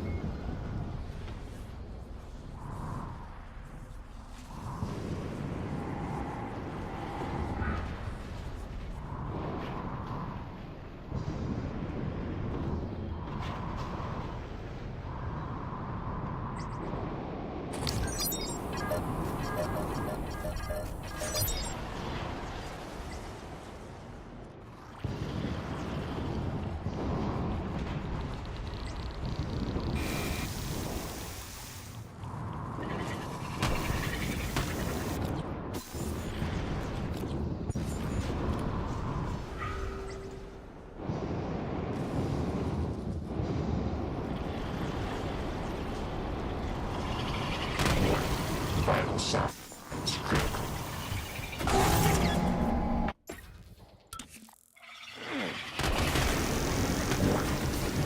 Vital signs critical.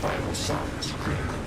Vital signs critical.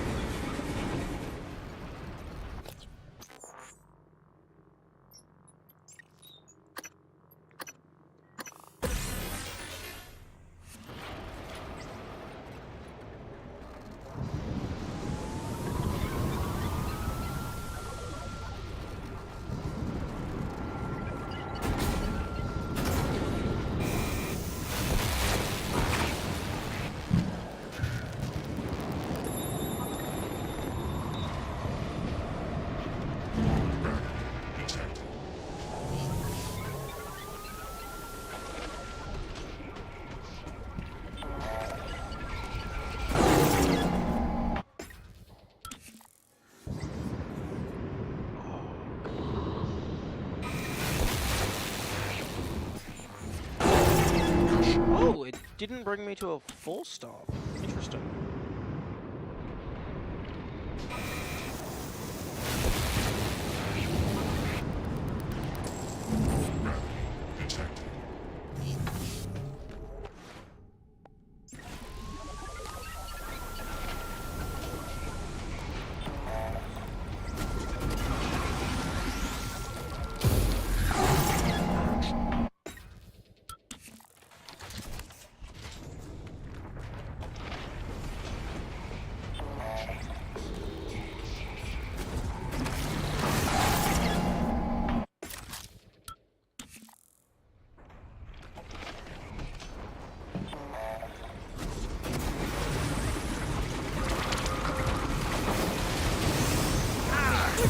didn't bring me to a full stop. Interesting.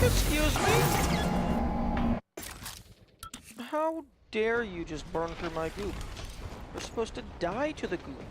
Excuse me? How dare you just burn through my goop? We're supposed to die to the goop.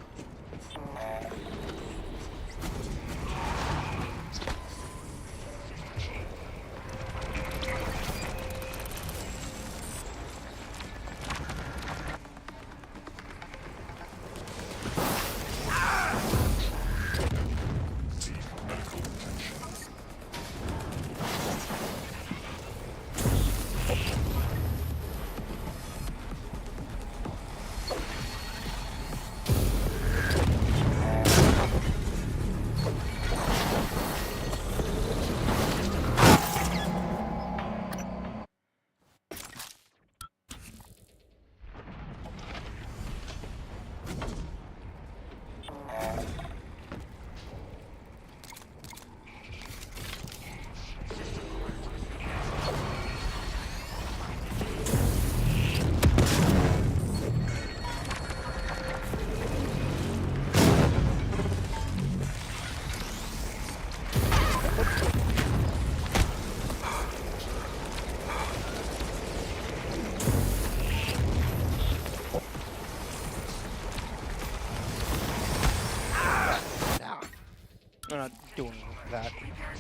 I'm not doing that,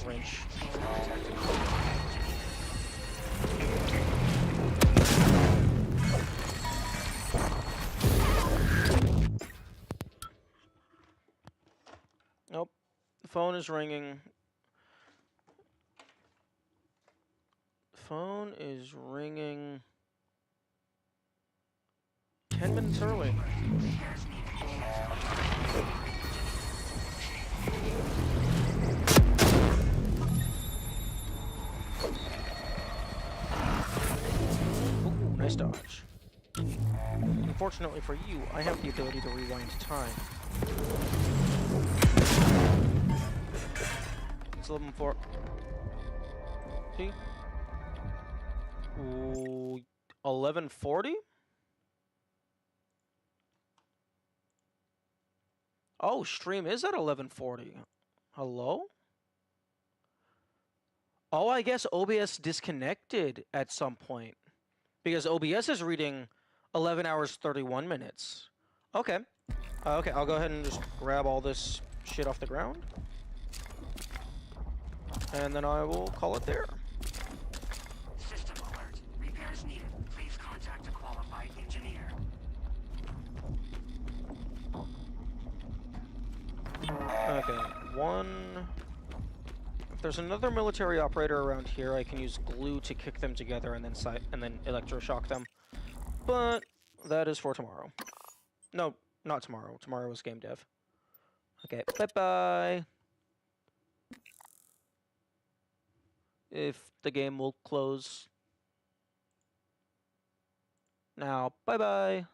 wrench. Nope. The phone is ringing. Phone is ringing 10 minutes early. Ooh, nice dodge. Unfortunately for you, I have the ability to rewind time. It's 11:04. See? Ooh, 11:40? Oh, stream is at 11:40. Hello? Oh, I guess OBS disconnected at some point. Because OBS is reading 11 hours 31 minutes. Okay. Okay, I'll go ahead and just grab all this shit off the ground. And then I will call it there. System alert. Repairs needed. Please contact a qualified engineer. Okay, one... If there's another military operator around here, I can use glue to kick them together and then electroshock them. But that is for tomorrow. No, not tomorrow. Tomorrow is game dev. Okay, bye-bye. If the game will close now, bye-bye.